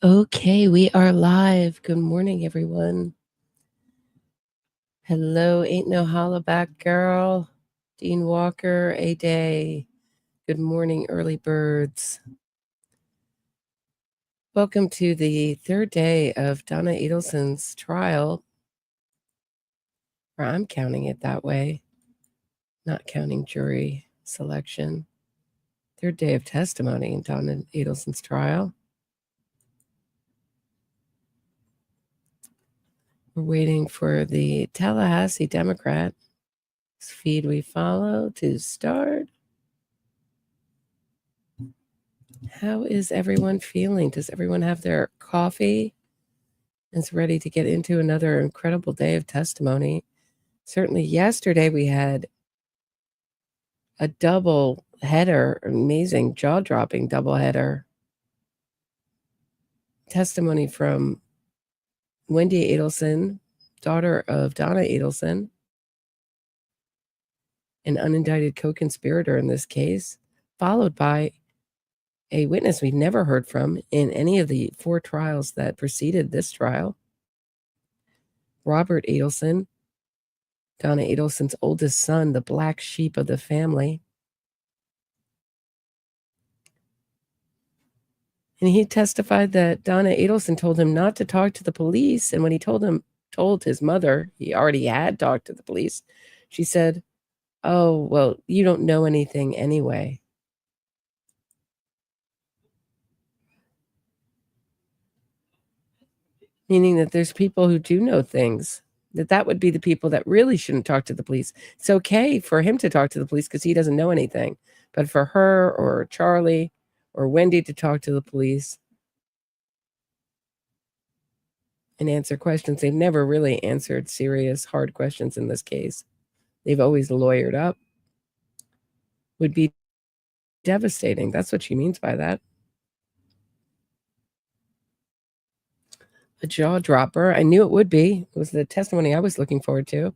Okay, we are live. Good morning, everyone. Hello, ain't no hollaback girl. Dean Walker, a day. Good morning, early birds. Welcome to the third day of Donna Adelson's trial. Or I'm counting it that way, not counting jury selection. Third day of testimony in Donna Adelson's trial. We're waiting for the Tallahassee Democrat feed we follow to start. How is everyone feeling? Does everyone have their coffee? Is ready to get into another incredible day of testimony? Certainly yesterday we had a double header, amazing jaw-dropping double header. Testimony from Wendi Adelson, daughter of Donna Adelson, an unindicted co-conspirator in this case, followed by a witness we've never heard from in any of the 4 trials that preceded this trial, Robert Adelson, Donna Adelson's oldest son, the black sheep of the family. And he testified that Donna Adelson told him not to talk to the police. And when he told his mother he already had talked to the police, she said, "Oh, well, you don't know anything anyway." Meaning that there's people who do know things, that would be the people that really shouldn't talk to the police. It's okay for him to talk to the police because he doesn't know anything. But for her or Charlie or Wendi to talk to the police and answer questions, they've never really answered serious, hard questions in this case. They've always lawyered up, would be devastating. That's what she means by that. A jaw dropper. I knew it would be. It was the testimony I was looking forward to.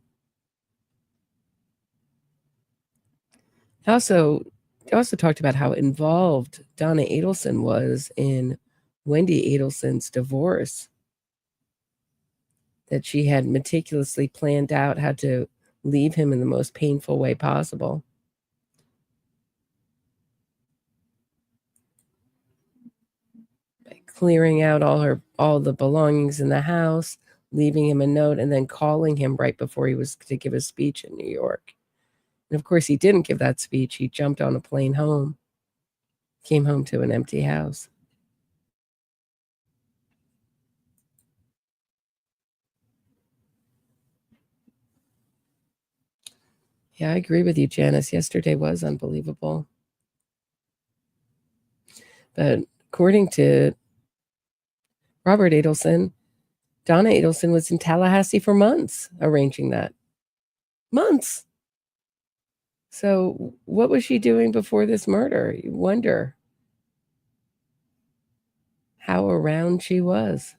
Also talked about how involved Donna Adelson was in Wendi Adelson's divorce, that she had meticulously planned out how to leave him in the most painful way possible. By clearing out all the belongings in the house, leaving him a note, and then calling him right before he was to give a speech in New York. And of course, he didn't give that speech. He jumped on a plane home, came home to an empty house. Yeah, I agree with you, Janice. Yesterday was unbelievable. But according to Robert Adelson, Donna Adelson was in Tallahassee for months arranging that. Months. So what was she doing before this murder? You wonder how around she was.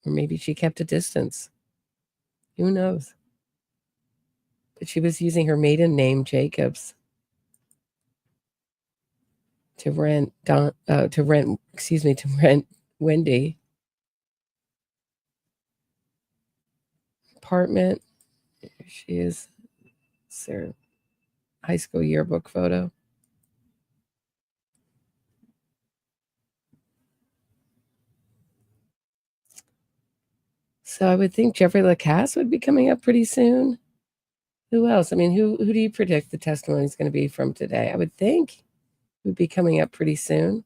Or maybe she kept a distance. Who knows? But she was using her maiden name, Jacobs, to rent Wendi apartment. Here she is. It's her high school yearbook photo. So I would think Jeffrey Lacasse would be coming up pretty soon. Who else? I mean, who do you predict the testimony is going to be from today? I would think would be coming up pretty soon.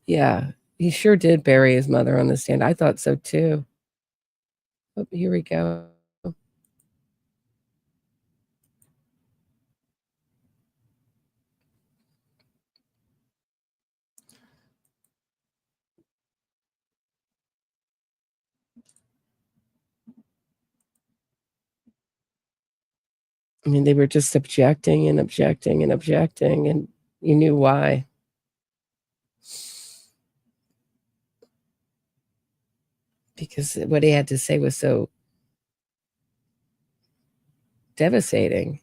Yeah, he sure did bury his mother on the stand. I thought so too. Oh, here we go. I mean, they were just objecting and objecting and objecting, and you knew why. Because what he had to say was so devastating.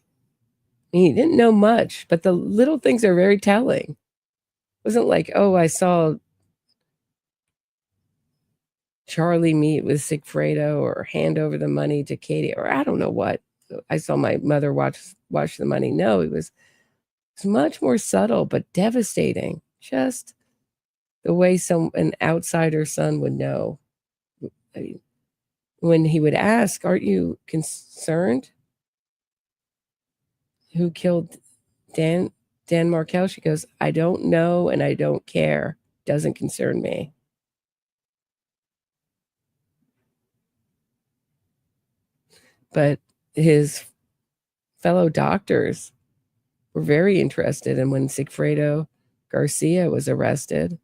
I mean, he didn't know much, but the little things are very telling. It wasn't like, oh, I saw Charlie meet with Sigfredo or hand over the money to Katie, or I don't know what. I saw my mother watch the money. No, it's much more subtle but devastating. Just the way an outsider son would know. I mean, when he would ask, "Aren't you concerned? Who killed Dan Markel?" She goes, "I don't know and I don't care. Doesn't concern me." But his fellow doctors were very interested. And when Sigfredo Garcia was arrested,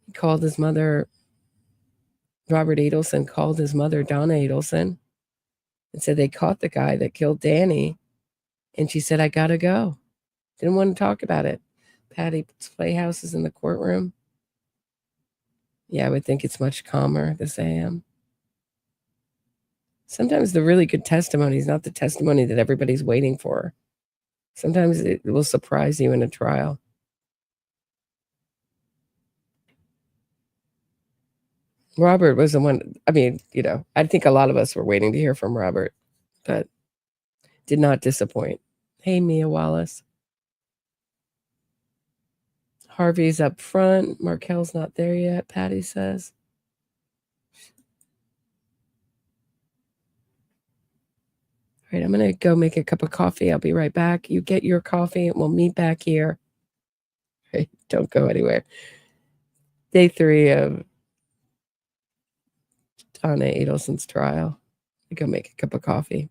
he called his mother, Robert Adelson called his mother, Donna Adelson, and said they caught the guy that killed Danny. And she said, "I got to go." Didn't want to talk about it. Patty Playhouse is in the courtroom. Yeah, I would think it's much calmer this AM. Sometimes the really good testimony is not the testimony that everybody's waiting for. Sometimes it will surprise you in a trial. Robert was the one, I mean, I think a lot of us were waiting to hear from Robert, but did not disappoint. Hey, Mia Wallace. Harvey's up front. Markel's not there yet, Patty says. All right, I'm going to go make a cup of coffee. I'll be right back. You get your coffee and we'll meet back here. Right, don't go anywhere. Day 3 of Donna Adelson's trial. I go make a cup of coffee.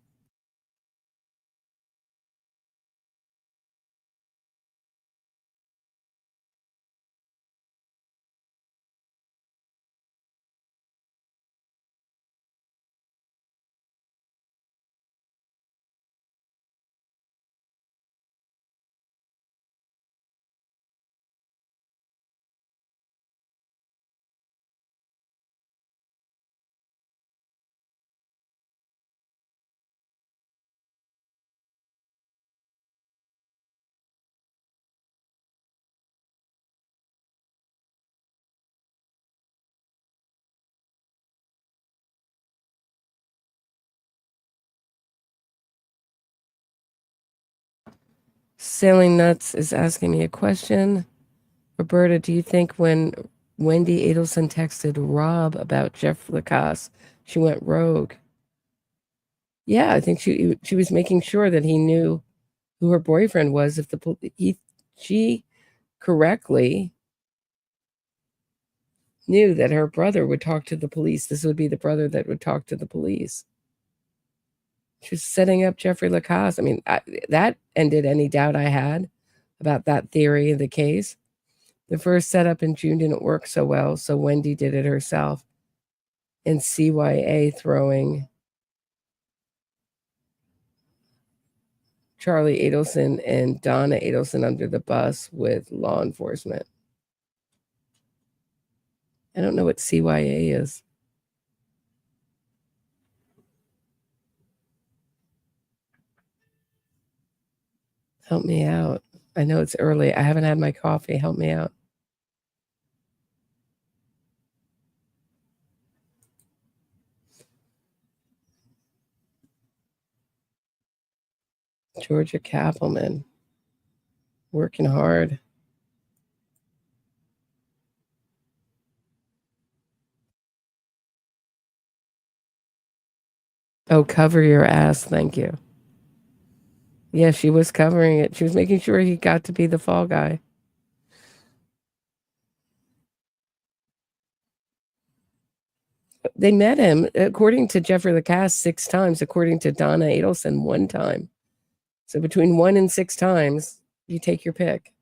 Sailing Nuts is asking me a question. Roberta, do you think when Wendi Adelson texted Rob about Jeff Lacasse, she went rogue? Yeah, I think she was making sure that he knew who her boyfriend was. If she correctly knew that her brother would talk to the police. This would be the brother that would talk to the police. She was setting up Jeffrey Lacasse. I mean, that ended any doubt I had about that theory of the case. The first setup in June didn't work so well, so Wendi did it herself. And CYA throwing Charlie Adelson and Donna Adelson under the bus with law enforcement. I don't know what CYA is. Help me out. I know it's early. I haven't had my coffee. Help me out. Georgia Kappelman. Working hard. Oh, cover your ass. Thank you. Yeah, she was covering it. She was making sure he got to be the fall guy. They met him, according to Jeffrey Lacasse, 6 times, according to Donna Adelson, 1 time. So between 1 and 6 times, you take your pick.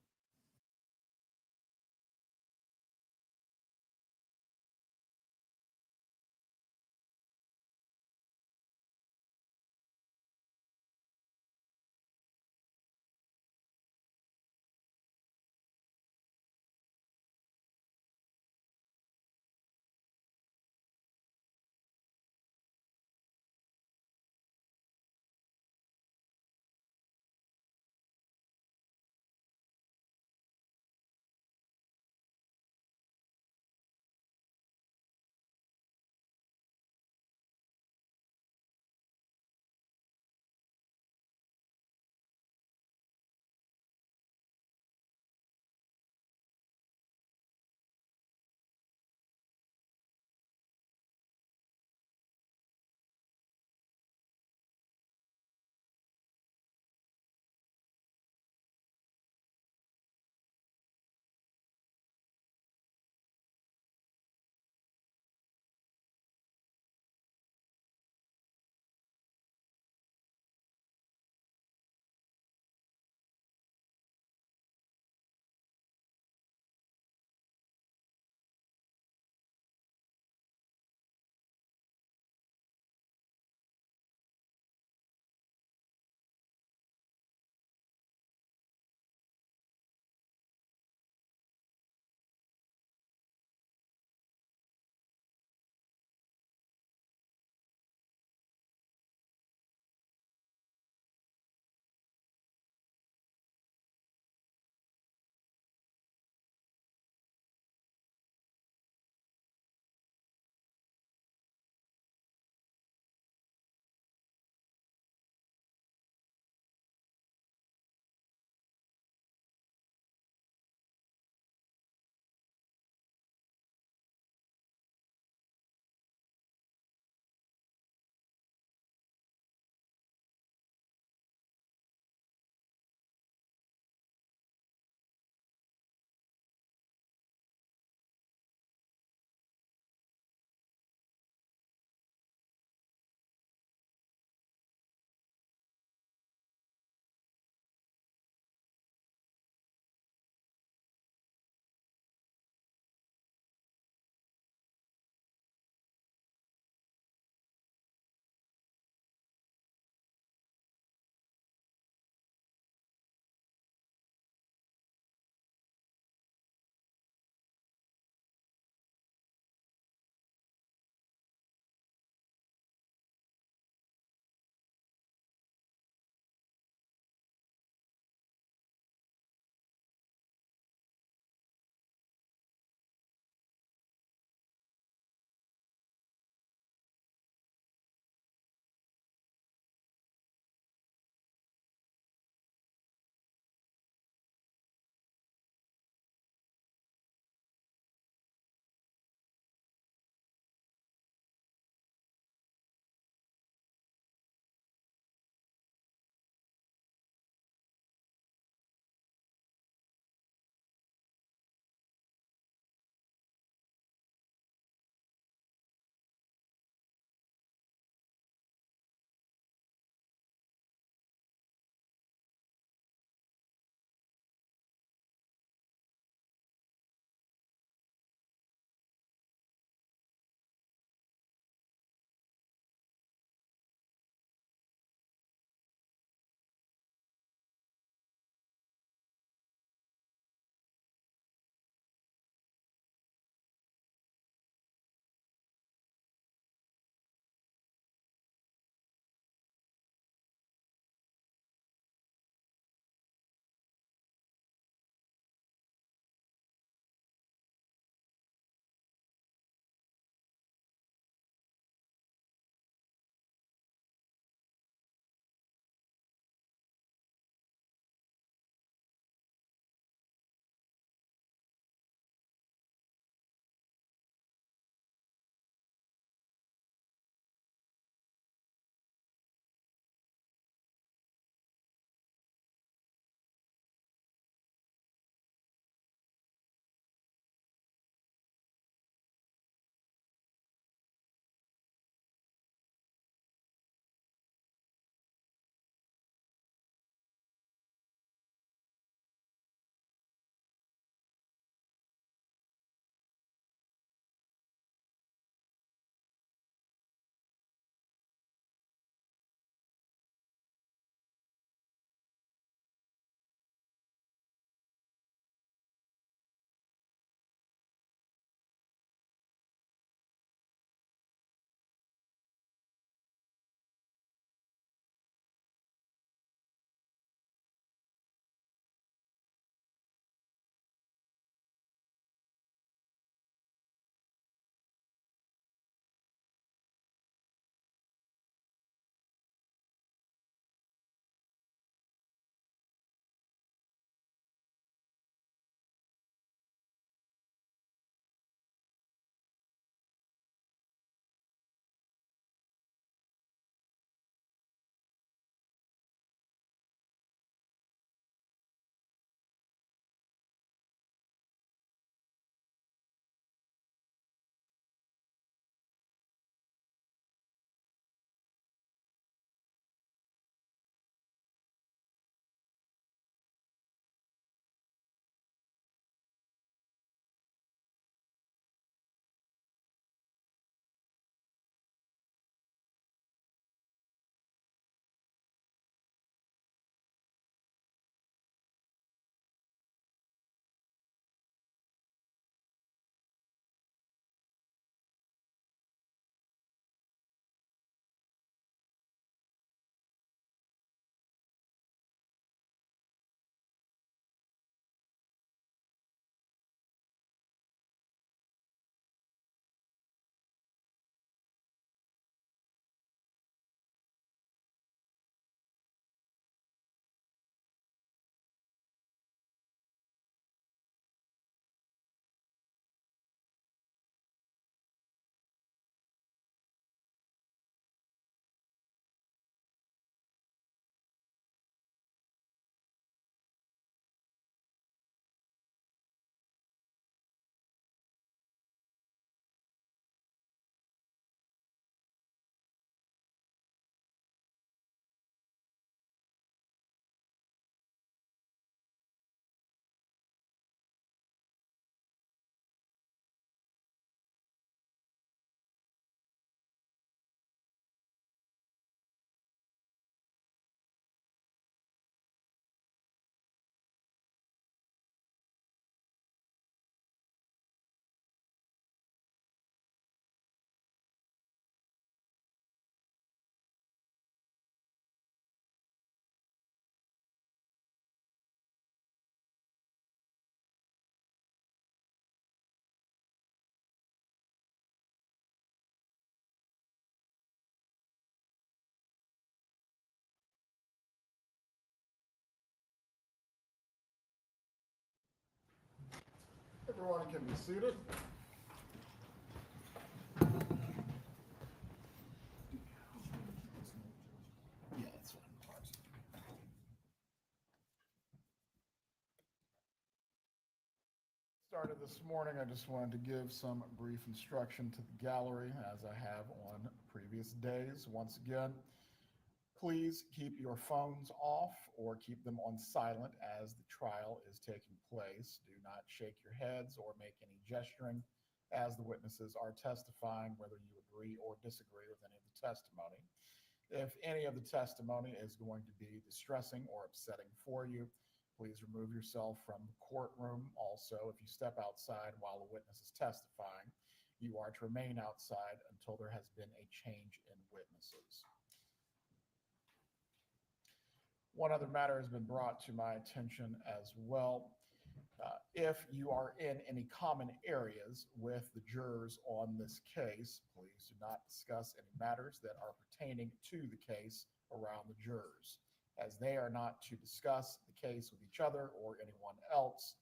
Everyone can be seated. Yeah, that's fine. Started this morning, I just wanted to give some brief instruction to the gallery as I have on previous days. Once again, please keep your phones off or keep them on silent as the trial is taking place. Do not shake your heads or make any gesturing as the witnesses are testifying, whether you agree or disagree with any of the testimony. If any of the testimony is going to be distressing or upsetting for you, please remove yourself from the courtroom. Also, if you step outside while a witness is testifying, you are to remain outside until there has been a change in witnesses. One other matter has been brought to my attention as well. If you are in any common areas with the jurors on this case, please do not discuss any matters that are pertaining to the case around the jurors. As they are not to discuss the case with each other or anyone else,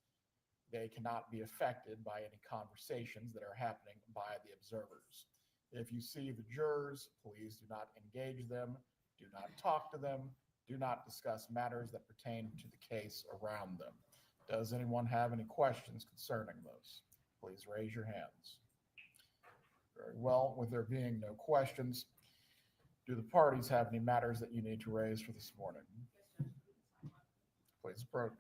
they cannot be affected by any conversations that are happening by the observers. If you see the jurors, please do not engage them, do not talk to them, do not discuss matters that pertain to the case around them. Does anyone have any questions concerning those? Please raise your hands. Very well, with there being no questions, do the parties have any matters that you need to raise for this morning? Please approach.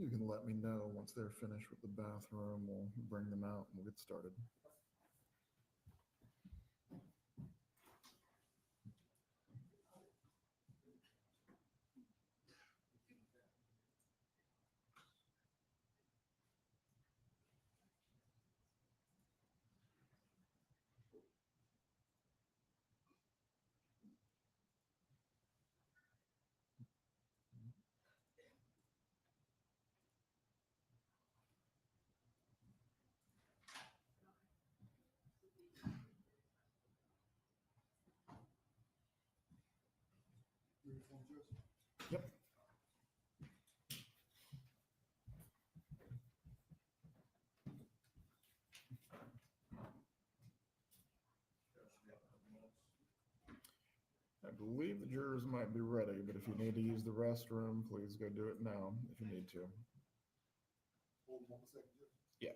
You can let me know once they're finished with the bathroom. We'll bring them out and we'll get started. Yep. I believe the jurors might be ready, but if you need to use the restroom, please go do it now if you need to. Yeah.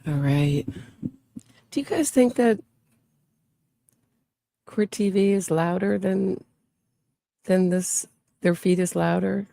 All right. Do you guys think that court TV is louder than this? Their feed is louder?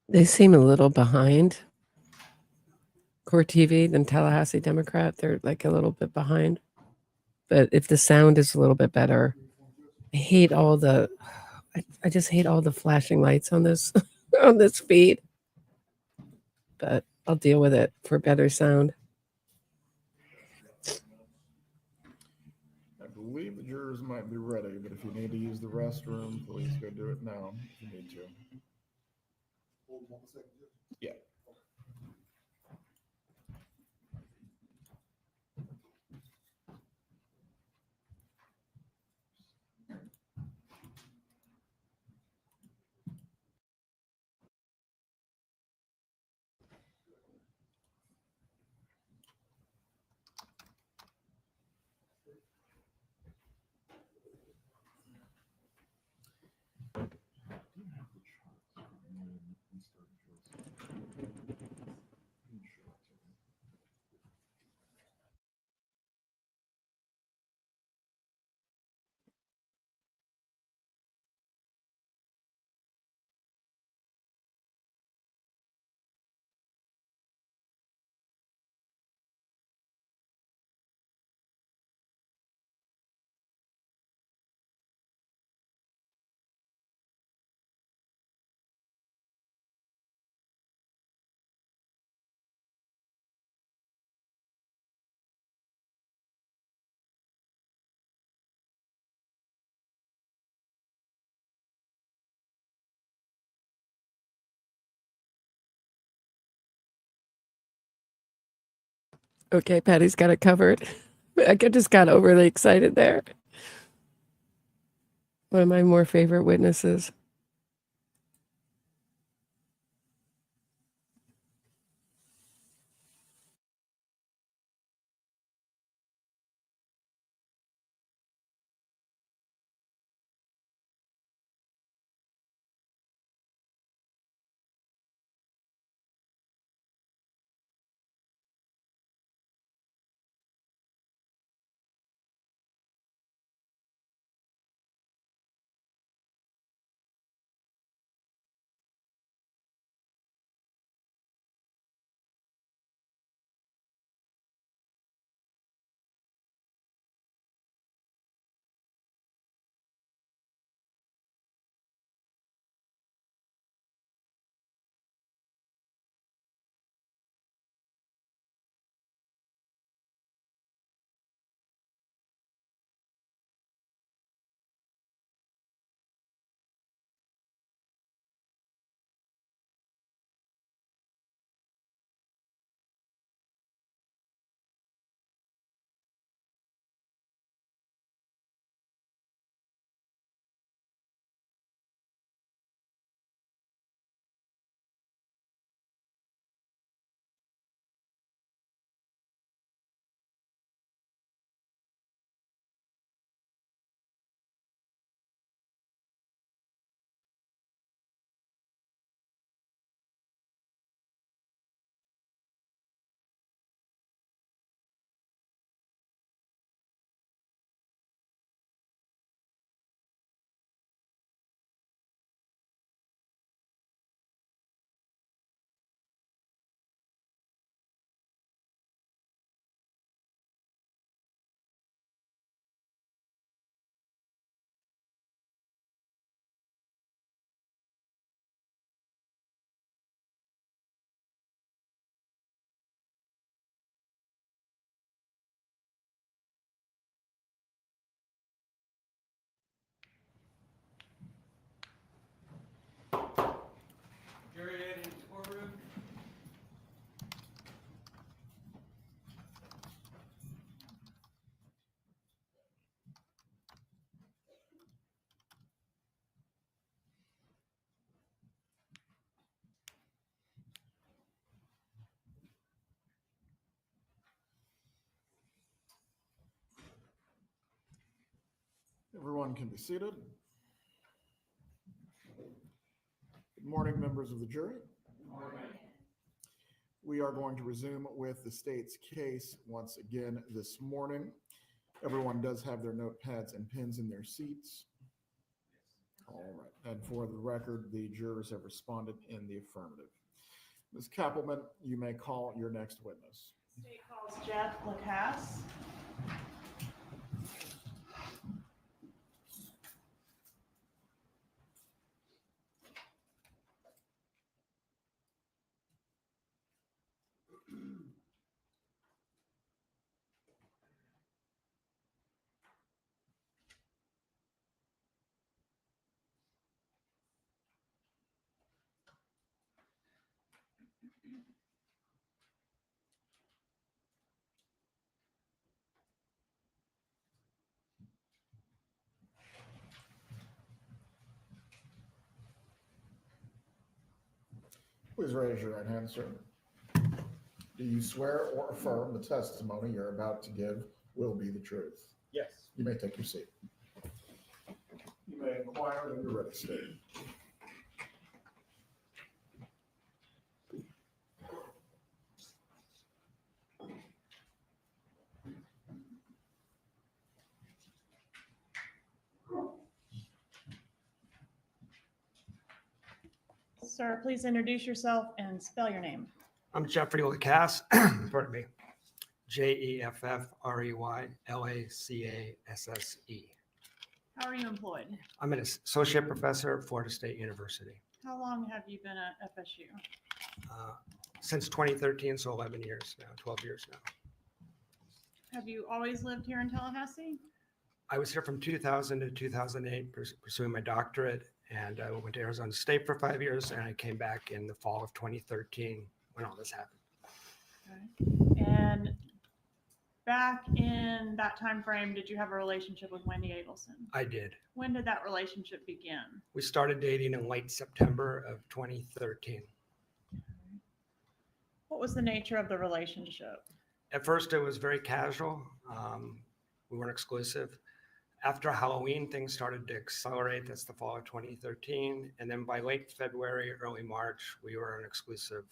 They seem a little behind Court TV than Tallahassee Democrat. They're like a little bit behind. But if the sound is a little bit better, I hate all the, I just hate all the flashing lights on this on this feed. But I'll deal with it for better sound. I believe the jurors might be ready, but if you need to use the restroom, please go do it now if you need to. Yeah. Okay, Patty's got it covered. I just got overly excited there. One of my more favorite witnesses. Everyone can be seated. Good morning, members of the jury. Good morning. We are going to resume with the state's case once again this morning. Everyone does have their notepads and pens in their seats. All right. And for the record, the jurors have responded in the affirmative. Ms. Kappelman, you may call your next witness. State calls Jeff Lacasse. Please raise your right hand, sir. Do you swear or affirm the testimony you're about to give will be the truth? Yes. You may take your seat. You may inquire when you're ready, state. Sir, please introduce yourself and spell your name. I'm Jeffrey Lacasse, pardon me, Jeffrey Lacasse. How are you employed? I'm an associate professor at Florida State University. How long have you been at FSU? Since 2013, so 11 years now, 12 years now. Have you always lived here in Tallahassee? I was here from 2000 to 2008 pursuing my doctorate, and I went to Arizona State for 5 years, and I came back in the fall of 2013 when all this happened. Okay. And back in that time frame, did you have a relationship with Wendi Adelson? I did. When did that relationship begin? We started dating in late September of 2013. What was the nature of the relationship? At first, it was very casual. We weren't exclusive. After Halloween, things started to accelerate. That's the fall of 2013. And then by late February, early March, we were an exclusive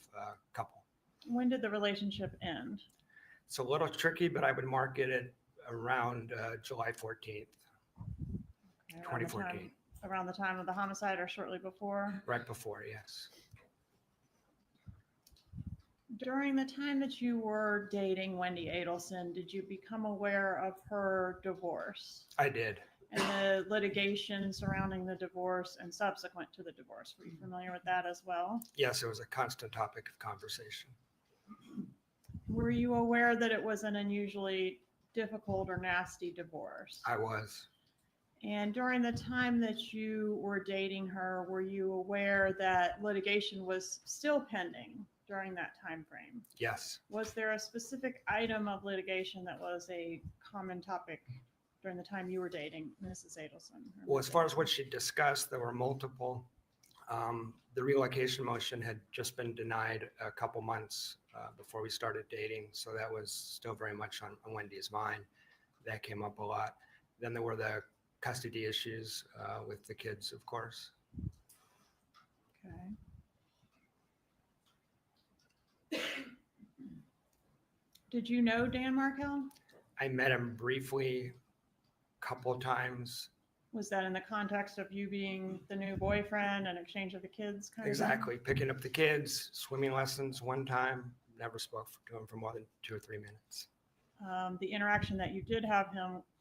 couple. When did the relationship end? It's a little tricky, but I would market it around July 14th, Okay, 2014. Around the time of the homicide or shortly before? Right before, yes. During the time that you were dating Wendi Adelson, did you become aware of her divorce I did. and the litigation surrounding the divorce and subsequent to the divorce? Were you familiar with that as well? Yes, it was a constant topic of conversation. Were you aware that it was an unusually difficult or nasty divorce? I was. And during the time that you were dating her, were you aware that litigation was still pending during that time frame? Yes. Was there a specific item of litigation that was a common topic during the time you were dating Mrs. Adelson? Well, as far as what she discussed, there were multiple. The relocation motion had just been denied a couple months before we started dating. So that was still very much on Wendy's mind. That came up a lot. Then there were the custody issues with the kids, of course. Okay. Did you know Dan Markel? I met him briefly a couple of times. Was that in the context of you being the new boyfriend and exchange of the kids kind Exactly. Picking up the kids, swimming lessons one time. Never spoke to him for more than 2 or 3 minutes. The interaction that you did have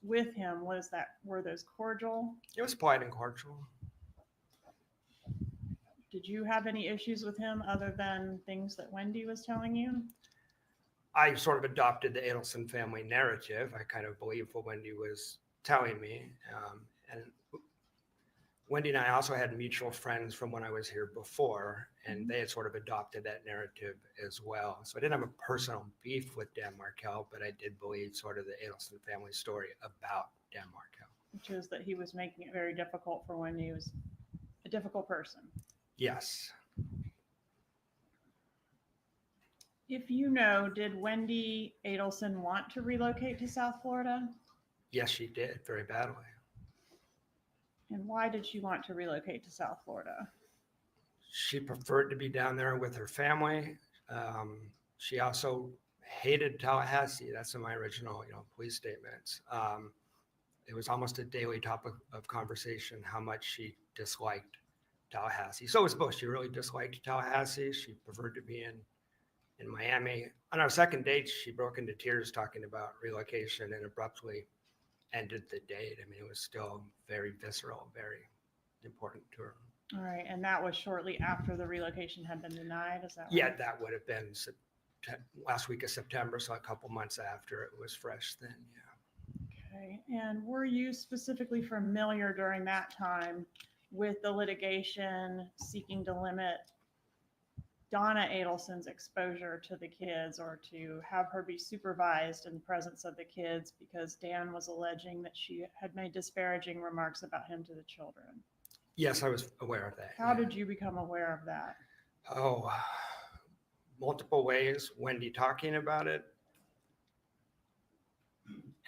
with him, were those cordial? It was polite and cordial. Did you have any issues with him other than things that Wendi was telling you? I sort of adopted the Adelson family narrative. I kind of believed what Wendi was telling me. And Wendi and I also had mutual friends from when I was here before, and they had sort of adopted that narrative as well. So I didn't have a personal beef with Dan Markel, but I did believe sort of the Adelson family story about Dan Markel. Which is that he was making it very difficult for Wendi. He was a difficult person. Yes. If you know, did Wendi Adelson want to relocate to South Florida? Yes, she did, very badly. And why did she want to relocate to South Florida? She preferred to be down there with her family. She also hated Tallahassee. That's in my original, police statements. It was almost a daily topic of conversation how much she disliked Tallahassee. So it was both. She really disliked Tallahassee. She preferred to be in Miami. On our second date, she broke into tears talking about relocation and abruptly ended the date. I mean, it was still very visceral, very important to her. All right. And that was shortly after the relocation had been denied. Is that right? Yeah, that would have been last week of September. So a couple months after it was fresh then. Yeah. Okay. And were you specifically familiar during that time with the litigation seeking to limit Donna Adelson's exposure to the kids or to have her be supervised in the presence of the kids because Dan was alleging that she had made disparaging remarks about him to the children? Yes, I was aware of that. How did you become aware of that? Oh, multiple ways. Wendi talking about it.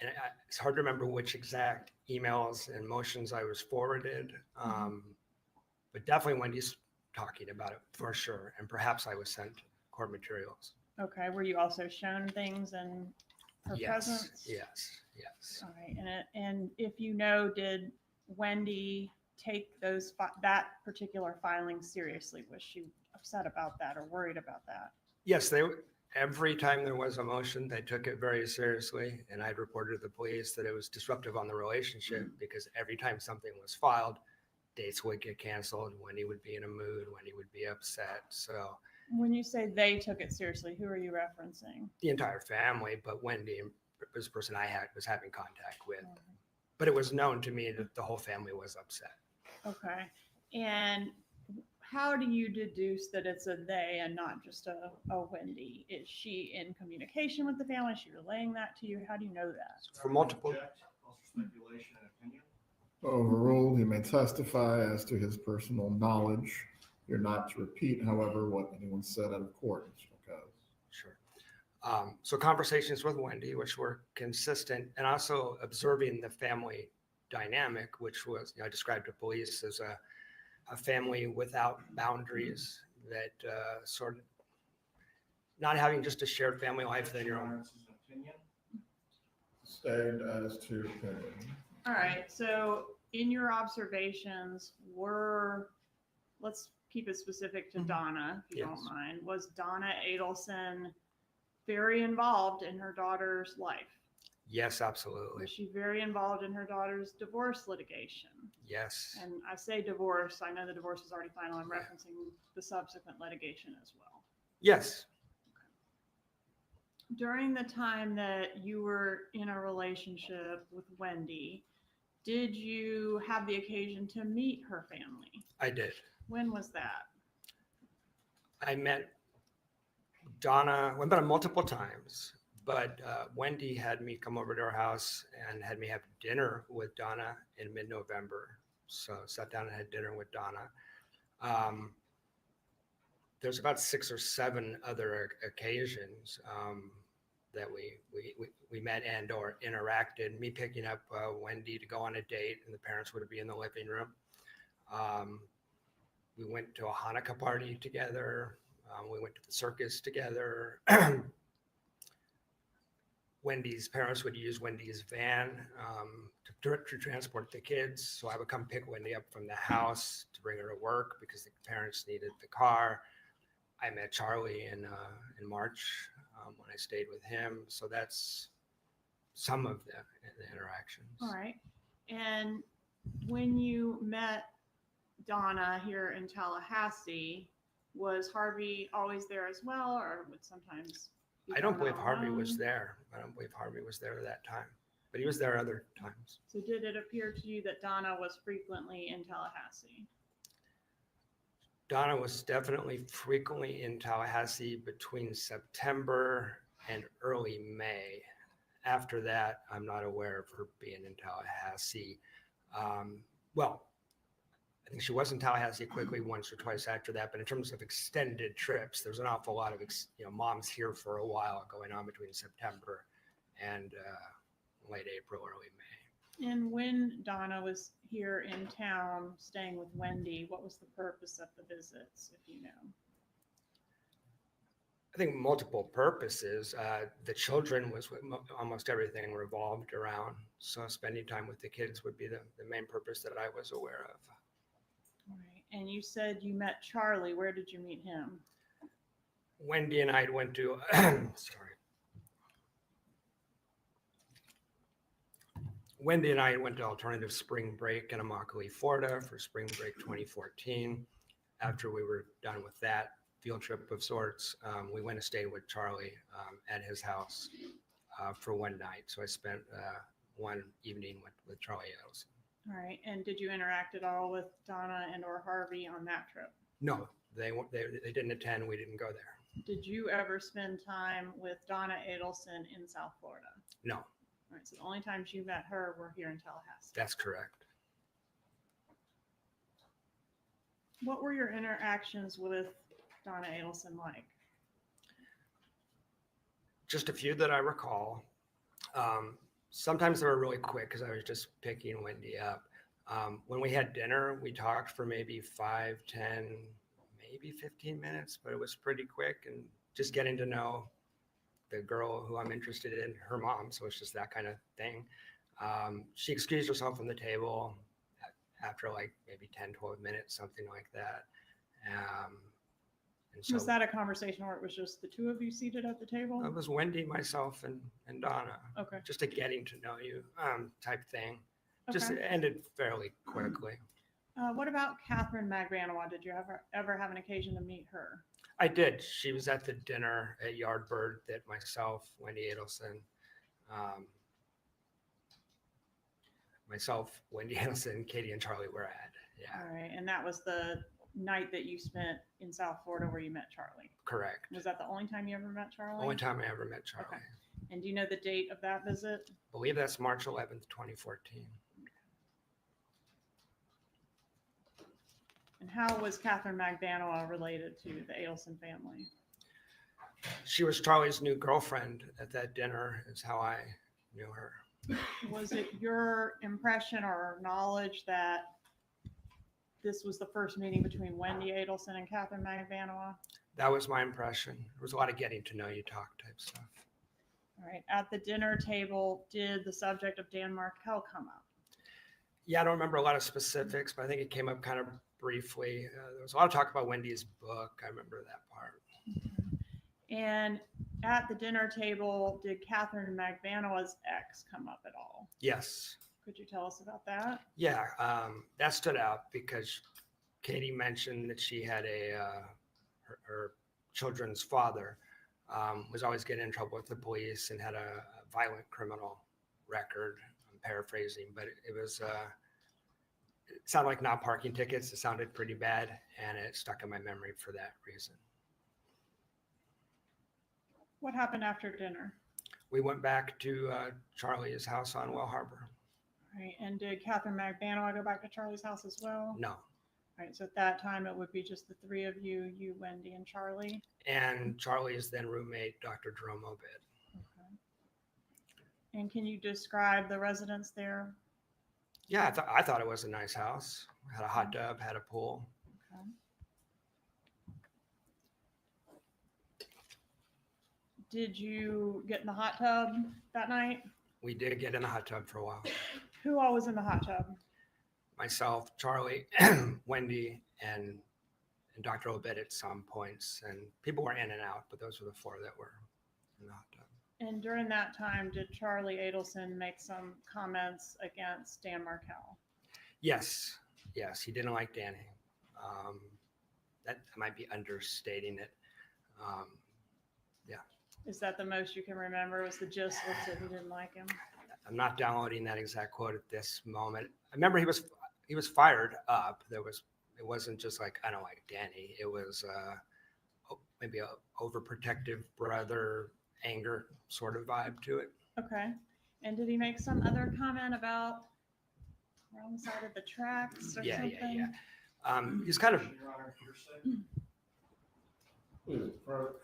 And it's hard to remember which exact emails and motions I was forwarded. But definitely Wendy's talking about it for sure. And perhaps I was sent court materials. Okay. Were you also shown things in her presence? Yes. All right. And if you know, did Wendi take that particular filing seriously? Was she upset about that or worried about that? Yes, every time there was a motion, they took it very seriously. And I'd reported to the police that it was disruptive on the relationship because every time something was filed, dates would get canceled, Wendi would be in a mood, Wendi would be upset. So when you say they took it seriously, who are you referencing? the entire family, but Wendi was the person I was having contact with. But it was known to me that the whole family was upset. Okay. And how do you deduce that it's a they and not just a Wendi? Is she in communication with the family? Is she relaying that to you? How do you know that? For multiple, Speculation and opinion. Overruled, he may testify as to his personal knowledge. You're not to repeat, however, what anyone said out of court, Mr. Cause. sure. So conversations with Wendi, which were consistent, and also observing the family dynamic, which was, I described to police as a family without boundaries, that sort of not having just a shared family life than your own. Stayed as to opinion. All right. So in your observations, let's keep it specific to Donna, if you Yes. don't mind. Was Donna Adelson very involved in her daughter's life? Yes, absolutely. Was she very involved in her daughter's divorce litigation? Yes. And I say divorce, I know the divorce is already final. I'm referencing the subsequent litigation as well. Yes. During the time that you were in a relationship with Wendi, did you have the occasion to meet her family? I did. When was that? I met Donna, we met her multiple times, but Wendi had me come over to her house and had me have dinner with Donna in mid-November. So sat down and had dinner with Donna. There's about 6 or 7 other occasions that we met and or interacted. Me picking up Wendi to go on a date, and the parents would be in the living room. We went to a Hanukkah party together. We went to the circus together. Wendi's parents would use Wendi's van to transport the kids. So I would come pick Wendi up from the house to bring her to work because the parents needed the car. I met Charlie in March when I stayed with him. So that's some of the interactions. All right. And when you met Donna here in Tallahassee, was Harvey always there as well, or would sometimes? be I don't Donna believe Harvey was alone? there. I don't believe Harvey was there that time, but he was there other times. So did it appear to you that Donna was frequently in Tallahassee? Donna was definitely frequently in Tallahassee between September and early May. After that, I'm not aware of her being in Tallahassee. Well, I think she was in Tallahassee quickly once or twice after that, but in terms of extended trips, there's an awful lot of moms here for a while going on between September and late April, early May. And when Donna was here in town staying with Wendi, what was the purpose of the visits, if you know? I think multiple purposes. The children was what almost everything revolved around. So spending time with the kids would be the main purpose that I was aware of. All right. And you said you met Charlie. Where did you meet him? Wendi and I went to, sorry. Wendi and I went to alternative spring break in Immokalee, Florida for spring break 2014. After we were done with that field trip of sorts, we went to stay with Charlie at his house for one night. So I spent one evening with Charlie Adelson. All right. And did you interact at all with Donna and or Harvey on that trip? No, they didn't attend. We didn't go there. Did you ever spend time with Donna Adelson in South Florida? No, All right. So the only times you met her were here in Tallahassee. that's correct. What were your interactions with Donna Adelson like? Just a few that I recall. Sometimes they were really quick because I was just picking Wendi up. When we had dinner, we talked for maybe 5, 10, maybe 15 minutes, but it was pretty quick and just getting to know the girl who I'm interested in, her mom. So it's just that kind of thing. She excused herself from the table after like maybe 10, 12 minutes, something like that. And so Was that a conversation where it was just the two of you seated at the table? it was Wendi, myself, and Donna. Okay. Just a getting to know you type thing. Just Okay. ended fairly quickly. What about Katherine Magbanua? Did you ever have an occasion to meet her? I did. She was at the dinner at Yardbird that myself, Wendi Adelson, Wendi Adelson, Katie, and Charlie were at. Yeah. All right. And that was the night that you spent in South Florida where you met Charlie. Correct. Was that the only time you ever met Charlie? Only time I ever met Charlie. Okay. And do you know the date of that visit? I believe that's March 11th, 2014. And how was Katherine Magbanua related to the Adelson family? She was Charlie's new girlfriend at that dinner, is how I knew her. Was it your impression or knowledge that this was the first meeting between Wendi Adelson and Katherine Magbanua? That was my impression. There was a lot of getting to know you talk type stuff. All right. At the dinner table, did the subject of Dan Markel come up? Yeah, I don't remember a lot of specifics, but I think it came up kind of briefly. There was a lot of talk about Wendy's book. I remember that part. And at the dinner table, did Katherine Magbanua's ex come up at all? Yes. Could you tell us about that? Yeah, that stood out because Katie mentioned that she had her children's father was always getting in trouble with the police and had a violent criminal record. I'm paraphrasing, but it was it sounded like not parking tickets. It sounded pretty bad, and it stuck in my memory for that reason. What happened after dinner? We went back to Charlie's house on Well Harbor. All right. And did Katherine Magbanua go back to Charlie's house as well? No. All right. So at that time, it would be just the three of you, Wendi, and Charlie. And Charlie's then roommate, Dr. Jerome Obed. Okay. And can you describe the residence there? Yeah, I thought it was a nice house. Had a hot tub, had a pool. Okay. Did you get in the hot tub that night? We did get in the hot tub for a while. Who all was in the hot tub? Myself, Charlie, Wendi, and Dr. Obed at some points. And people were in and out, but those were the four that were in the hot tub. And during that time, did Charlie Adelson make some comments against Dan Markel? Yes, he didn't like Danny. That might be understating it. Yeah. Is that the most you can remember? Was the gist was that he didn't like him? I'm not downloading that exact quote at this moment. I remember he was fired up. It wasn't just like, I don't like Danny. It was maybe a overprotective brother anger sort of vibe to it. Okay. And did he make some other comment about wrong side of the tracks or Yeah. something? He's kind of Your Honor, hearsay. Approach.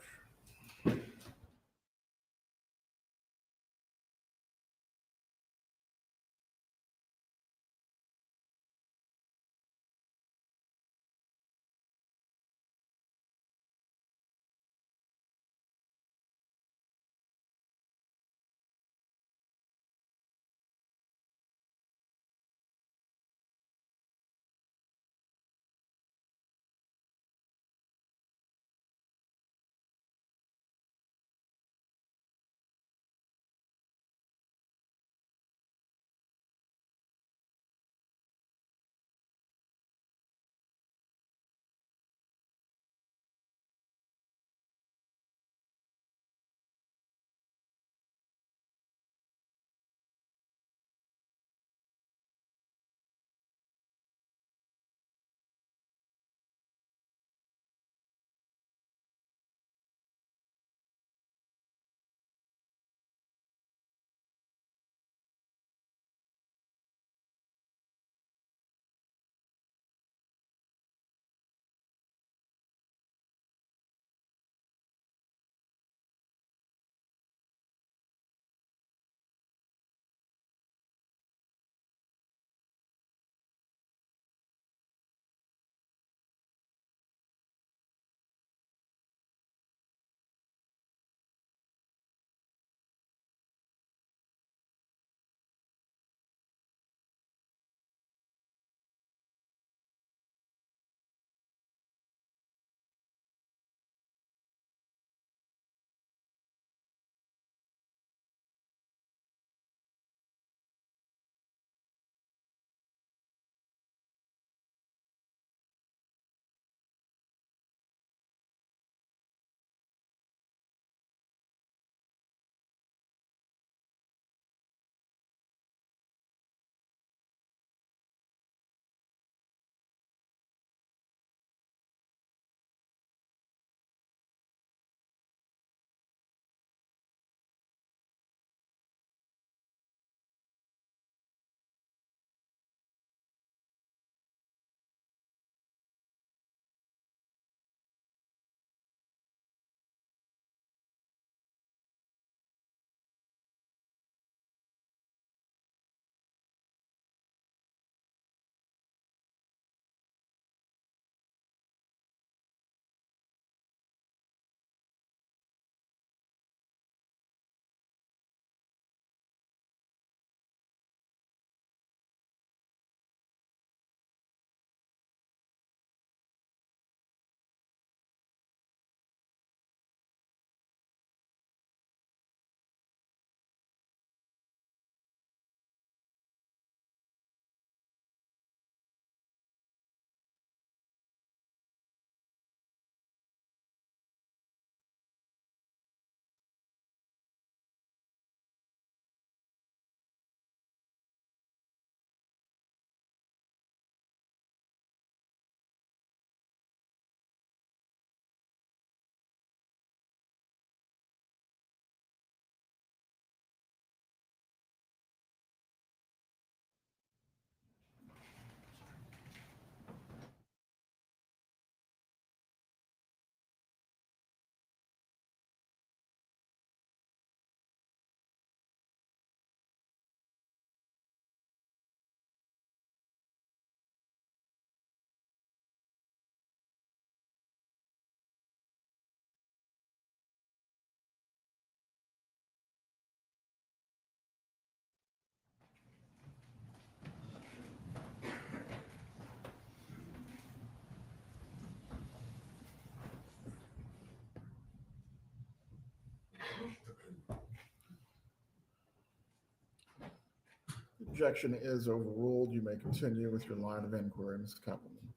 Objection is overruled. You may continue with your line of inquiry, Mr. Kappelman.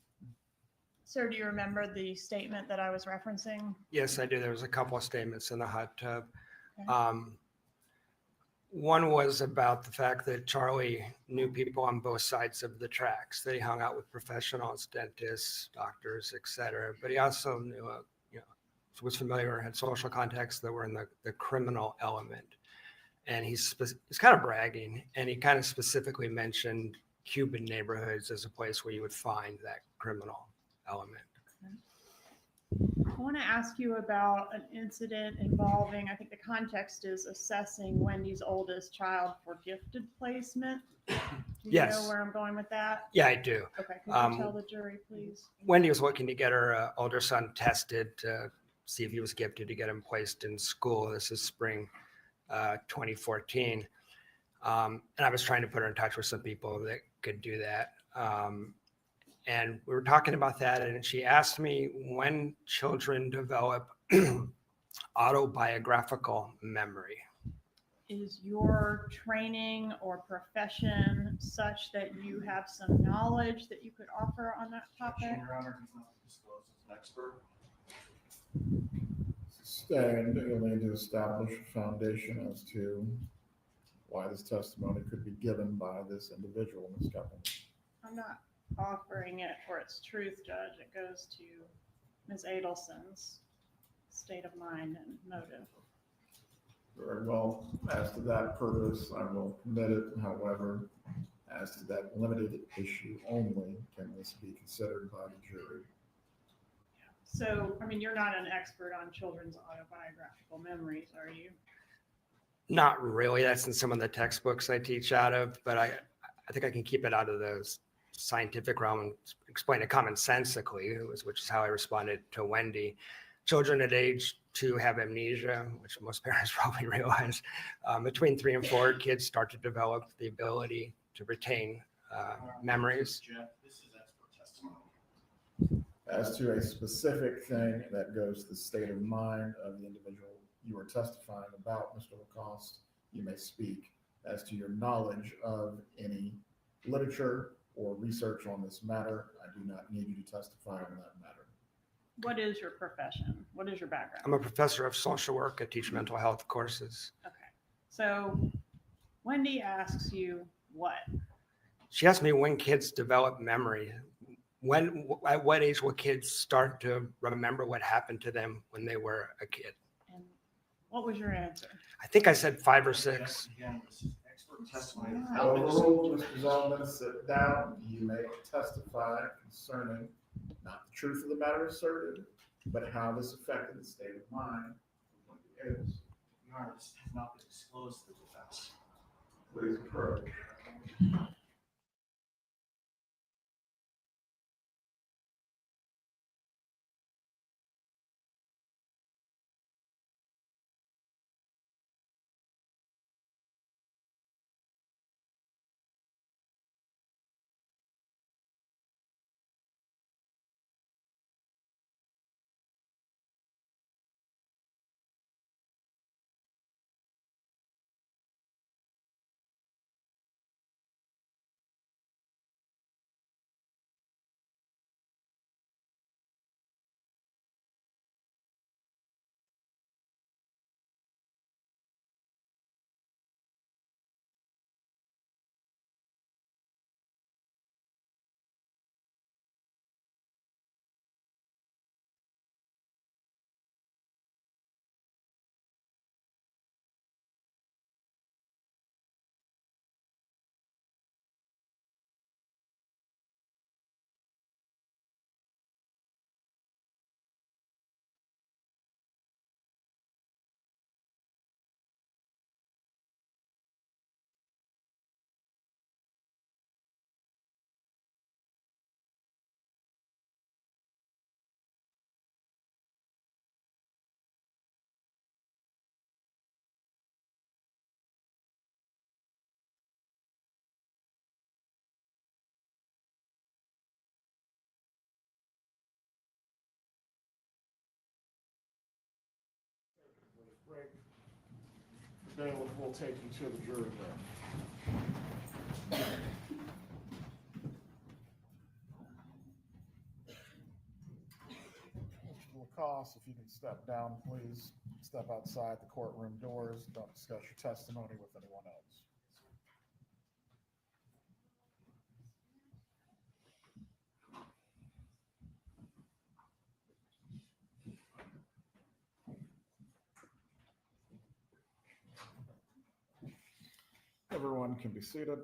Sir, do you remember the statement that I was referencing? Yes, I do. There was a couple of statements in the hot tub. Okay. One was about the fact that Charlie knew people on both sides of the tracks, that he hung out with professionals, dentists, doctors, et cetera. But he also knew, was familiar, had social contacts that were in the criminal element. And he's kind of bragging, and he kind of specifically mentioned Cuban neighborhoods as a place where you would find that criminal element. I want to ask you about an incident involving, I think the context is assessing Wendy's oldest child for gifted placement. Do you Yes. know where I'm going with that? Yeah, I do. Okay, could you tell the jury, please? Wendy was looking to get her older son tested to see if he was gifted, to get him placed in school. This is spring 2014. And I was trying to put her in touch with some people that could do that. And we were talking about that, and she asked me when children develop autobiographical memory. Is your training or profession such that you have some knowledge that you could offer on that topic? Your Honor, he's not disclosed as an expert. Stand, you'll need to establish a foundation as to why this testimony could be given by this individual, Ms. Kappelman. I'm not offering it for its truth, Judge. It goes to Ms. Adelson's state of mind and motive. Very well. As to that purpose, I will permit it. However, as to that limited issue only, can this be considered by the jury? So, I mean, you're not an expert on children's autobiographical memories, are you? Not really. That's in some of the textbooks I teach out of, but I think I can keep it out of the scientific realm and explain it commonsensically, which is how I responded to Wendy. Children at age 2 have amnesia, which most parents probably realize. Between 3 and 4, kids start to develop the ability to retain memories. Jeff, this is expert testimony. As to a specific thing that goes to the state of mind of the individual you are testifying about, Mr. Lacoste, you may speak. As to your knowledge of any literature or research on this matter, I do not need you to testify on that matter. What is your profession? What is your background? I'm a professor of social work. I teach mental health courses. Okay. So Wendy asks you what? She asked me when kids develop memory. At what age will kids start to remember what happened to them when they were a kid? And what was your answer? I think I said 5 or 6. Again, this is expert testimony. Overruled, Mr. Zalman, sit down. You may testify concerning not the truth of the matter asserted, but how this affected the state of mind of Wendi Adelson. Your Honor, this has not been disclosed to the defense. Please approach. Bailiff will take you to the jury room. Koss, if you can step down, please. Step outside the courtroom doors. Don't discuss your testimony with anyone else. Everyone can be seated.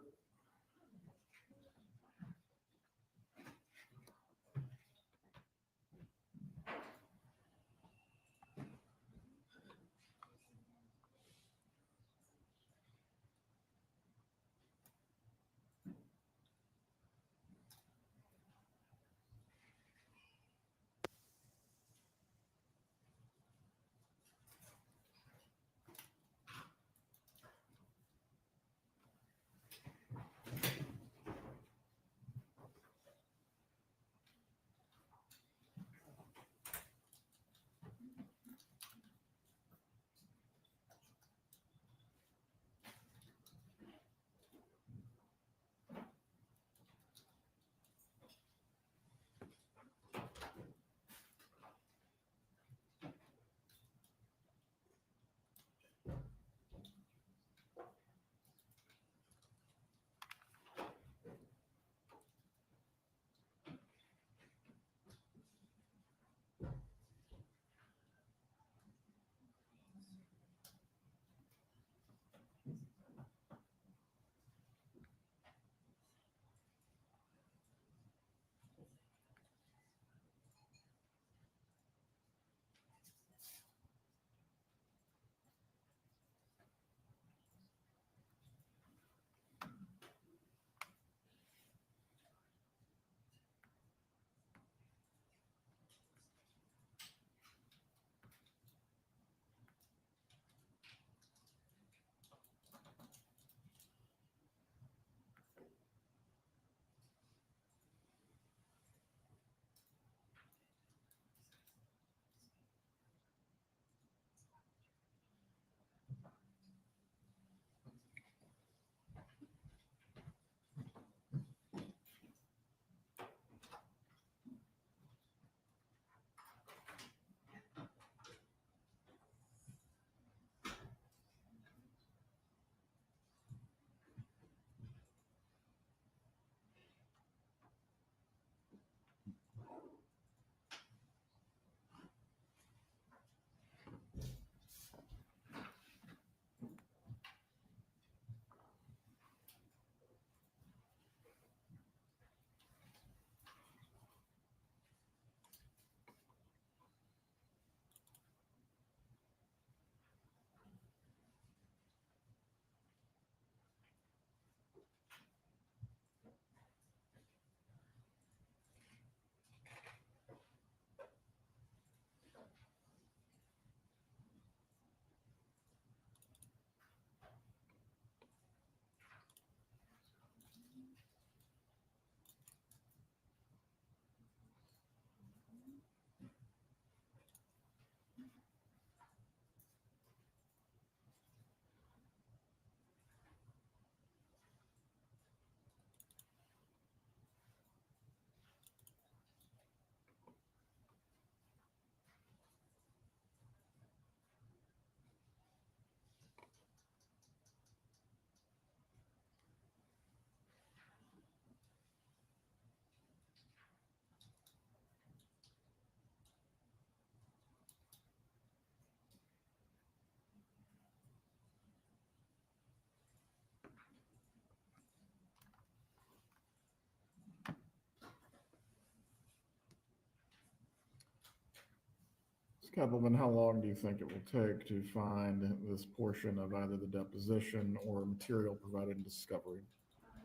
Kappelman, how long do you think it will take to find this portion of either the deposition or material provided in discovery?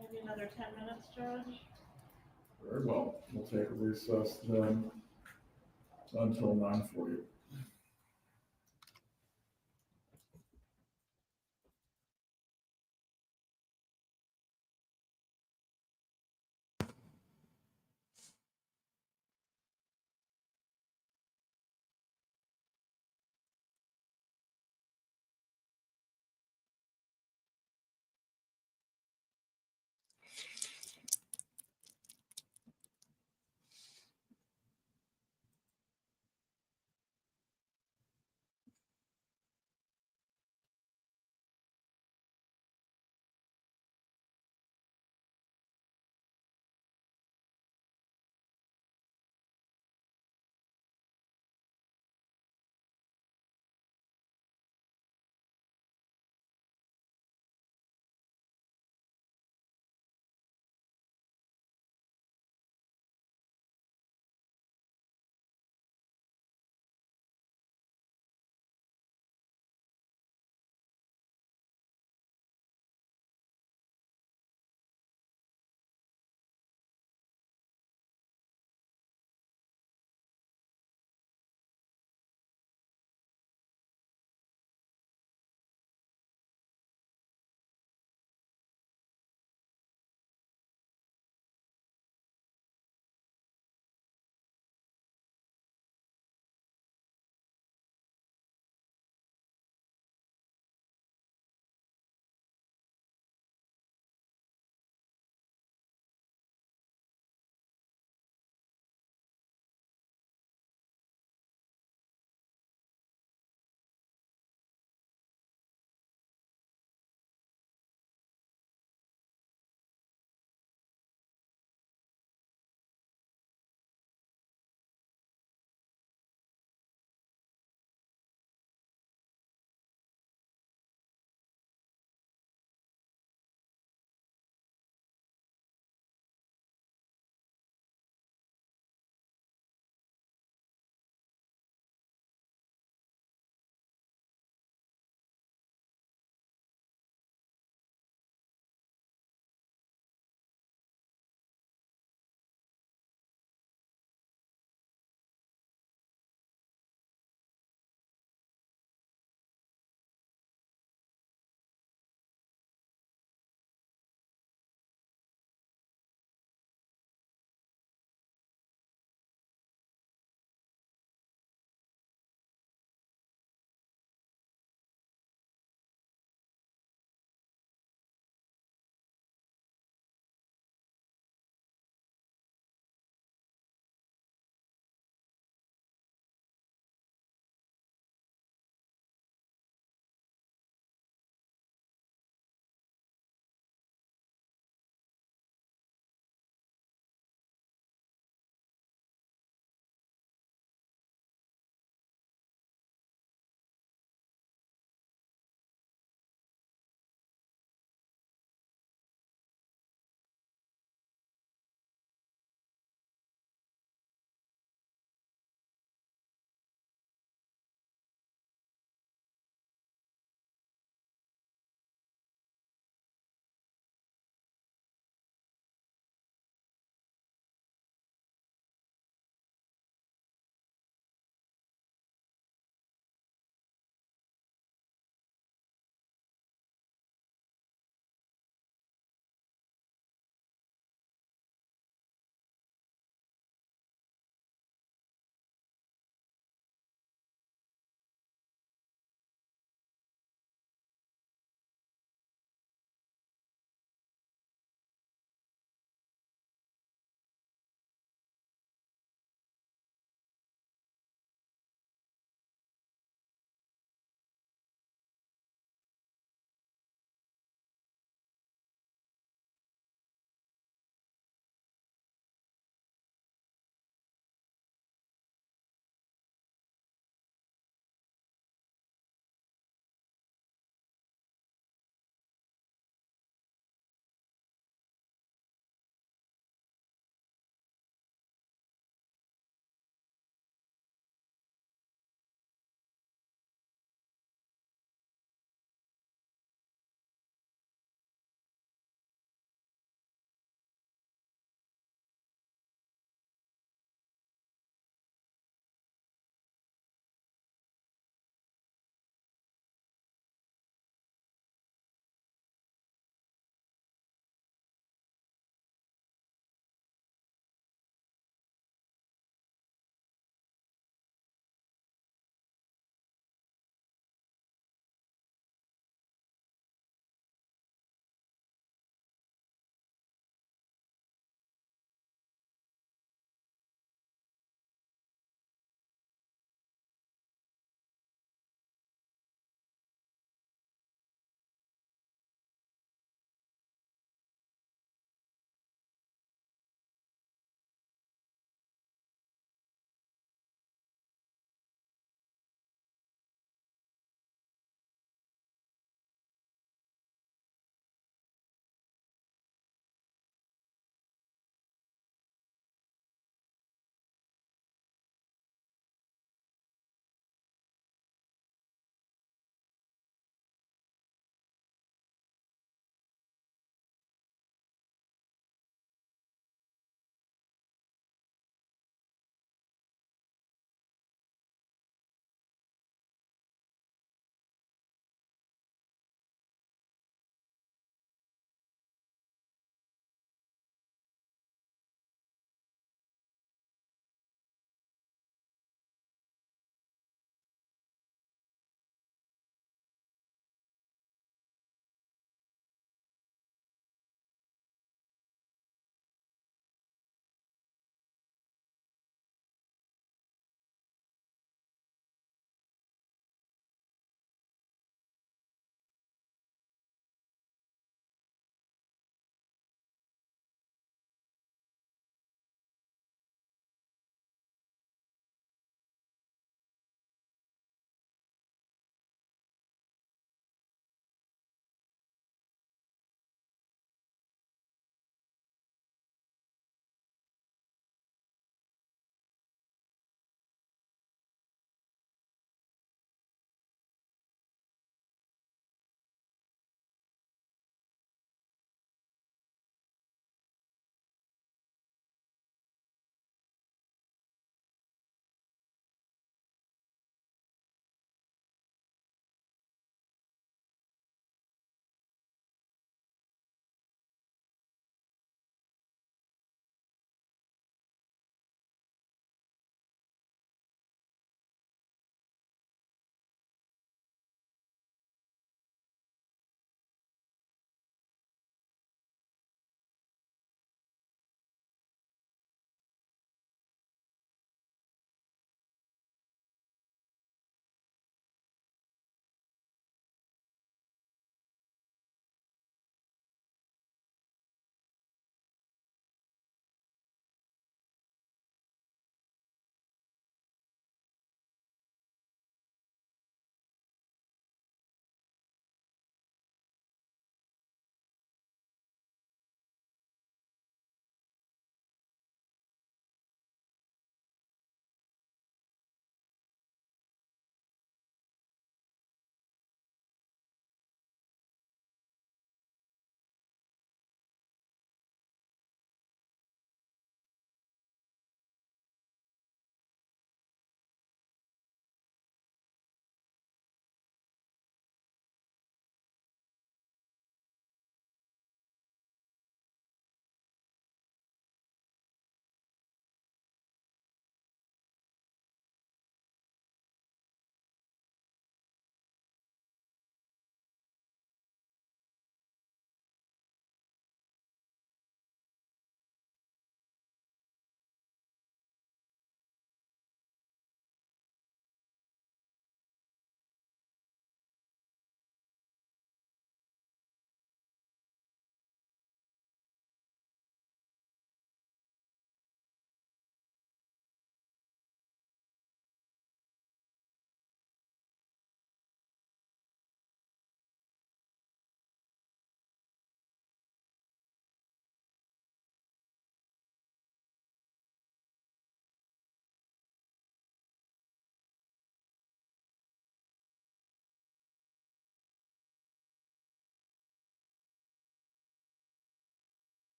Maybe another 10 minutes, Judge. Very well. We'll take a recess then until 9:40.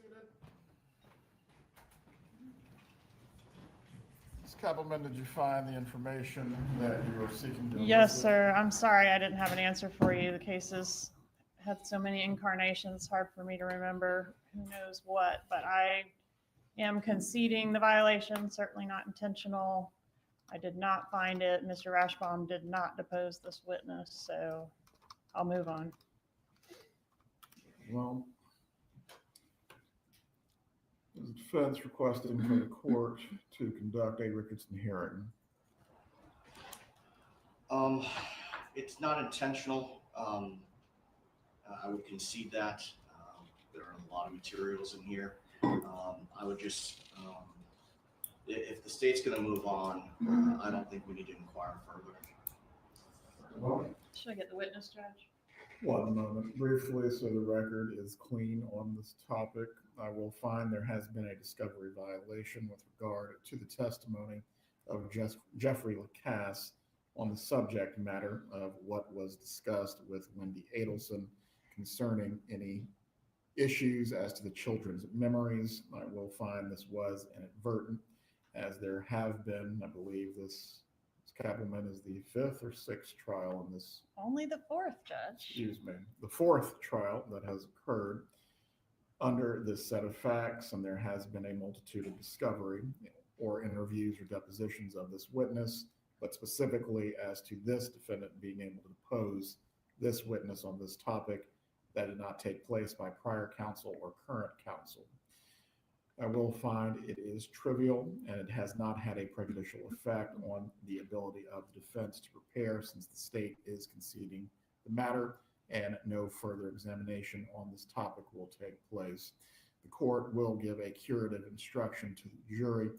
seated. Ms. Kappelman, did you find the information that you were seeking to Yes, elicit? sir. I'm sorry I didn't have an answer for you. The cases had so many incarnations, hard for me to remember who knows what, but I am conceding the violation, certainly not intentional. I did not find it. Mr. Rashbaum did not depose this witness, so I'll move on. Well, the defense requesting for the court to conduct a Richardson hearing. It's not intentional. I would concede that. There are a lot of materials in here. I would just, if the state's going to move on, I don't think we need to inquire further. Should I get the witness, Judge? One moment, briefly, so the record is clean on this topic. I will find there has been a discovery violation with regard to the testimony of Jeffrey Lacasse on the subject matter of what was discussed with Wendi Adelson concerning any issues as to the children's memories. I will find this was inadvertent, as there have been, I believe this Kappelman is the 5th or 6th trial in this, Only the 4th, Judge. excuse me, the 4th trial that has occurred under this set of facts, and there has been a multitude of discovery or interviews or depositions of this witness, but specifically as to this defendant being able to depose this witness on this topic, that did not take place by prior counsel or current counsel. I will find it is trivial, and it has not had a prejudicial effect on the ability of the defense to prepare, since the state is conceding the matter and no further examination on this topic will take place. The court will give a curative instruction to the jury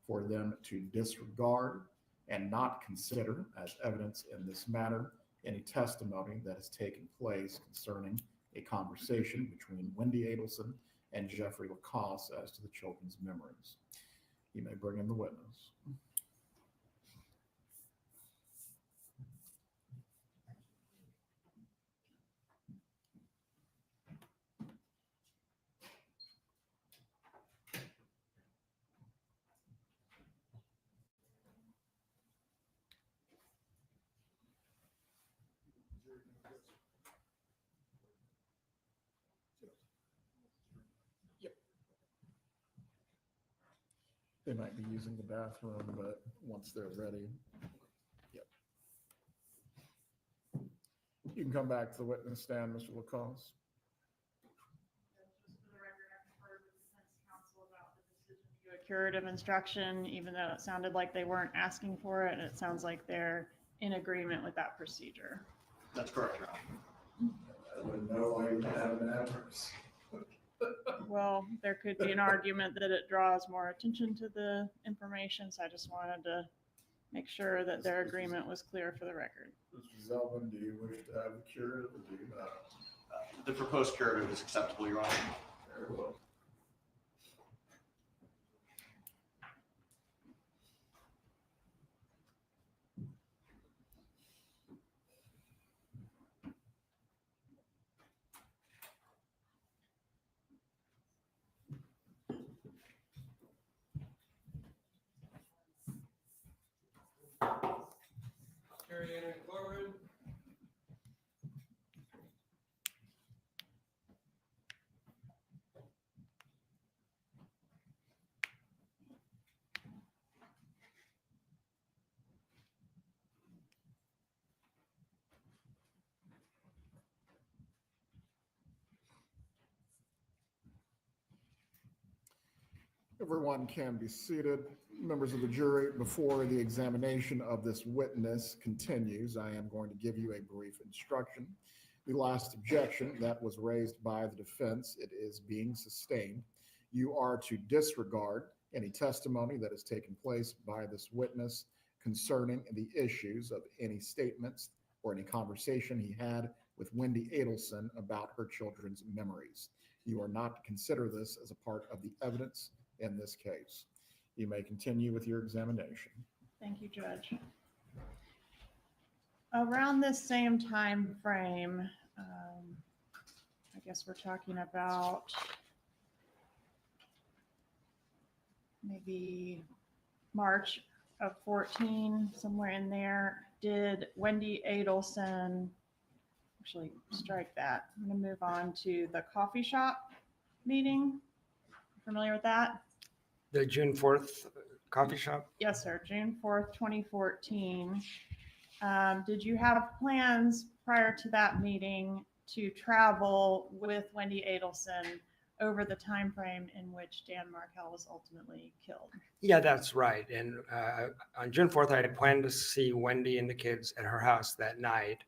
for them to disregard and not consider as evidence in this matter any testimony that has taken place concerning a conversation between Wendi Adelson and Jeffrey Lacasse as to the children's memories. You may bring in the witness. They might be using the bathroom, but once they're ready, yep. You can come back to the witness stand, Mr. Lacasse. Just for the record, I conferred with defense counsel about the decision to do a curative instruction, even though it sounded like they weren't asking for it. It sounds like they're in agreement with that procedure. That's correct, Your Honor. I wouldn't know why you have an adverse. Well, there could be an argument that it draws more attention to the information, so I just wanted to make sure that their agreement was clear for the record. Mr. Zelvin, do you wish to have a curative or do you not? The proposed curative is acceptable, Your Honor. Very well. Carrying forward. Everyone can be seated. Members of the jury, before the examination of this witness continues, I am going to give you a brief instruction. The last objection that was raised by the defense, it is being sustained. You are to disregard any testimony that has taken place by this witness concerning the issues of any statements or any conversation he had with Wendi Adelson about her children's memories. You are not to consider this as a part of the evidence in this case. You may continue with your examination. Thank you, Judge. Around this same time frame, I guess we're talking about maybe March of 14, somewhere in there, did Wendi Adelson, actually strike that. I'm going to move on to the coffee shop meeting. Familiar with that? The June 4th coffee shop? Yes, sir. June 4th, 2014. Did you have plans prior to that meeting to travel with Wendi Adelson over the time frame in which Dan Markel was ultimately killed? Yeah, that's right. And on June 4th, I had planned to see Wendi and the kids at her house that night.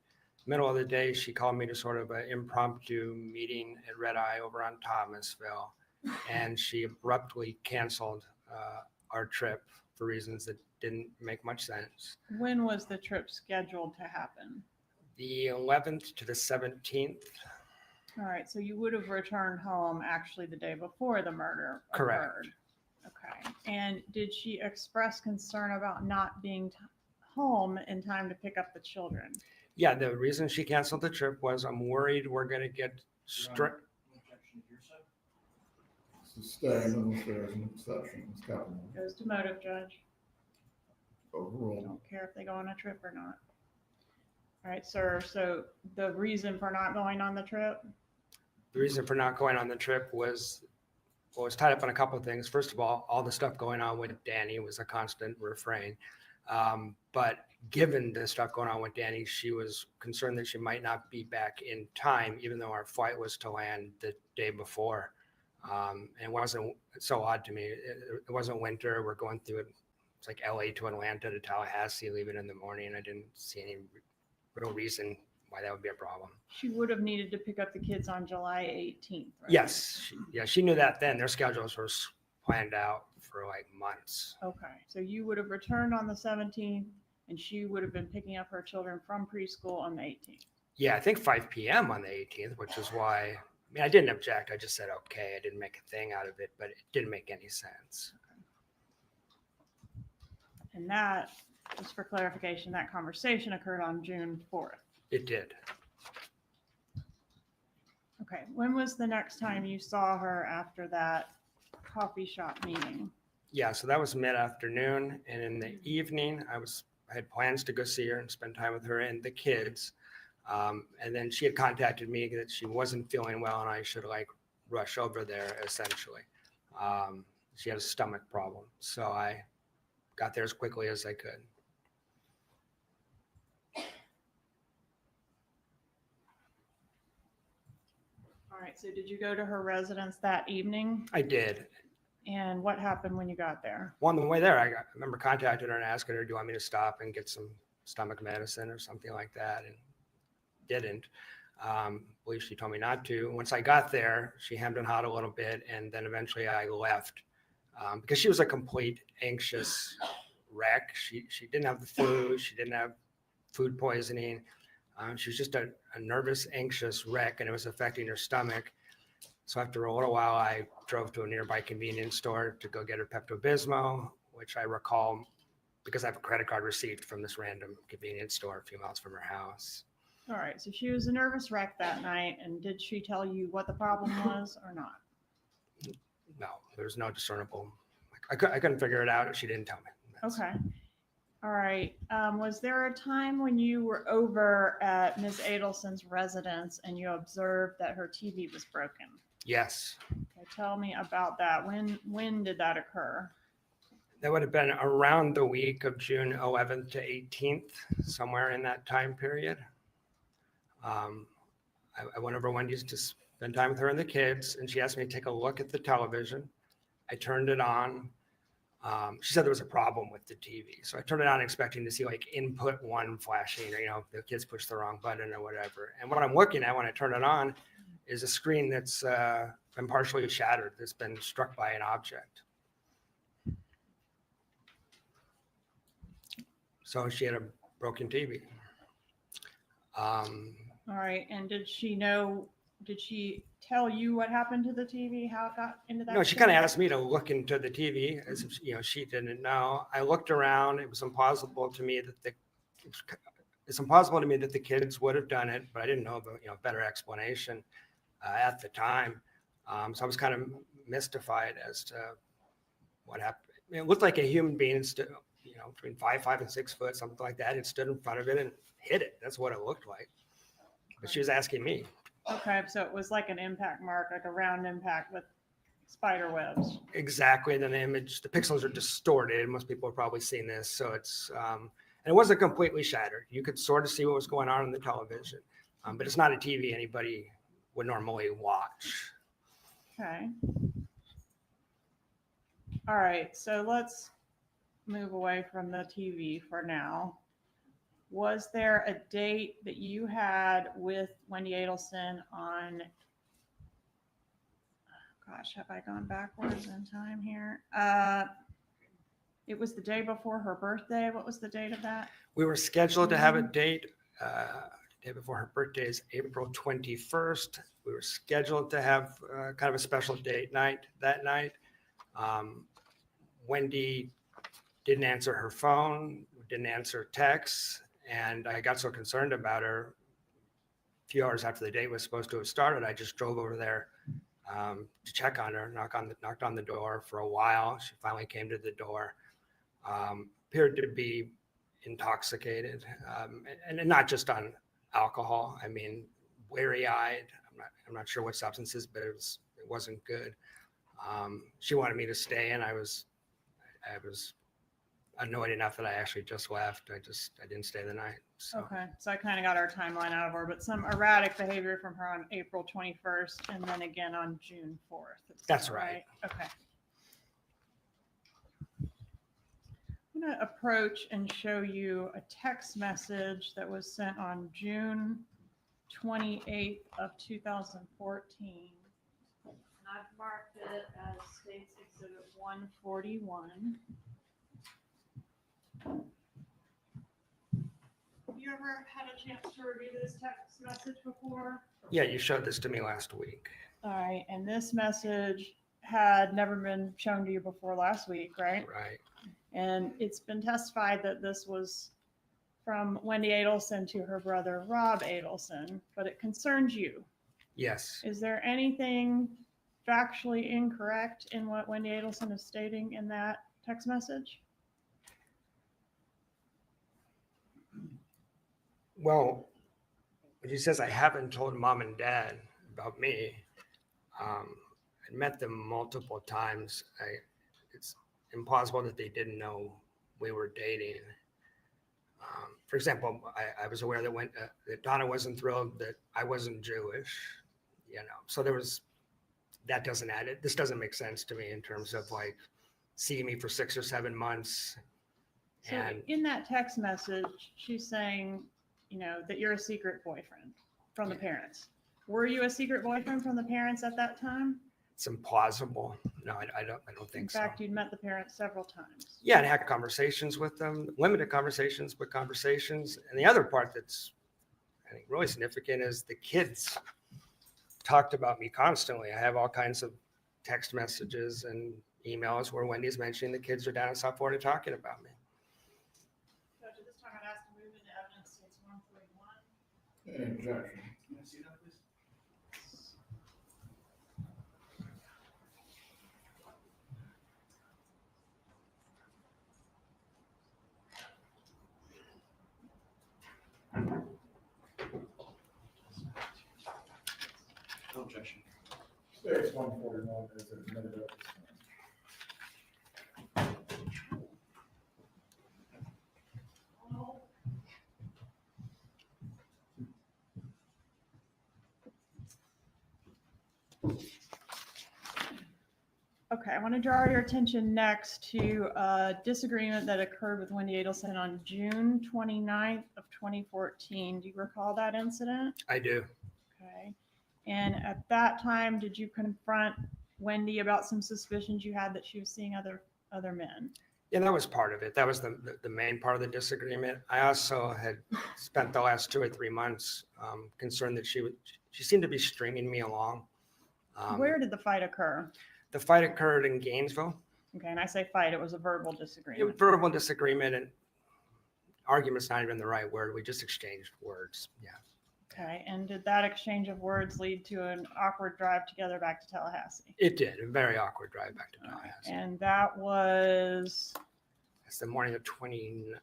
Middle of the day, she called me to sort of an impromptu meeting at Red Eye over on Thomasville. And she abruptly canceled our trip for reasons that didn't make much sense. When was the trip scheduled to happen? The 11th to the 17th. All right, so you would have returned home actually the day before the murder Correct. occurred. Okay, and did she express concern about not being home in time to pick up the children? Yeah, the reason she canceled the trip was I'm worried we're going to get strict. Sustained unless there's an exception, it's capital. Goes to motive, Judge. Overall, Don't care if they go on a trip or not. All right, sir, so the reason for not going on the trip? The reason for not going on the trip was, well, it was tied up on a couple of things. First of all the stuff going on with Danny was a constant refrain. But given the stuff going on with Danny, she was concerned that she might not be back in time, even though our flight was to land the day before. And it wasn't so odd to me. It wasn't winter. We're going through it. It's like LA to Atlanta to Tallahassee, leaving in the morning. I didn't see any real reason why that would be a problem. She would have needed to pick up the kids on July 18th, right? Yes. She knew that then. Their schedules were planned out for like months. Okay, so you would have returned on the 17th and she would have been picking up her children from preschool on the 18th. Yeah, I think 5 p.m. on the 18th, which is why, I mean, I didn't object. I just said, okay, I didn't make a thing out of it, but it didn't make any sense. And that, just for clarification, that conversation occurred on June 4th. It did. Okay, when was the next time you saw her after that coffee shop meeting? Yeah, so that was mid-afternoon, and in the evening, I had plans to go see her and spend time with her and the kids. And then she had contacted me that she wasn't feeling well and I should like rush over there essentially. She had a stomach problem. So I got there as quickly as I could. All right, so did you go to her residence that evening? I did. And what happened when you got there? Well, on the way there, I remember contacting her and asking her, do you want me to stop and get some stomach medicine or something like that? And didn't. I believe she told me not to. Once I got there, she hemmed and hawed a little bit, and then eventually I left because she was a complete anxious wreck. She didn't have the flu. She didn't have food poisoning. She was just a nervous, anxious wreck, and it was affecting her stomach. So after a little while, I drove to a nearby convenience store to go get her Pepto-Bismol, which I recall because I have a credit card receipt from this random convenience store a few miles from her house. All right, so she was a nervous wreck that night, and did she tell you what the problem was or not? No, there's no discernible. I couldn't figure it out. She didn't tell me. Okay. All right. Was there a time when you were over at Ms. Adelson's residence and you observed that her TV was broken? Yes. Okay, tell me about that. When did that occur? That would have been around the week of June 11th to 18th, somewhere in that time period. I went over Wendy's to spend time with her and the kids, and she asked me to take a look at the television. I turned it on. She said there was a problem with the TV. So I turned it on expecting to see like input 1 flashing, or, the kids pushed the wrong button or whatever. And what I'm looking at when I turn it on is a screen that's been partially shattered, that's been struck by an object. So she had a broken TV. All right. And did she tell you what happened to the TV, how it got into that? No, she kind of asked me to look into the TV as if, she didn't know. I looked around. It was impossible to me that the kids would have done it, but I didn't know about, better explanation at the time. So I was kind of mystified as to what happened, it looked like a human being stood, between 5 and 6 foot, something like that. It stood in front of it and hit it. That's what it looked like. But she was asking me. Okay, so it was like an impact mark, like a round impact with spider webs. Exactly. And then the image, the pixels are distorted. Most people have probably seen this. So it's, and it wasn't completely shattered. You could sort of see what was going on the television, but it's not a TV anybody would normally watch. Okay. All right, so let's move away from the TV for now. Was there a date that you had with Wendi Adelson on, gosh, have I gone backwards in time here? It was the day before her birthday. What was the date of that? We were scheduled to have a date the day before her birthday is April 21st. We were scheduled to have kind of a special date night that night. Wendi didn't answer her phone, didn't answer texts, and I got so concerned about her. A few hours after the date was supposed to have started, I just drove over there to check on her, knocked on the door for a while. She finally came to the door, appeared to be intoxicated, and not just on alcohol. I mean, weary-eyed. I'm not sure what substances, but it wasn't good. She wanted me to stay, and I was annoyed enough that I actually just left. I didn't stay the night. So. Okay, so I kind of got our timeline out of her, but some erratic behavior from her on April 21st and then again on June 4th. That's right. Okay. I'm going to approach and show you a text message that was sent on June 28th of 2014. And I've marked it as States Exhibit 141. Have you ever had a chance to review this text message before? Yeah, you showed this to me last week. All right, and this message had never been shown to you before last week, right? Right. And it's been testified that this was from Wendi Adelson to her brother, Rob Adelson, but it concerns you. Yes. Is there anything factually incorrect in what Wendi Adelson is stating in that text message? Well, when she says, I haven't told mom and dad about me, I met them multiple times. It's impossible that they didn't know we were dating. For example, I was aware that Donna wasn't thrilled that I wasn't Jewish, so that doesn't add it. This doesn't make sense to me in terms of like seeing me for 6 or 7 months. So in that text message, she's saying, that you're a secret boyfriend from the parents. Were you a secret boyfriend from the parents at that time? It's implausible. No, I don't think so. In fact, you'd met the parents several times. Yeah, and had conversations with them, limited conversations, but conversations. And the other part that's, I think, really significant is the kids talked about me constantly. I have all kinds of text messages and emails where Wendy's mentioning the kids are down in South Florida talking about me. Judge, at this time, I'd ask to move into evidence case 141. Any objection? Can I see that, please? No objection. States 141 is admitted at this time. Okay, I want to draw your attention next to a disagreement that occurred with Wendi Adelson on June 29th of 2014. Do you recall that incident? I do. Okay. And at that time, did you confront Wendi about some suspicions you had that she was seeing other men? Yeah, that was part of it. That was the main part of the disagreement. I also had spent the last 2 or 3 months concerned that she seemed to be stringing me along. Where did the fight occur? The fight occurred in Gainesville. Okay, and I say fight, it was a verbal disagreement. Verbal disagreement, and argument's not even the right word. We just exchanged words. Yeah. Okay, and did that exchange of words lead to an awkward drive together back to Tallahassee? It did, a very awkward drive back to All right, Tallahassee. and that was, It's the morning of 29th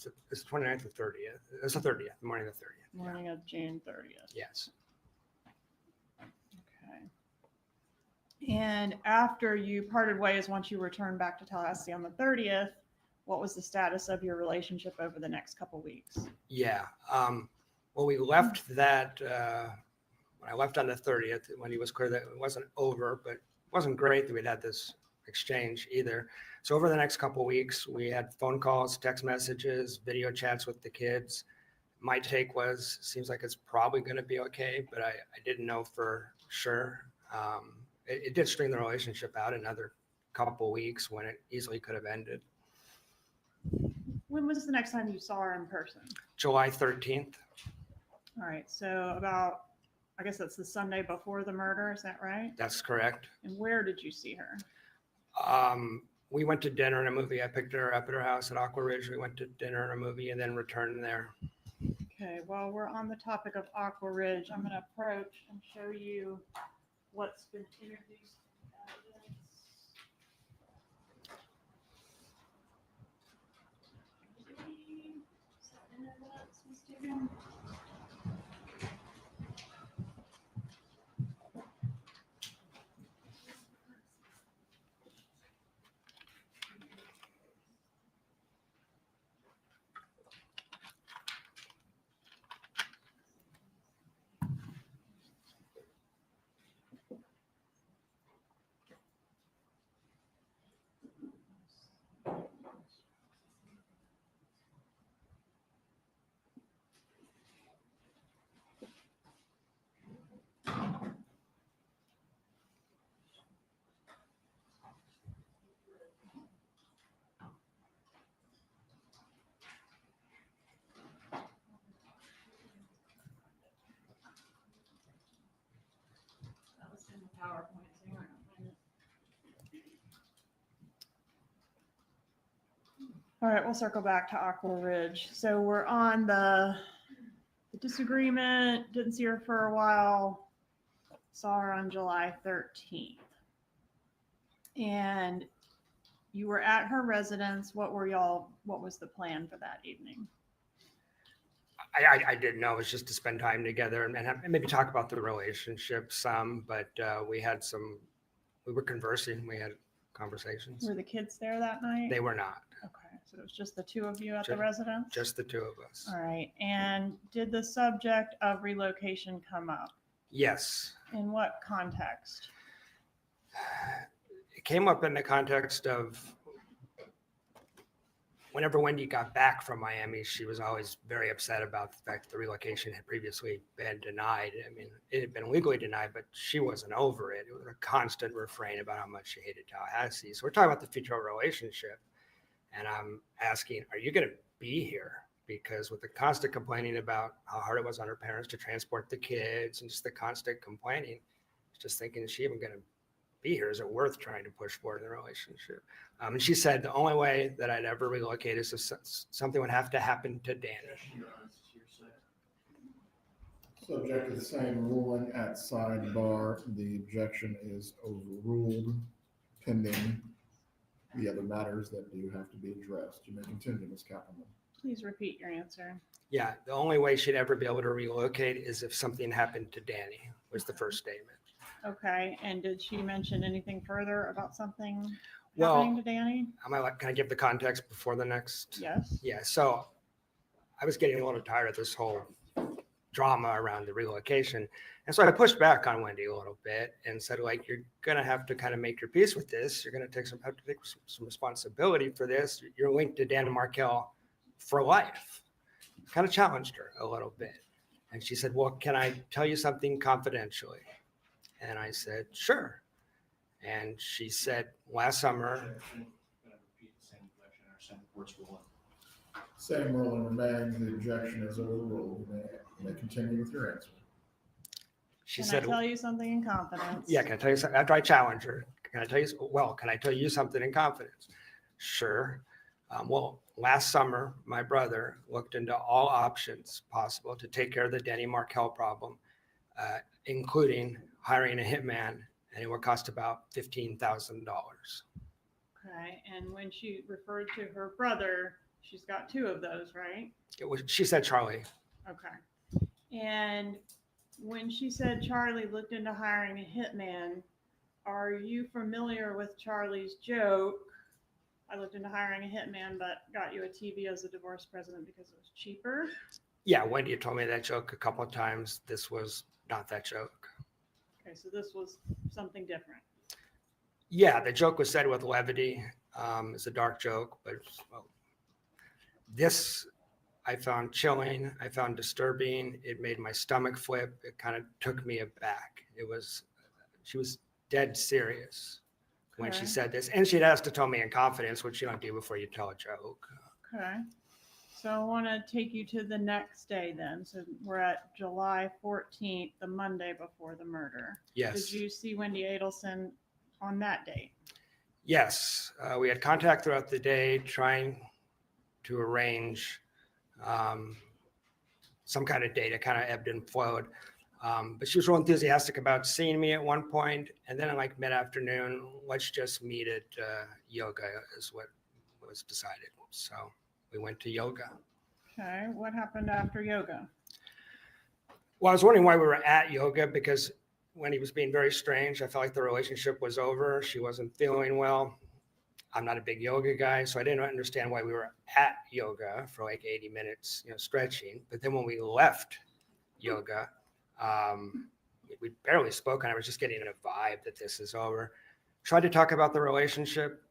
or 30th. It's the 30th, the morning of the 30th. morning of June 30th. Yes. Okay. And after you parted ways, once you returned back to Tallahassee on the 30th, what was the status of your relationship over the next couple weeks? Yeah. Well, we left that, when I left on the 30th, when he was clear that it wasn't over, but it wasn't great that we'd had this exchange either. So over the next couple weeks, we had phone calls, text messages, video chats with the kids. My take was, seems like it's probably going to be okay, but I didn't know for sure. It did string the relationship out another couple weeks when it easily could have ended. When was the next time you saw her in person? July 13th. All right, so about, I guess that's the Sunday before the murder, is that right? That's correct. And where did you see her? We went to dinner and a movie. I picked her up at her house at Aqua Ridge. We went to dinner and a movie and then returned there. Okay, while we're on the topic of Aqua Ridge, I'm going to approach and show you what's been introduced in evidence. Is that in evidence, Ms. Dugan? That was in the PowerPoint, so you might not find it. All right, we'll circle back to Aqua Ridge. So we're on the disagreement, didn't see her for a while, saw her on July 13th. And you were at her residence. What was the plan for that evening? I didn't know. It was just to spend time together and maybe talk about the relationship some, but we were conversing. We had conversations. Were the kids there that night? They were not. Okay, so it was just the two of you at the residence? Just the two of us. All right, and did the subject of relocation come up? Yes. In what context? It came up in the context of whenever Wendi got back from Miami, she was always very upset about the fact that the relocation had previously been denied. I mean, it had been legally denied, but she wasn't over it. It was a constant refrain about how much she hated Tallahassee. So we're talking about the future relationship. And I'm asking, are you going to be here? Because with the constant complaining about how hard it was on her parents to transport the kids and just the constant complaining, just thinking, is she even going to be here? Is it worth trying to push forward in the relationship? And she said the only way that I'd ever relocate is if something would have to happen to Danny. Subject to the same ruling at sidebar, the objection is overruled pending the other matters that do have to be addressed. You may continue, Ms. Kappelman. Please repeat your answer. Yeah, the only way she'd ever be able to relocate is if something happened to Danny, was the first statement. Okay, and did she mention anything further about something Well, happening to Danny? Can I give the context before the next? Yes. Yeah, so I was getting a little tired of this whole drama around the relocation. And so I pushed back on Wendi a little bit and said, like, you're going to have to kind of make your peace with this. You're going to have to take some responsibility for this. You're linked to Dan Markel for life. Kind of challenged her a little bit. And she said, well, can I tell you something confidentially? And I said, sure. And she said, last summer. Same ruling remains. The objection is overruled. You may continue with your answer. She Can said, I tell you something in confidence? yeah, can I tell you something? After I challenge her, can I tell you something in confidence? Sure. Well, last summer, my brother looked into all options possible to take care of the Dan Markel problem, including hiring a hitman, and it would cost about $15,000. Okay, and when she referred to her brother, she's got two of those, right? She said Charlie. Okay. And when she said Charlie looked into hiring a hitman, are you familiar with Charlie's joke? I looked into hiring a hitman, but got you a TV as a divorce president because it was cheaper. Yeah, Wendi told me that joke a couple of times. This was not that joke. Okay, so this was something different. Yeah, the joke was said with levity. It's a dark joke, but well, this I found chilling. I found disturbing. It made my stomach flip. It kind of took me aback. She was dead serious when she Okay. said this. And she'd asked to tell me in confidence, which you don't do before you tell a joke. Okay. So I want to take you to the next day then. So we're at July 14th, the Monday before the murder. Yes. Did you see Wendi Adelson on that date? Yes. We had contact throughout the day trying to arrange some kind of date. It kind of ebbed and flowed. But she was real enthusiastic about seeing me at one point. And then like mid-afternoon, let's just meet at yoga is what was decided. So we went to yoga. Okay. What happened after yoga? Well, I was wondering why we were at yoga because when he was being very strange, I felt like the relationship was over. She wasn't feeling well. I'm not a big yoga guy, so I didn't understand why we were at yoga for like 80 minutes, stretching. But then when we left yoga, we barely spoke, and I was just getting a vibe that this is over. Tried to talk about the relationship,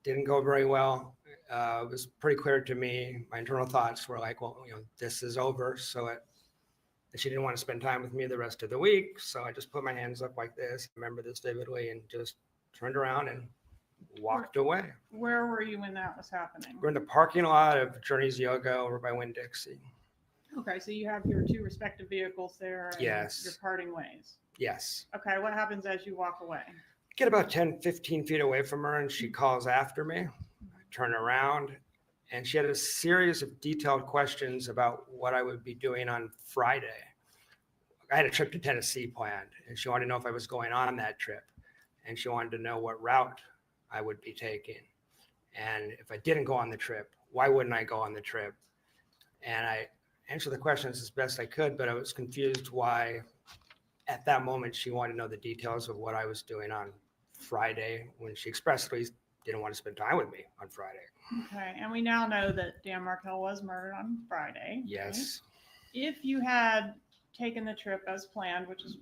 didn't go very well. It was pretty clear to me. My internal thoughts were like, well, this is over. So she didn't want to spend time with me the rest of the week. So I just put my hands up like this. I remember this vividly, and just turned around and walked away. Where were you when that was happening? We're in the parking lot of Journey's Yoga over by Winn-Dixie. Okay, so you have your two respective vehicles there and Yes. you're parting ways. Yes. Okay, what happens as you walk away? Get about 10, 15 feet away from her, and she calls after me. I turn around, and she had a series of detailed questions about what I would be doing on Friday. I had a trip to Tennessee planned, and she wanted to know if I was going on that trip, and she wanted to know what route I would be taking. And if I didn't go on the trip, why wouldn't I go on the trip? And I answered the questions as best I could, but I was confused why at that moment she wanted to know the details of what I was doing on Friday when she expressly didn't want to spend time with me on Friday. Okay, and we now know that Dan Markel was murdered on Friday. Yes. Right? If you had taken the trip as planned, which is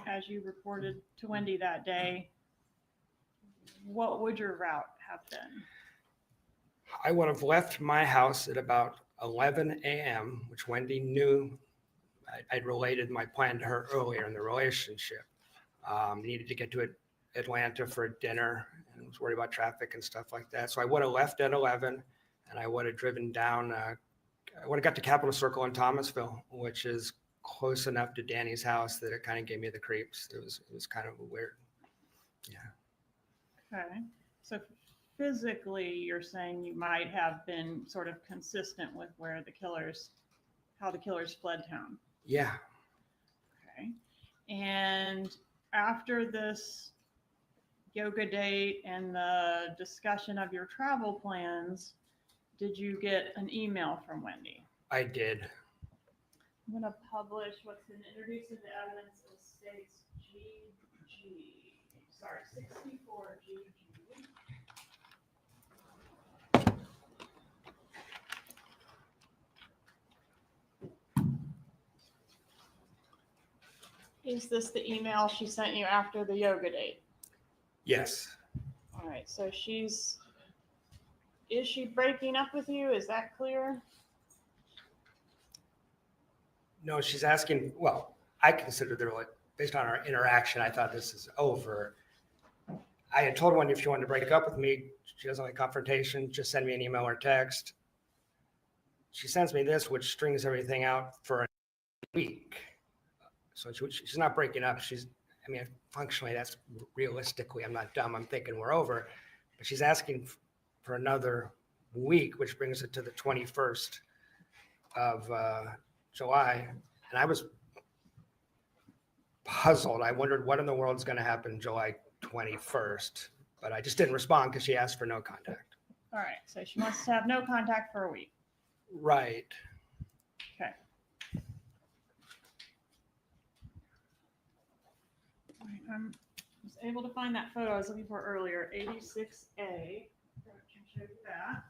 as you reported to Wendi that day, what would your route have been? I would have left my house at about 11 a.m., which Wendi knew. I'd related my plan to her earlier in the relationship. Needed to get to Atlanta for dinner and was worried about traffic and stuff like that. So I would have left at 11, and I would have driven down. I would have got to Capitol Circle in Thomasville, which is close enough to Danny's house that it kind of gave me the creeps. It was kind of weird. Yeah. Okay, so physically, you're saying you might have been sort of consistent with how the killers fled town. Yeah. Okay. And after this yoga date and the discussion of your travel plans, did you get an email from Wendi? I did. I'm going to publish what's been introduced into evidence as states 64GG. Is this the email she sent you after the yoga date? Yes. All right, so is she breaking up with you? Is that clear? No, she's asking, well, I considered based on our interaction, I thought this is over. I had told Wendi if she wanted to break up with me, she doesn't like confrontation, just send me an email or text. She sends me this, which strings everything out for a week. So she's not breaking up. Functionally, that's realistically, I'm not dumb. I'm thinking we're over. But she's asking for another week, which brings it to the 21st of July. And I was puzzled. I wondered what in the world is going to happen July 21st, but I just didn't respond because she asked for no contact. All right, so she wants to have no contact for a week. Right. Okay. All right, I was able to find that photo I was looking for earlier, 86A. I can show you that.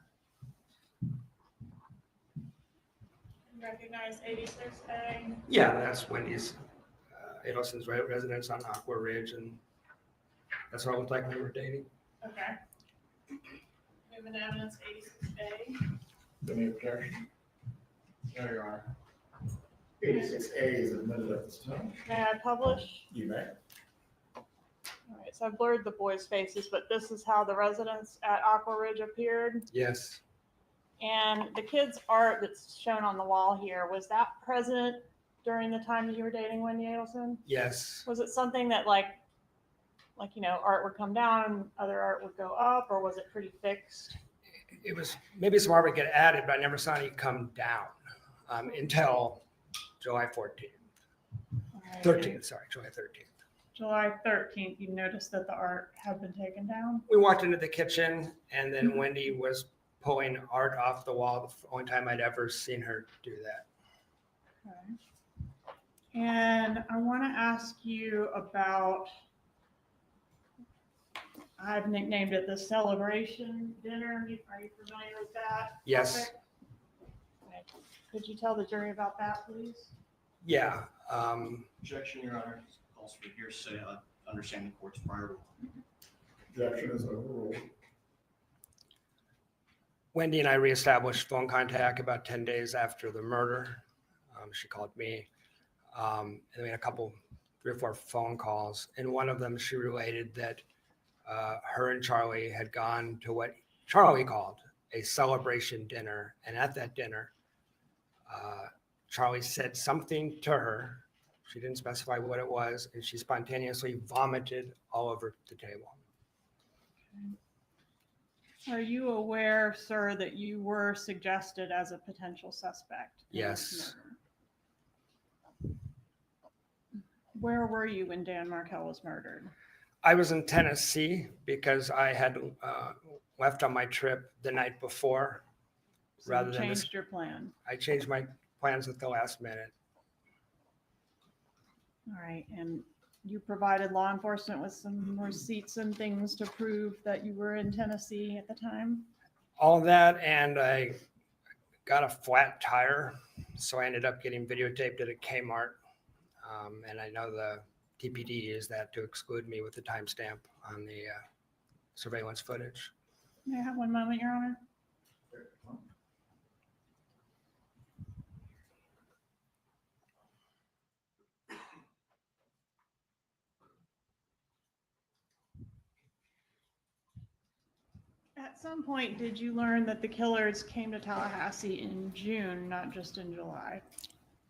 You recognize 86A? Yeah, that's Wendy's Adelson's residence on Aqua Ridge, and that's what it looked like when we were dating. Okay. Moving evidence 86A. Any objection? No, Your Honor. 86A is admitted at this time. May I publish? You may. All right, so I blurred the boys' faces, but this is how the residents at Aqua Ridge appeared. Yes. And the kids' art that's shown on the wall here, was that present during the time that you were dating Wendi Adelson? Yes. Was it something that like, you know, art would come down and other art would go up, or was it pretty fixed? It was, maybe some art would get added, but I never saw any come down until July 14th. All right. 13th, sorry, July 13th. July 13th, you noticed that the art had been taken down? We walked into the kitchen, and then Wendi was pulling art off the wall. The only time I'd ever seen her do that. Okay. And I want to ask you about, I've nicknamed it the celebration dinner. Are you familiar with that? Yes. topic? Okay. Could you tell the jury about that, please? Yeah. Objection, Your Honor. Calls for hearsay. I understand the court's prior rule. Objection is overruled. Wendi and I reestablished phone contact about 10 days after the murder. She called me, and we had a couple, 3 or 4 phone calls. In one of them, she related that her and Charlie had gone to what Charlie called a celebration dinner. And at that dinner, Charlie said something to her. She didn't specify what it was, and she spontaneously vomited all over the table. Are you aware, sir, that you were suggested as a potential suspect? in this Yes. murder? Where were you when Dan Markel was murdered? I was in Tennessee because I had left on my trip the night before. So Rather you than this- changed your plan. I changed my plans at the last minute. All right, and you provided law enforcement with some receipts and things to prove that you were in Tennessee at the time? All that, and I got a flat tire, so I ended up getting videotaped at a Kmart. And I know the TPD used that to exclude me with the timestamp on the surveillance footage. May I have one moment, Your Honor? At some point, did you learn that the killers came to Tallahassee in June, not just in July?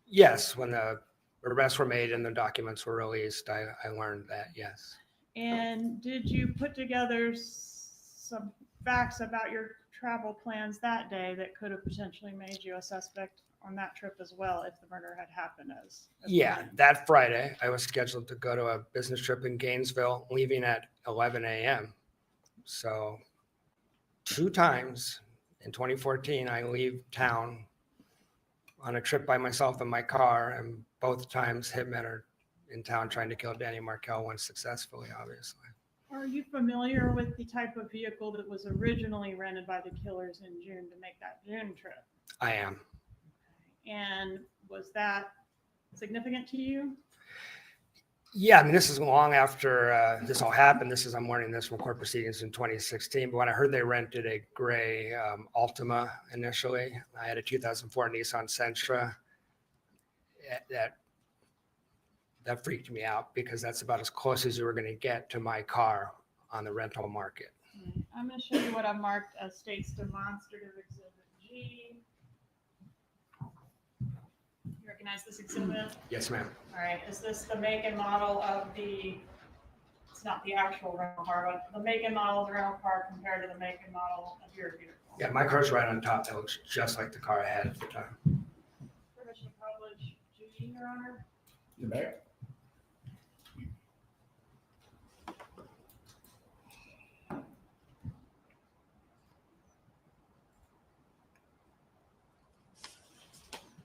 Yes, when the arrests were made and the documents were released, I learned that, yes. And did you put together some facts about your travel plans that day that could have potentially made you a suspect on that trip as well if the murder had happened as Yeah, planned? that Friday, I was scheduled to go to a business trip in Gainesville, leaving at 11 a.m. So 2 times in 2014, I leave town on a trip by myself in my car, and both times hitmen are in town trying to kill Danny Markel, once successfully, obviously. Are you familiar with the type of vehicle that was originally rented by the killers in June to make that June trip? I am. And was that significant to you? Yeah, I mean, this is long after this all happened. I'm learning this from court proceedings in 2016. But when I heard they rented a gray Altima initially, I had a 2004 Nissan Sentra. That freaked me out because that's about as close as you were going to get to my car on the rental market. I'm going to show you what I've marked as state's demonstrative exhibit G. You recognize this exhibit? Yes, ma'am. All right, is this the make and model of it's not the actual rental car, but the make and model of the rental car compared to the make and model of your vehicle? Yeah, my car's right on top. That looks just like the car I had at the time. Permission to publish Judy, Your Honor? You may.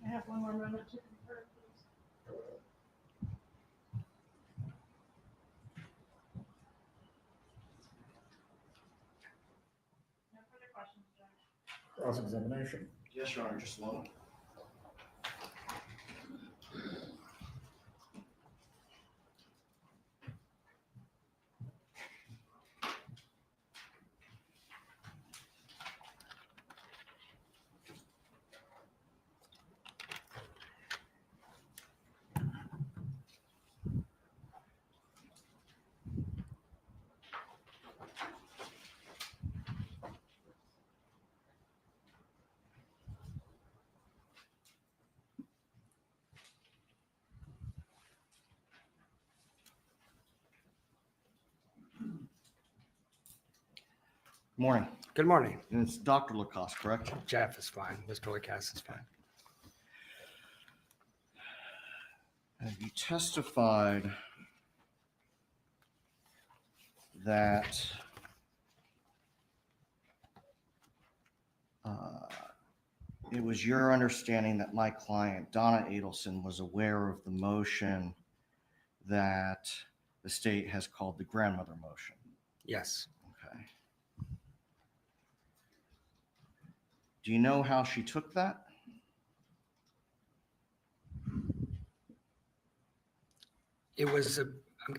I have one more moment to confer, please. No further questions, Judge. Cross-examination. Yes, Your Honor, just a moment. Morning. Good morning. And it's Dr. Lacoste, correct? Jeff is fine. Mr. Lacasse is fine. You testified that it was your understanding that my client, Donna Adelson, was aware of the motion that the state has called the grandmother motion. Yes. Okay. Do you know how she took that? It was,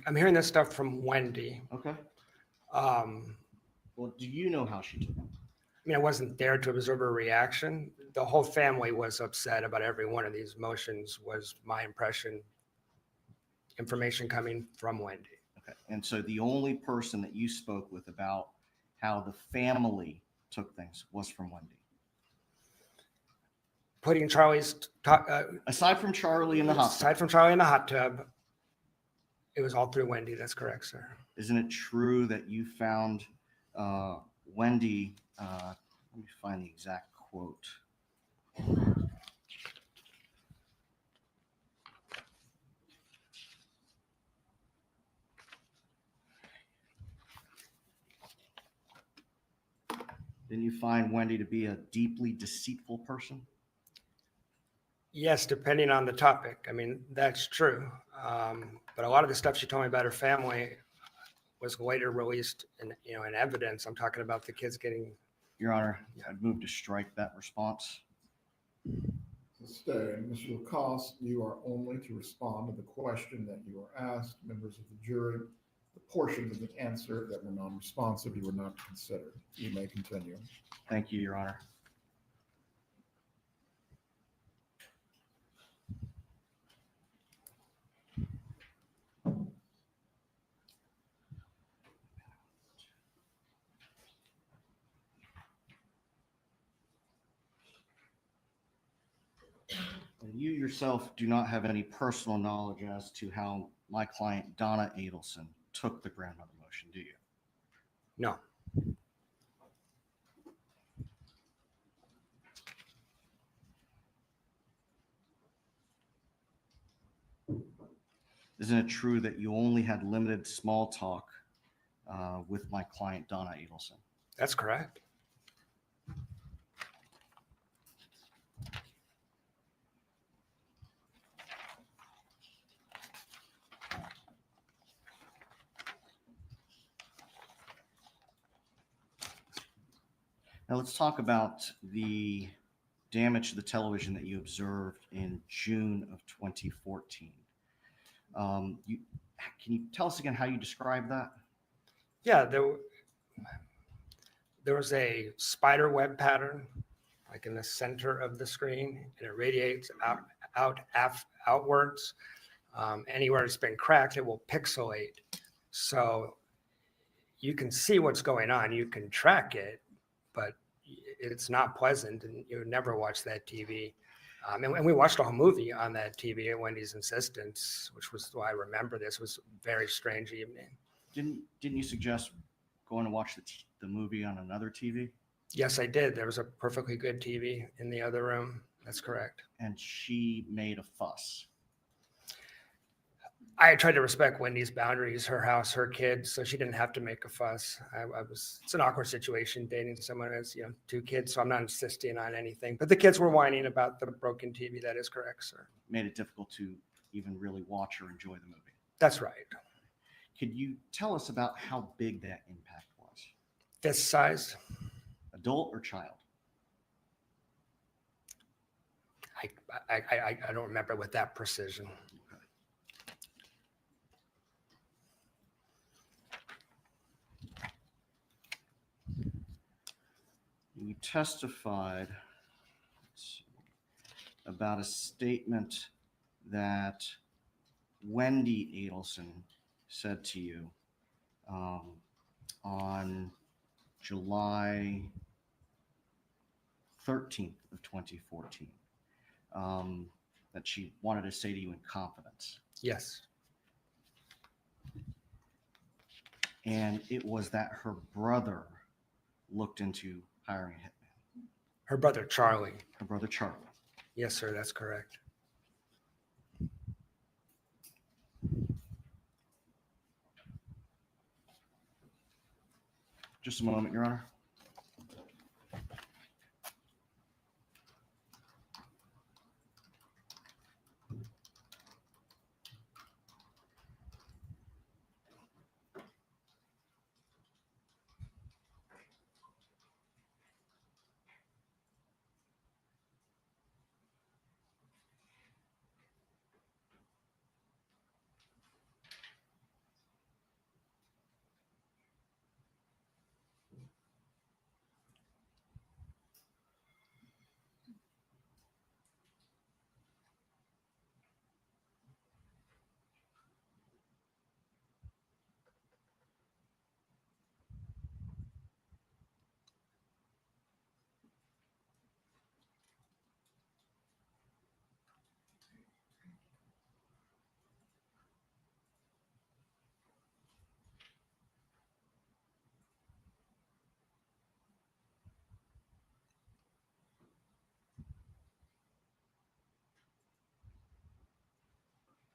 I'm hearing this stuff from Wendi. Okay. Um, Well, do you know how she took it? I mean, I wasn't there to observe her reaction. The whole family was upset about every one of these motions, was my impression. Information coming from Wendi. Okay. And so the only person that you spoke with about how the family took things was from Wendi. Putting Charlie's, Aside from Charlie in the hospital, aside from Charlie in the hot tub, it was all through Wendi. That's correct, sir. isn't it true that you found Wendi? Let me find the exact quote. Didn't you find Wendi to be a deeply deceitful person? Yes, depending on the topic. I mean, that's true. But a lot of the stuff she told me about her family was later released in evidence. I'm talking about the kids getting. Your Honor, I'd move to strike that response. Sustained. Mr. Lacoste, you are only to respond to the question that you are asked. Members of the jury, the portions of the answer that were non-responsive, you were not considered. You may continue. Thank you, Your Honor. You yourself do not have any personal knowledge as to how my client, Donna Adelson, took the grandmother motion, do you? No. Isn't it true that you only had limited small talk with my client, Donna Adelson? That's correct. Now let's talk about the damage to the television that you observed in June of 2014. Can you tell us again how you describe that? Yeah, there was a spider web pattern, like in the center of the screen, and it radiates outwards. Anywhere it's been cracked, it will pixelate. So you can see what's going on. You can track it, but it's not pleasant, and you would never watch that TV. And we watched a whole movie on that TV at Wendy's insistence, which was why I remember this. It was a very strange evening. Didn't you suggest going to watch the movie on another TV? Yes, I did. There was a perfectly good TV in the other room. That's correct. And she made a fuss. I tried to respect Wendy's boundaries, her house, her kids, so she didn't have to make a fuss. It's an awkward situation dating someone who has, 2 kids, so I'm not insisting on anything. But the kids were whining about the broken TV. That is correct, sir. Made it difficult to even really watch or enjoy the movie. That's right. Could you tell us about how big that impact was? Fist sized. Adult or child? I don't remember with that precision. You testified about a statement that Wendi Adelson said to you on July 13th of 2014, that she wanted to say to you in confidence. Yes. And it was that her brother looked into hiring a hitman. Her brother, Charlie. Her brother, Charlie. Yes, sir. That's correct. Just a moment, Your Honor.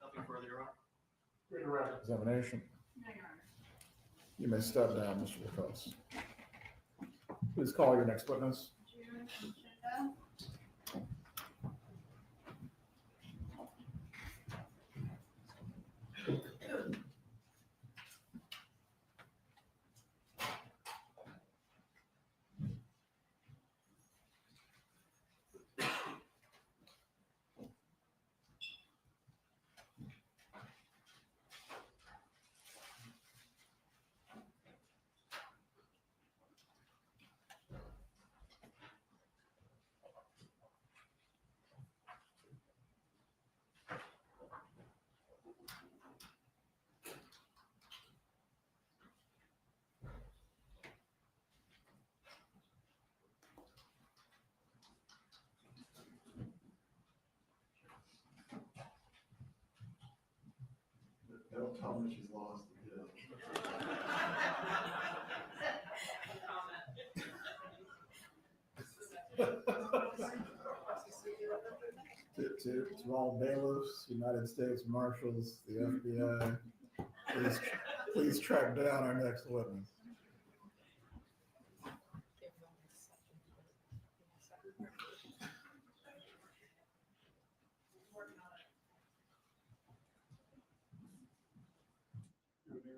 Nothing further, Your Honor. Redirect examination. You may step down, Mr. Lacoste. Please call your next witness. Don't tell me she's lost to all bailiffs, United States Marshals, the FBI, please track down our next witness.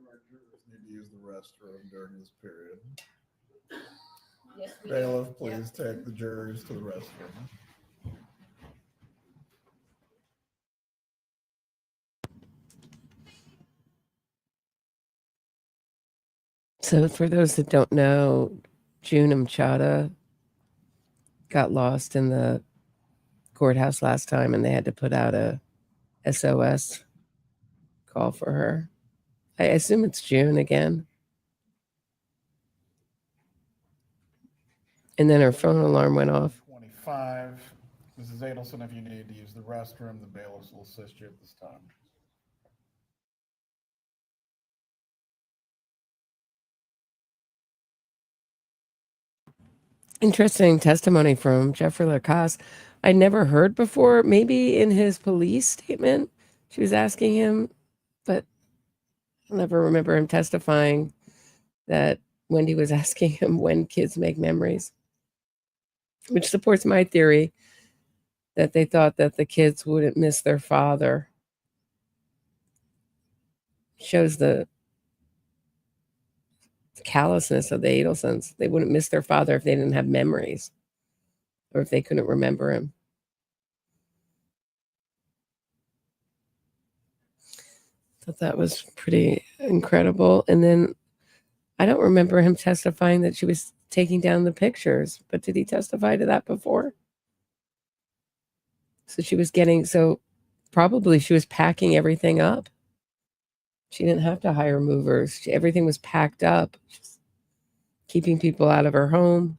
Our jurors need to use the restroom during this period. Yes, we Bailiff, please take the jurors to the restroom. So, for those that don't know, June Mchada got lost in the courthouse last time, and they had to put out a SOS call for her. I assume it's June again. And then her phone alarm went off. 25. Mrs. Adelson, if you need to use the restroom, the bailiffs will assist you at this time. Interesting testimony from Jeffrey Lacasse. I never heard before. Maybe in his police statement, she was asking him, but I never remember him testifying that Wendi was asking him when kids make memories, which supports my theory that they thought that the kids wouldn't miss their father. Shows the callousness of the Adelsons. They wouldn't miss their father if they didn't have memories or if they couldn't remember him. Thought that was pretty incredible. And then I don't remember him testifying that she was taking down the pictures, but did he testify to that before? So probably she was packing everything up. She didn't have to hire movers. Everything was packed up, just keeping people out of her home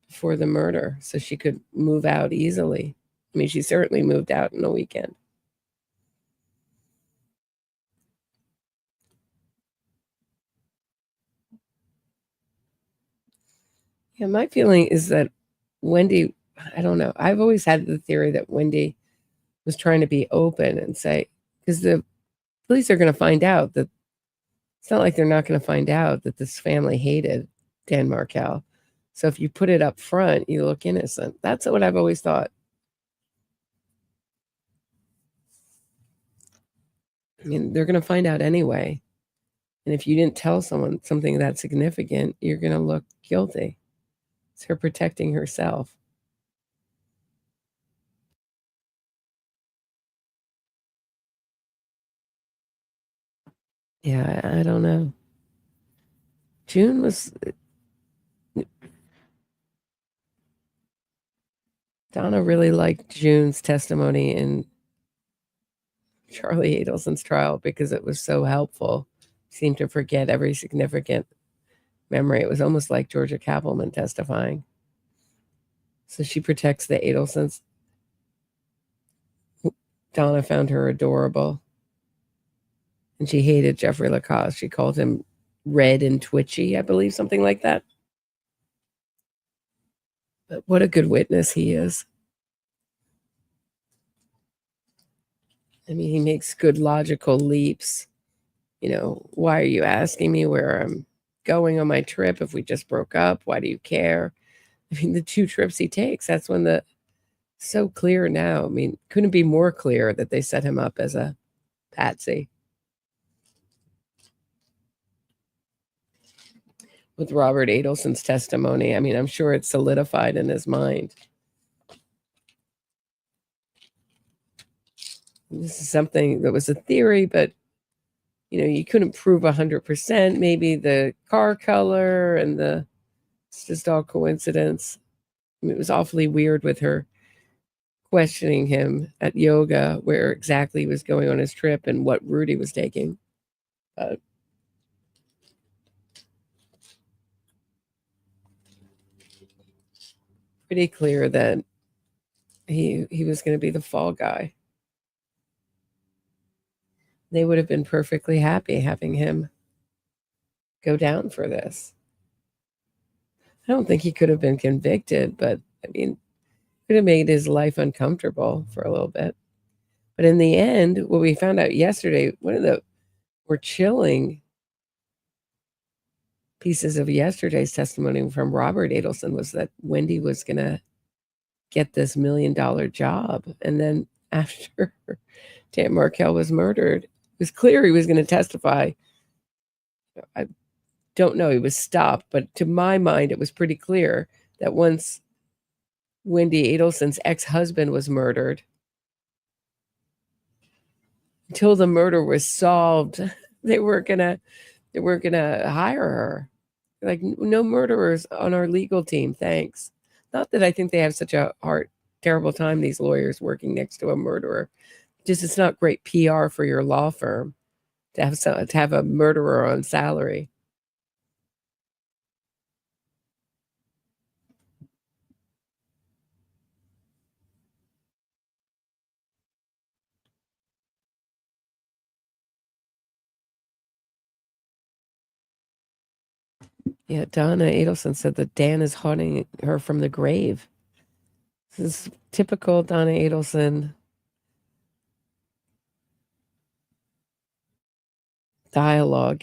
before the murder so she could move out easily. I mean, she certainly moved out in a weekend. Yeah, my feeling is that Wendi, I don't know. I've always had the theory that Wendi was trying to be open and say, because the police are going to find out that it's not like they're not going to find out that this family hated Dan Markel. So if you put it up front, you look innocent. That's what I've always thought. I mean, they're going to find out anyway. And if you didn't tell someone something that significant, you're going to look guilty. It's her protecting herself. Yeah, I don't know. Donna really liked June's testimony in Charlie Adelson's trial because it was so helpful. Seemed to forget every significant memory. It was almost like Georgia Cappleman testifying. So she protects the Adelsons. Donna found her adorable. And she hated Jeffrey Lacasse. She called him red and twitchy, I believe, something like that. But what a good witness he is. I mean, he makes good logical leaps. You know, why are you asking me where I'm going on my trip if we just broke up? Why do you care? I mean, the 2 trips he takes, that's when so clear now. I mean, couldn't be more clear that they set him up as a patsy. With Robert Adelson's testimony, I mean, I'm sure it's solidified in his mind. This is something that was a theory, but you know, you couldn't prove 100%. Maybe the car color and it's just all coincidence. I mean, it was awfully weird with her questioning him at yoga where exactly he was going on his trip and what route he was taking. But pretty clear that he was going to be the fall guy. They would have been perfectly happy having him go down for this. I don't think he could have been convicted, but I mean, could have made his life uncomfortable for a little bit. But in the end, what we found out yesterday, one of the more chilling pieces of yesterday's testimony from Robert Adelson was that Wendi was going to get this $1 million job. And then after Dan Markel was murdered, it was clear he was going to testify. I don't know, he was stopped, but to my mind, it was pretty clear that once Wendi Adelson's ex-husband was murdered, until the murder was solved, they weren't gonna hire her. Like, no murderers on our legal team, thanks. Not that I think they have such a terrible time, these lawyers working next to a murderer. Just it's not great PR for your law firm to have a murderer on salary. Yeah, Donna Adelson said that Dan is haunting her from the grave. This is typical Donna Adelson dialogue,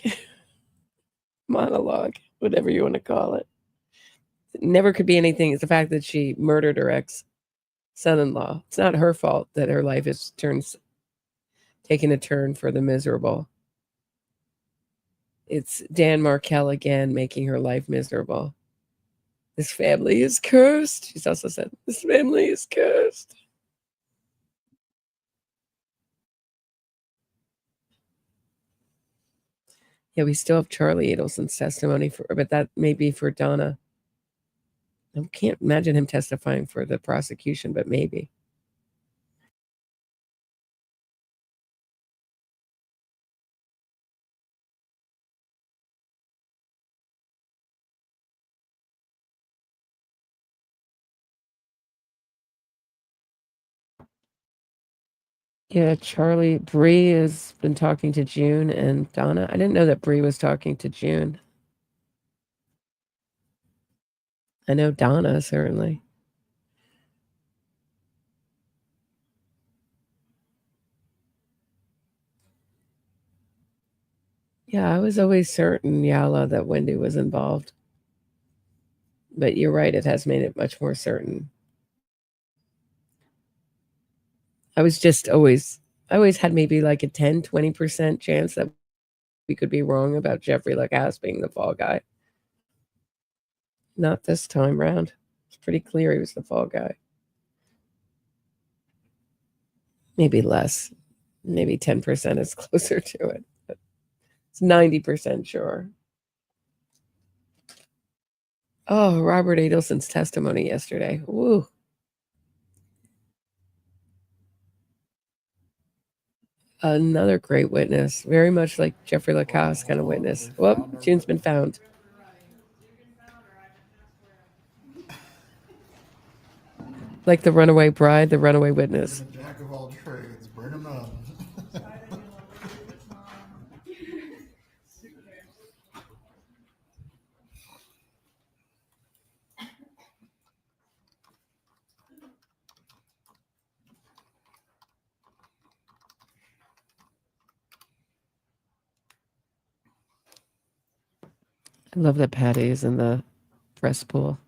monologue, whatever you want to call it. It never could be anything. It's the fact that she murdered her ex-son-in-law. It's not her fault that her life is taking a turn for the miserable. It's Dan Markel again making her life miserable. This family is cursed. She's also said, this family is cursed. Yeah, we still have Charlie Adelson's testimony, but that may be for Donna. I can't imagine him testifying for the prosecution, but maybe. Yeah, Charlie, Bree has been talking to June and Donna. I didn't know that Bree was talking to June. I know Donna, certainly. Yeah, I was always certain, Yala, that Wendi was involved. But you're right, it has made it much more certain. I always had maybe like a 10, 20% chance that we could be wrong about Jeffrey Lacasse being the fall guy. Not this time round. It's pretty clear he was the fall guy. Maybe less. Maybe 10% is closer to it. But it's 90% sure. Oh, Robert Adelson's testimony yesterday. Woo. Another great witness. Very much like Jeffrey Lacasse kind of witness. Well, June's been found. Like the runaway bride, the runaway witness. Jack of all trades, bring him up. I love that Patty is in the press pool.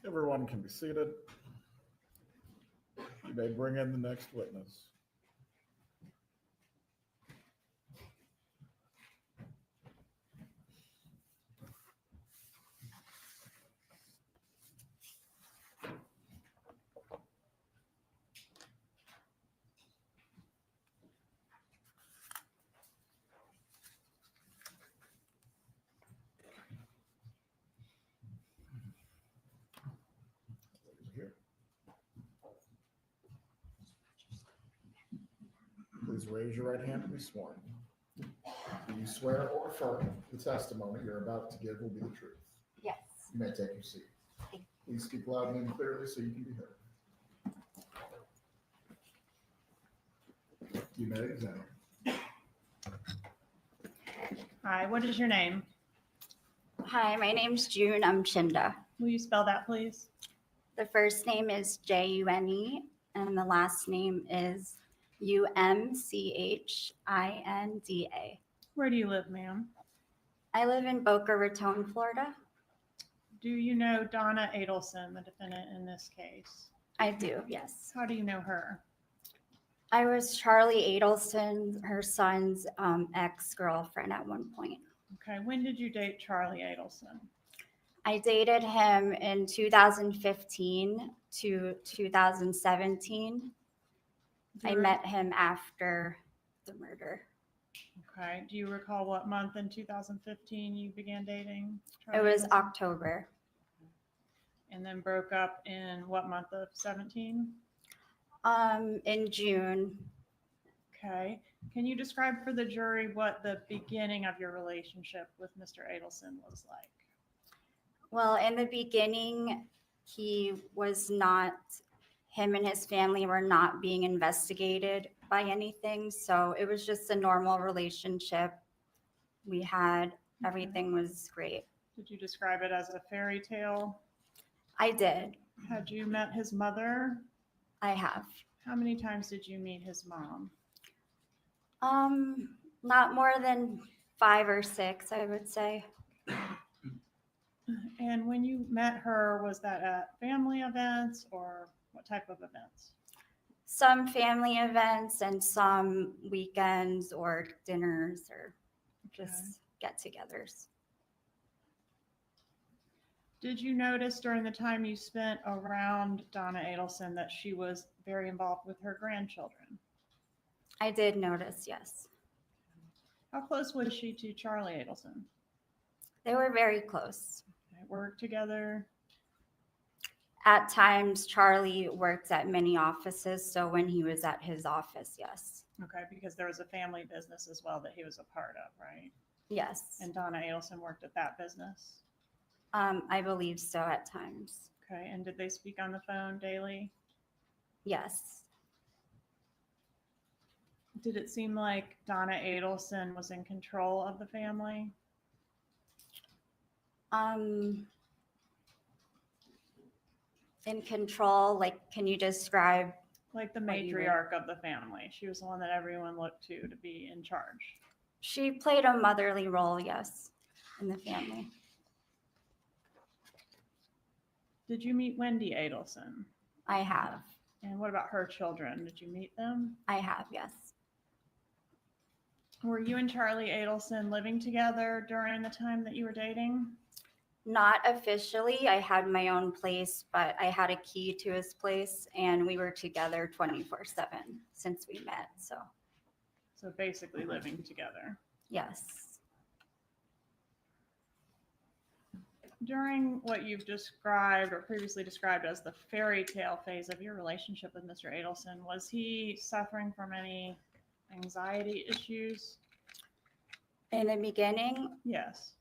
Everyone can be seated. You may bring in the next witness. Here. Please raise your right hand to be sworn. Do you swear or affirm the testimony you're about to give will be the truth? Yes. You may take your seat. Please speak loudly and clearly so you can be heard. You may examine. Hi, what is your name? Hi, my name's June Umchinda. Will you spell that, please? The first name is June and the last name is Umchinda. Where do you live, ma'am? I live in Boca Raton, Florida. Do you know Donna Adelson, the defendant in this case? I do, yes. How do you know her? I was Charlie Adelson, her son's ex-girlfriend at one point. Okay, when did you date Charlie Adelson? I dated him in 2015 to 2017. I met him after the murder. Okay, do you recall what month in 2015 you began dating It Charlie was Adelson? October. And then broke up in what month of 17? In June. Okay, can you describe for the jury what the beginning of your relationship with Mr. Adelson was like? Well, in the beginning, him and his family were not being investigated by anything. So it was just a normal relationship. Everything was great. Did you describe it as a fairy tale? I did. Had you met his mother? I have. How many times did you meet his mom? Not more than 5 or 6, I would say. And when you met her, was that at family events or what type of events? Some family events and some weekends or dinners or just get-togethers. Did you notice during the time you spent around Donna Adelson that she was very involved with her grandchildren? I did notice, yes. How close was she to Charlie Adelson? They were very close. They worked together. At times, Charlie worked at many offices, so when he was at his office, yes. Okay, because there was a family business as well that he was a part of, right? Yes. And Donna Adelson worked at that business. I believe so at times. Okay, and did they speak on the phone daily? Yes. Did it seem like Donna Adelson was in control of the family? In control, like, can you describe? Like the What you matriarch of the family. She was the one that everyone looked to be in charge. She played a motherly role, yes, in the family. Did you meet Wendi Adelson? I have. And what about her children? Did you meet them? I have, yes. Were you and Charlie Adelson living together during the time that you were dating? Not officially. I had my own place, but I had a key to his place, and we were together 24/7 since we met. So, basically living together. yes. During what you've described or previously described as the fairy tale phase of your relationship with Mr. Adelson, was he suffering from any anxiety issues? In the beginning, Yes.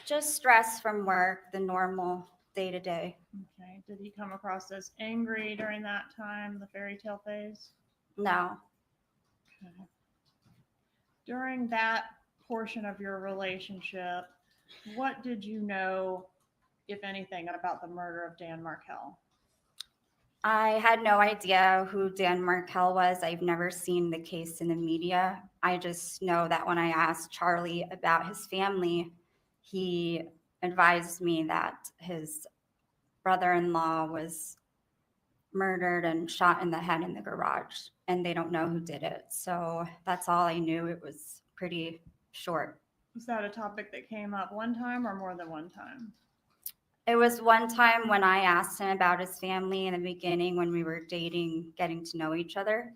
just stress from work, the normal day-to-day. Okay. Did he come across as angry during that time, the fairy tale phase? No. Okay. During that portion of your relationship, what did you know, if anything, about the murder of Dan Markel? I had no idea who Dan Markel was. I've never seen the case in the media. I just know that when I asked Charlie about his family, he advised me that his brother-in-law was murdered and shot in the head in the garage, and they don't know who did it. So that's all I knew. It was pretty short. Was that a topic that came up one time or more than one time? It was one time when I asked him about his family in the beginning when we were dating, getting to know each other.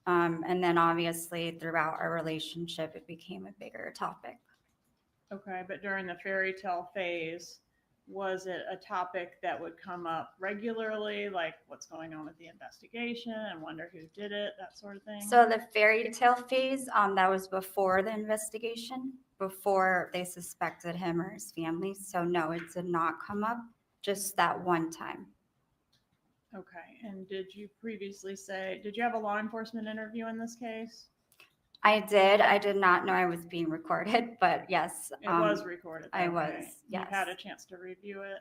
And then obviously throughout our relationship, it became a bigger topic. Okay, but during the fairy tale phase, was it a topic that would come up regularly, like what's going on with the investigation and wonder who did it, that sort of thing? So the fairy tale phase, that was before the investigation, before they suspected him or his family. So no, it did not come up, just that one time. Okay, and did you previously say, did you have a law enforcement interview in this case? I did. I did not know I was being recorded, but yes. It was recorded. I okay. was, yes. You've had a chance to review it?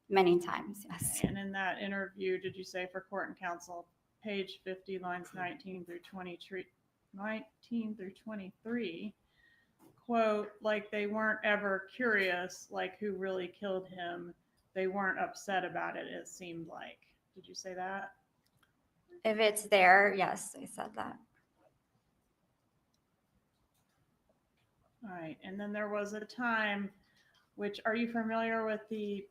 Many times, yes. And in that interview, did you say for court and counsel, page 50, lines 19 through 23, quote, like they weren't ever curious, like who really killed him. They weren't upset about it, it seemed like. Did you say that? If it's there, yes, I said that. All right. And then there was a time, which, are you familiar with the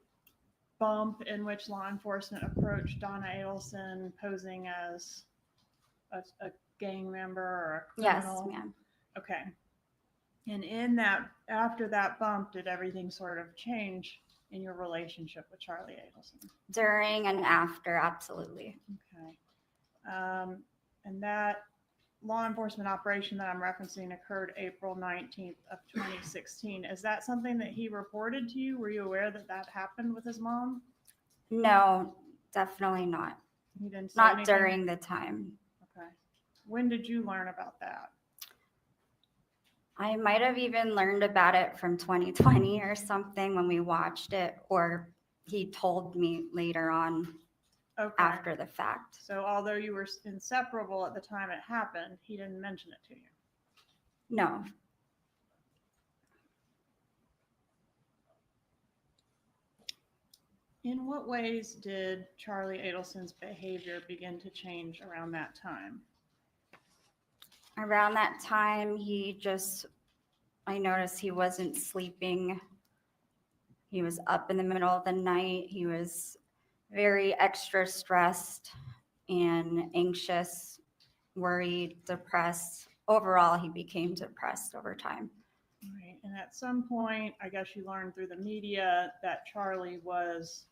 bump in which law enforcement approached Donna Adelson posing as a gang member or a criminal? Yes, ma'am. Okay. And in that, after that bump, did everything sort of change in your relationship with Charlie Adelson? During and after, absolutely. Okay. And that law enforcement operation that I'm referencing occurred April 19th of 2016. Is that something that he reported to you? Were you aware that that happened with his mom? No, definitely not. He didn't say Not anything? during the time. Okay. When did you learn about that? I might have even learned about it from 2020 or something when we watched it, or he told me later on Okay. after the fact. So although you were inseparable at the time it happened, he didn't mention it to you? No. In what ways did Charlie Adelson's behavior begin to change around that time? Around that time, I noticed he wasn't sleeping. He was up in the middle of the night. He was very extra stressed and anxious, worried, depressed. Overall, he became depressed over time. Right. And at some point, I guess you learned through the media that Charlie was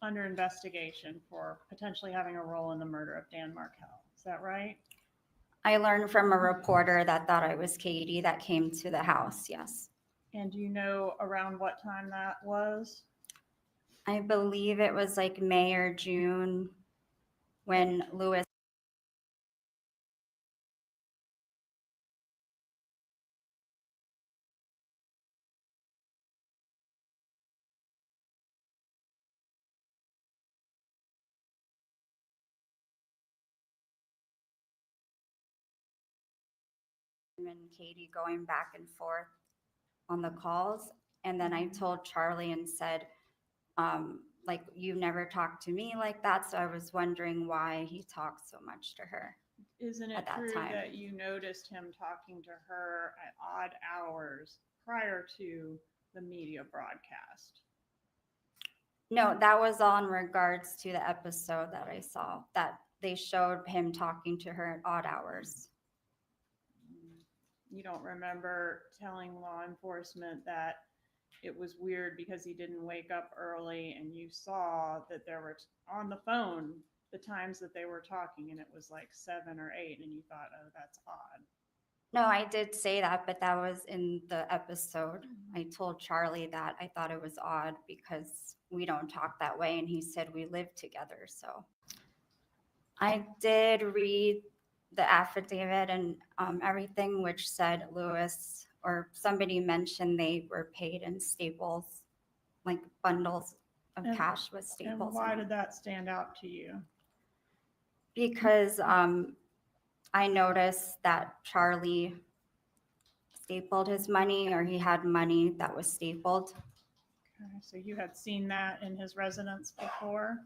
under investigation for potentially having a role in the murder of Dan Markel. Is that right? I learned from a reporter that thought I was Katie that came to the house, yes. And do you know around what time that was? I believe it was like May or June when Lewis and Katie going back and forth on the calls. And then I told Charlie and said, like, you never talked to me like that. So I was wondering why he talked so much to her. Isn't it At that true time. that you noticed him talking to her at odd hours prior to the media broadcast? No, that was all in regards to the episode that I saw, that they showed him talking to her at odd hours. You don't remember telling law enforcement that it was weird because he didn't wake up early, and you saw that there were on the phone the times that they were talking and it was like 7 or 8 and you thought, oh, that's odd. No, I did say that, but that was in the episode. I told Charlie that I thought it was odd because we don't talk that way, and he said we live together. So I did read the affidavit and everything, which said Lewis or somebody mentioned they were paid in staples, like bundles of And- cash with And staples. why in it. did that stand out to you? Because I noticed that Charlie stapled his money, or he had money that was stapled. Okay, so you had seen that in his residence before?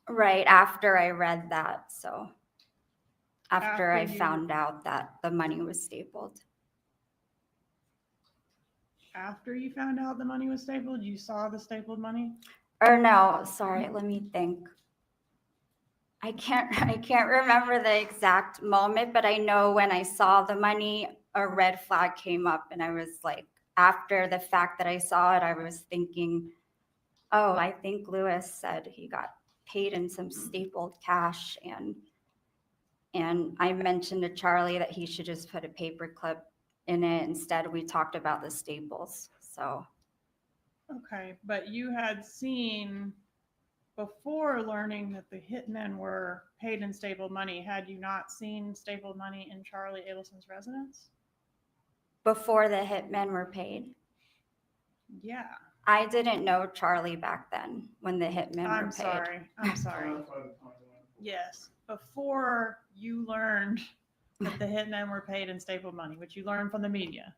Right after I read that, so after I After you- found out that the money was stapled. After you found out the money was stapled, you saw the stapled money? Or no, sorry, let me think. I can't remember the exact moment, but I know when I saw the money, a red flag came up, and I was like, after the fact that I saw it, I was thinking, oh, I think Lewis said he got paid in some stapled cash, and I mentioned to Charlie that he should just put a paper clip in it. Instead, we talked about the staples. So Okay, but you had seen, before learning that the hitmen were paid in stapled money, had you not seen stapled money in Charlie Adelson's residence? before the hitmen were paid, Yeah, I didn't know Charlie back then when the hitmen were I'm paid. sorry, I'm sorry. Yes, before you learned that the hitmen were paid in stapled money, which you learned from the media,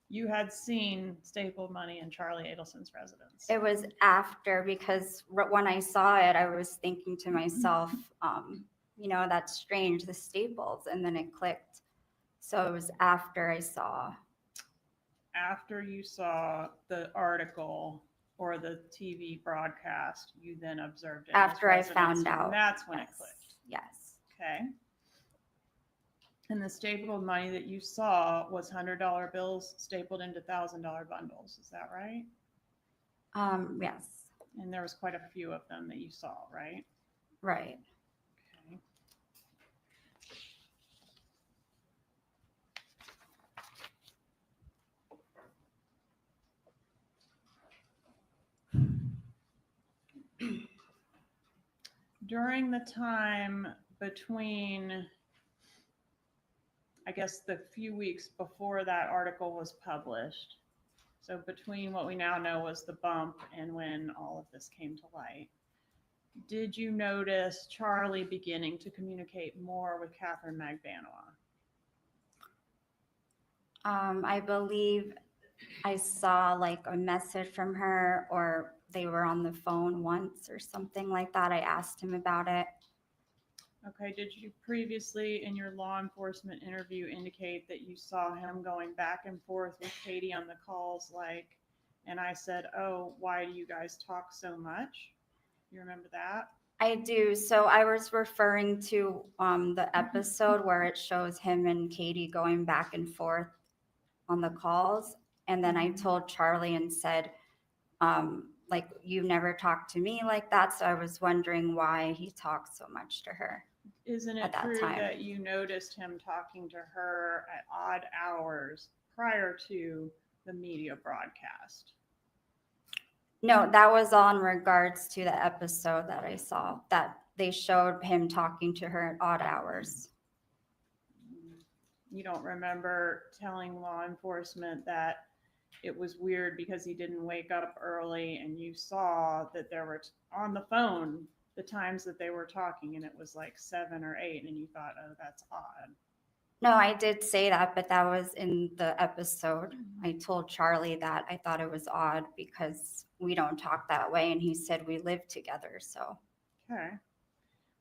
you had seen stapled money in Charlie Adelson's residence. It was after, because when I saw it, I was thinking to myself, that's strange, the staples, and then it clicked. So it was after I saw. After you saw the article or the TV broadcast, you then observed it. in his After I residence, found out. and that's when it Yes. clicked. Yes. Okay. And the stapled money that you saw was $100 bills stapled into $1,000 bundles. Is that right? Yes. And there was quite a few of them that you saw, right? Right. Okay. During the time between, I guess, the few weeks before that article was published, so between what we now know was the bump and when all of this came to light, did you notice Charlie beginning to communicate more with Katherine Magbanua? I believe I saw like a message from her, or they were on the phone once or something like that. I asked him about it. Okay, did you previously in your law enforcement interview indicate that you saw him going back and forth with Katie on the calls, and I said, oh, why do you guys talk so much? You remember that? I do. So I was referring to the episode where it shows him and Katie going back and forth on the calls. And then I told Charlie and said, you never talked to me like that. So I was wondering why he talked so much to her. Isn't it At that true time. that you noticed him talking to her at odd hours prior to the media broadcast? No, that was all in regards to the episode that I saw, that they showed him talking to her at odd hours. You don't remember telling law enforcement that it was weird because he didn't wake up early, and you saw that there were on the phone the times that they were talking, and it was like 7 or 8, and you thought, oh, that's odd. No, I did say that, but that was in the episode. I told Charlie that I thought it was odd because we don't talk that way, and he said we live together. So Okay.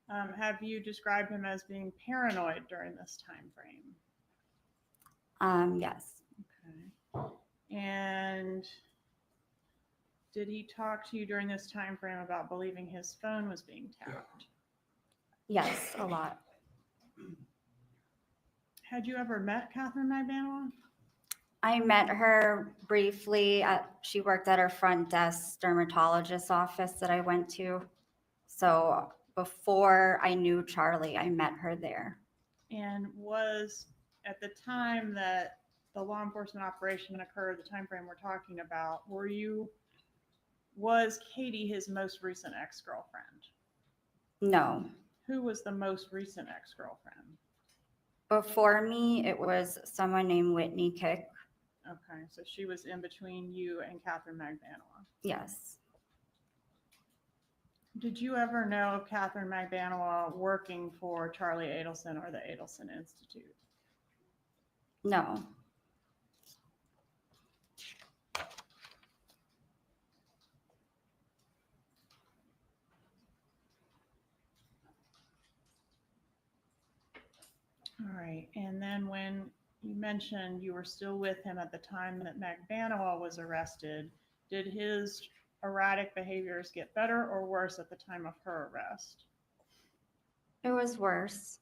Have you described him as being paranoid during this time frame? yes. Okay. And did he talk to you during this time frame about believing his phone was being tapped? Yes, a lot. Had you ever met Katherine Magbanua? I met her briefly. She worked at her front desk dermatologist office that I went to. So before I knew Charlie, I met her there. And was at the time that the law enforcement operation occurred, the time frame we're talking about, was Katie his most recent ex-girlfriend? No. Who was the most recent ex-girlfriend? Before me, it was someone named Whitney Kick. Okay, so she was in between you and Katherine Magbanua. Yes. Did you ever know of Katherine Magbanua working for Charlie Adelson or the Adelson Institute? No. All right. And then when you mentioned you were still with him at the time that Magbanua was arrested, did his erratic behaviors get better or worse at the time of her arrest? It was worse.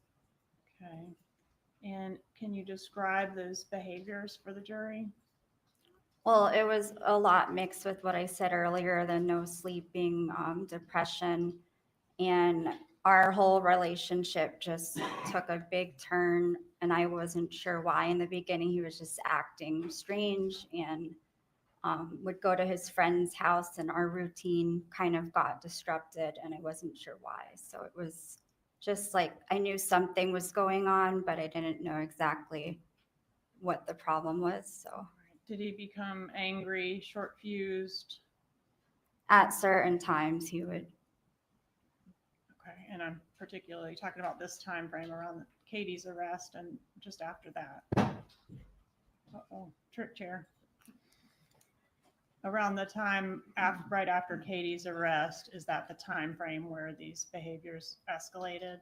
Okay. And can you describe those behaviors for the jury? Well, it was a lot mixed with what I said earlier, the no sleeping, depression, and our whole relationship just took a big turn, and I wasn't sure why. In the beginning, he was just acting strange and would go to his friend's house, and our routine kind of got disrupted, and I wasn't sure why. So it was just like I knew something was going on, but I didn't know exactly what the problem was. So Did he become angry, short fused? at certain times, he would. Okay, and I'm particularly talking about this time frame around Katie's arrest and just after that. Uh-oh, trip chair. Around the time right after Katie's arrest, is that the time frame where these behaviors escalated?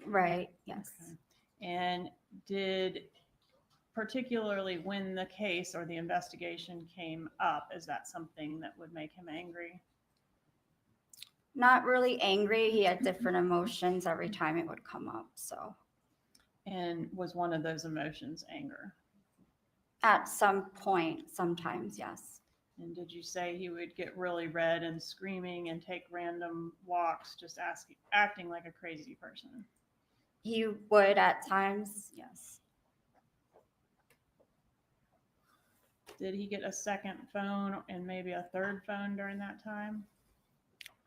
Right, yes. Okay. And did, particularly when the case or the investigation came up, is that something that would make him angry? Not really angry. He had different emotions every time it would come up. So And was one of those emotions anger? at some point, sometimes, yes. And did you say he would get really red and screaming and take random walks, just acting like a crazy person? He would at times, yes. Did he get a second phone and maybe a third phone during that time?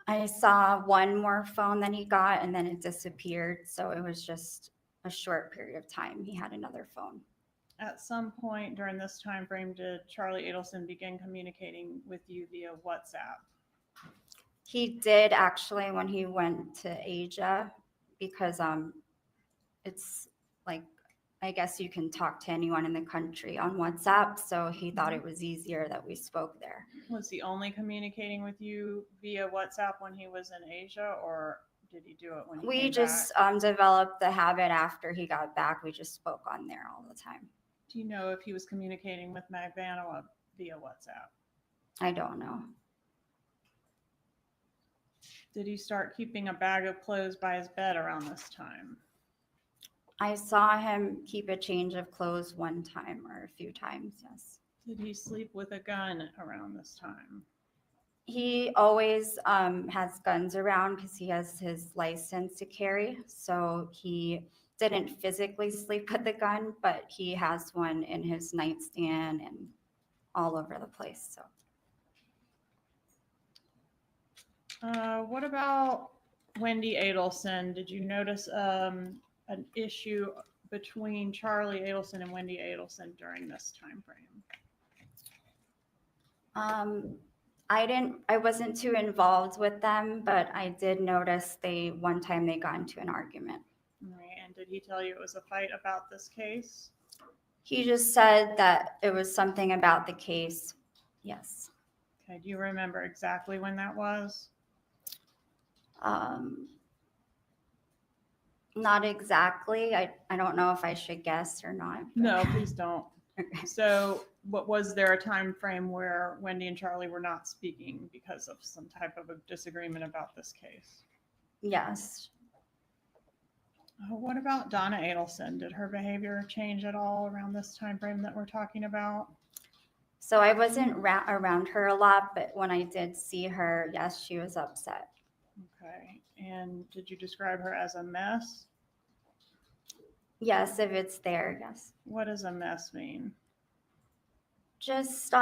I saw one more phone that he got and then it disappeared. So it was just a short period of time. He had another phone. At some point during this time frame, did Charlie Adelson begin communicating with you via WhatsApp? He did actually when he went to Asia because it's like, I guess you can talk to anyone in the country on WhatsApp. So he thought it was easier that we spoke there. Was he only communicating with you via WhatsApp when he was in Asia, or did he do it when he We came just back? developed the habit after he got back. We just spoke on there all the time. Do you know if he was communicating with Magbanua via WhatsApp? I don't know. Did he start keeping a bag of clothes by his bed around this time? I saw him keep a change of clothes one time or a few times, yes. Did he sleep with a gun around this time? He always has guns around because he has his license to carry. So he didn't physically sleep with the gun, but he has one in his nightstand and all over the place. So What about Wendi Adelson? Did you notice an issue between Charlie Adelson and Wendi Adelson during this time frame? I wasn't too involved with them, but I did notice one time they got into an argument. All right, and did he tell you it was a fight about this case? He just said that it was something about the case. Yes. Okay, do you remember exactly when that was? Not exactly. I don't know if I should guess or not. No, please don't. Okay. So what was there a time frame where Wendi and Charlie were not speaking because of some type of a disagreement about this case? Yes. What about Donna Adelson? Did her behavior change at all around this time frame that we're talking about? So I wasn't around her a lot, but when I did see her, yes, she was upset. Okay, and did you describe her as a mess? Yes, if it's there, yes. What does a mess mean? Just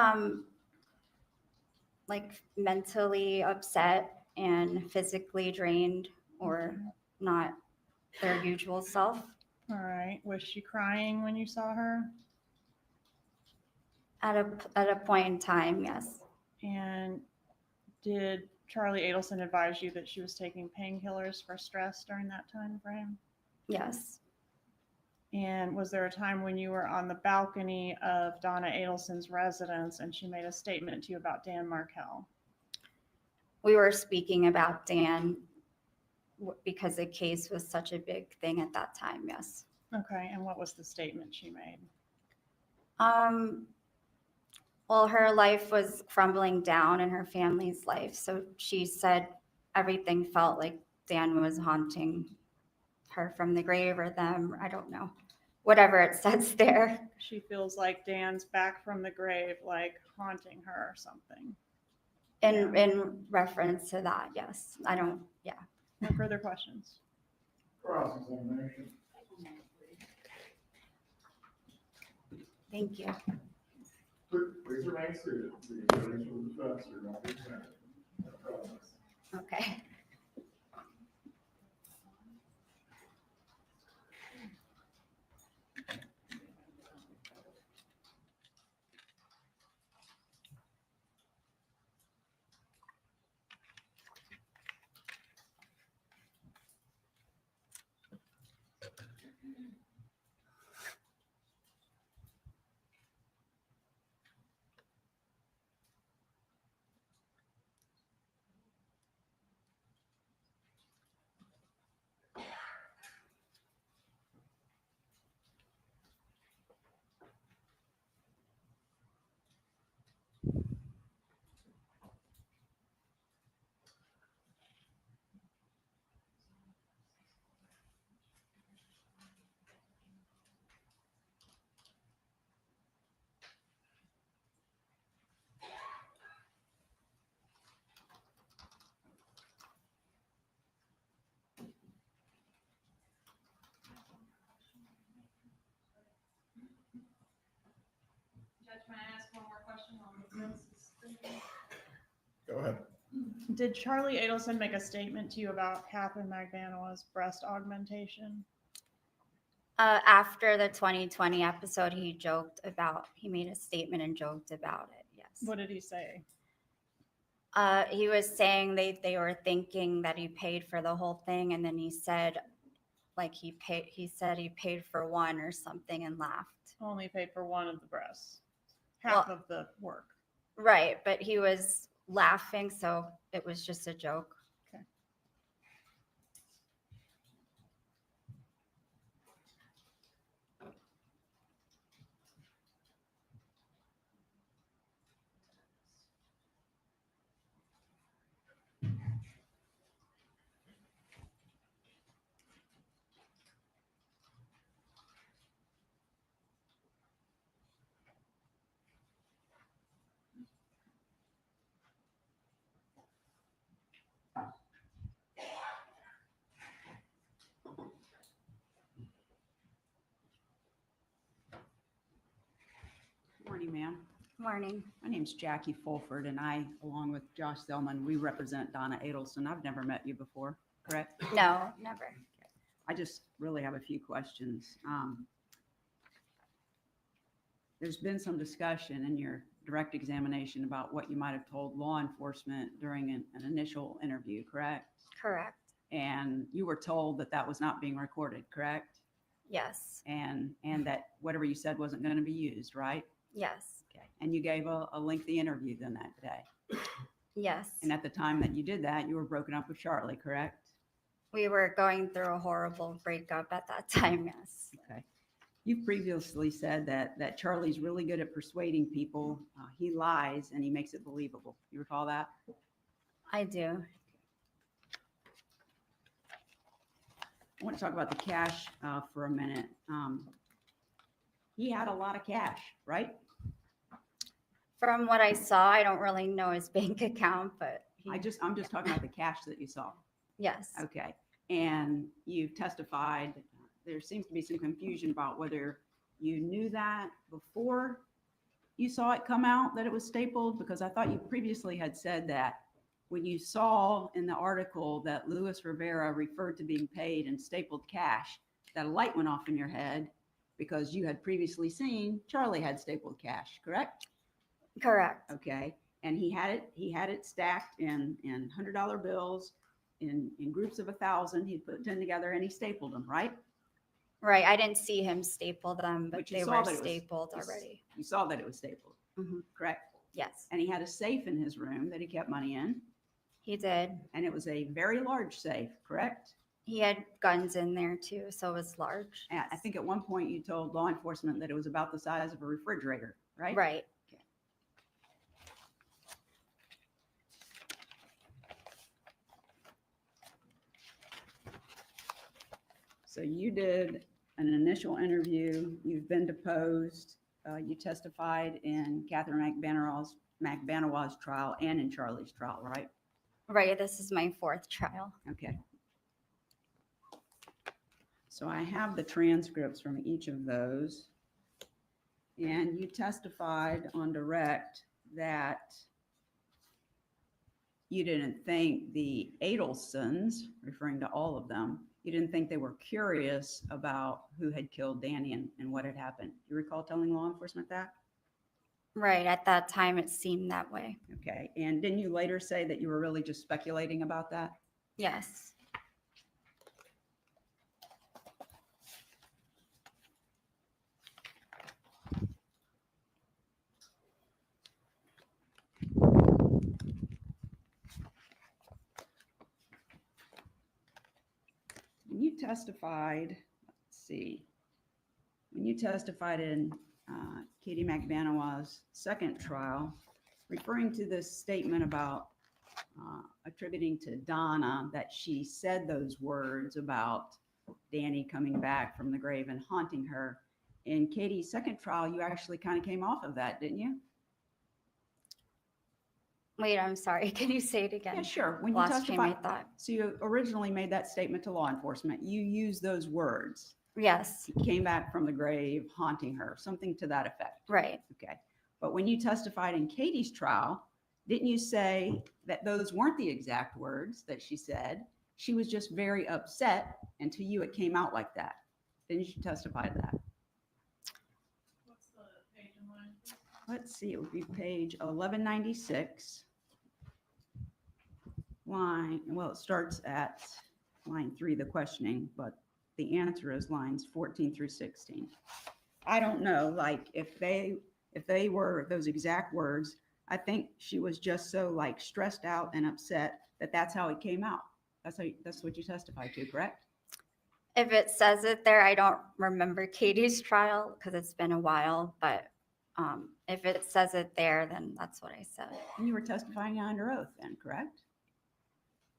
like mentally upset and physically drained or not their usual self. All right, was she crying when you saw her? At a point in time, yes. And did Charlie Adelson advise you that she was taking painkillers for stress during that time frame? Yes. And was there a time when you were on the balcony of Donna Adelson's residence and she made a statement to you about Dan Markel? We were speaking about Dan because the case was such a big thing at that time, yes. Okay, and what was the statement she made? Well, her life was crumbling down in her family's life. So she said everything felt like Dan was haunting her from the grave or them. I don't know. Whatever it says there. She feels like Dan's back from the grave, like haunting her or something. In reference to that, yes. I don't, yeah. No further questions. Cross-examination. Thank you. Please remain seated. The attorneys for the defense are not examined. No problem. Okay. Judge, may I ask one more question on the defense's? Go ahead. Did Charlie Adelson make a statement to you about Katherine Magbanua's breast augmentation? After the 2020 episode, he made a statement and joked about it. Yes. What did he say? He was saying they were thinking that he paid for the whole thing. And then he said, he said he paid for one or something and laughed. Only paid for one of the breasts, half of the work. Right. But he was laughing. So it was just a joke. Morning, ma'am. Morning. My name's Jackie Fulford, and I, along with Josh Zellman, we represent Donna Adelson. I've never met you before, correct? No, never. I just really have a few questions. There's been some discussion in your direct examination about what you might have told law enforcement during an initial interview, correct? Correct. And you were told that that was not being recorded, correct? Yes. And that whatever you said wasn't going to be used, right? Yes. Okay. And you gave a lengthy interview then that day. Yes. And at the time that you did that, you were broken up with Charlie, correct? We were going through a horrible breakup at that time. Yes. Okay. You've previously said that Charlie's really good at persuading people. He lies and he makes it believable. You recall that? I do. I want to talk about the cash for a minute. He had a lot of cash, right? From what I saw, I don't really know his bank account, but I'm just talking about the cash that you saw. yes. Okay. And you've testified, there seems to be some confusion about whether you knew that before you saw it come out that it was stapled, because I thought you previously had said that when you saw in the article that Luis Rivera referred to being paid in stapled cash, that a light went off in your head because you had previously seen Charlie had stapled cash, correct? Correct. Okay. And he had it stacked in $100 bills in groups of 1,000. He put 10 together and he stapled them, right? Right. I didn't see him staple them, but you they saw were that it was- stapled already. You saw that it was stapled, Mhm. correct? Yes, And he had a safe in his room that he kept money in, he did. and it was a very large safe, correct? He had guns in there too, so it was large. And I think at one point you told law enforcement that it was about the size of a refrigerator, right? Right. So you did an initial interview, you've been deposed, you testified in Katherine Magbanua's trial and in Charlie's trial, right? Right. This is my 4th trial. Okay. So I have the transcripts from each of those. And you testified on direct that you didn't think the Adelsons, referring to all of them, you didn't think they were curious about who had killed Danny and what had happened. You recall telling law enforcement that? Right. At that time, it seemed that way. Okay. And didn't you later say that you were really just speculating about that? Yes. When you testified, let's see, when you testified in Katie Magbanua's 2nd trial, referring to this statement about attributing to Donna that she said those words about Danny coming back from the grave and haunting her, in Katie's 2nd trial, you actually kind of came off of that, didn't you? Wait, I'm sorry. Can you say it again? Yeah, sure. When you Lost train of testified, thought. so you originally made that statement to law enforcement. You used those words. Yes. He came back from the grave, haunting her, something to that effect. Right. Okay. But when you testified in Katie's trial, didn't you say that those weren't the exact words that she said? She was just very upset, and to you it came out like that. Didn't you testify to that? What's the page and line? Let's see, it would be page 1196. Line, well, it starts at line 3, the questioning, but the answer is lines 14 through 16. I don't know, like if they were those exact words, I think she was just so like stressed out and upset that that's how it came out. That's what you testified to, correct? If it says it there, I don't remember Katie's trial because it's been a while, but if it says it there, then that's what I said. And you were testifying under oath then, correct?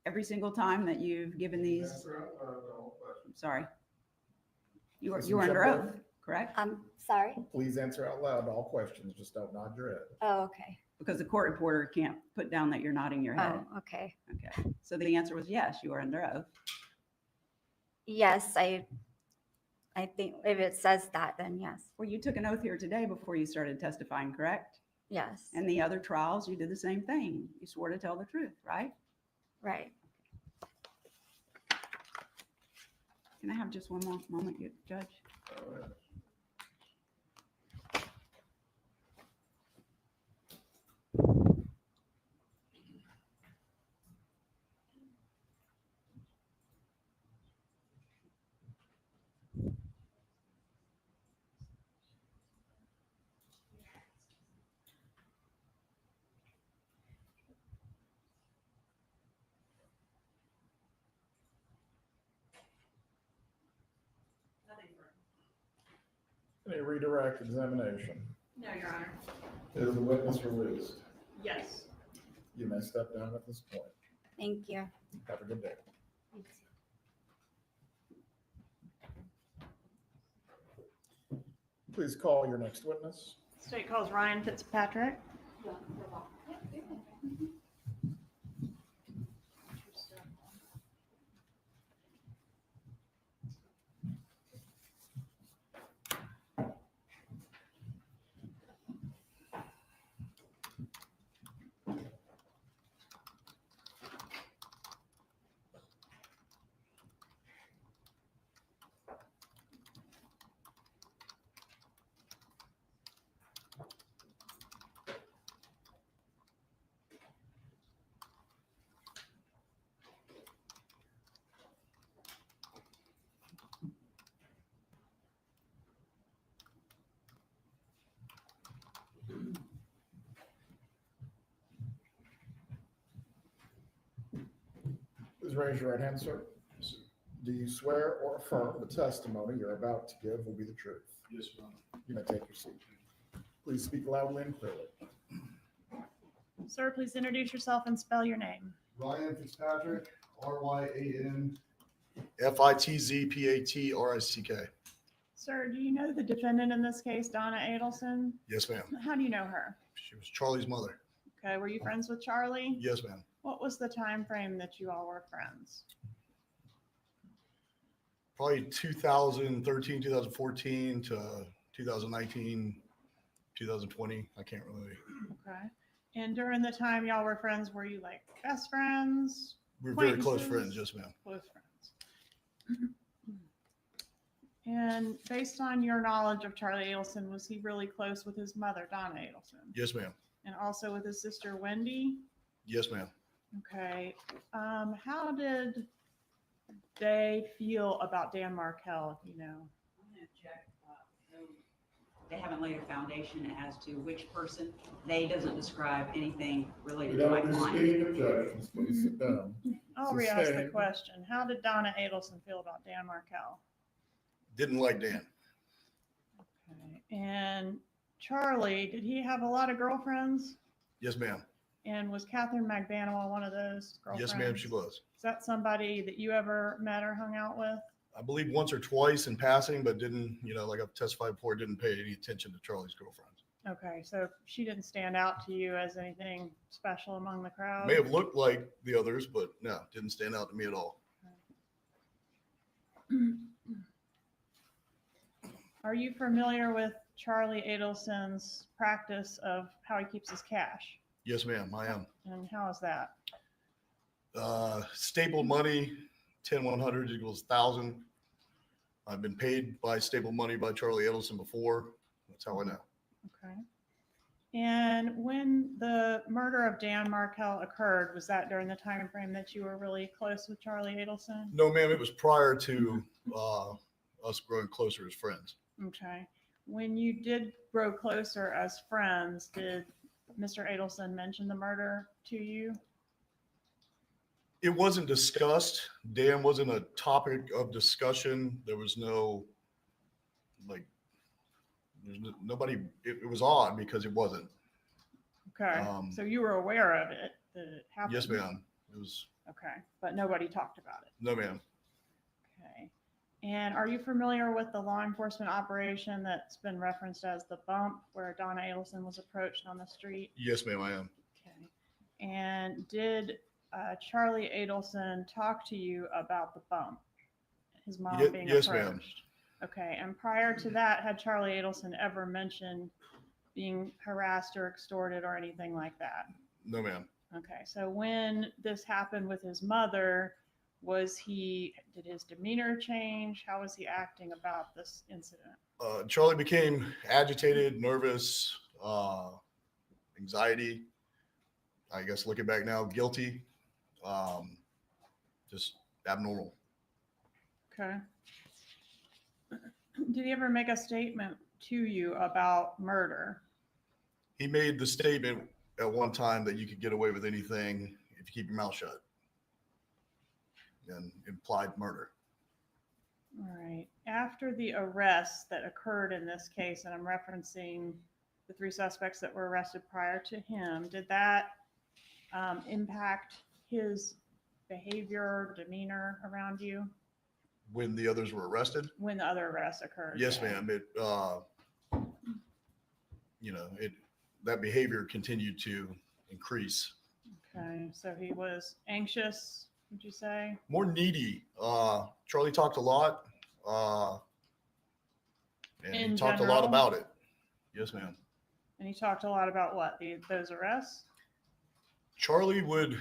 Every single time that you've given these, I'm sorry. You were under oath, correct? I'm sorry. Please answer out loud all questions. Just don't nod your head. Oh, okay. Because the court reporter can't put down that you're nodding your head. Oh, okay. Okay. So the answer was yes, you were under oath. Yes, I think if it says that, then yes. Well, you took an oath here today before you started testifying, correct? Yes. And the other trials, you did the same thing. You swore to tell the truth, right? Right. Can I have just one more moment, Judge? Any redirect examination? No, Your Honor. Is the witness released? Yes. You may step down at this point. Thank you. Have a good day. Please call your next witness. State calls Ryan Fitzpatrick. Please raise your right hand, sir. Do you swear or affirm the testimony you're about to give will be the truth? Yes, Your Honor. You may take your seat. Please speak loudly and clearly. Sir, please introduce yourself and spell your name. Ryan Fitzpatrick, RyanFitzpatrick. Sir, do you know the defendant in this case, Donna Adelson? Yes, ma'am. How do you know her? She was Charlie's mother. Okay, were you friends with Charlie? Yes, ma'am. What was the time frame that you all were friends? Probably 2013, 2014 to 2019, 2020. I can't really. Okay. And during the time y'all were friends, were you like best friends? We're very close Acquaintances? friends. Yes, ma'am. Close friends. And based on your knowledge of Charlie Adelson, was he really close with his mother, Donna Adelson? Yes, ma'am. And also with his sister, Wendi? Yes, ma'am. Okay. How did they feel about Dan Markel, if you know? I'm gonna check, so they haven't laid a foundation as to which person. They doesn't describe anything related to my client. objections, please sit down. I'll re-ask the Sustained. question. How did Donna Adelson feel about Dan Markel? Didn't like Dan. Okay. And Charlie, did he have a lot of girlfriends? Yes, ma'am. And was Katherine Magbanua one of those girlfriends? Yes, ma'am, she was. Is that somebody that you ever met or hung out with? I believe once or twice in passing, but didn't, like I've testified before, didn't pay any attention to Charlie's girlfriends. Okay, so she didn't stand out to you as anything special among the crowd? May have looked like the others, but no, didn't stand out to me at all. Are you familiar with Charlie Adelson's practice of how he keeps his cash? Yes, ma'am, I am. And how is that? Stapled money, 10-100 equals 1,000. I've been paid by stapled money by Charlie Adelson before. That's how I know. Okay. And when the murder of Dan Markel occurred, was that during the time frame that you were really close with Charlie Adelson? No, ma'am, it was prior to us growing closer as friends. Okay. When you did grow closer as friends, did Mr. Adelson mention the murder to you? It wasn't discussed. Dan wasn't a topic of discussion. There was no, nobody, it was odd because it wasn't. Okay. So you were aware of it, that it happened? Yes, ma'am. It was, Okay. But nobody talked about it? no, ma'am. Okay. And are you familiar with the law enforcement operation that's been referenced as the bump where Donna Adelson was approached on the street? Yes, ma'am, I am. Okay. And did Charlie Adelson talk to you about the bump? His mom being Yes, approached? ma'am. Okay. And prior to that, had Charlie Adelson ever mentioned being harassed or extorted or anything like that? No, ma'am. Okay. So when this happened with his mother, did his demeanor change? How was he acting about this incident? Charlie became agitated, nervous, anxiety. I guess looking back now, guilty, just abnormal. Okay. Did he ever make a statement to you about murder? He made the statement at one time that you could get away with anything if you keep your mouth shut, and implied murder. All right. After the arrests that occurred in this case, and I'm referencing the 3 suspects that were arrested prior to him, did that impact his behavior, demeanor around you? When the others were arrested? When the other arrests occurred? Yes, yeah. ma'am. That behavior continued to increase. Okay. So he was anxious, would you say? More needy. Charlie talked a lot, and In he talked a lot general? about it. Yes, ma'am. And he talked a lot about what? Those arrests? Charlie would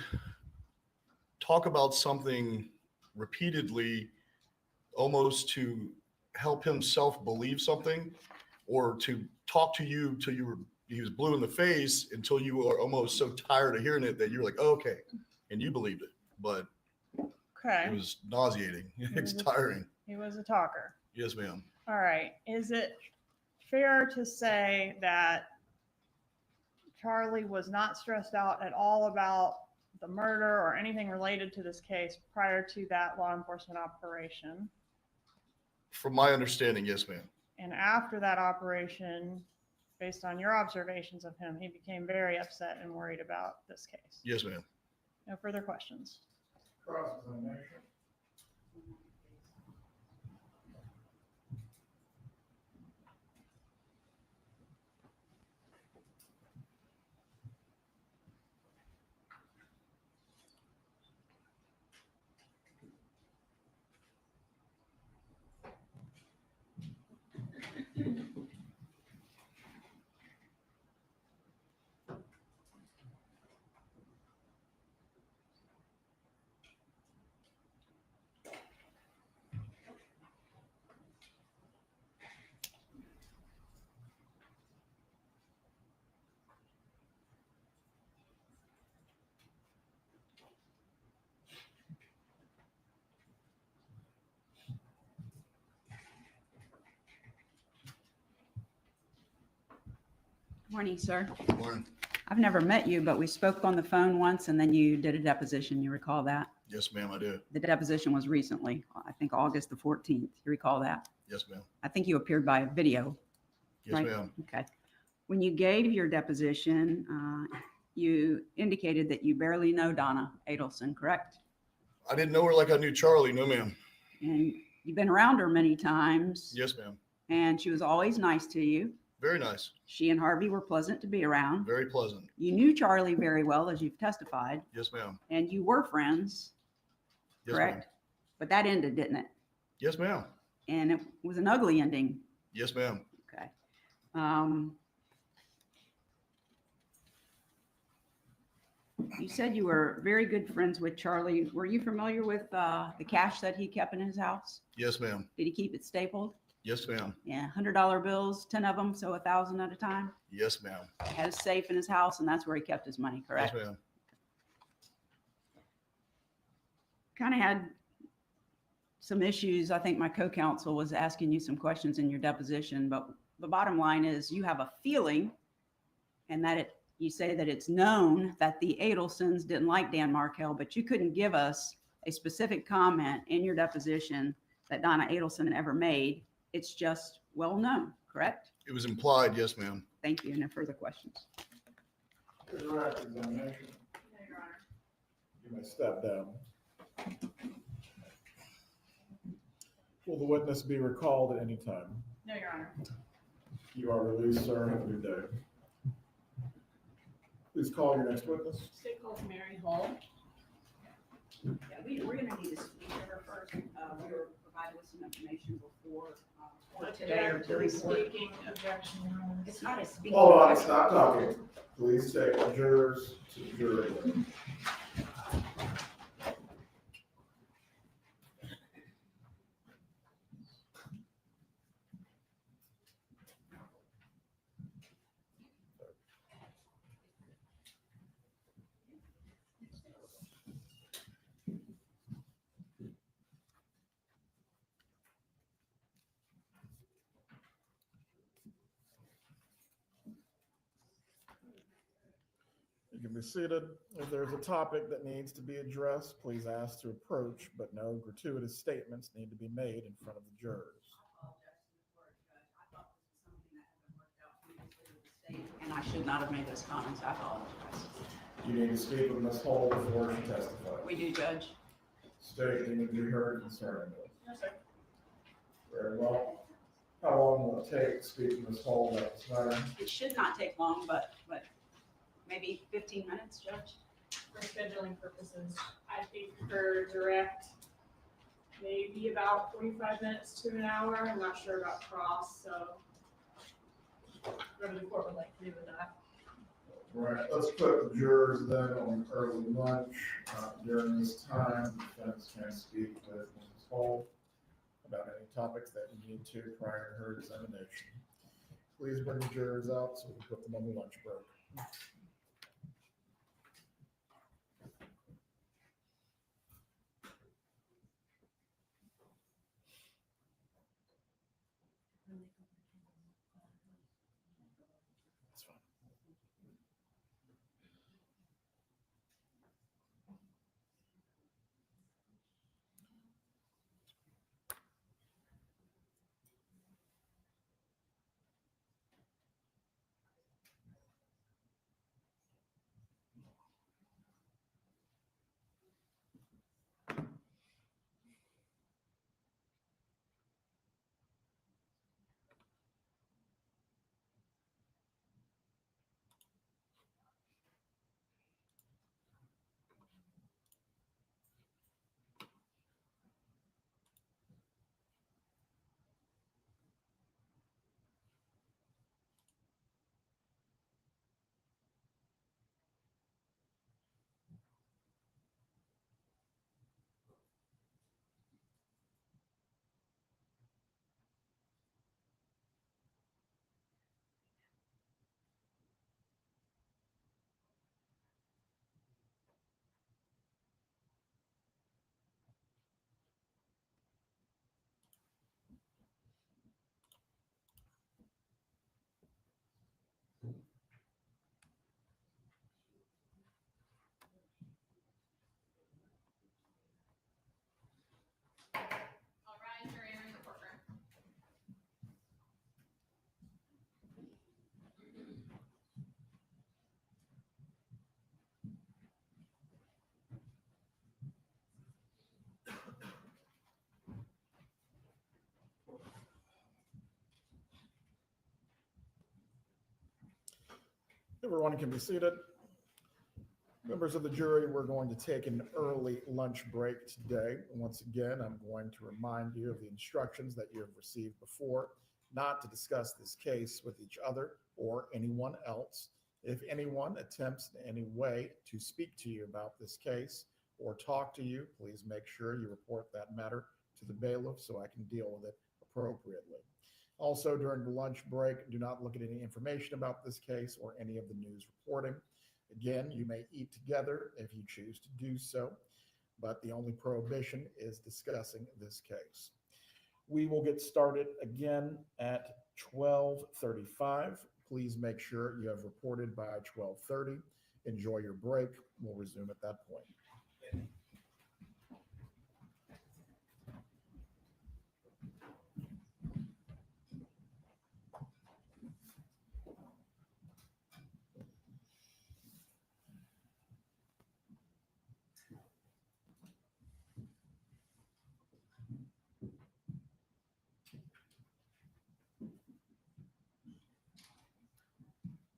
talk about something repeatedly, almost to help himself believe something, or to talk to you till he was blue in the face, until you were almost so tired of hearing it that you're like, oh, okay, and you believed it. But Okay. it was nauseating. It's was a- tiring. He was a talker. Yes, ma'am. All right. Is it fair to say that Charlie was not stressed out at all about the murder or anything related to this case prior to that law enforcement operation. From my understanding, yes, ma'am. And after that operation, based on your observations of him, he became very upset and worried about this case. Yes, ma'am. No further questions. Cross-examination. Morning, sir. Morning. I've never met you, but we spoke on the phone once and then you did a deposition. You recall that? Yes, ma'am, I do. The deposition was recently, I think August the 14th. You recall that? Yes, ma'am. I think you appeared by video. Yes, Right. ma'am. Okay. When you gave your deposition, you indicated that you barely know Donna Adelson, correct? I didn't know her like I knew Charlie. No, ma'am. And you've been around her many times. Yes, ma'am. And she was always nice to you. Very nice. She and Harvey were pleasant to be around. Very pleasant. You knew Charlie very well, as you've testified, Yes, ma'am. and you were friends, Yes, correct? ma'am. But that ended, didn't it? Yes, ma'am. And it was an ugly ending. Yes, ma'am. Okay. You said you were very good friends with Charlie. Were you familiar with the cash that he kept in his house? Yes, ma'am. Did he keep it stapled? Yes, ma'am. Yeah, $100 bills, 10 of them, so 1,000 at a time. Yes, ma'am. Had a safe in his house, and that's where he kept his money, correct? Yes, ma'am. Kind of had some issues. I think my co-counsel was asking you some questions in your deposition, but the bottom line is you have a feeling, and that you say that it's known that the Adelsons didn't like Dan Markel, but you couldn't give us a specific comment in your deposition that Donna Adelson ever made. It's just well known, correct? It was implied. Yes, ma'am. Thank you. No further questions. Direct examination. You may step down. Will the witness be recalled at any time? No, Your Honor. You are released, sir. Have a good day. Please call your next witness. State called Mary Hall. Yeah, we're going to need to speak to her first. We were provided with some information before today or to report. Speaking objection. Your Honor. It's not a speaking. Hold on, stop talking. Please take the jurors to the jury room. You can be seated. If there's a topic that needs to be addressed, please ask to approach, but no gratuitous statements need to be made in front of the jurors. And I should not have made those comments. I apologize. You need to speak with Ms. Hull before she testifies. We do, Judge. State you need to be heard concerning this. Yes, sir. Very well. How long will it take to speak with Ms. Hull about this matter? It should not take long, but maybe 15 minutes, Judge. For scheduling purposes, I think for direct, maybe about 45 minutes to an hour. I'm not sure about cross, so whatever the court would like to do with that. Right, let's put the jurors then on early lunch. During this time, the defense can speak with Mrs. Hull about any topics that you need to prior to her examination. Please bring the jurors out so we can put them on the lunch break. That's fine. Everyone can be seated. Members of the jury, we're going to take an early lunch break today. Once again, I'm going to remind you of the instructions that you have received before, not to discuss this case with each other or anyone else. If anyone attempts in any way to speak to you about this case or talk to you, please make sure you report that matter to the bailiff so I can deal with it appropriately. Also, during the lunch break, do not look at any information about this case or any of the news reporting. Again, you may eat together if you choose to do so, but the only prohibition is discussing this case. We will get started again at 12:35. Please make sure you have reported by 12:30. Enjoy your break. We'll resume at that point.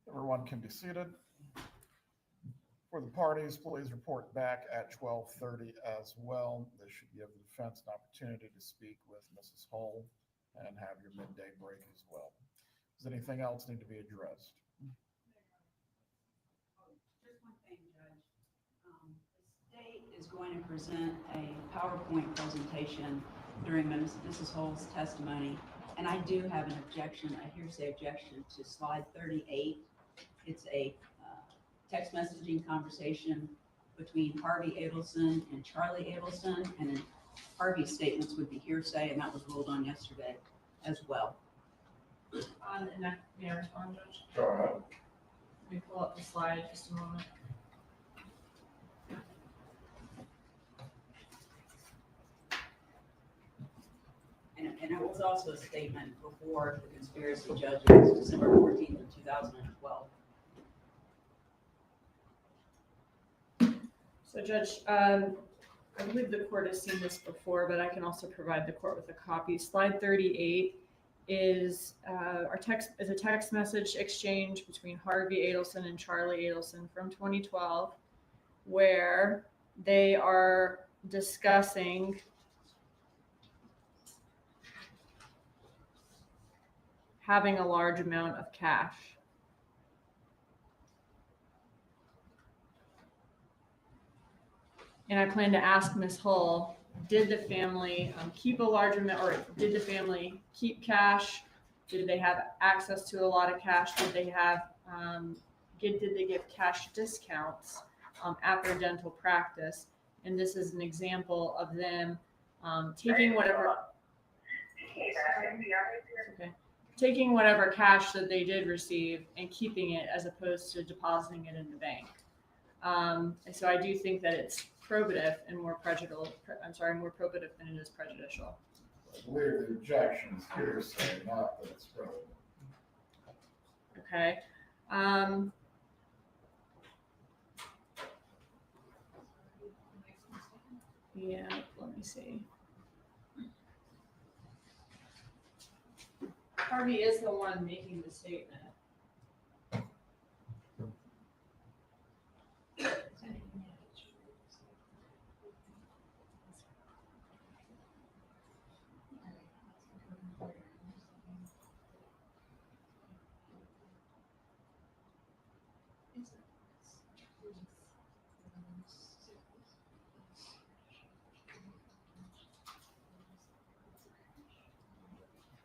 Everyone can be seated. For the parties, please report back at 12:30 as well. This should give the defense an opportunity to speak with Mrs. Hull and have your midday break as well. Does anything else need to be addressed? Just one thing, Judge. The state is going to present a PowerPoint presentation during Mrs. Hull's testimony, and I do have an objection, a hearsay objection to slide 38. It's a text messaging conversation between Harvey Adelson and Charlie Adelson, and Harvey's statements would be hearsay, and that was ruled on yesterday as well. And that, may I respond, Judge? Go ahead. Let me pull up the slide just a moment. And it was also a statement before the conspiracy judges, December 14th of 2012. So Judge, I believe the court has seen this before, but I can also provide the court with a copy. Slide 38 is a text message exchange between Harvey Adelson and Charlie Adelson from 2012, where they are discussing having a large amount of cash. And I plan to ask Ms. Hull, did the family keep a large amount, or did the family keep cash? Did they have access to a lot of cash? Did they have, did they give cash discounts at their dental practice? And this is an example of them taking whatever cash that they did receive and keeping it as opposed to depositing it in the bank. And so I do think that it's probative and more probative than it is prejudicial. I believe the objection is hearsay, not that it's relevant. Okay. Yeah, let me see. Harvey is the one making the statement.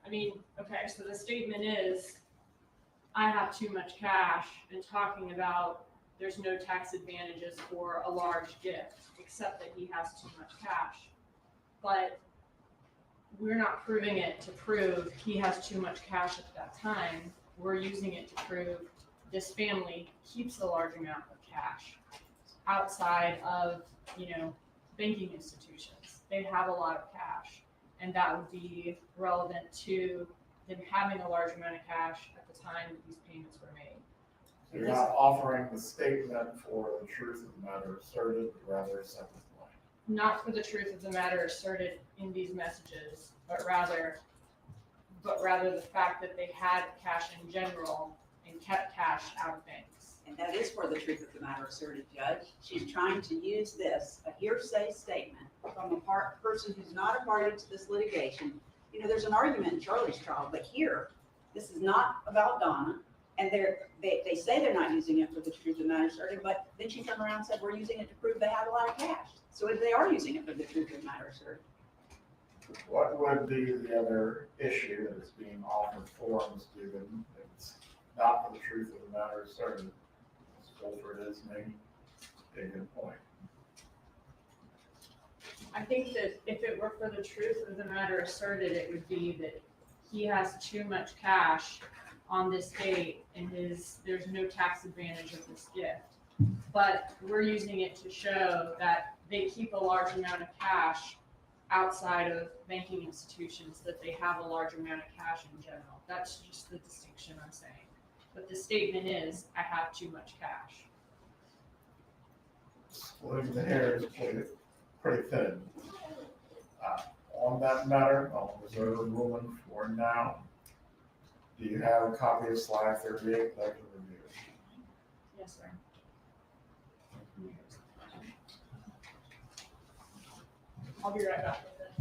I mean, okay, so the statement is, I have too much cash, and talking about there's no tax advantages for a large gift, except that he has too much cash. But we're not proving it to prove he has too much cash at that time. We're using it to prove this family keeps a large amount of cash outside of, banking institutions. They have a lot of cash. And that would be relevant to them having a large amount of cash at the time that these payments were made. So you're not offering the statement for the truth of the matter asserted, but rather a second line. Not for the truth of the matter asserted in these messages, but rather the fact that they had cash in general and kept cash out of banks. And that is for the truth of the matter asserted, Judge. She's trying to use this, a hearsay statement from a person who's not a party to this litigation. You know, there's an argument in Charlie's trial, but here, this is not about Donna. And they say they're not using it for the truth of the matter asserted, but then she turned around and said, we're using it to prove they have a lot of cash. So if they are using it for the truth of the matter asserted. What would be the other issue that is being offered for Ms. Dugan? It's not for the truth of the matter asserted. Ms. Fulford is making a good point. I think that if it were for the truth of the matter asserted, it would be that he has too much cash on this date and there's no tax advantage of this gift. But we're using it to show that they keep a large amount of cash outside of banking institutions, that they have a large amount of cash in general. That's just the distinction I'm saying. But the statement is, I have too much cash. Splitting the hairs is pretty thin. On that matter, I'll reserve a ruling for now. Do you have a copy of slide 38 that I can review? Yes, sir. I'll be right back with it.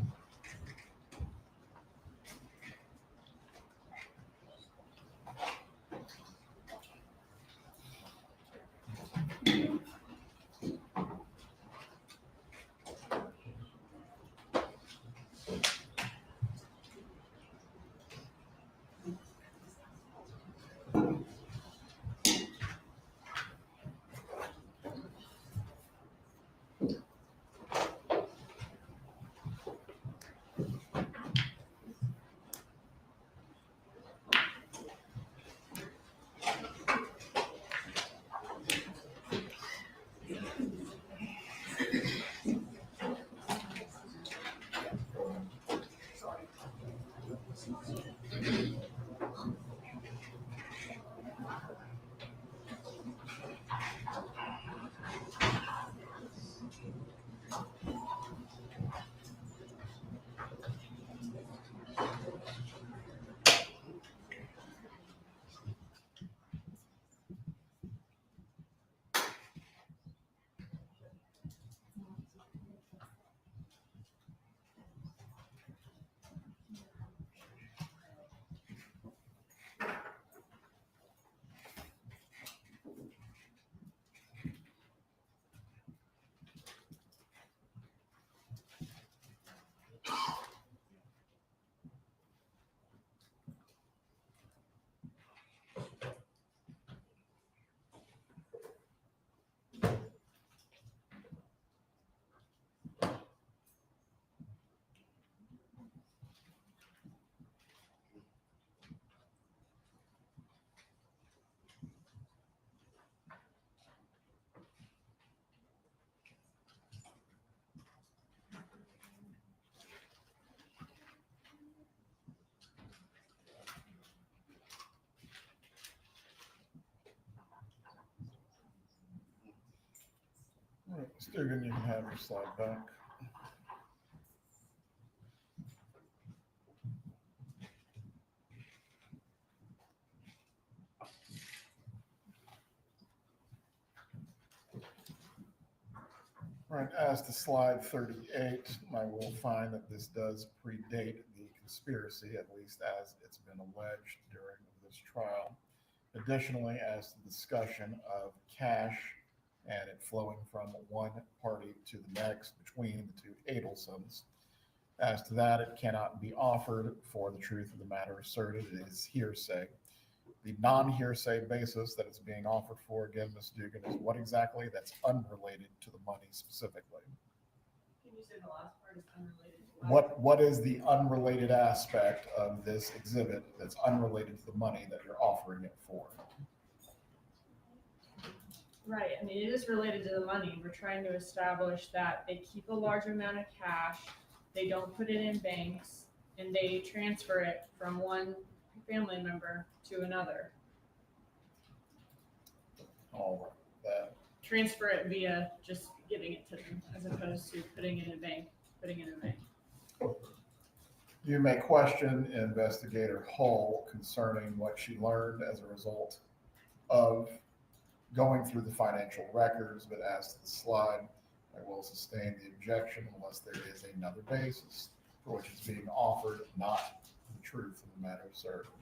All right, Ms. Dugan, you can have your slide back. All right, as to slide 38, I will find that this does predate the conspiracy, at least as it's been alleged during this trial. Additionally, as to the discussion of cash and it flowing from one party to the next between the two Adelsons, as to that, it cannot be offered for the truth of the matter asserted. It is hearsay. The non-hearsay basis that it's being offered for, again, Ms. Dugan, is what exactly? That's unrelated to the money specifically. Can you say the last part is unrelated to what? What is the unrelated aspect of this exhibit that's unrelated to the money that you're offering it for? Right, I mean, it is related to the money. We're trying to establish that they keep a large amount of cash, they don't put it in banks, and they transfer it from one family member to another. All right, that Transfer it via just giving it to them, as opposed to putting it in a bank, you may question Investigator Hull concerning what she learned as a result of going through the financial records, but as to the slide, I will sustain the objection unless there is another basis for which is being offered, not the truth of the matter asserted.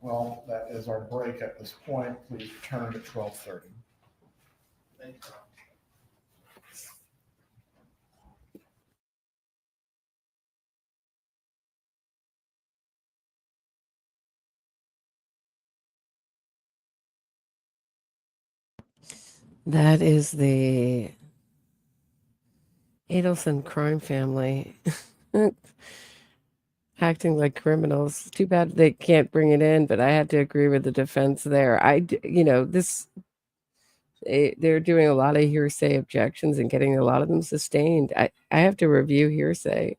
Well, that is our break at this point. Please return at 12:30. Thank you. That is the Adelson crime family acting like criminals. Too bad they can't bring it in, but I have to agree with the defense there. They're doing a lot of hearsay objections and getting a lot of them sustained. I have to review hearsay.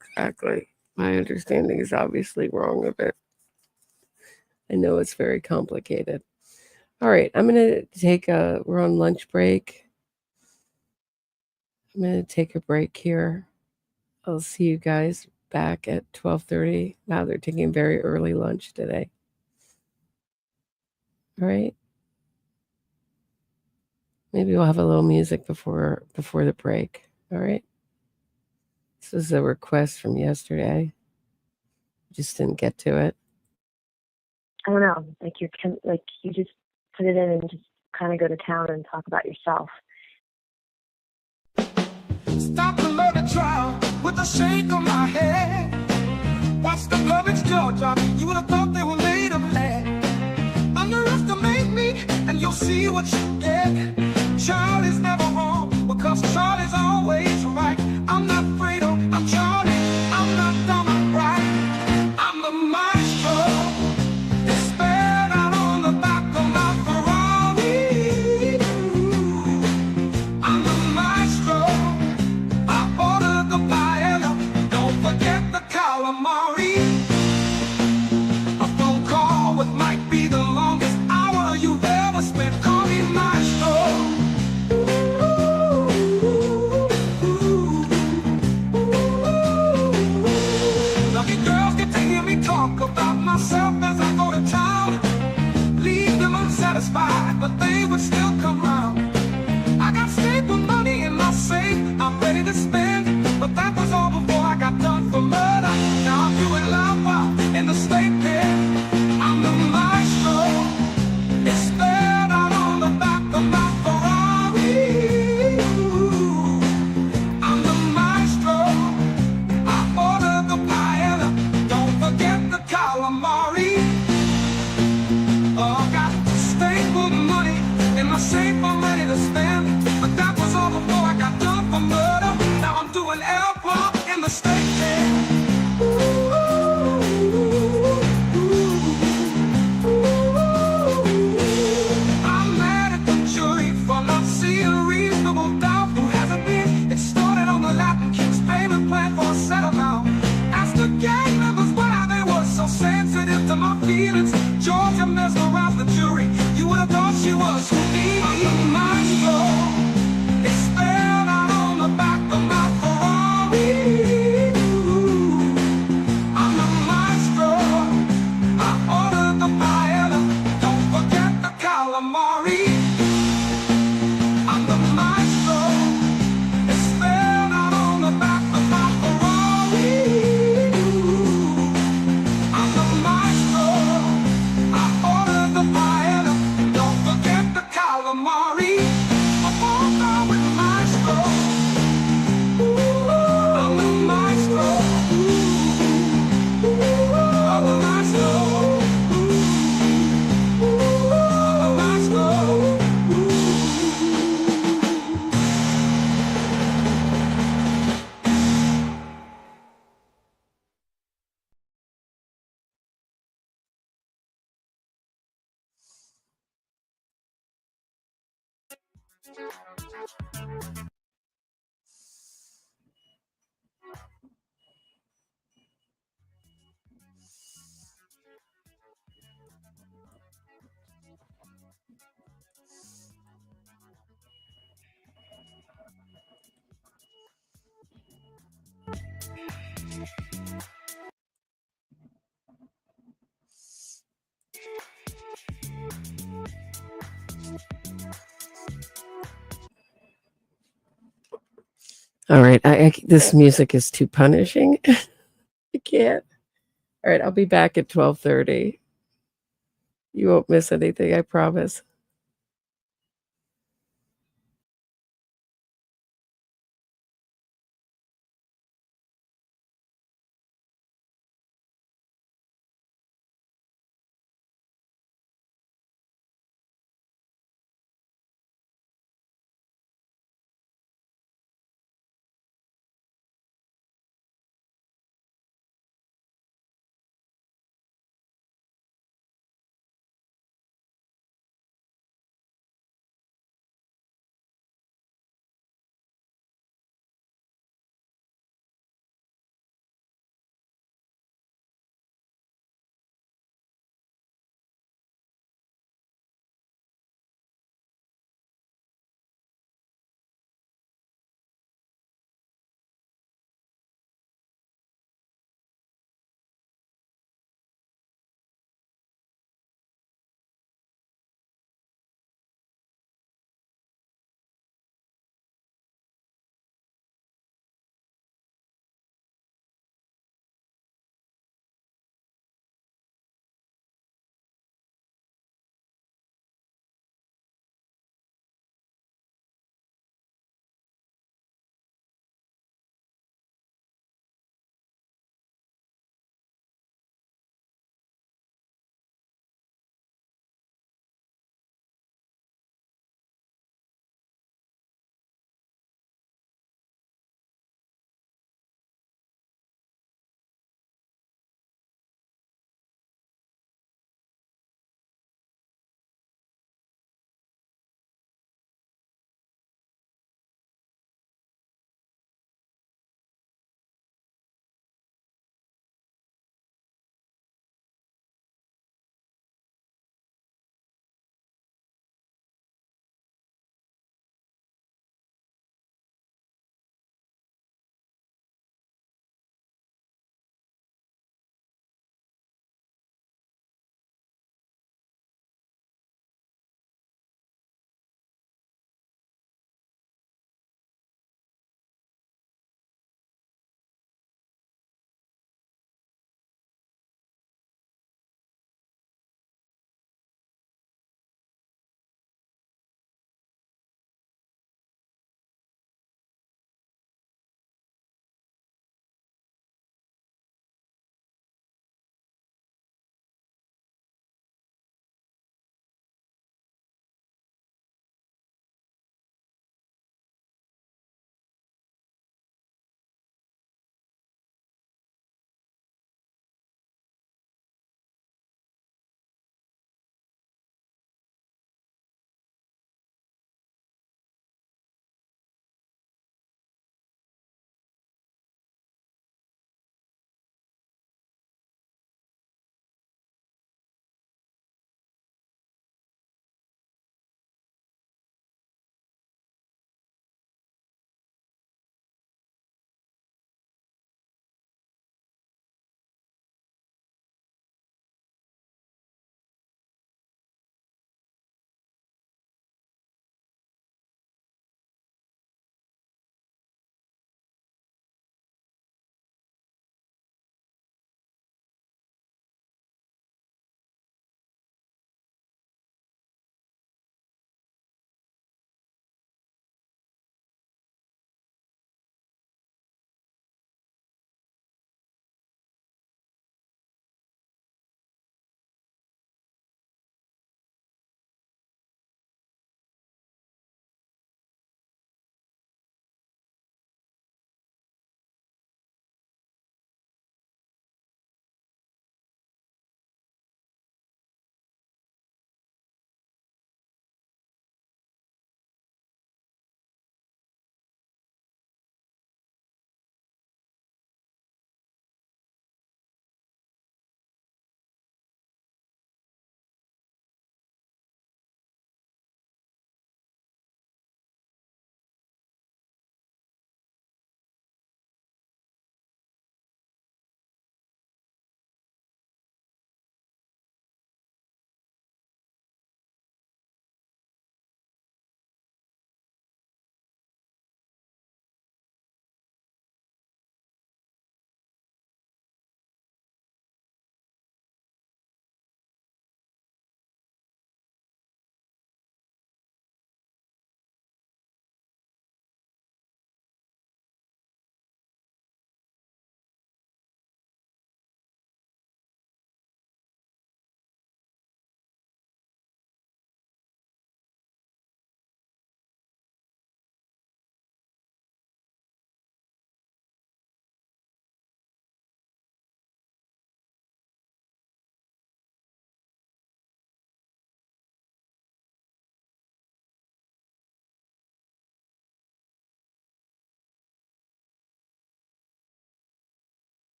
Exactly. My understanding is obviously wrong of it. I know it's very complicated. All right, I'm going to we're on lunch break. I'm going to take a break here. I'll see you guys back at 12:30. Wow, they're taking a very early lunch today. All right. Maybe we'll have a little music before the break. All right. This is a request from yesterday. Just didn't get to it. I don't know. You just put it in and just kind of go to town and talk about yourself. Stop the murder trial with a shake of my head. Watch the public's jaw drop. You would have thought they were made of lead. Underestimate me and you'll see what you get. Charlie's never wrong because Charlie's always right. I'm not Fredo, I'm Charlie. I'm not dumb, I'm right. I'm the maestro. It's spelled out on the back of my Ferrari. I'm the maestro. I ordered the paella. Don't forget the calamari. A phone call with might be the longest hour you've ever spent. Call me maestro. Lucky girls get to hear me talk about myself as I go to town. Leave them unsatisfied, but they would still come round. I got staple money in my safe, I'm ready to spend. But that was all before I got done for murder. Now I'm doing love while in the state pen. I'm the maestro. It's spelled out on the back of my Ferrari. I'm the maestro. I ordered the paella. Don't forget the calamari. Oh, got staple money in my safe, I'm ready to spend. But that was all before I got done for murder. Now I'm doing airport in the state pen. I'm mad at the jury for not seeing reasonable doubt. Who hasn't been? It started on the Latin King's payment plan for a set amount. Asked the gang members why they were so sensitive to my feelings. Georgia mesmerized the jury. You would have thought she was Houdini. I'm the maestro. It's spelled out on the back of my Ferrari. I'm the maestro. I ordered the paella. Don't forget the calamari. I'm the maestro. It's spelled out on the back of my Ferrari. I'm the maestro. I ordered the paella. Don't forget the calamari. I'm all down with maestro. I'm the maestro. I'm the maestro. I'm the maestro. All right. This music is too punishing. I can't. All right. I'll be back at 12:30. You won't miss anything, I promise.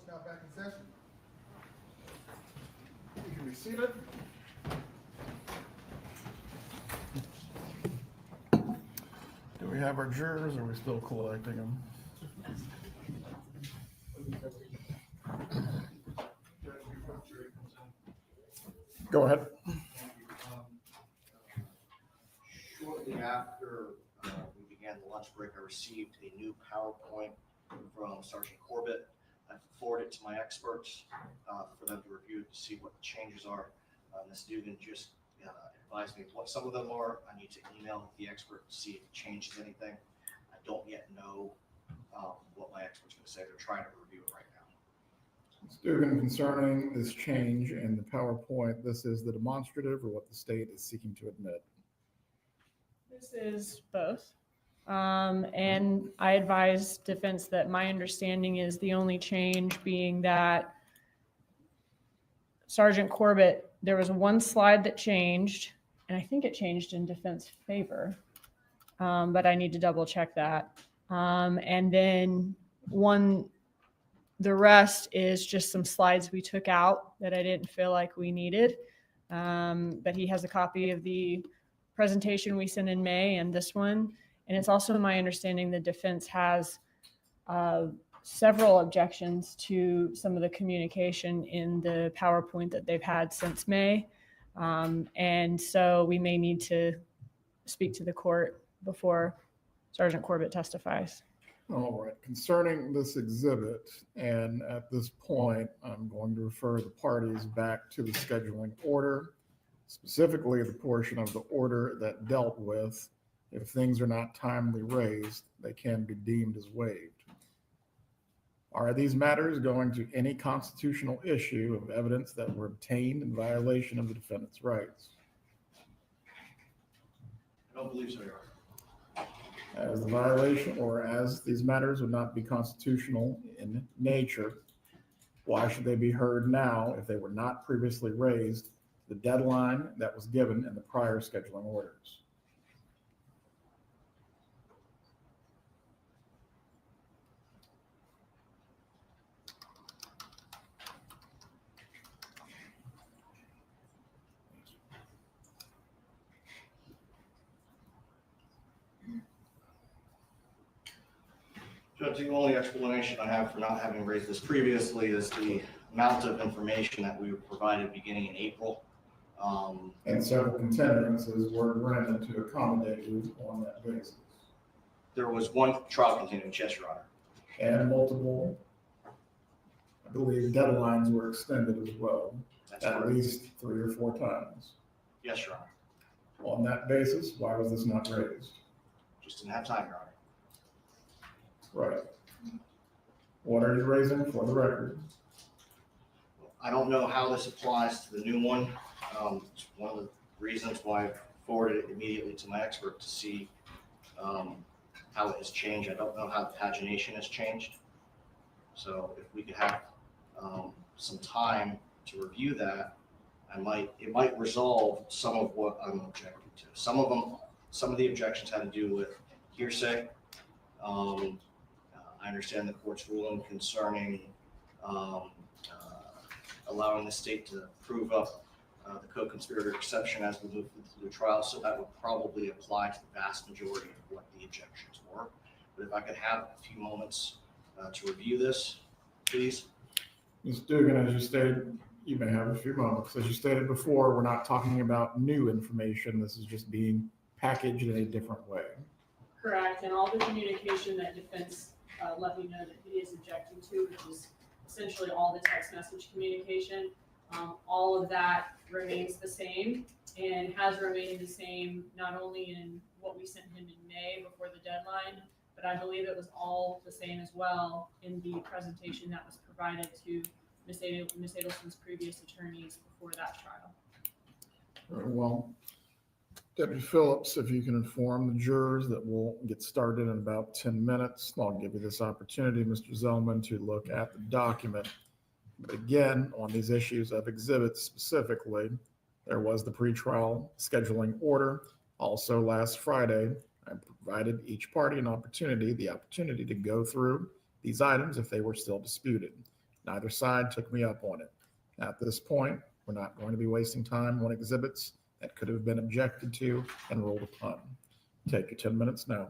now back in session. You can be seated. Do we have our jurors, or are we still collecting them? Go ahead. Shortly after we began the lunch break, I received a new PowerPoint from Sergeant Corbett. I forwarded it to my experts for them to review to see what the changes are. Ms. Dugan just advised me what some of them are. I need to email the expert to see if it changes anything. I don't yet know what my expert's going to say. They're trying to review it right now. Ms. Dugan, concerning this change in the PowerPoint, this is the demonstrative or what the state is seeking to admit? This is both. And I advised defense that my understanding is the only change being that Sergeant Corbett, there was one slide that changed, and I think it changed in defense favor, but I need to double check that. And then the rest is just some slides we took out that I didn't feel like we needed. But he has a copy of the presentation we sent in May and this one. And it's also my understanding the defense has several objections to some of the communication in the PowerPoint that they've had since May. And so we may need to speak to the court before Sergeant Corbett testifies. All right, concerning this exhibit, and at this point, I'm going to refer the parties back to the scheduling order, specifically the portion of the order that dealt with if things are not timely raised, they can be deemed as waived. Are these matters going to any constitutional issue of evidence that were obtained in violation of the defendant's rights? I don't believe so, Your Honor. As the violation, or as these matters would not be constitutional in nature, why should they be heard now if they were not previously raised, the deadline that was given in the prior scheduling orders? Judge, the only explanation I have for not having raised this previously is the amount of information that we were provided beginning in April. And several continuances were granted to accommodate you on that basis. There was one trial continuance, yes, Your Honor. And multiple, I believe, deadlines were extended as well, That's at correct. least 3 or 4 times. Yes, Your Honor. On that basis, why was this not raised? Just didn't have time, Your Honor. Right. What are you raising for the record? I don't know how this applies to the new one. It's one of the reasons why I forwarded it immediately to my expert to see how it has changed. I don't know how the pagination has changed. So if we could have some time to review that, it might resolve some of what I'm objecting to. Some of the objections had to do with hearsay. I understand the court's ruling concerning allowing the state to prove up the co-conspirator exception as we move through the trial. So that would probably apply to the vast majority of what the objections were. But if I could have a few moments to review this, please. Ms. Dugan, as you stated, you may have a few moments. As you stated before, we're not talking about new information. This is just being packaged in a different way. Correct, and all the communication that defense let me know that he is objecting to, which is essentially all the text message communication, all of that remains the same and has remained the same not only in what we sent him in May before the deadline, but I believe it was all the same as well in the presentation that was provided to Ms. Adelson's previous attorneys before that trial. Very well. Deputy Phillips, if you can inform the jurors that we'll get started in about 10 minutes. I'll give you this opportunity, Mr. Zellman, to look at the document. But again, on these issues of exhibits specifically, there was the pretrial scheduling order. Also last Friday, I provided each party the opportunity to go through these items if they were still disputed. Neither side took me up on it. At this point, we're not going to be wasting time on exhibits that could have been objected to and ruled upon. Take your 10 minutes now.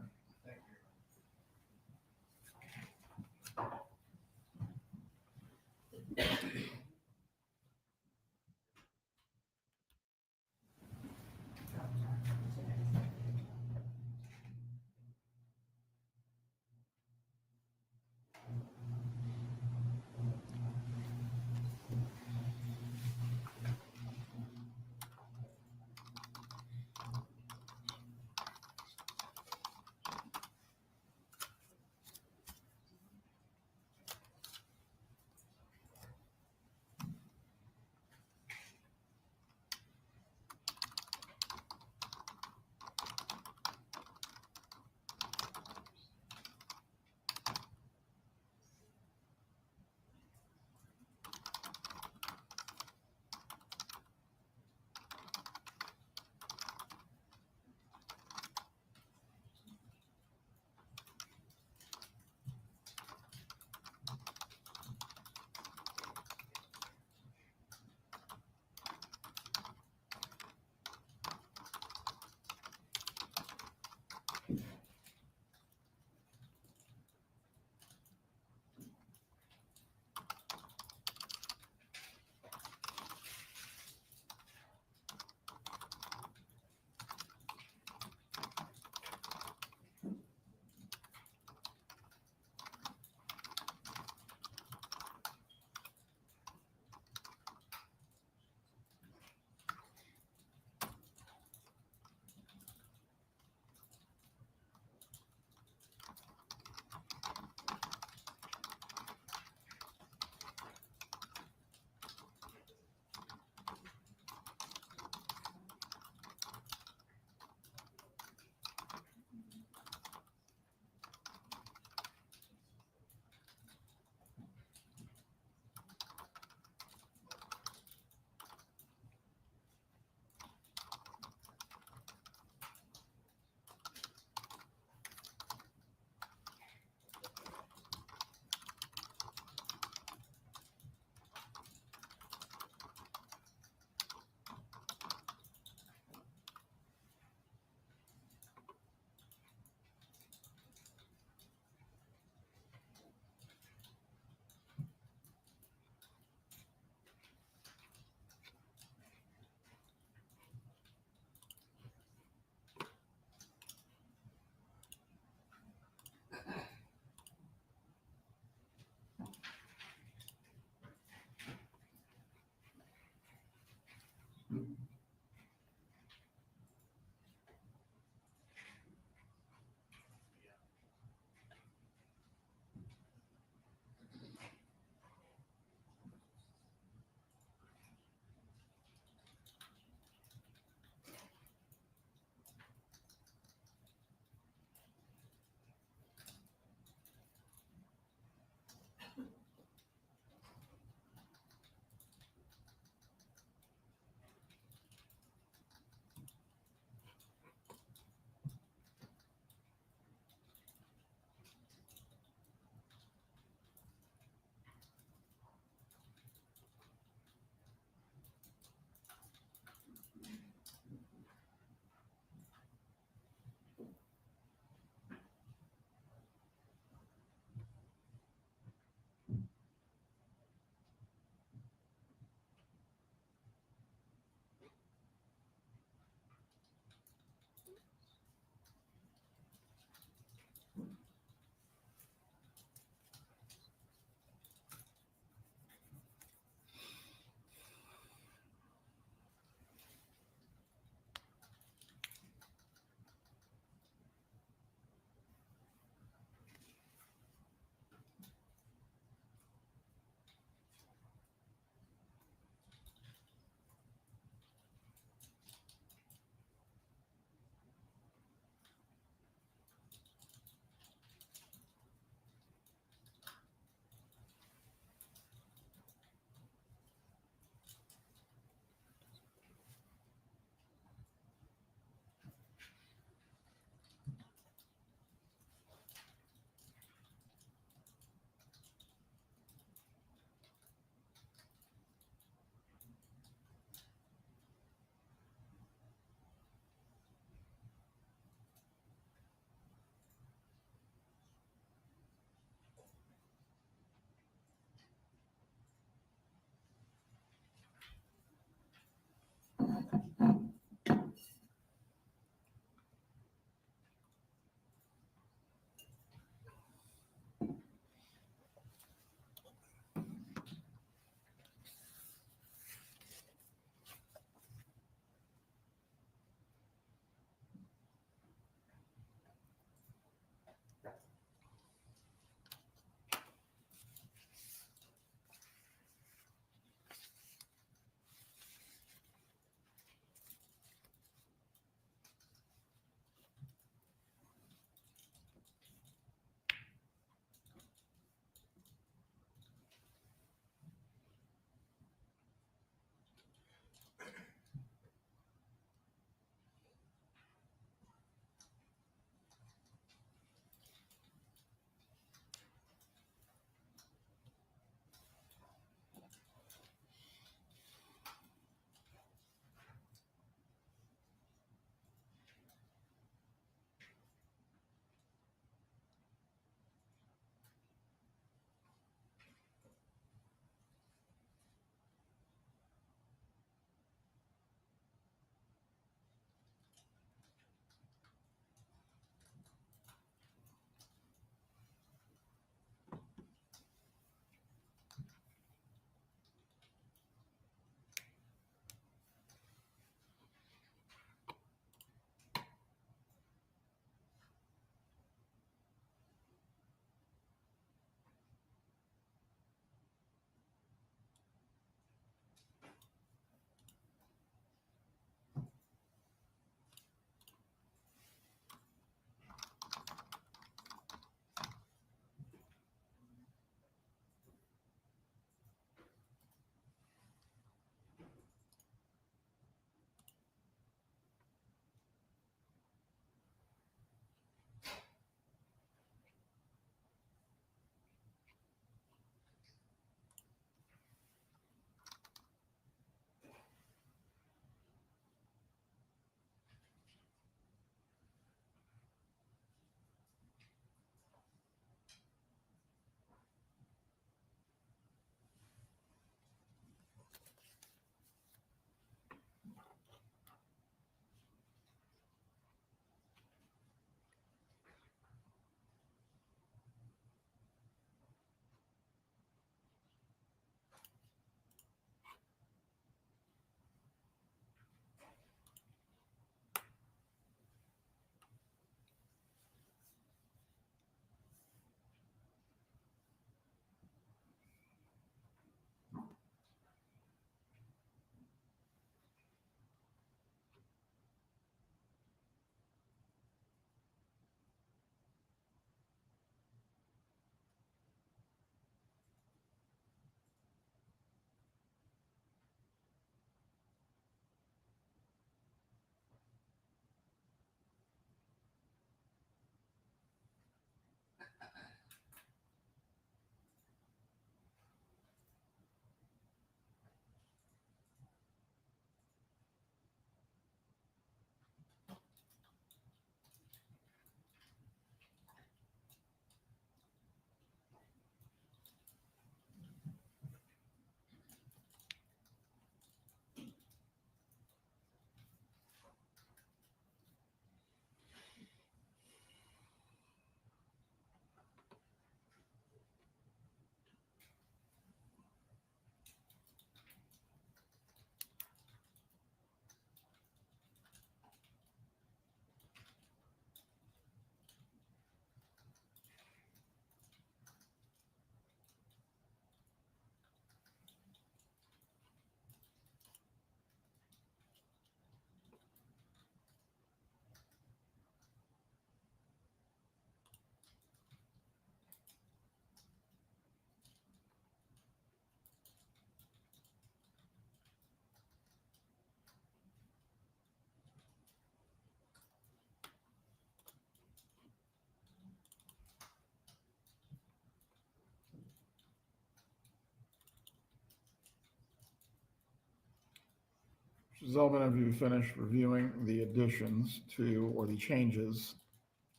Mr. Zellman, have you finished reviewing the additions to, or the changes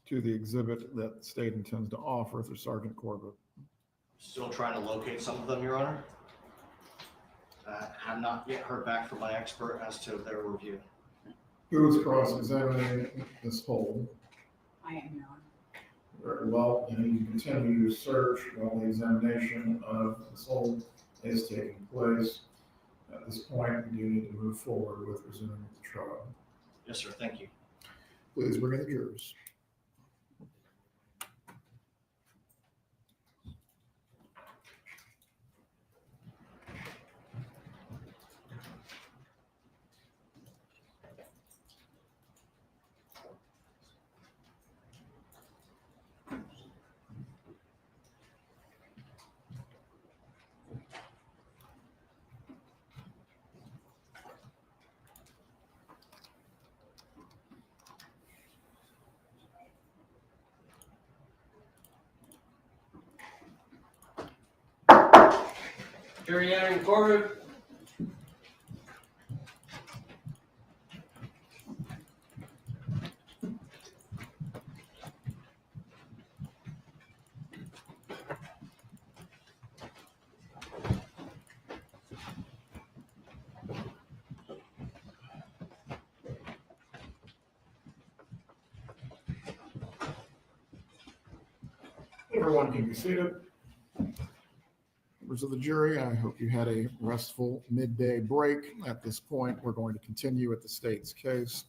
to the exhibit that the state intends to offer through Sergeant Corbett? Still trying to locate some of them, Your Honor. I've not yet heard back from my expert as to their review. Who is cross-examining this hold? I am, Your Honor. Very well, and you continue your search while the examination of this hold is taking place. At this point, we do need to move forward with resuming the trial. Yes, sir. Thank you. Please bring in the jurors. Jury entering courtroom. Everyone can be seated. Members of the jury, I hope you had a restful midday break. At this point, we're going to continue with the state's case.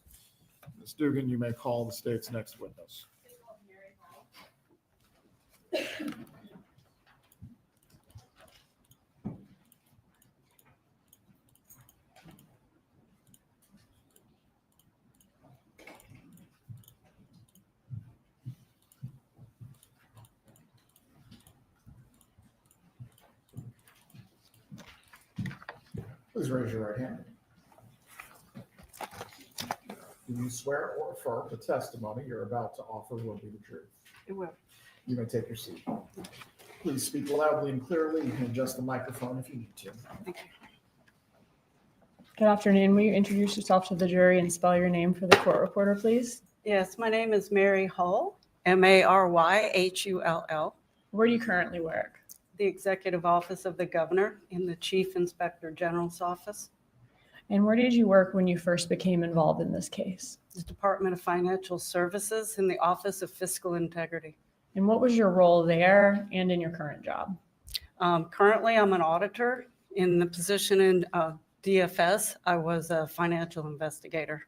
Ms. Dugan, you may call the state's next witness. Please raise your right hand. Do you swear or affirm the testimony you're about to offer will be the truth? It will. You may take your seat. Please speak loudly and clearly. You can adjust the microphone if you need to. Thank you. Good afternoon. Will you introduce yourself to the jury and spell your name for the court reporter, please? Yes, my name is Mary Hull, Maryhull. Where do you currently work? The Executive Office of the Governor in the Chief Inspector General's office. And where did you work when you first became involved in this case? The Department of Financial Services in the Office of Fiscal Integrity. And what was your role there and in your current job? Currently, I'm an auditor. In the position in DFS, I was a financial investigator.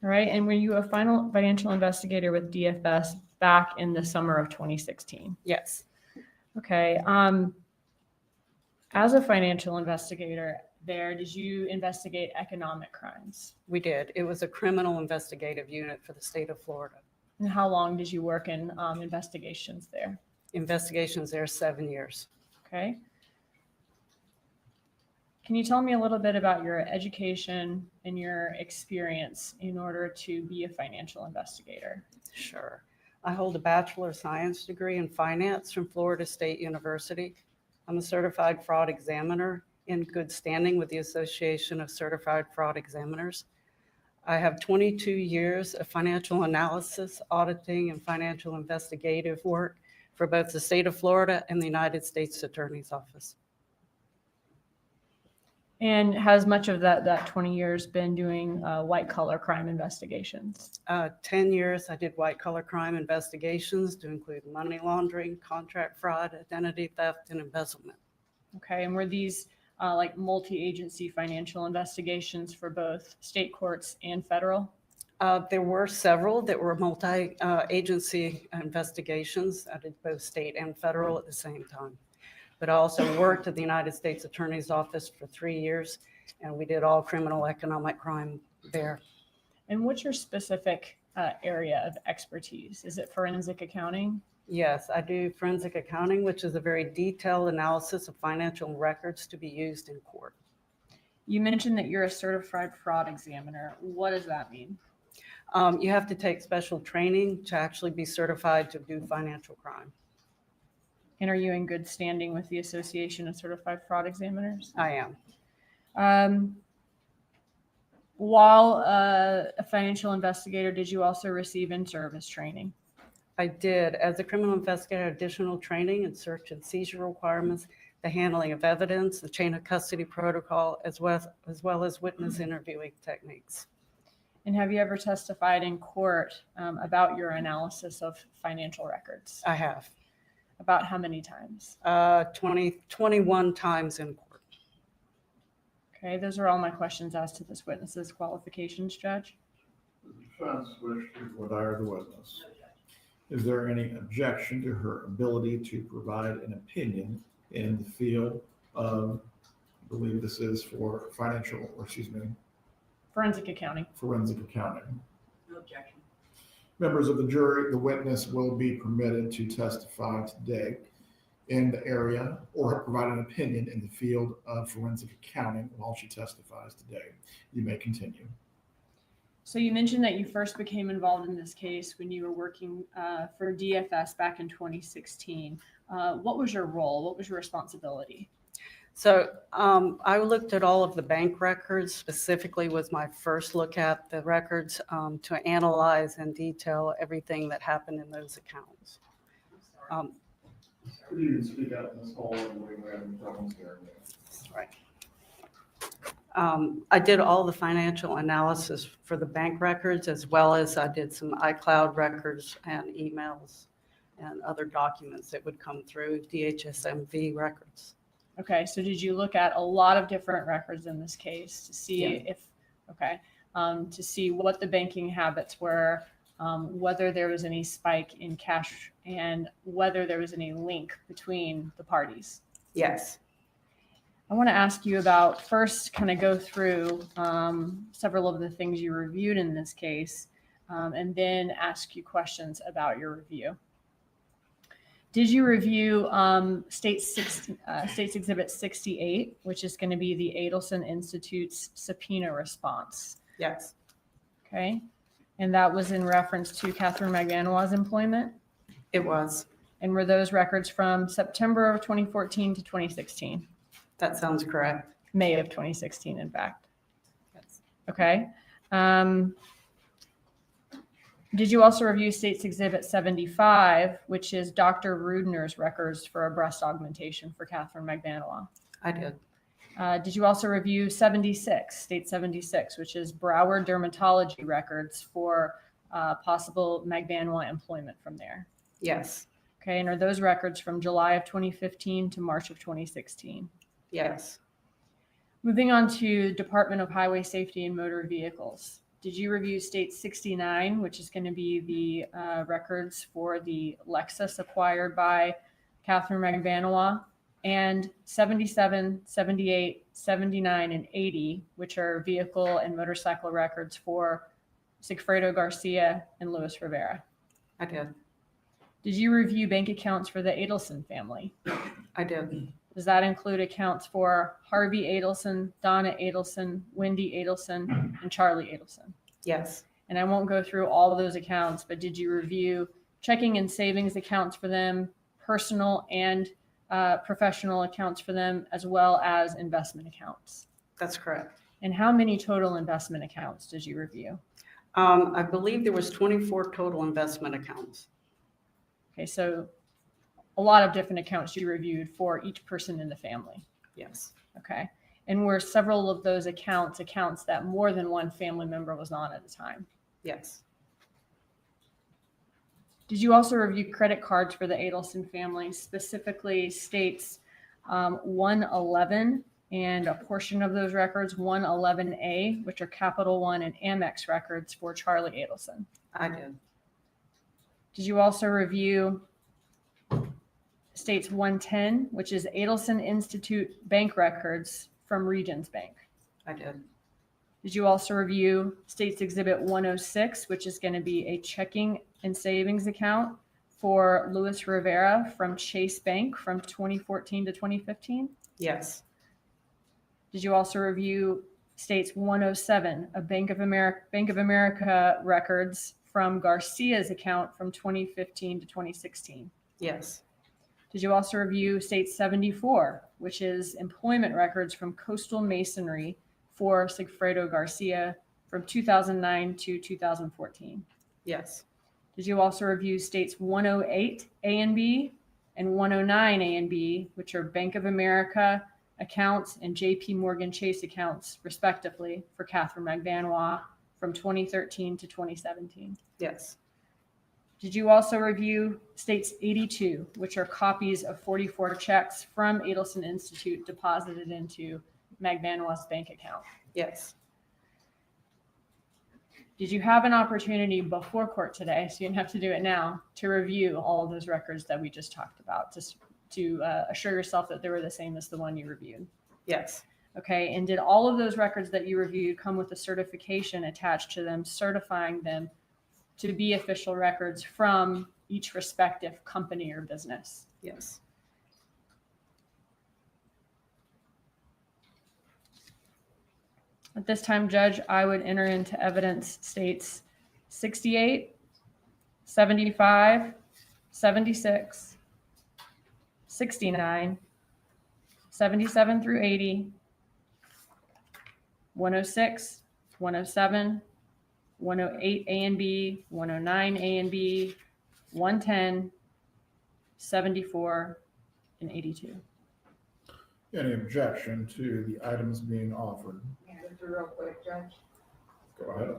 All right. And were you a financial investigator with DFS back in the summer of 2016? Yes. Okay. As a financial investigator there, did you investigate economic crimes? We did. It was a criminal investigative unit for the state of Florida. And how long did you work in investigations there? Investigations there 7 years. Okay. Can you tell me a little bit about your education and your experience in order to be a financial investigator? Sure. I hold a Bachelor of Science degree in finance from Florida State University. I'm a certified fraud examiner in good standing with the Association of Certified Fraud Examiners. I have 22 years of financial analysis, auditing, and financial investigative work for both the state of Florida and the United States Attorney's Office. And has much of that 20 years been doing white collar crime investigations? 10 years I did white collar crime investigations to include money laundering, contract fraud, identity theft, and embezzlement. Okay, and were these like multi-agency financial investigations for both state courts and federal? There were several that were multi-agency investigations. I did both state and federal at the same time. But I also worked at the United States Attorney's Office for 3 years, and we did all criminal economic crime there. And what's your specific area of expertise? Is it forensic accounting? Yes, I do forensic accounting, which is a very detailed analysis of financial records to be used in court. You mentioned that you're a certified fraud examiner. What does that mean? You have to take special training to actually be certified to do financial crime. And are you in good standing with the Association of Certified Fraud Examiners? I am. While a financial investigator, did you also receive in-service training? I did. As a criminal investigator, additional training in search and seizure requirements, the handling of evidence, the chain of custody protocol, as well as witness interviewing techniques. And have you ever testified in court about your analysis of financial records? I have. About how many times? 21 times in court. Okay, those are all my questions as to this witness's qualifications, Judge. The defense wishes to retire the witness. Is there any objection to her ability to provide an opinion in the field of, I believe this is for Forensic accounting. forensic accounting? No objection. Members of the jury, the witness will be permitted to testify today in the area or provide an opinion in the field of forensic accounting while she testifies today. You may continue. So you mentioned that you first became involved in this case when you were working for DFS back in 2016. What was your role? What was your responsibility? So I looked at all of the bank records, specifically was my first look at the records to analyze in detail everything that happened in those accounts. Could you speak up in this hall and we're having problems hearing you? Right. I did all the financial analysis for the bank records, as well as I did some iCloud records and emails and other documents that would come through DHSMV records. Okay, so did you look at a lot of different records in this case to see to see what the banking habits were, whether there was any spike in cash, and whether there was any link between the parties? Yes. I want to ask you about first, kind of go through several of the things you reviewed in this case, and then ask you questions about your review. Did you review States Exhibit 68, which is going to be the Adelson Institute's subpoena response? Yes. Okay. And that was in reference to Katherine Magbanua's employment? It was. And were those records from September of 2014 to 2016? That sounds correct. May of 2016, in fact. Yes. Okay. Did you also review States Exhibit 75, which is Dr. Rudner's records for a breast augmentation for Katherine Magbanua? I did. Did you also review 76, State 76, which is Broward dermatology records for possible Magbanua employment from there? Yes. Okay, and are those records from July of 2015 to March of 2016? Yes. Moving on to Department of Highway Safety and Motor Vehicles. Did you review State 69, which is going to be the records for the Lexus acquired by Katherine Magbanua, and 77, 78, 79, and 80, which are vehicle and motorcycle records for Sigfredo Garcia and Luis Rivera? I did. Did you review bank accounts for the Adelson family? I did. Does that include accounts for Harvey Adelson, Donna Adelson, Wendi Adelson, and Charlie Adelson? Yes. And I won't go through all of those accounts, but did you review checking and savings accounts for them, personal and professional accounts for them, as well as investment accounts? That's correct. And how many total investment accounts did you review? I believe there was 24 total investment accounts. Okay, so a lot of different accounts you reviewed for each person in the family. Yes. Okay. And were several of those accounts that more than one family member was on at the time? Yes. Did you also review credit cards for the Adelson family, specifically States 111 and a portion of those records, 111A, which are Capital One and Amex records for Charlie Adelson? I did. Did you also review States 110, which is Adelson Institute bank records from Regions Bank? I did. Did you also review States Exhibit 106, which is going to be a checking and savings account for Luis Rivera from Chase Bank from 2014 to 2015? Yes. Did you also review States 107, a Bank of America records from Garcia's account from 2015 to 2016? Yes. Did you also review State 74, which is employment records from Coastal Masonry for Sigfredo Garcia from 2009 to 2014? Yes. Did you also review states 108 A and B and 109 A and B, which are Bank of America accounts and JP Morgan Chase accounts, respectively, for Katherine Magbanua from 2013 to 2017? Yes. Did you also review states 82, which are copies of 44 checks from Adelson Institute deposited into Magbanua's bank account? Yes. Did you have an opportunity before court today, so you didn't have to do it now, to review all of those records that we just talked about, just to assure yourself that they were the same as the one you reviewed? Yes. Okay, and did all of those records that you reviewed come with a certification attached to them, certifying them to be official records from each respective company or business? Yes. At this time, Judge, I would enter into evidence states 68, 75, 76, 69, 77 through 80, 106, 107, 108 A and B, 109 A and B, 110, 74, and 82. Any objection to the items being offered? Real quick, Judge. Go ahead.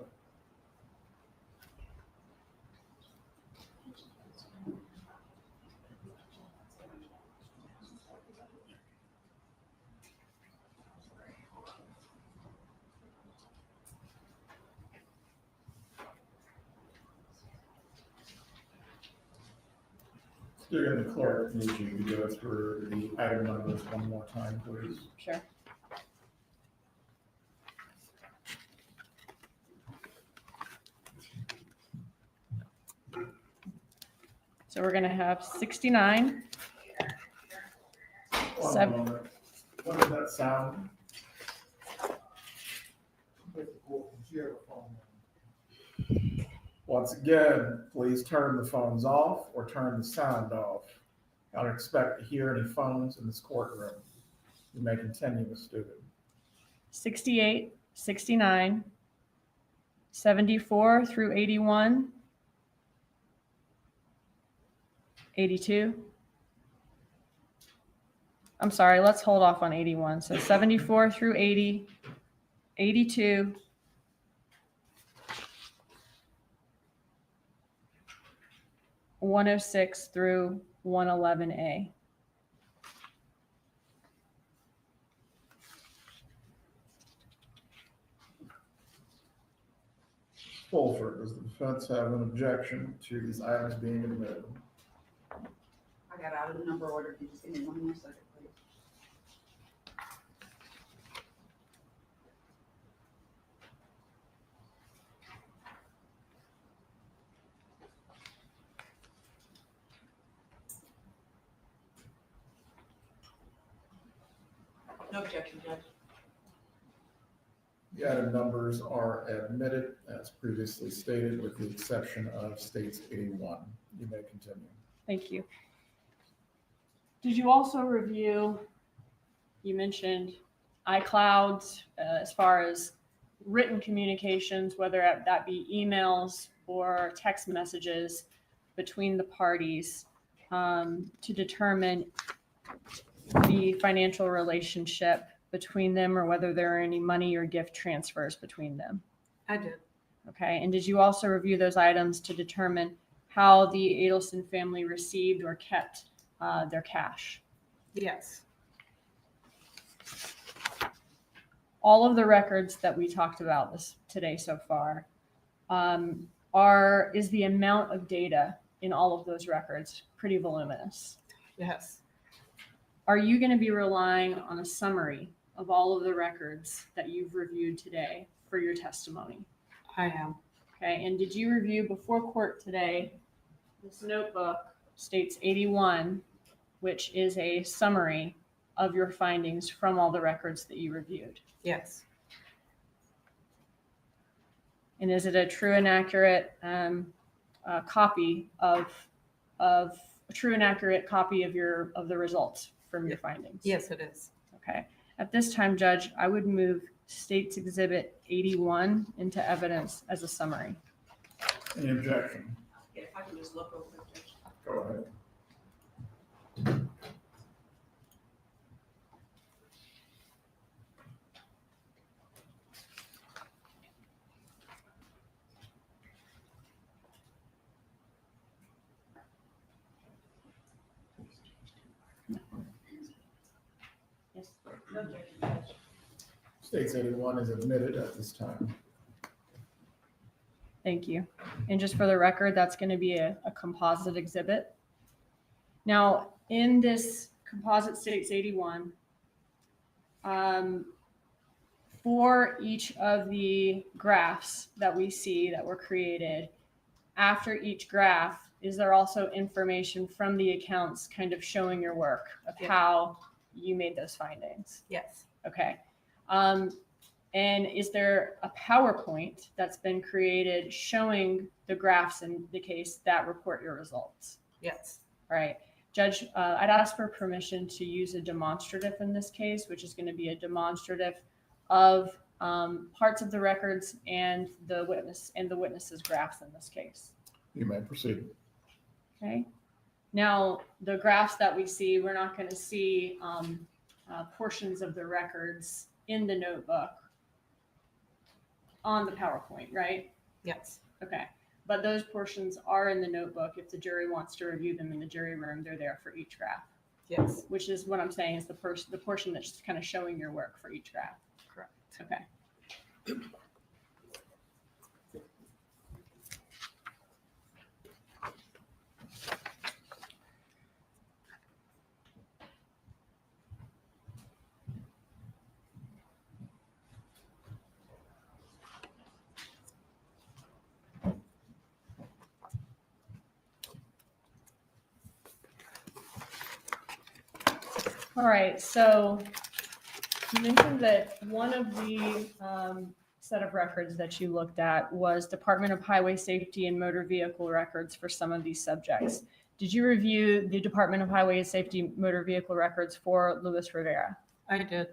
Student the clerk needs you to go through the item numbers one more time, please. Sure. So we're going to have 69. One moment. What does that sound? Once again, please turn the phones off or turn the sound off. I don't expect to hear any phones in this courtroom. You may continue, Ms. Student. 68, 69, 74 through 81, 82. I'm sorry, let's hold off on 81. So 74 through 80, 82, 106 through 111A. Fulford, does the defense have an objection to these items being admitted? I got out of the number order. If you just give me one more second, please. No objection, Judge. The item numbers are admitted as previously stated with the exception of states 81. You may continue. Thank you. Did you also review, you mentioned iClouds as far as written communications, whether that be emails or text messages between the parties to determine the financial relationship between them or whether there are any money or gift transfers between them? I did. Okay, and did you also review those items to determine how the Adelson family received or kept their cash? Yes. All of the records that we talked about today so far is the amount of data in all of those records pretty voluminous? Yes. Are you going to be relying on a summary of all of the records that you've reviewed today for your testimony? I am. Okay, and did you review before court today this notebook states 81, which is a summary of your findings from all the records that you reviewed? Yes. And is it a true and accurate copy of a true and accurate copy of the results from your findings? Yes, it is. Okay. At this time, Judge, I would move State's Exhibit 81 into evidence as a summary. Any objection? If I can just look over it, Judge. Go ahead. Yes. No objection, Judge. States 81 is admitted at this time. Thank you. And just for the record, that's going to be a composite exhibit. Now, in this composite States 81, for each of the graphs that we see that were created, after each graph, is there also information from the accounts kind of showing your work of how you made those findings? Yes. Okay. And is there a PowerPoint that's been created showing the graphs in the case that report your results? Yes. All right. Judge, I'd ask for permission to use a demonstrative in this case, which is going to be a demonstrative of parts of the records and the witness's graphs in this case. You may proceed. Okay. Now, the graphs that we see, we're not going to see portions of the records in the notebook on the PowerPoint, right? Yes. Okay. But those portions are in the notebook. If the jury wants to review them in the jury room, they're there for each graph. Yes. Which is what I'm saying is the portion that's kind of showing your work for each graph. Correct. Okay. All right, so you mentioned that one of the set of records that you looked at was Department of Highway Safety and Motor Vehicle records for some of these subjects. Did you review the Department of Highway Safety Motor Vehicle records for Luis Rivera? I did.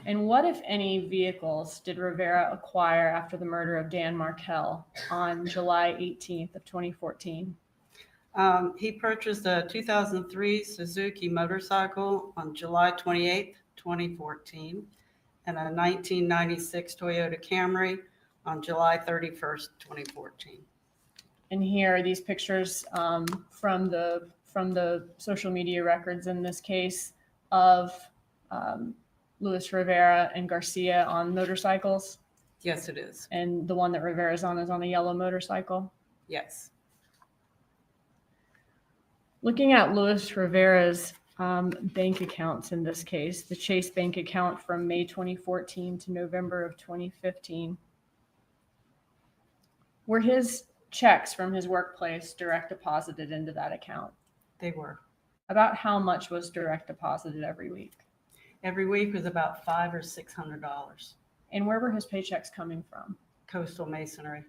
And what, if any, vehicles did Rivera acquire after the murder of Dan Markel on July 18th of 2014? He purchased a 2003 Suzuki motorcycle on July 28th, 2014, and a 1996 Toyota Camry on July 31st, 2014. And here are these pictures from the social media records in this case of Luis Rivera and Garcia on motorcycles. Yes, it is. And the one that Rivera's on is on a yellow motorcycle. Yes. Looking at Luis Rivera's bank accounts in this case, the Chase bank account from May 2014 to November of 2015, were his checks from his workplace direct deposited into that account? They were. About how much was direct deposited every week? Every week was about $500 or $600. And where were his paychecks coming from? Coastal Masonry.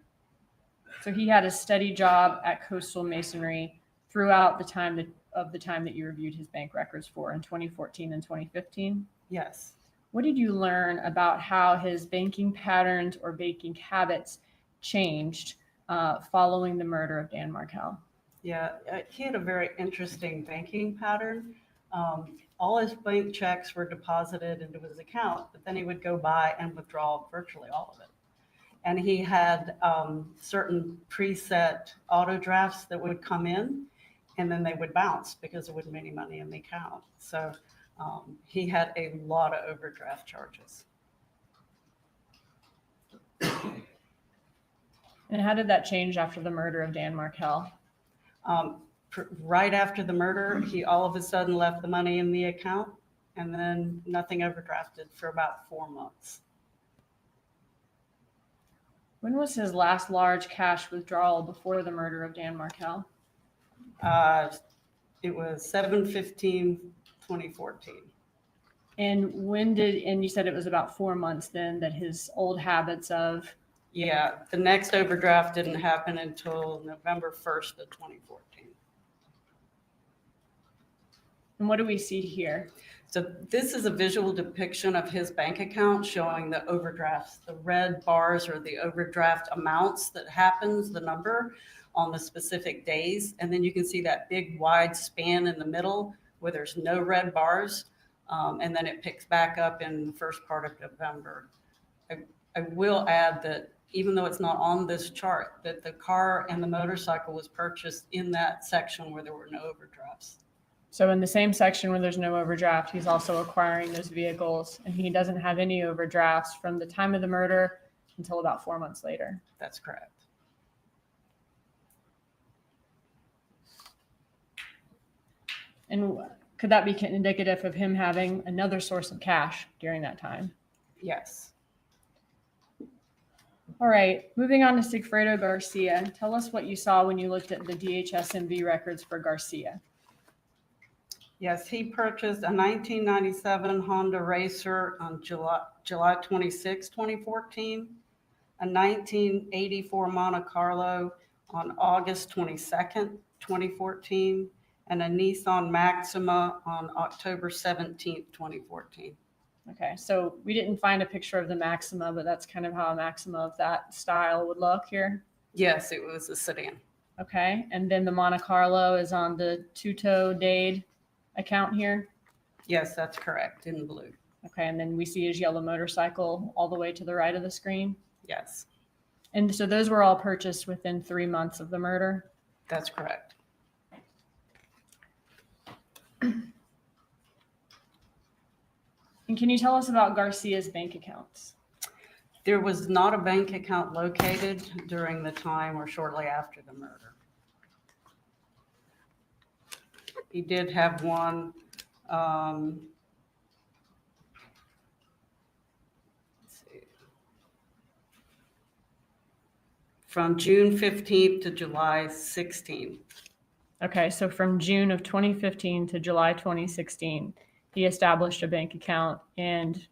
So he had a steady job at Coastal Masonry throughout the time that you reviewed his bank records for in 2014 and 2015? Yes. What did you learn about how his banking patterns or banking habits changed following the murder of Dan Markel? Yeah, he had a very interesting banking pattern. All his bank checks were deposited into his account, but then he would go by and withdraw virtually all of it. And he had certain preset auto drafts that would come in, and then they would bounce because there wasn't any money in the account. So he had a lot of overdraft charges. And how did that change after the murder of Dan Markel? Right after the murder, he all of a sudden left the money in the account, and then nothing overdrafted for about 4 months. When was his last large cash withdrawal before the murder of Dan Markel? It was 7/15/2014. And you said it was about 4 months then that his old habits of... Yeah, the next overdraft didn't happen until November 1st of 2014. And what do we see here? So this is a visual depiction of his bank account showing the overdrafts. The red bars are the overdraft amounts that happens, the number on the specific days. And then you can see that big wide span in the middle where there's no red bars. And then it picks back up in the first part of November. I will add that even though it's not on this chart, that the car and the motorcycle was purchased in that section where there were no overdrafts. So in the same section where there's no overdraft, he's also acquiring those vehicles, and he doesn't have any overdrafts from the time of the murder until about 4 months later. That's correct. And could that be indicative of him having another source of cash during that time? Yes. All right, moving on to Sigfredo Garcia. Tell us what you saw when you looked at the DHS-MV records for Garcia. Yes, he purchased a 1997 Honda Racer on July 26, 2014, a 1984 Monte Carlo on August 22nd, 2014, and a Nissan Maxima on October 17th, 2014. Okay, so we didn't find a picture of the Maxima, but that's kind of how a Maxima of that style would look here. Yes, it was a sedan. Okay, and then the Monte Carlo is on the two-toe Dade account here. Yes, that's correct, in blue. Okay, and then we see his yellow motorcycle all the way to the right of the screen. Yes, And so those were all purchased within 3 months of the murder. that's correct. And can you tell us about Garcia's bank accounts? There was not a bank account located during the time or shortly after the murder. He did have one. Let's see. From June 15th to July 16th. Okay, so from June of 2015 to July 2016, he established a bank account and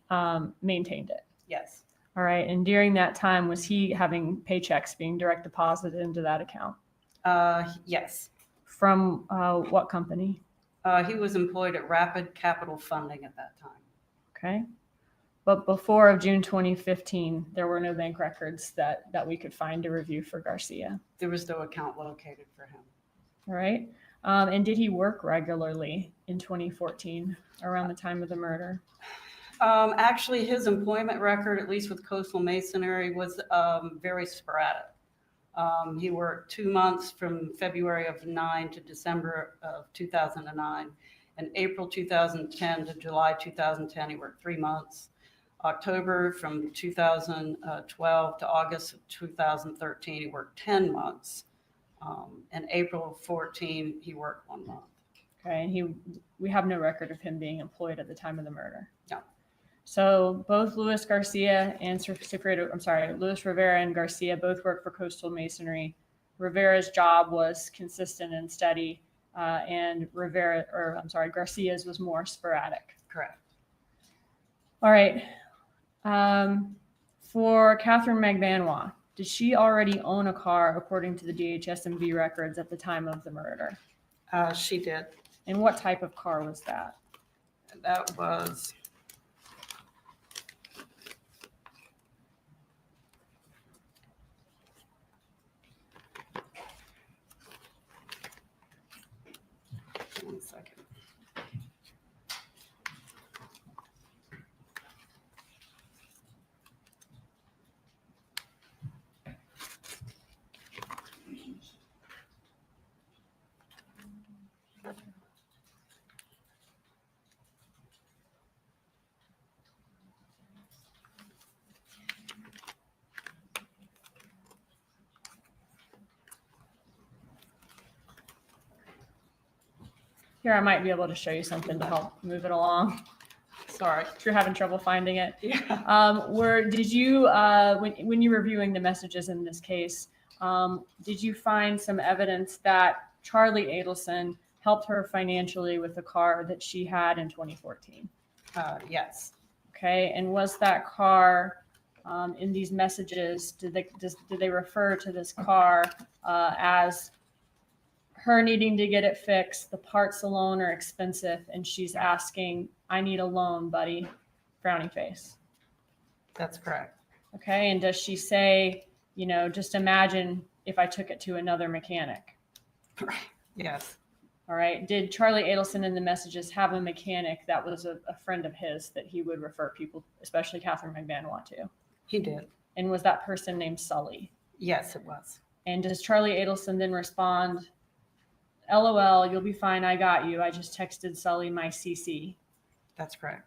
maintained it. Yes. All right, and during that time, was he having paychecks being direct deposited into that account? Yes. From what company? He was employed at Rapid Capital Funding at that time. Okay. But before of June 2015, there were no bank records that we could find to review for Garcia. There was no account located for him. All right. And did he work regularly in 2014 around the time of the murder? Actually, his employment record, at least with Coastal Masonry, was very sporadic. He worked 2 months from February of 9 to December of 2009. And April 2010 to July 2010, he worked 3 months. October from 2012 to August of 2013, he worked 10 months. And April 14, he worked 1 month. Okay, and we have no record of him being employed at the time of the murder. No. So both Luis Garcia and Luis Rivera and Garcia both worked for Coastal Masonry. Rivera's job was consistent and steady, and Garcia's was more sporadic. Correct. All right. For Katherine Magbanua, did she already own a car according to the DHS-MV records at the time of the murder? She did. And what type of car was that? That was one second. Here, I might be able to show you something to help move it along. Sorry, if you're having trouble finding it. Yeah. Did you, when you're reviewing the messages in this case, did you find some evidence that Charlie Adelson helped her financially with the car that she had in 2014? Yes. Okay, and was that car in these messages? Did they refer to this car as her needing to get it fixed. The parts alone are expensive, and she's asking, I need a loan, buddy. Frowny face. That's correct. Okay. And does she say, you know, just imagine if I took it to another mechanic? Yes. All right. Did Charlie Adelson in the messages have a mechanic that was a friend of his that he would refer people, especially Katherine Magbanua, to? He did. And was that person named Sully? Yes, it was. And does Charlie Adelson then respond, LOL, you'll be fine. I got you. I just texted Sully my CC. That's correct.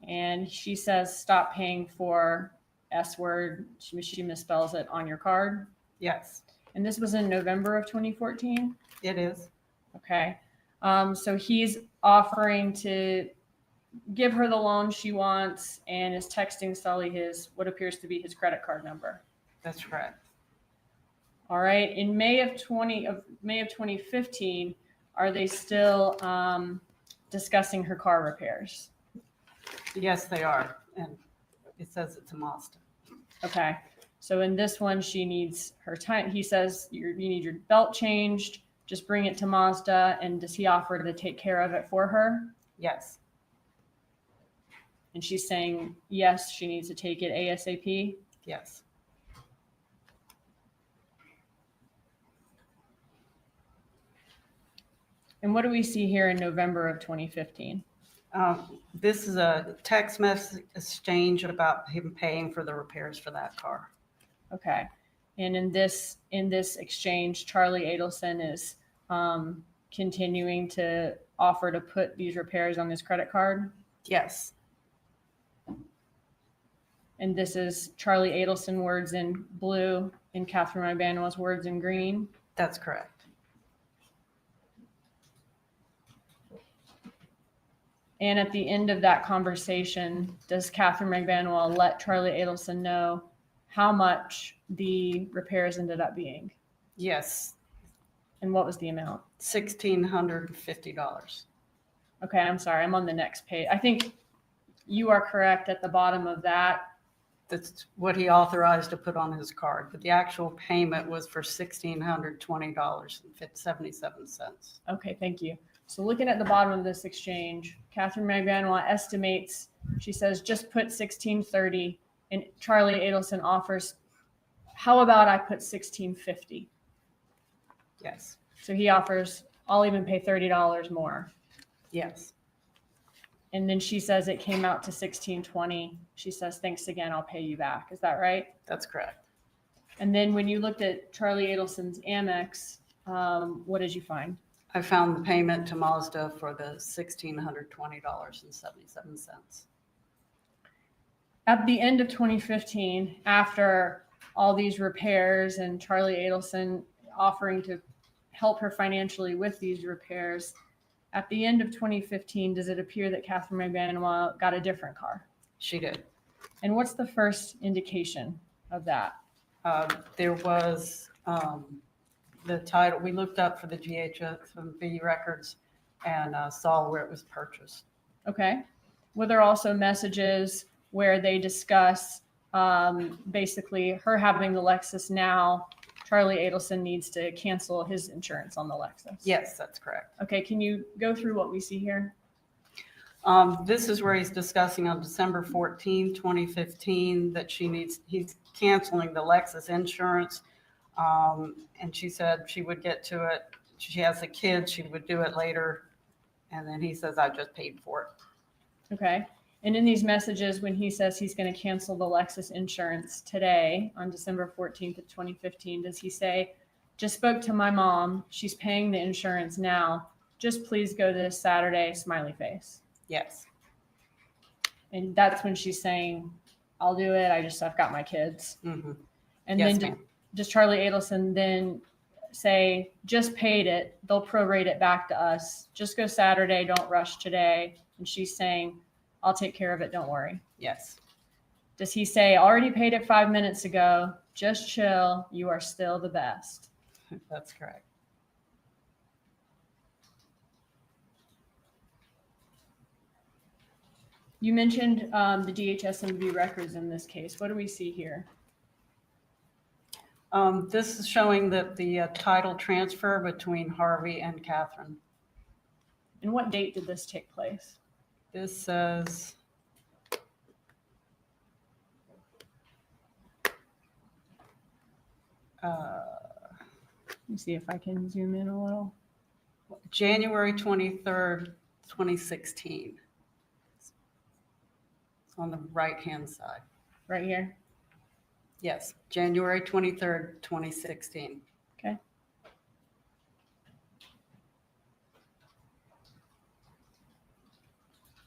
And she says, stop paying for S word. She misspells it on your card. Yes. And this was in November of 2014? It is. Okay. So he's offering to give her the loan she wants and is texting Sully his, what appears to be his credit card number. That's correct. All right. In May of 2015, are they still discussing her car repairs? Yes, they are. And it says it's a Mazda. Okay. So in this one, she needs her time. He says you need your belt changed. Just bring it to Mazda. And does he offer to take care of it for her? Yes. And she's saying, yes, she needs to take it ASAP. Yes. And what do we see here in November of 2015? This is a text message exchange about him paying for the repairs for that car. Okay. And in this exchange, Charlie Adelson is continuing to offer to put these repairs on his credit card. Yes. And this is Charlie Adelson words in blue and Katherine Magbanua's words in green. That's correct. And at the end of that conversation, does Katherine Magbanua let Charlie Adelson know how much the repairs ended up being? Yes. And what was the amount? $1,650. Okay, I'm sorry. I'm on the next page. I think you are correct at the bottom of that. That's what he authorized to put on his card, but the actual payment was for $1,620.77. Okay, thank you. So looking at the bottom of this exchange, Katherine Magbanua estimates, she says, just put $1,630, and Charlie Adelson offers, how about I put $1,650? Yes. So he offers, I'll even pay $30 more. Yes. And then she says it came out to $1,620. She says, thanks again, I'll pay you back. Is that right? That's correct. And then when you looked at Charlie Adelson's Amex, what did you find? I found the payment to Mazda for the $1,620.77. At the end of 2015, after all these repairs and Charlie Adelson offering to help her financially with these repairs, at the end of 2015, does it appear that Katherine Magbanua got a different car? She did. And what's the first indication of that? There was the title. We looked up for the GHSMV records and saw where it was purchased. Okay. Were there also messages where they discuss basically her having the Lexus now? Charlie Adelson needs to cancel his insurance on the Lexus. Yes, that's correct. Okay. Can you go through what we see here? This is where he's discussing on December 14, 2015, that he's canceling the Lexus insurance. And she said she would get to it. She has a kid. She would do it later. And then he says, I just paid for it. Okay. And in these messages, when he says he's going to cancel the Lexus insurance today on December 14th of 2015, does he say, just spoke to my mom. She's paying the insurance now. Just please go this Saturday, smiley face. Yes. And that's when she's saying, I'll do it. I've got my kids. Mm-hmm. And Yes, then ma'am. does Charlie Adelson then say, just paid it. They'll prorate it back to us. Just go Saturday. Don't rush today. And she's saying, I'll take care of it. Don't worry. Yes. Does he say, already paid it 5 minutes ago. Just chill. You are still the best. That's correct. You mentioned the DHSMV records in this case. What do we see here? This is showing that the title transfer between Harvey and Katherine. And what date did this take place? This says let me see if I can zoom in a little. January 23rd, 2016. It's on the right-hand side. Right here. Yes, January 23rd, 2016. Okay.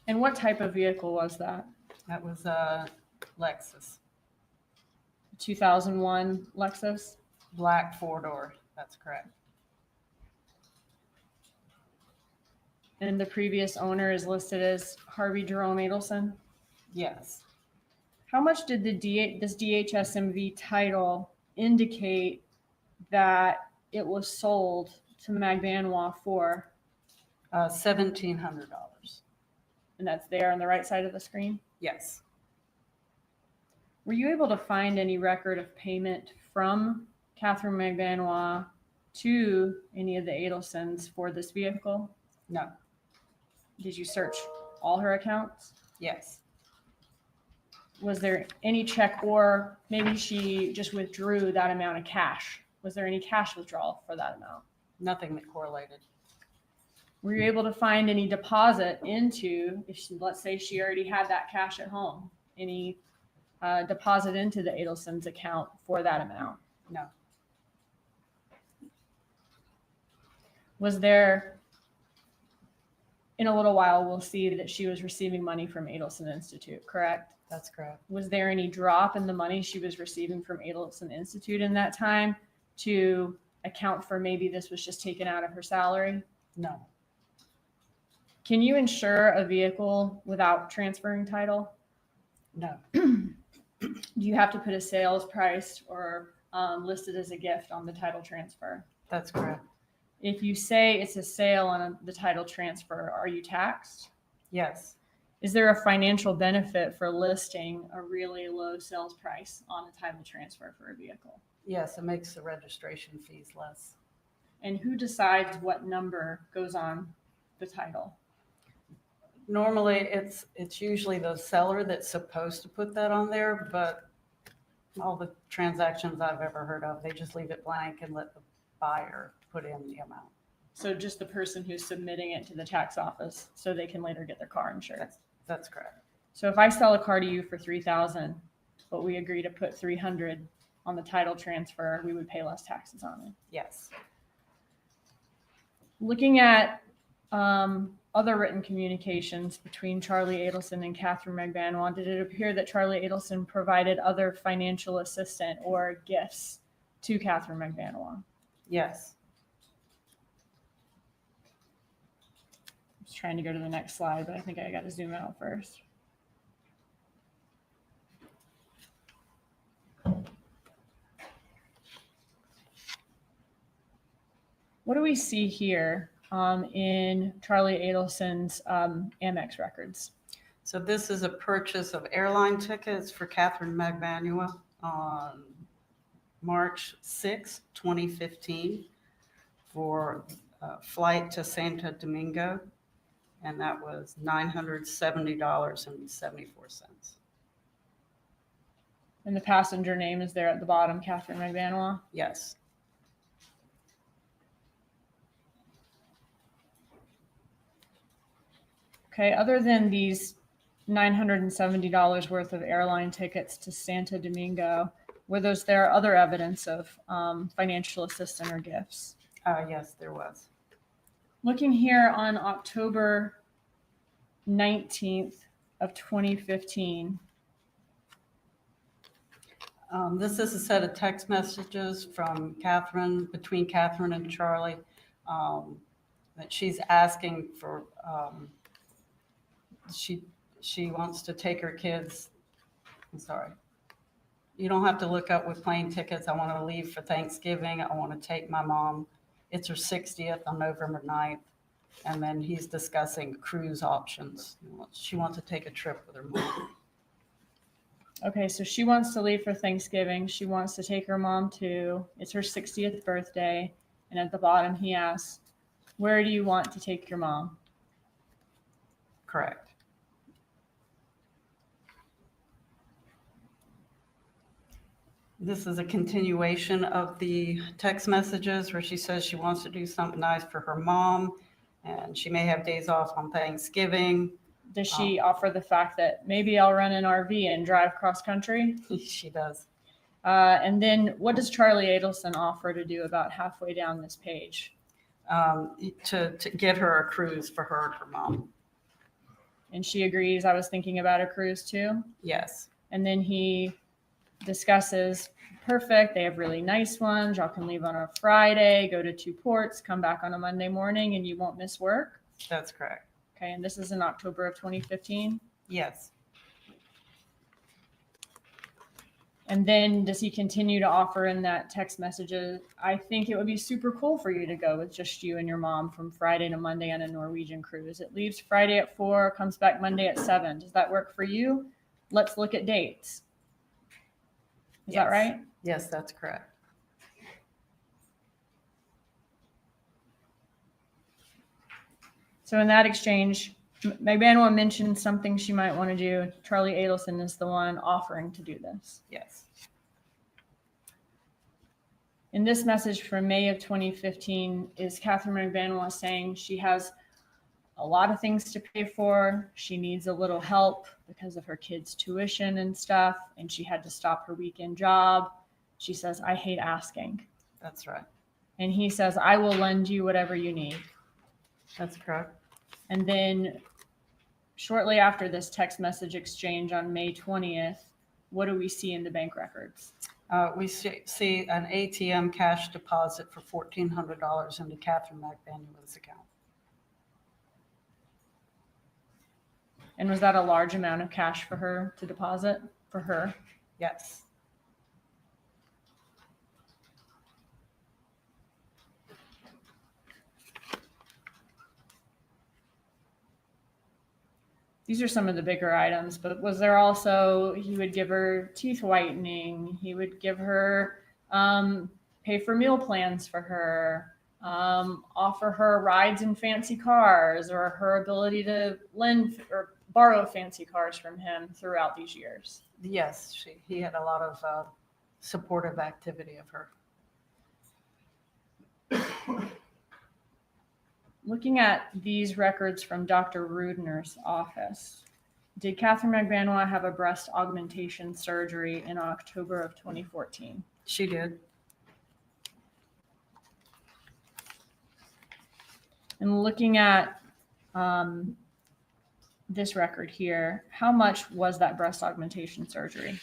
And what type of vehicle was that? That was a Lexus. 2001 Lexus? Black four-door, that's correct. And the previous owner is listed as Harvey Jerome Adelson? Yes. How much did this DHSMV title indicate that it was sold to Magbanua for? $1,700. And that's there on the right side of the screen? Yes. Were you able to find any record of payment from Katherine Magbanua to any of the Adelsons for this vehicle? No. Did you search all her accounts? Yes. Was there any check, or maybe she just withdrew that amount of cash? Was there any cash withdrawal for that amount? Nothing that correlated. Were you able to find any deposit into, if she, let's say she already had that cash at home, any deposit into the Adelson's account for that amount? No. Was there, in a little while, we'll see that she was receiving money from Adelson Institute, correct? That's correct. Was there any drop in the money she was receiving from Adelson Institute in that time to account for maybe this was just taken out of her salary? No. Can you insure a vehicle without transferring title? No. Do you have to put a sales price or list it as a gift on the title transfer? That's correct. If you say it's a sale on the title transfer, are you taxed? Yes. Is there a financial benefit for listing a really low sales price on a title transfer for a vehicle? Yes, it makes the registration fees less. And who decides what number goes on the title? Normally, it's usually the seller that's supposed to put that on there, but all the transactions I've ever heard of, they just leave it blank and let the buyer put in the amount. So just the person who's submitting it to the tax office so they can later get their car insured. That's correct. So if I sell a car to you for $3,000, but we agree to put $300 on the title transfer, we would pay less taxes on it. Yes. Looking at other written communications between Charlie Adelson and Katherine Magbanua, did it appear that Charlie Adelson provided other financial assistance or gifts to Katherine Magbanua? Yes. I was trying to go to the next slide, but I think I got to zoom out first. What do we see here in Charlie Adelson's Amex records? So this is a purchase of airline tickets for Katherine Magbanua on March 6, 2015 for a flight to Santo Domingo, and that was $970.74. And the passenger name is there at the bottom, Katherine Magbanua? Yes. Okay, other than these $970 worth of airline tickets to Santo Domingo, were there other evidence of financial assistance or gifts? Yes, there was. Looking here on October 19th of 2015. This is a set of text messages from Katherine, between Katherine and Charlie, that she's asking for, she wants to take her kids. I'm sorry. You don't have to look up with plane tickets. I want to leave for Thanksgiving. I want to take my mom. It's her 60th on November 9th. And then he's discussing cruise options. She wants to take a trip with her mom. Okay, so she wants to leave for Thanksgiving. She wants to take her mom too. It's her 60th birthday. And at the bottom, he asks, where do you want to take your mom? Correct. This is a continuation of the text messages where she says she wants to do something nice for her mom, and she may have days off on Thanksgiving. Does she offer the fact that maybe I'll rent an RV and drive cross country? She does. And then what does Charlie Adelson offer to do about halfway down this page? To get her a cruise for her and her mom. And she agrees. I was thinking about a cruise too. Yes. And then he discusses, perfect, they have really nice ones. Y'all can leave on a Friday, go to 2 ports, come back on a Monday morning, and you won't miss work. That's correct. Okay, and this is in October of 2015? Yes. And then does he continue to offer in that text messages, I think it would be super cool for you to go with just you and your mom from Friday to Monday on a Norwegian cruise. It leaves Friday at 4, comes back Monday at 7. Does that work for you? Let's look at dates. Is that right? Yes, that's correct. So in that exchange, Magbanua mentioned something she might want to do. Charlie Adelson is the one offering to do this. Yes. In this message from May of 2015 is Katherine Magbanua saying she has a lot of things to pay for. She needs a little help because of her kids' tuition and stuff, and she had to stop her weekend job. She says, I hate asking. That's right. And he says, I will lend you whatever you need. That's correct. And then shortly after this text message exchange on May 20th, what do we see in the bank records? We see an ATM cash deposit for $1,400 into Katherine Magbanua's account. And was that a large amount of cash for her to deposit for her? Yes. These are some of the bigger items, but was there also, he would give her teeth whitening, he would give her, pay for meal plans for her, offer her rides in fancy cars, or her ability to lend or borrow fancy cars from him throughout these years? Yes, he had a lot of supportive activity of her. Looking at these records from Dr. Rudner's office, did Katherine Magbanua have a breast augmentation surgery in October of 2014? She did. And looking at this record here, how much was that breast augmentation surgery?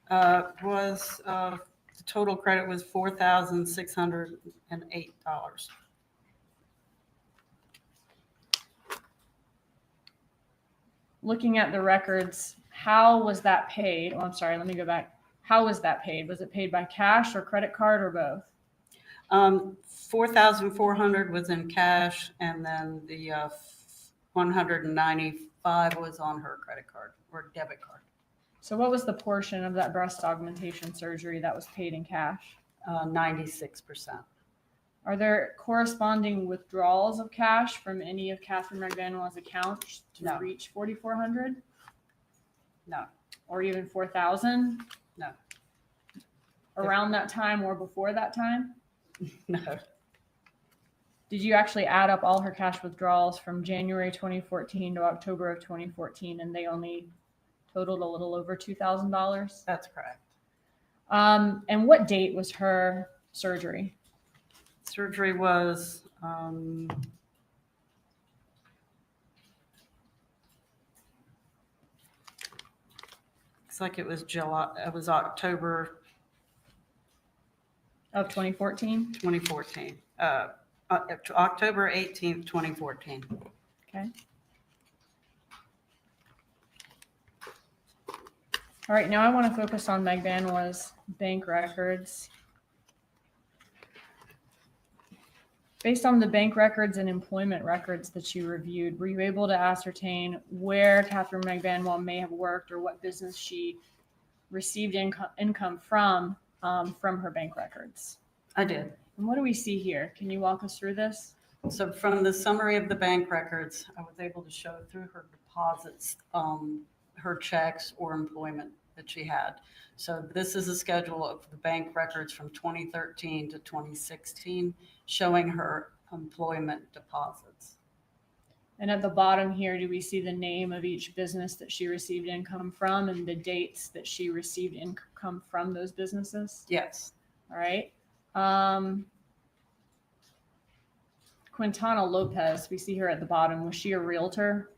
The total credit was $4,608. Looking at the records, how was that paid? Oh, I'm sorry, let me go back. How was that paid? Was it paid by cash or credit card or both? $4,400 was in cash, and then the $195 was on her credit card or debit card. So what was the portion of that breast augmentation surgery that was paid in cash? 96%. Are there corresponding withdrawals of cash from any of Katherine Magbanua's accounts to reach $4,400? No. Or even $4,000? No. Around that time or before that time? No. Did you actually add up all her cash withdrawals from January 2014 to October of 2014, and they only totaled a little over $2,000? That's correct. And what date was her surgery? Surgery was looks like it was July. It was October of 2014. 2014. October 18th, 2014. Okay. All right, now I want to focus on Magbanua's bank records. Based on the bank records and employment records that you reviewed, were you able to ascertain where Katherine Magbanua may have worked or what business she received income from her bank records. I did. And what do we see here? Can you walk us through this? So from the summary of the bank records, I was able to show through her deposits, her checks or employment that she had. So this is a schedule of the bank records from 2013 to 2016, showing her employment deposits. And at the bottom here, do we see the name of each business that she received income from and the dates that she received income from those businesses? Yes. All right. Quintana Lopez, we see her at the bottom. Was she a realtor?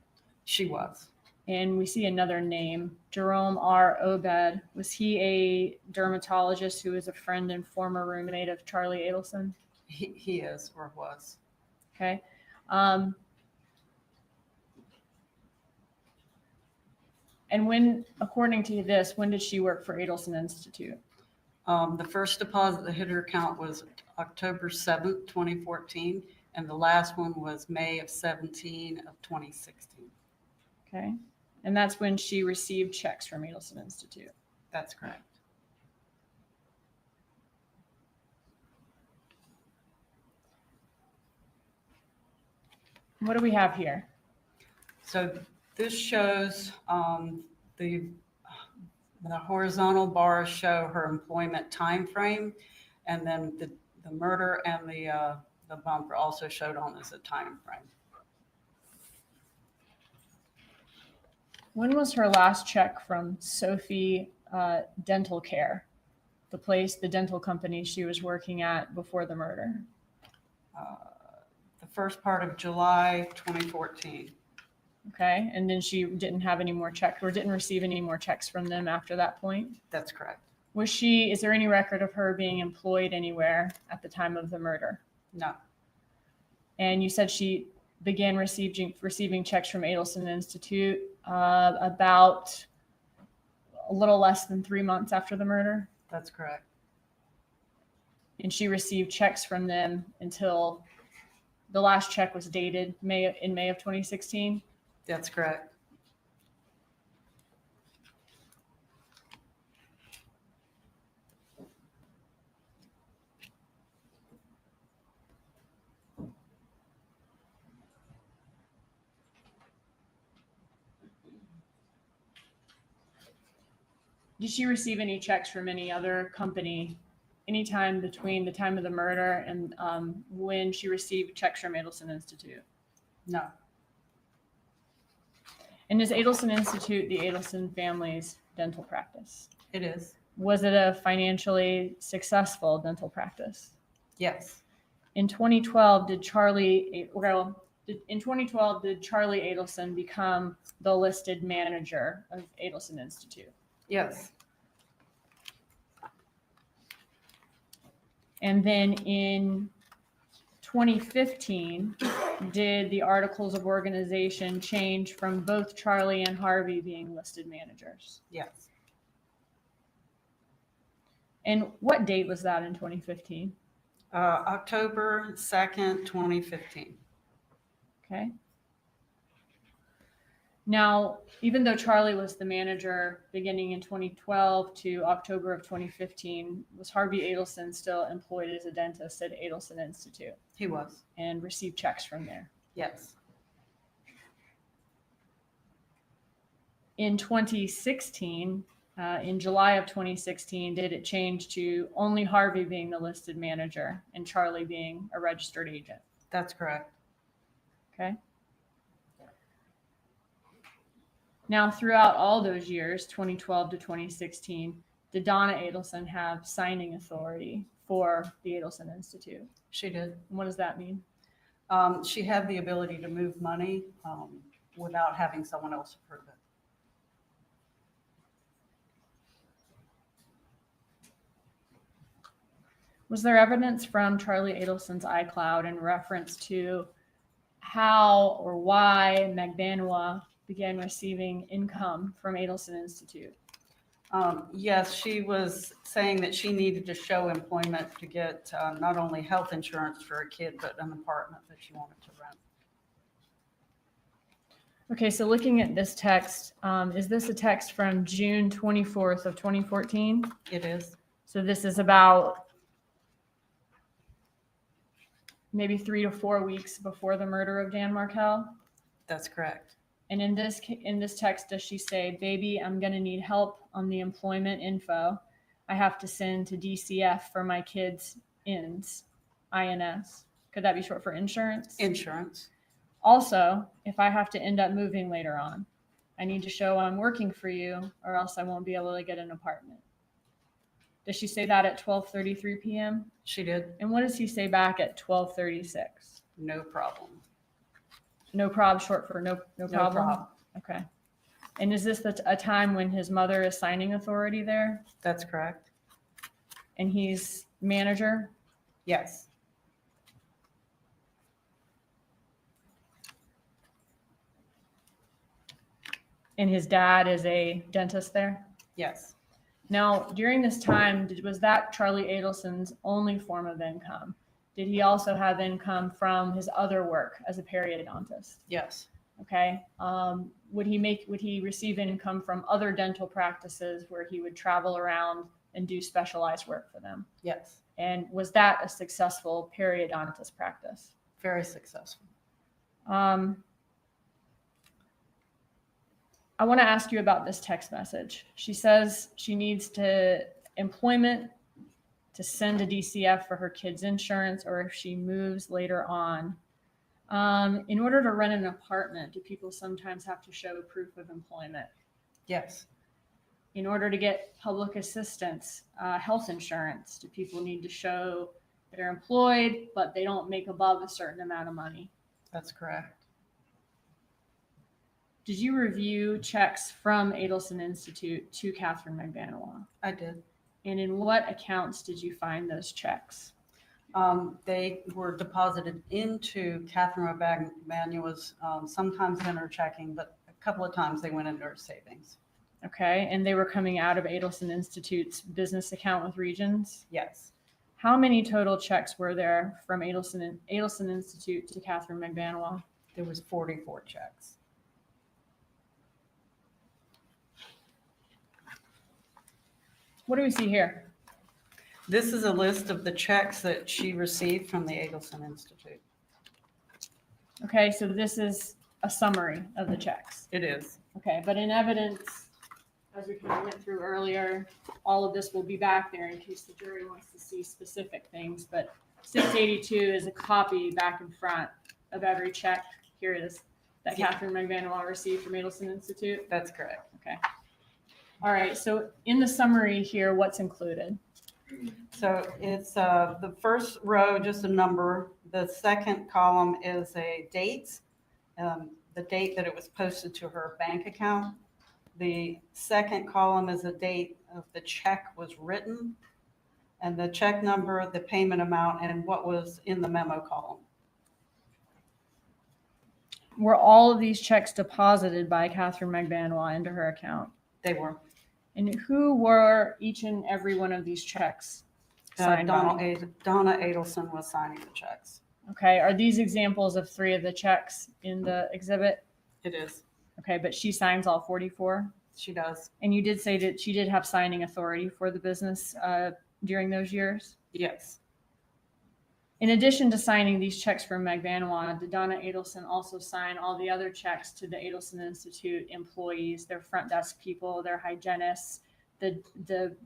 She was. And we see another name, Jerome R. Obed. Was he a dermatologist who was a friend and former roommate of Charlie Adelson? He is or was. Okay. And when, according to this, when did she work for Adelson Institute? The first deposit that hit her account was October 7th, 2014, and the last one was May of 17 of 2016. Okay. And that's when she received checks from Adelson Institute. That's correct. What do we have here? So this shows the horizontal bars show her employment time frame, and then the murder and the bump are also showed on as a time frame. When was her last check from Sophie Dental Care, the dental company she was working at before the murder? The first part of July 2014. Okay, and then she didn't have any more checks or didn't receive any more checks from them after that point? That's correct. Is there any record of her being employed anywhere at the time of the murder? No. And you said she began receiving checks from Adelson Institute about a little less than 3 months after the murder? That's correct. And she received checks from them until the last check was dated in May of 2016? That's correct. Did she receive any checks from any other company anytime between the time of the murder and when she received checks from Adelson Institute? No. And is Adelson Institute the Adelson family's dental practice? It is. Was it a financially successful dental practice? Yes. In 2012, did Charlie Adelson become the listed manager of Adelson Institute? Yes. And then in 2015, did the articles of organization change from both Charlie and Harvey being listed managers? Yes. And what date was that in 2015? October 2nd, 2015. Okay. Now, even though Charlie was the manager beginning in 2012 to October of 2015, was Harvey Adelson still employed as a dentist at Adelson Institute? He was. And received checks from there? Yes. In 2016, in July of 2016, did it change to only Harvey being the listed manager and Charlie being a registered agent? That's correct. Okay. Now, throughout all those years, 2012 to 2016, did Donna Adelson have signing authority for the Adelson Institute? She did. And what does that mean? She had the ability to move money without having someone else approve it. Was there evidence from Charlie Adelson's iCloud in reference to how or why Magbanua began receiving income from Adelson Institute? Yes, she was saying that she needed to show employment to get not only health insurance for a kid, but an apartment that she wanted to rent. Okay, so looking at this text, is this a text from June 24th of 2014? It is. So this is about maybe 3 to 4 weeks before the murder of Dan Markel. That's correct. And in this text, does she say, "Baby, I'm going to need help on the employment info. I have to send to DCF for my kids' INS." Could that be short for insurance? Insurance. Also, if I have to end up moving later on, I need to show I'm working for you, or else I won't be able to get an apartment. Does she say that at 12:33 p.m.? She did. And what does he say back at 12:36? No problem. No prob, short for no problem? prob. Okay. And is this a time when his mother is signing authority there? That's correct. And he's manager? Yes. And his dad is a dentist there? Yes. Now, during this time, was that Charlie Adelson's only form of income? Did he also have income from his other work as a periodontist? Yes. Okay. Would he receive income from other dental practices where he would travel around and do specialized work for them? Yes. And was that a successful periodontist practice? Very successful. I want to ask you about this text message. She says she needs employment to send to DCF for her kids' insurance, or if she moves later on. In order to rent an apartment, do people sometimes have to show proof of employment? Yes. In order to get public assistance, health insurance, do people need to show they're employed, but they don't make above a certain amount of money? That's correct. Did you review checks from Adelson Institute to Katherine Magbanua? I did. And in what accounts did you find those checks? They were deposited into Katherine Magbanua's, sometimes in her checking, but a couple of times they went into her savings. Okay, and they were coming out of Adelson Institute's business account with Regions? Yes. How many total checks were there from Adelson Institute to Katherine Magbanua? There was 44 checks. What do we see here? This is a list of the checks that she received from the Adelson Institute. Okay, so this is a summary of the checks. It is. Okay, but in evidence, as we kind of went through earlier, all of this will be back there in case the jury wants to see specific things. But 682 is a copy back in front of every check. Here it is, that Katherine Magbanua received from Adelson Institute. That's correct. Okay. All right, so in the summary here, what's included? So it's the first row, just a number. The second column is a date, the date that it was posted to her bank account. The second column is a date of the check was written, and the check number, the payment amount, and what was in the memo column. Were all of these checks deposited by Katherine Magbanua into her account? They were. And who were each and every one of these checks signed Donna on? Adelson was signing the checks. Okay, are these examples of 3 of the checks in the exhibit? It is. Okay, but she signs all 44? She does. And you did say that she did have signing authority for the business during those years? Yes. In addition to signing these checks from Magbanua, did Donna Adelson also sign all the other checks to the Adelson Institute employees, their front desk people, their hygienists, the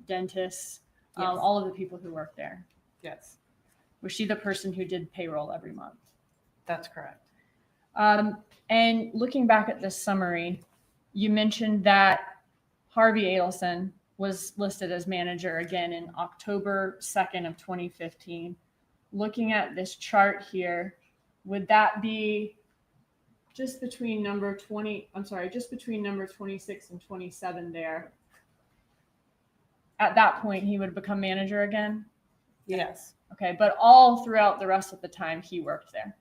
dentists, Yes. all of the people who work there? Yes. Was she the person who did payroll every month? That's correct. And looking back at this summary, you mentioned that Harvey Adelson was listed as manager again in October 2nd of 2015. Looking at this chart here, would that be just between number 26 and 27 there? At that point, he would become manager again? Yes. Okay, but all throughout the rest of the time he worked there?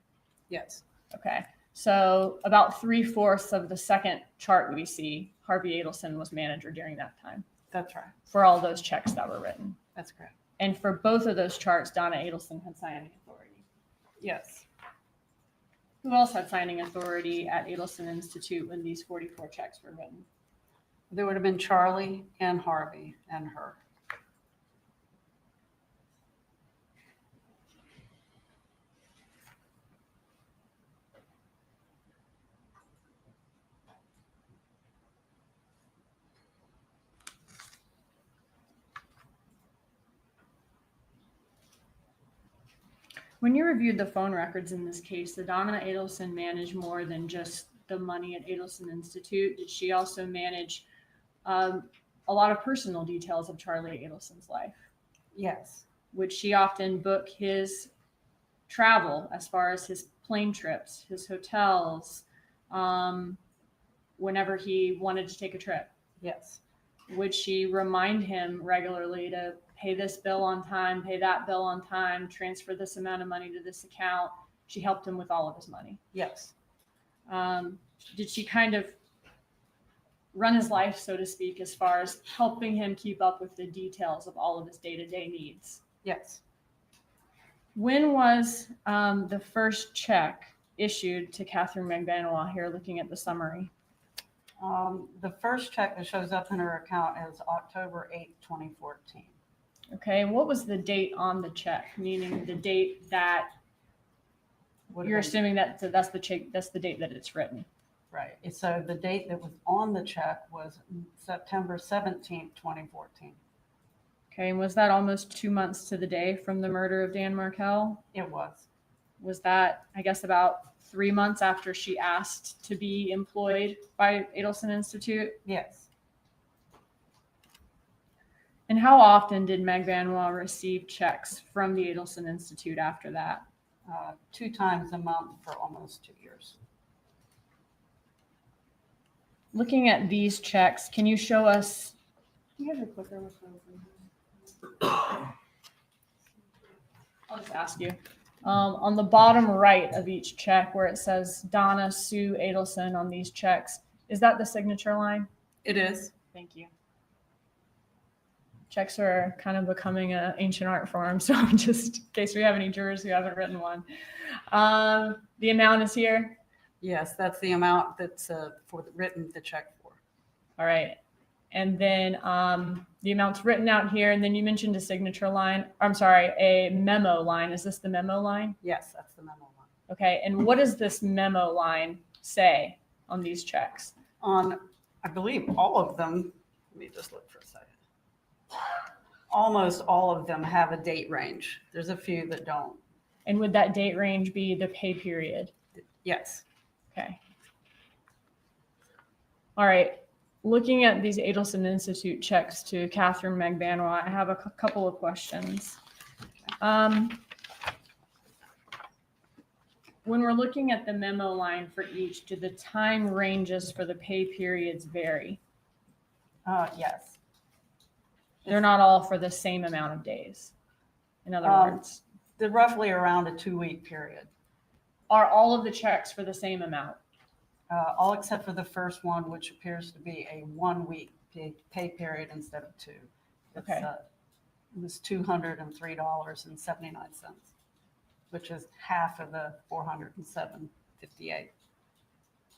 Yes. Okay, so about 3/4 of the second chart we see, Harvey Adelson was manager during that time. That's right. For all those checks that were written. That's correct. And for both of those charts, Donna Adelson had signing authority. Yes. Who else had signing authority at Adelson Institute when these 44 checks were written? There would have been Charlie and Harvey and her. When you reviewed the phone records in this case, did Donna Adelson manage more than just the money at Adelson Institute? Did she also manage a lot of personal details of Charlie Adelson's life? Yes. Would she often book his travel as far as his plane trips, his hotels, whenever he wanted to take a trip? Yes. Would she remind him regularly to pay this bill on time, pay that bill on time, transfer this amount of money to this account? She helped him with all of his money. Yes. Did she kind of run his life, so to speak, as far as helping him keep up with the details of all of his day-to-day needs? Yes. When was the first check issued to Katherine Magbanua here, looking at the summary? The first check that shows up in her account is October 8th, 2014. Okay, and what was the date on the check? Meaning the date that you're assuming that that's the check, that's the date that it's written. Right. So the date that was on the check was September 17th, 2014. Okay, and was that almost 2 months to the day from the murder of Dan Markel? It was. Was that, I guess, about 3 months after she asked to be employed by Adelson Institute? Yes. And how often did Magbanua receive checks from the Adelson Institute after that? 2 times a month for almost 2 years. Looking at these checks, can you show us? Do you have your clicker with you? I'll just ask you. On the bottom right of each check where it says Donna Sue Adelson on these checks, is that the signature line? It is. Thank you. Checks are kind of becoming an ancient art form, so just in case we have any jurors who haven't written one. The amount is here. Yes, that's the amount that's written the check for. All right. And then the amount's written out here. And then you mentioned a signature line. I'm sorry, a memo line. Is this the memo line? Yes, that's the memo line. Okay. And what does this memo line say on these checks? On, I believe, all of them. Let me just look for a second. Almost all of them have a date range. There's a few that don't. And would that date range be the pay period? Yes. Okay. All right. Looking at these Adelson Institute checks to Katherine Magbanua, I have a couple of questions. When we're looking at the memo line for each, do the time ranges for the pay periods vary? Yes. They're not all for the same amount of days. In other words, they're roughly around a 2-week period. Are all of the checks for the same amount? All except for the first one, which appears to be a 1-week pay period instead of 2. Okay. It was $203.79, which is half of the $407.58.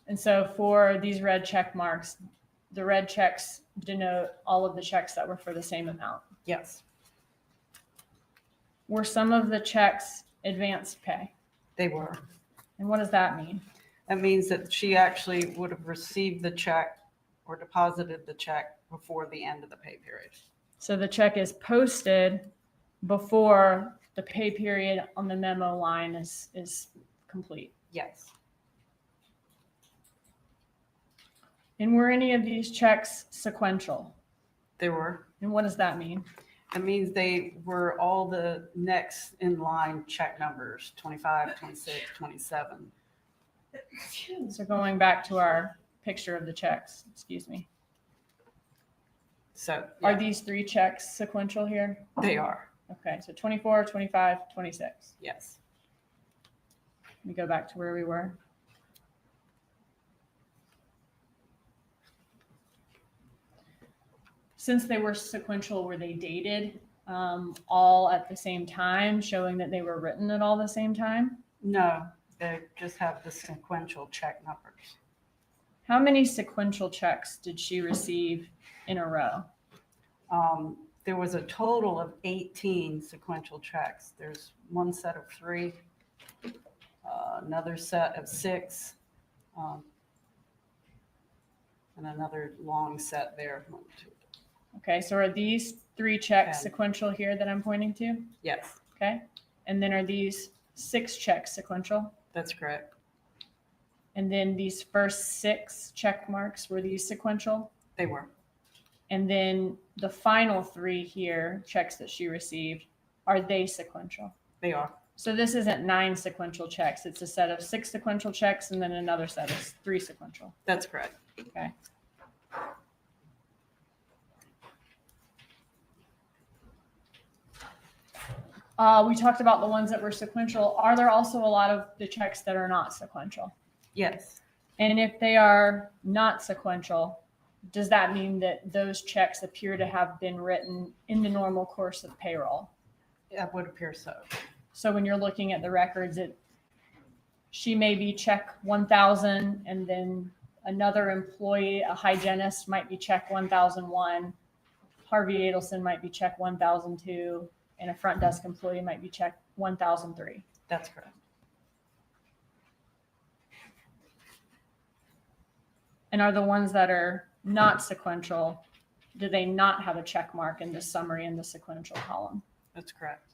And so for these red check marks, the red checks denote all of the checks that were for the same amount. Yes. Were some of the checks advanced pay? They were. And what does that mean? That means that she actually would have received the check or deposited the check before the end of the pay period. So the check is posted before the pay period on the memo line is complete. Yes. And were any of these checks sequential? They were. And what does that mean? It means they were all the next in line check numbers, 25, 26, 27. So going back to our picture of the checks, excuse me. So Are these 3 checks sequential here? They are. Okay, so 24, 25, 26. Yes. Let me go back to where we were. Since they were sequential, were they dated all at the same time, showing that they were written at all the same time? No, They just have the sequential check numbers. How many sequential checks did she receive in a row? There was a total of 18 sequential checks. There's one set of 3, another set of 6, and another long set there. 1, 2. Okay, so are these 3 checks 10. sequential here that I'm pointing to? Yes, Okay, and then are these 6 checks sequential? that's correct. And then these first 6 check marks, were these sequential? They were. And then the final 3 here, checks that she received, are they sequential? They are. So this isn't 9 sequential checks. It's a set of 6 sequential checks and then another set of 3 sequential. That's correct. Okay. We talked about the ones that were sequential. Are there also a lot of the checks that are not sequential? Yes, And if they are not sequential, does that mean that those checks appear to have been written in the normal course of payroll? it would appear so. So when you're looking at the records, she may be check 1,000, and then another employee, a hygienist, might be check 1,001. Harvey Adelson might be check 1,002, and a front desk employee might be check 1,003. That's correct. And are the ones that are not sequential, do they not have a check mark in the summary in the sequential column? That's correct.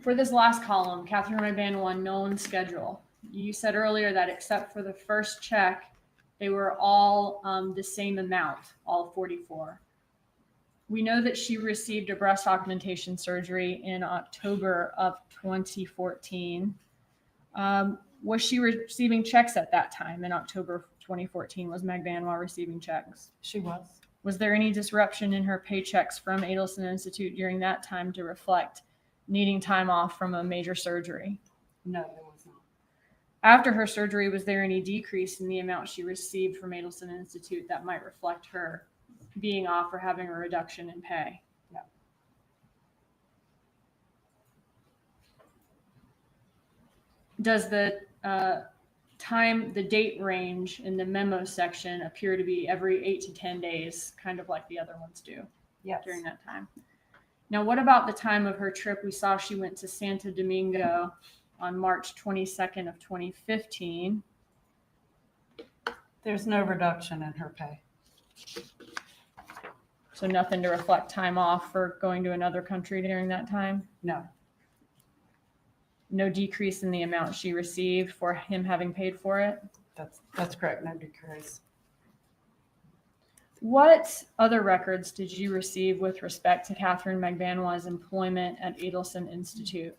For this last column, Katherine Magbanua, known schedule. You said earlier that except for the first check, they were all the same amount, all 44. We know that she received a breast augmentation surgery in October of 2014. Was she receiving checks at that time in October of 2014? Was Magbanua receiving checks? She was. Was there any disruption in her paychecks from Adelson Institute during that time to reflect needing time off from a major surgery? No, there was not. After her surgery, was there any decrease in the amount she received from Adelson Institute that might reflect her being off or having a reduction in pay? No. Does the the date range in the memo section appear to be every 8 to 10 days, kind of like the other ones do? Yes. During that time. Now, what about the time of her trip? We saw she went to Santo Domingo on March 22nd of 2015. There's no reduction in her pay. So nothing to reflect time off for going to another country during that time? No. No decrease in the amount she received for him having paid for it? That's correct. No decrease. What other records did you receive with respect to Katherine Magbanua's employment at Adelson Institute?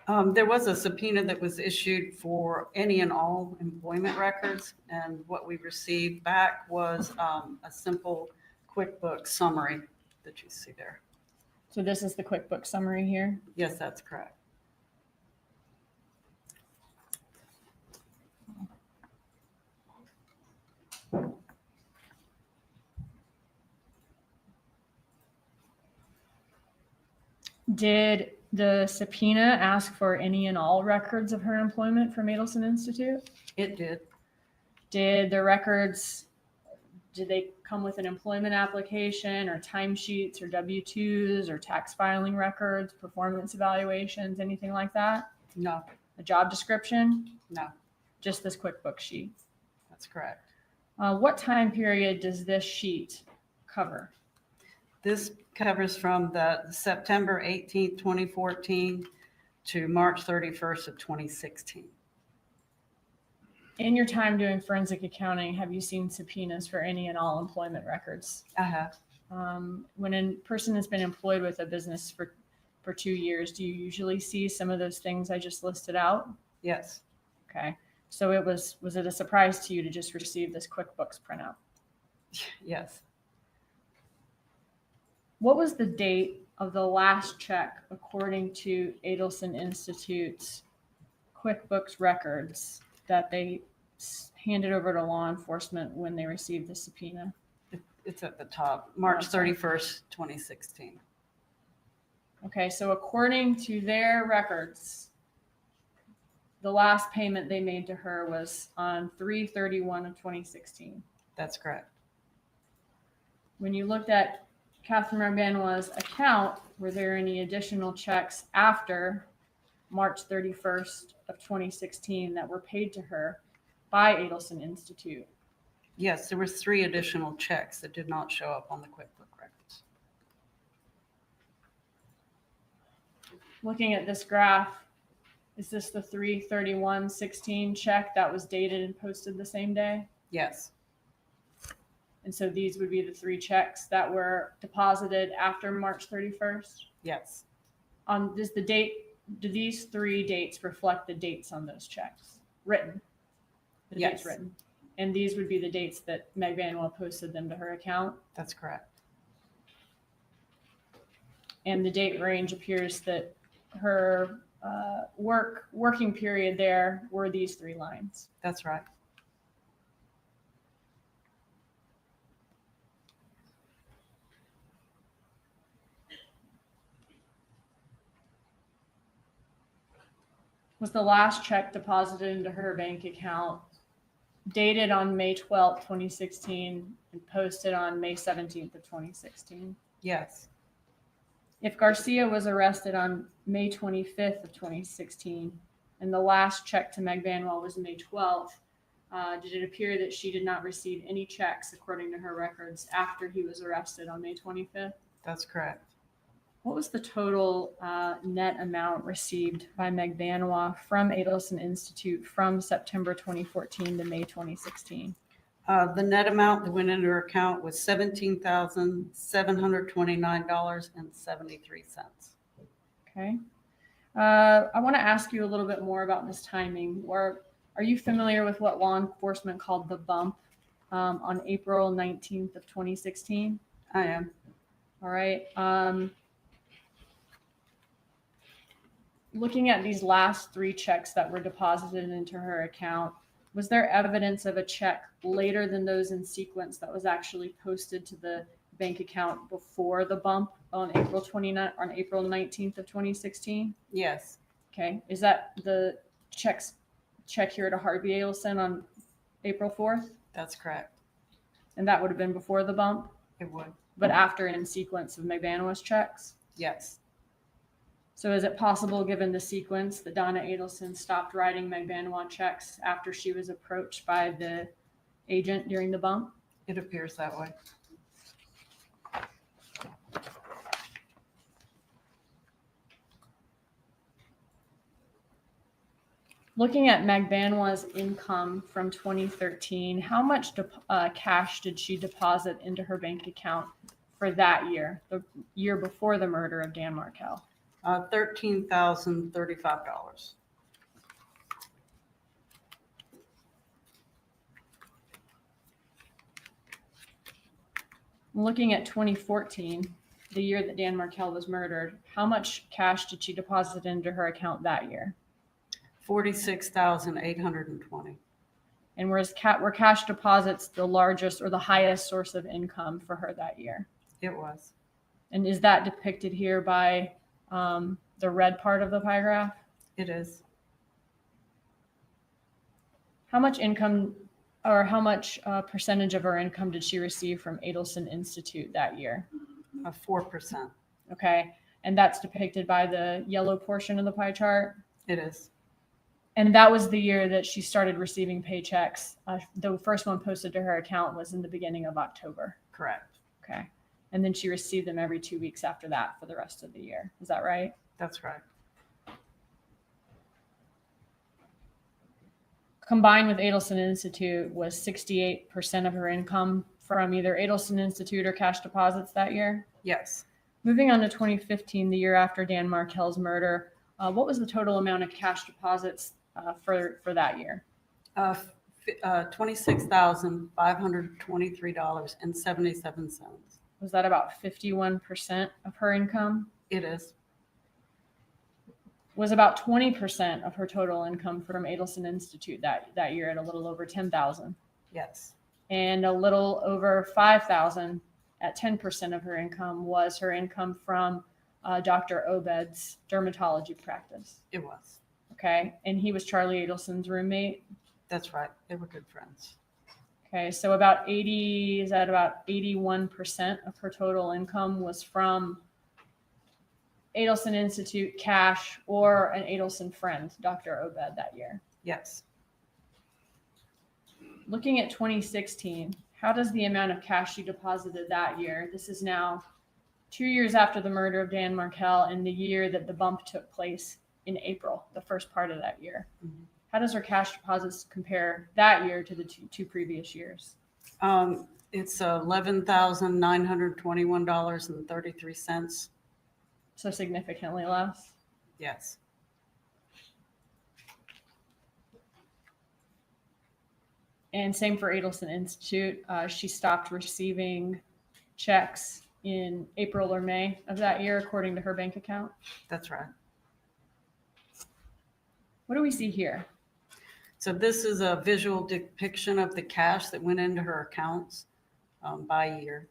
There was a subpoena that was issued for any and all employment records, and what we received back was a simple QuickBooks summary that you see there. So this is the QuickBooks summary here? Yes, that's correct. Did the subpoena ask for any and all records of her employment from Adelson Institute? It did. Did the records, did they come with an employment application or timesheets or W-2s or tax filing records, performance evaluations, anything like that? No. A job description? No. Just this QuickBooks sheet? That's correct. What time period does this sheet cover? This covers from the September 18th, 2014 to March 31st of 2016. In your time doing forensic accounting, have you seen subpoenas for any and all employment records? I have. When a person has been employed with a business for 2 years, do you usually see some of those things I just listed out? Yes. Okay. So was it a surprise to you to just receive this QuickBooks printout? Yes. What was the date of the last check according to Adelson Institute's QuickBooks records that they handed over to law enforcement when they received the subpoena? It's at the top, March Okay. 31st, 2016. Okay, so according to their records, the last payment they made to her was on 3/31 of 2016. That's correct. When you looked at Katherine Magbanua's account, were there any additional checks after March 31st of 2016 that were paid to her by Adelson Institute? Yes, there was 3 additional checks that did not show up on the QuickBook records. Looking at this graph, is this the 3/31/16 check that was dated and posted the same day? Yes, And so these would be the 3 checks that were deposited after March 31st? yes, Does the date, do these 3 dates reflect the dates on those checks? Written? The dates Yes. written. And these would be the dates that Magbanua posted them to her account? that's correct. And the date range appears that her working period there were these 3 lines. That's right. Was the last check deposited into her bank account dated on May 12th, 2016 and posted on May 17th of 2016? Yes, If Garcia was arrested on May 25th of 2016 and the last check to Magbanua was May 12th, did it appear that she did not receive any checks according to her records after he was arrested on May 25th? that's correct. What was the total net amount received by Magbanua from Adelson Institute from September 2014 to May 2016? The net amount that went into her account was $17,729.73. Okay. I want to ask you a little bit more about this timing. Are you familiar with what law enforcement called the bump on April 19th of 2016? I am. All right. Looking at these last 3 checks that were deposited into her account, was there evidence of a check later than those in sequence that was actually posted to the bank account before the bump on April 19th of 2016? Yes, Okay. Is that the check here to Harvey Adelson on April 4th? that's correct. And that would have been before the bump, It would. but after in sequence of Magbanua's checks? Yes, So is it possible, given the sequence, that Donna Adelson stopped writing Magbanua checks after she was approached by the agent during the bump? it appears that way. Looking at Magbanua's income from 2013, how much cash did she deposit into her bank account for that year, the year before the murder of Dan Markel? $13,035. Looking at 2014, the year that Dan Markel was murdered, how much cash did she deposit into her account that year? $46,820. And were cash deposits the largest or the highest source of income for her that year? It was. And is that depicted here by the red part of the pie graph? It is. How much income or how much percentage of her income did she receive from Adelson Institute that year? 4%. Okay. And that's depicted by the yellow portion of the pie chart? It is. And that was the year that she started receiving paychecks. The first one posted to her account was in the beginning of October. Correct. Okay. And then she received them every 2 weeks after that for the rest of the year. Is that right? That's right. Combined with Adelson Institute was 68% of her income from either Adelson Institute or cash deposits that year? Yes. Moving on to 2015, the year after Dan Markel's murder, what was the total amount of cash deposits for that year? $26,523.77. Was that about 51% of her income? It is. Was about 20% of her total income from Adelson Institute that year at a little over $10,000. Yes. and a little over 5,000 at 10% of her income was her income from Dr. Obed's dermatology practice. It was. Okay, and he was Charlie Adelson's roommate. That's right. They were good friends. Okay, so about 81% of her total income was from Adelson Institute cash or an Adelson friend, Dr. Obed, that year. Yes. Looking at 2016, how does the amount of cash she deposited that year? This is now 2 years after the murder of Dan Markel and the year that the bump took place in April, the first part of that year. Mm-hmm. How does her cash deposits compare that year to the two previous years? It's $11,921.33. So significantly less? Yes. And same for Adelson Institute. She stopped receiving checks in April or May of that year, according to her bank account. That's right. What do we see here? So this is a visual depiction of the cash that went into her accounts by year.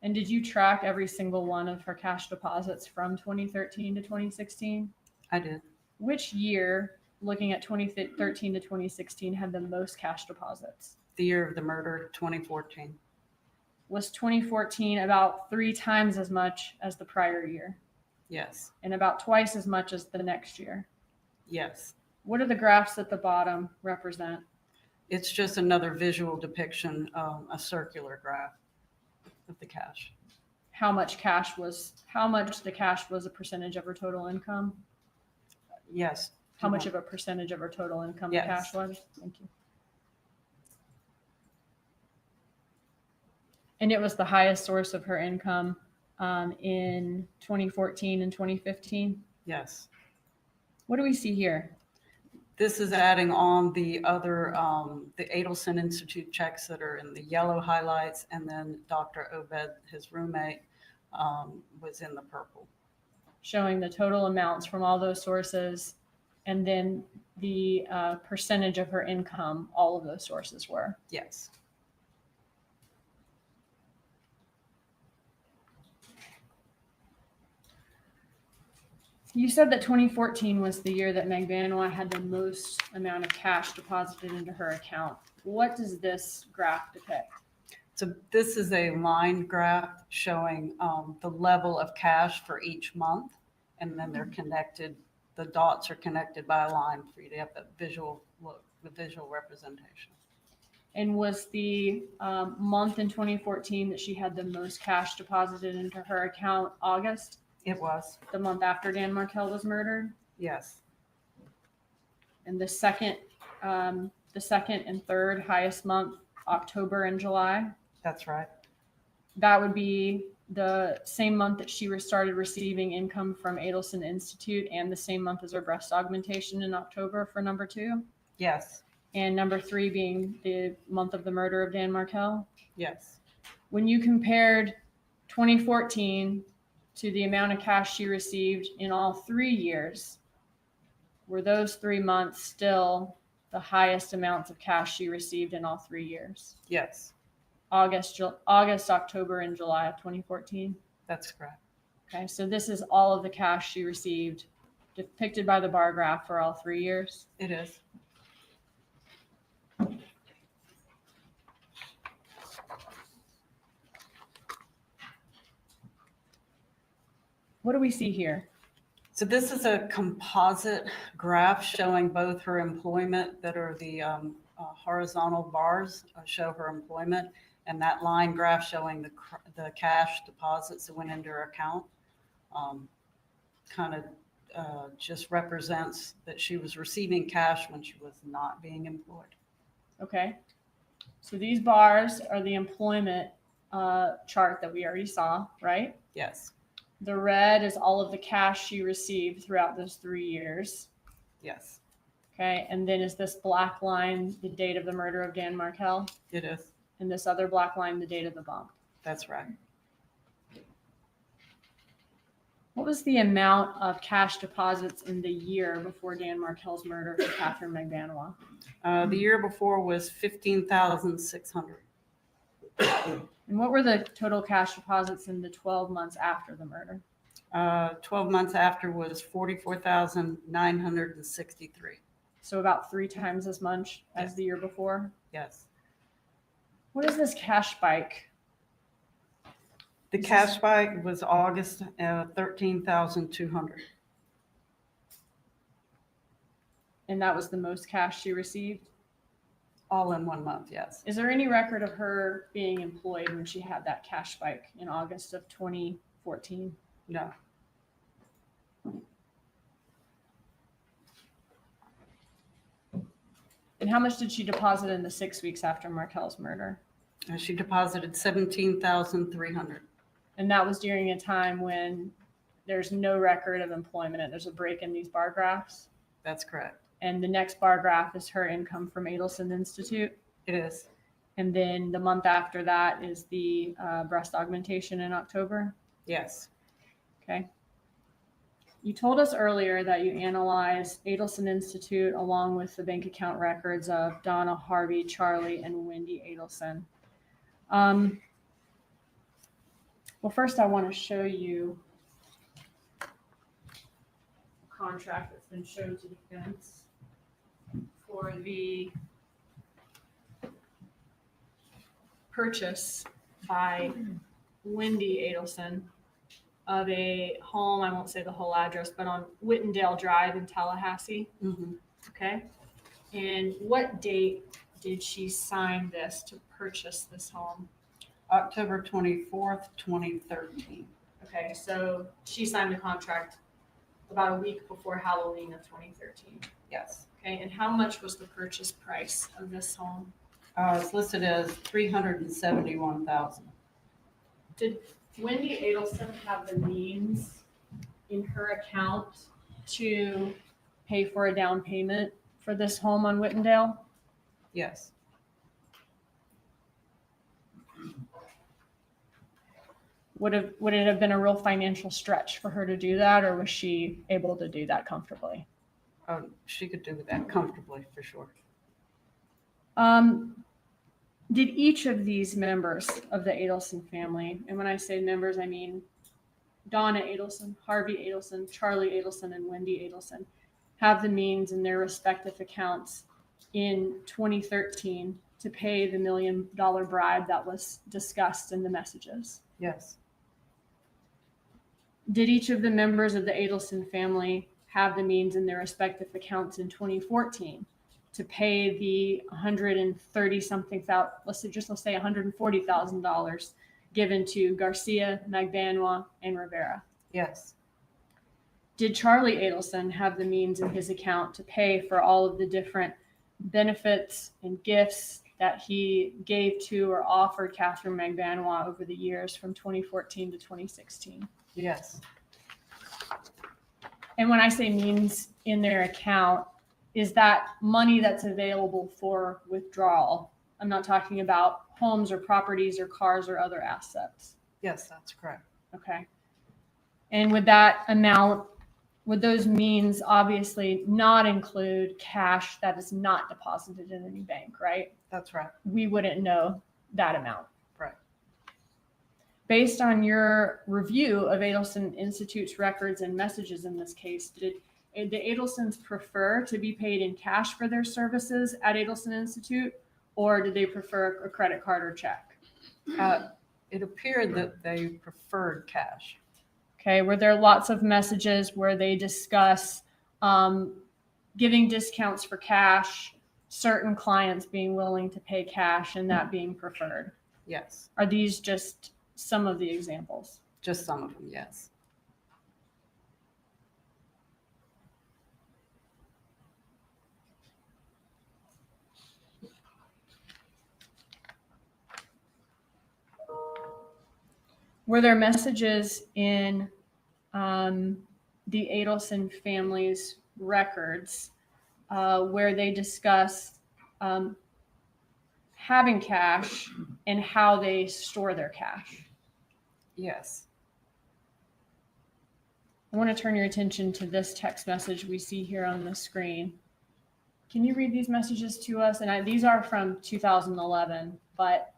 And did you track every single one of her cash deposits from 2013 to 2016? I did. Which year, looking at 2013 to 2016, had the most cash deposits? The year of the murder, 2014. Was 2014 about 3 times as much as the prior year? Yes. And about twice as much as the next year? Yes. What do the graphs at the bottom represent? It's just another visual depiction, a circular graph of the cash. How much the cash was a percentage of her total income? Yes. How much of a percentage of her total income the Yes. cash was? Thank you. And it was the highest source of her income in 2014 and 2015? Yes. What do we see here? This is adding on the other, the Adelson Institute checks that are in the yellow highlights, and then Dr. Obed, his roommate, was in the purple. Showing the total amounts from all those sources, and then the percentage of her income all of those sources were. Yes. You said that 2014 was the year that Magbanua had the most amount of cash deposited into her account. What does this graph depict? So this is a line graph showing the level of cash for each month, and then they're connected. The dots are connected by a line for you to have that visual look, the visual representation. And was the month in 2014 that she had the most cash deposited into her account August? It was. The month after Dan Markel was murdered? Yes. And the second and third highest month, October and July? That's right. That would be the same month that she started receiving income from Adelson Institute, and the same month as her breast augmentation in October for number 2? Yes. And number 3 being the month of the murder of Dan Markel? Yes. When you compared 2014 to the amount of cash she received in all 3 years, were those 3 months still the highest amounts of cash she received in all 3 years? Yes. August, October, and July of 2014? That's correct. Okay, so this is all of the cash she received depicted by the bar graph for all 3 years? It is. What do we see here? So this is a composite graph showing both her employment, that are the horizontal bars show her employment, and that line graph showing the cash deposits that went into her account. Kind of just represents that she was receiving cash when she was not being employed. Okay, so these bars are the employment chart that we already saw, right? Yes. The red is all of the cash she received throughout those 3 years. Yes. Okay, and then is this black line the date of the murder of Dan Markel? It is. And this other black line the date of the bump? That's right. What was the amount of cash deposits in the year before Dan Markel's murder for Katherine Magbanua? The year before was 15,600. And what were the total cash deposits in the 12 months after the murder? 12 months after was 44,963. So about 3 times as much as the year before? Yes. What is this cash spike? The cash spike was August, 13,200. And that was the most cash she received? All in 1 month, yes. Is there any record of her being employed when she had that cash spike in August of 2014? No. And how much did she deposit in the 6 weeks after Markel's murder? She deposited 17,300. And that was during a time when there's no record of employment and there's a break in these bar graphs? That's correct. And the next bar graph is her income from Adelson Institute? It is. And then the month after that is the breast augmentation in October? Yes. Okay. You told us earlier that you analyzed Adelson Institute along with the bank account records of Donna, Harvey, Charlie, and Wendi Adelson. Well, first I want to show you a contract that's been shown to defense for the purchase by Wendi Adelson of a home, I won't say the whole address, but on Whittendale Drive in Tallahassee. Mm-hmm. Okay. And what date did she sign this to purchase this home? October 24th, 2013. Okay, so she signed the contract about a week before Halloween of 2013. Yes. Okay, and how much was the purchase price of this home? It's listed as 371,000. Did Wendi Adelson have the means in her account to pay for a down payment for this home on Whittendale? Yes. Would it have been a real financial stretch for her to do that, or was she able to do that comfortably? She could do that comfortably, for sure. Did each of these members of the Adelson family, and when I say members, I mean Donna Adelson, Harvey Adelson, Charlie Adelson, and Wendi Adelson, have the means in their respective accounts in 2013 to pay the $1 million bribe that was discussed in the messages? Yes. Did each of the members of the Adelson family have the means in their respective accounts in 2014 to pay the $130-something thousand, let's say $140,000 given to Garcia, Magbanua, and Rivera? Yes. Did Charlie Adelson have the means in his account to pay for all of the different benefits and gifts that he gave to or offered Katherine Magbanua over the years from 2014 to 2016? Yes. And when I say means in their account, is that money that's available for withdrawal? I'm not talking about homes or properties or cars or other assets. Yes, that's correct. Okay. And would that amount, would those means obviously not include cash that is not deposited in any bank, right? That's right. We wouldn't know that amount. Right. Based on your review of Adelson Institute's records and messages in this case, did the Adelsons prefer to be paid in cash for their services at Adelson Institute, or did they prefer a credit card or check? It appeared that they preferred cash. Okay, were there lots of messages where they discuss giving discounts for cash, certain clients being willing to pay cash, and that being preferred? Yes. Are these just some of the examples? Just some of them, yes. Were there messages in the Adelson family's records where they discuss having cash and how they store their cash? Yes. I want to turn your attention to this text message we see here on the screen. Can you read these messages to us? And these are from 2011, but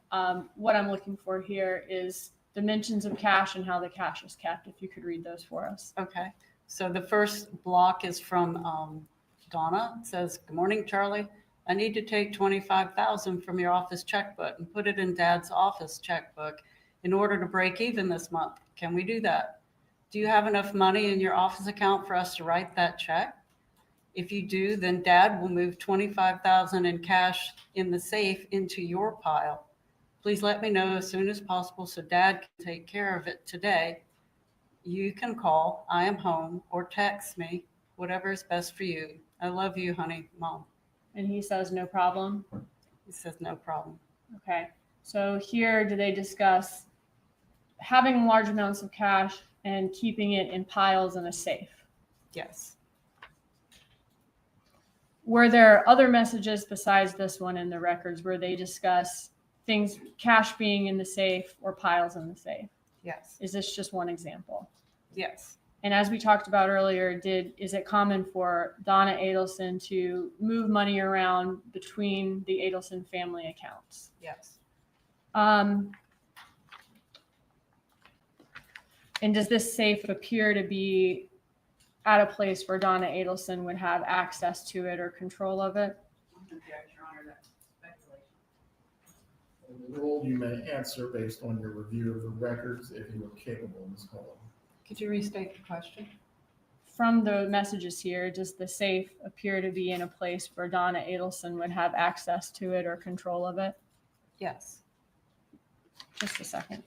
what I'm looking for here is dimensions of cash and how the cash is kept. If you could read those for us. Okay. So the first block is from Donna. It says, "Good morning, Charlie. I need to take $25,000 from your office checkbook and put it in Dad's office checkbook in order to break even this month. Can we do that? Do you have enough money in your office account for us to write that check? If you do, then Dad will move $25,000 in cash in the safe into your pile. Please let me know as soon as possible so Dad can take care of it today. You can call, I am home, or text me, whatever is best for you. I love you, honey, Mom." And he says, no problem. He says, "No problem." Okay. So here, do they discuss having large amounts of cash and keeping it in piles in a safe? Yes. Were there other messages besides this one in the records where they discuss things, cash being in the safe or piles in the safe? Yes. Is this just one example? Yes. And as we talked about earlier, is it common for Donna Adelson to move money around between the Adelson family accounts? Yes. And does this safe appear to be at a place where Donna Adelson would have access to it or control of it? The role you may answer based on your review of the records if you are capable, Ms. Cullen. Could you restate the question? From the messages here, does the safe appear to be in a place where Donna Adelson would have access to it or control of it? Yes. Just a second.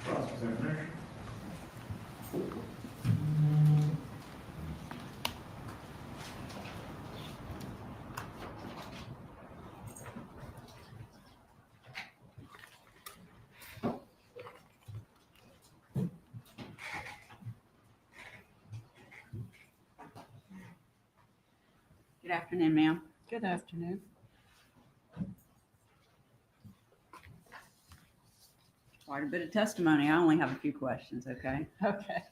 Cross-examination. Good afternoon, ma'am. Good afternoon. Quite a bit of testimony. I only have a few questions, okay? Okay.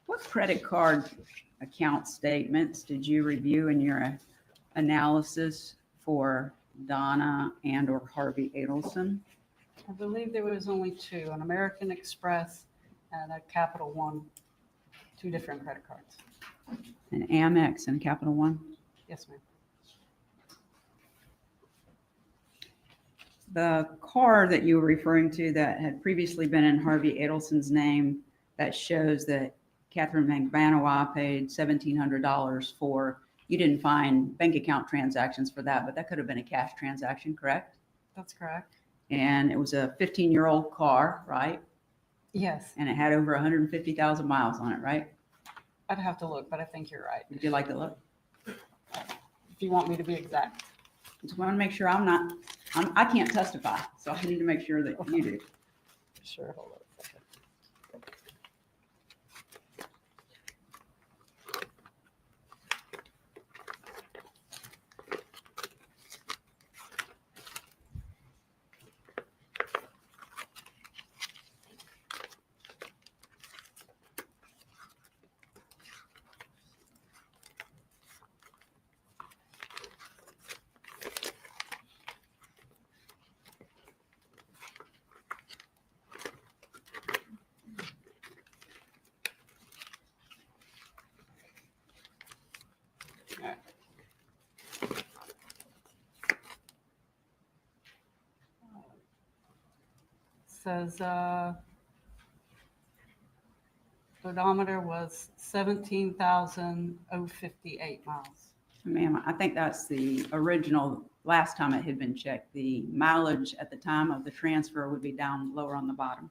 What credit card account statements did you review in your analysis for Donna and or Harvey Adelson? I believe there was only two, an American Express and a Capital One, two different credit cards. An Amex and Capital One? Yes, ma'am. The car that you were referring to that had previously been in Harvey Adelson's name that shows that Katherine Magbanua paid $1,700 for, you didn't find bank account transactions for that, but that could have been a cash transaction, correct? That's correct. And it was a 15-year-old car, right? Yes. And it had over 150,000 miles on it, right? I'd have to look, but I think you're right. Would you like to look? If you want me to be exact. Just want to make sure I can't testify, so I need to make sure that you do. Sure, hold on a second. says odometer was 17,058 miles. Ma'am, I think that's the original, last time it had been checked. The mileage at the time of the transfer would be down lower on the bottom.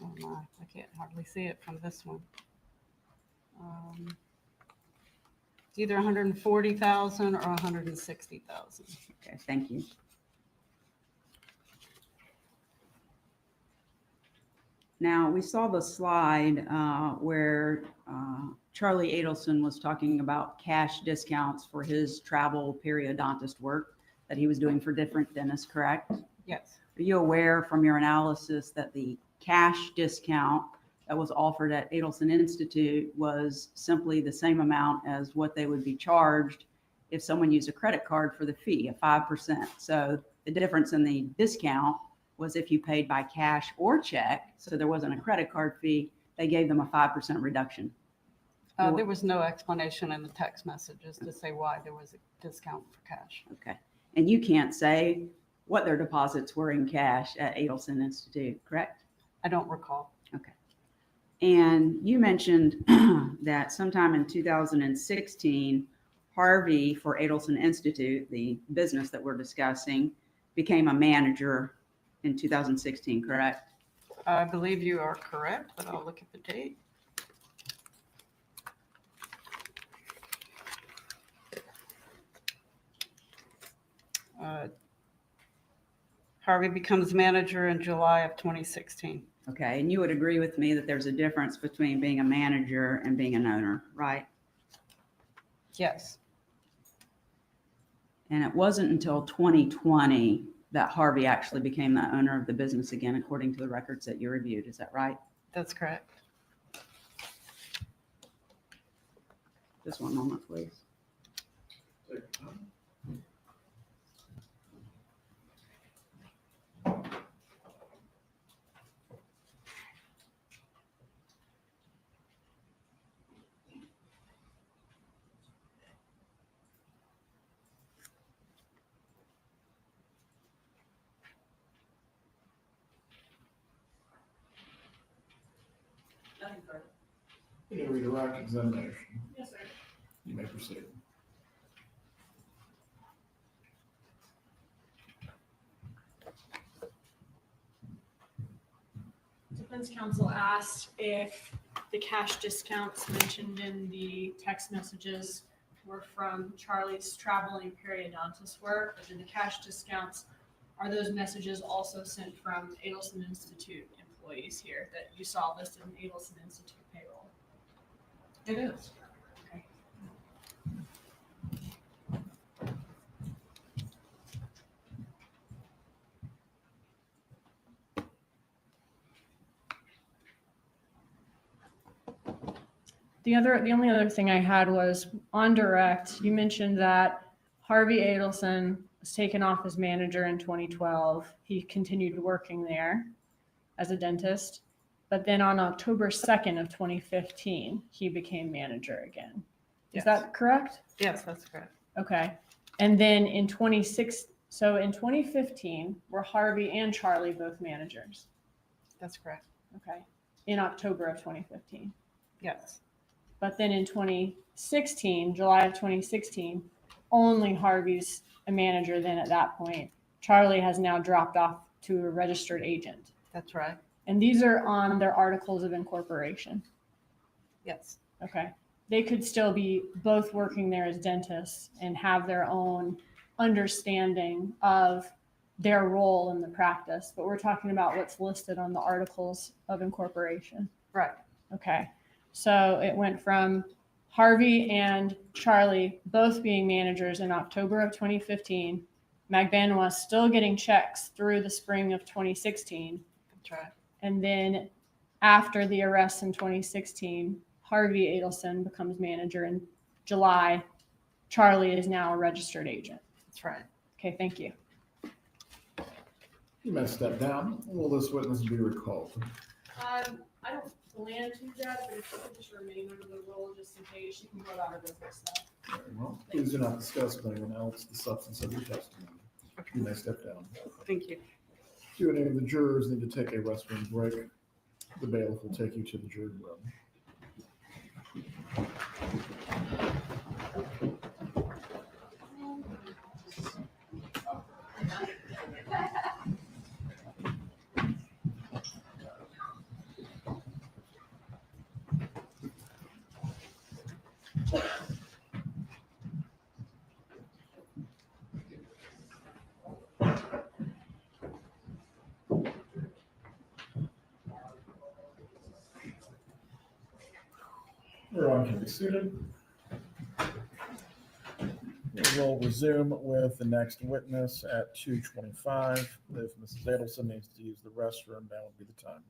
Oh my, I can't hardly see it from this one. It's either 140,000 or 160,000. Okay, thank you. Now, we saw the slide where Charlie Adelson was talking about cash discounts for his travel periodontist work that he was doing for different dentists, correct? Yes. Are you aware from your analysis that the cash discount that was offered at Adelson Institute was simply the same amount as what they would be charged if someone used a credit card for the fee of 5%? So the difference in the discount was if you paid by cash or check, so there wasn't a credit card fee, they gave them a 5% reduction. There was no explanation in the text messages to say why there was a discount for cash. Okay. And you can't say what their deposits were in cash at Adelson Institute, correct? I don't recall. Okay. And you mentioned that sometime in 2016, Harvey for Adelson Institute, the business that we're discussing, became a manager in 2016, correct? I believe you are correct, but I'll look at the date. Harvey becomes manager in July of 2016. Okay, and you would agree with me that there's a difference between being a manager and being an owner, right? Yes. And it wasn't until 2020 that Harvey actually became the owner of the business again, according to the records that you reviewed. Is that right? That's correct. Just one moment, please. Any redirect examination? Yes, sir. You may proceed. Defense counsel asked if the cash discounts mentioned in the text messages were from Charlie's traveling periodontist work, or did the cash discounts, are those messages also sent from Adelson Institute employees here that you saw listed in Adelson Institute payroll? It is. Okay. The only other thing I had was on direct, you mentioned that Harvey Adelson was taken off as manager in 2012. He continued working there as a dentist, but then on October 2nd of 2015, he became manager again. Is that correct? Yes, that's correct. Okay. And then in 2015, were Harvey and Charlie both managers? That's correct. Okay. In October of 2015. Yes. But then in 2016, July of 2016, only Harvey's a manager then at that point. Charlie has now dropped off to a registered agent. That's right. And these are on their articles of incorporation. Yes. Okay. They could still be both working there as dentists and have their own understanding of their role in the practice. But we're talking about what's listed on the articles of incorporation. Right. Okay. So it went from Harvey and Charlie both being managers in October of 2015. Magbanua still getting checks through the spring of 2016. That's right. And then after the arrest in 2016, Harvey Adelson becomes manager in July. Charlie is now a registered agent. That's right. Okay, thank you. You may step down. Will this witness be recalled? I don't plan to, Judge, but if she could just remain under the rule just in case, she can go about her business stuff. Very well. Please do not discuss with anyone else the substance of your testimony. You may step down. Thank you. Do any of the jurors need to take a restroom break? The bailiff will take you to the jury room. Everyone can be seated. We'll resume with the next witness at 2:25. If Mrs. Adelson needs to use the restroom, that would be the time.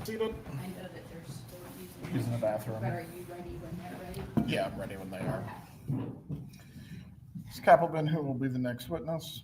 seated? I know that they're still Using the bathroom. But are you ready when they're ready? Yeah, I'm ready when they are. Ms. Kappelman, who will be the next witness?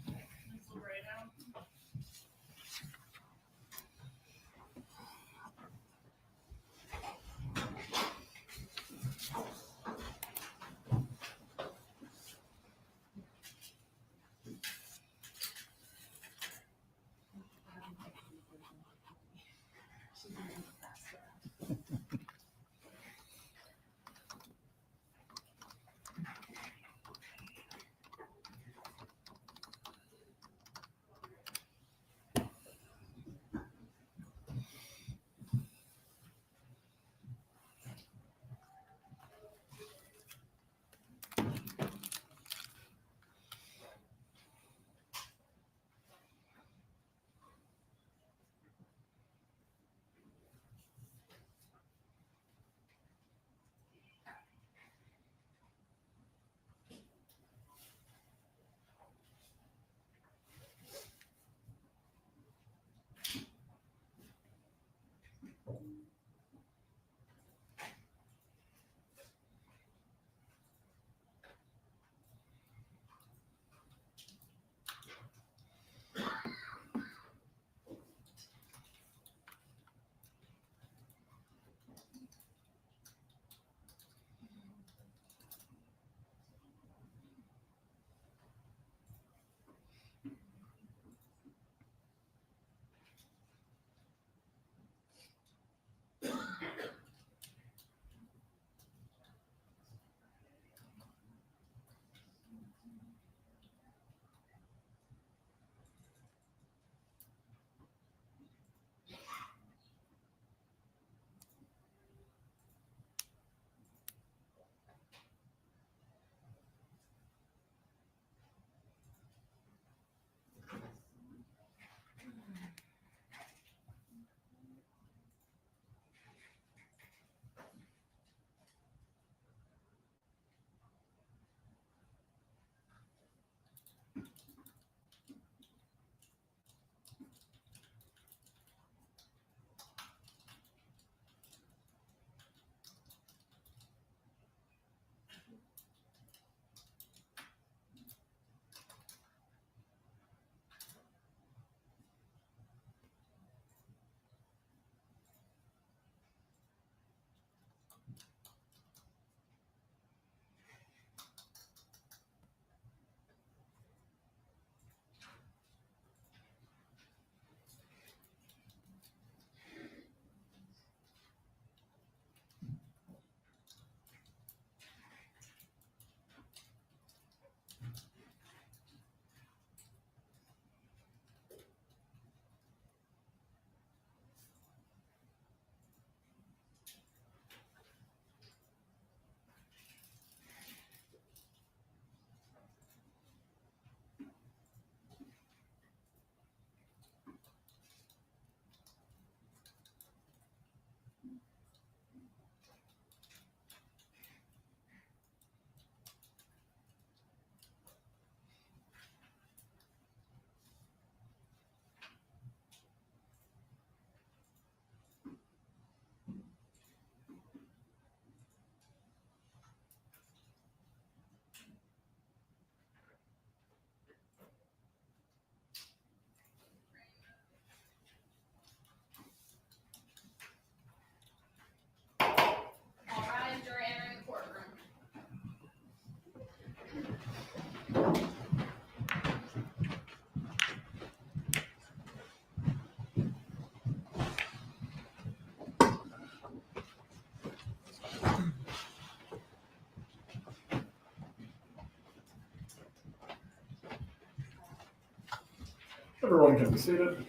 Everyone can be seated.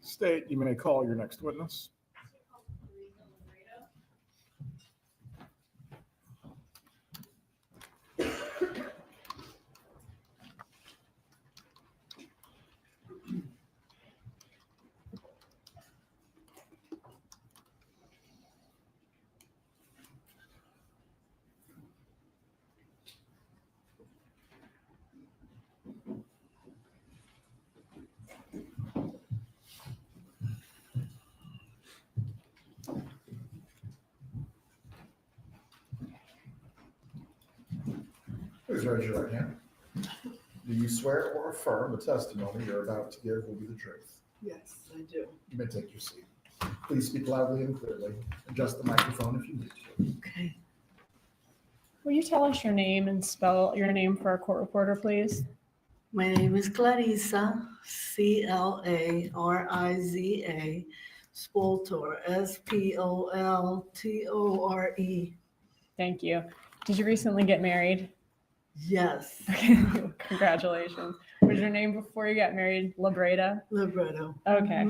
State, you may call your next witness. Please raise your right hand. Do you swear or affirm the testimony you're about to give will be the truth? Yes, I do. You may take your seat. Please speak loudly and clearly. Adjust the microphone if you need to. Okay. Will you tell us your name and spell your name for our court reporter, please? My name is Clarissa, Clariza, Spoltor, Spoltore. Thank you. Did you recently get married? Yes. Okay, congratulations. Was your name before you got married Libreta? Libretto. Okay.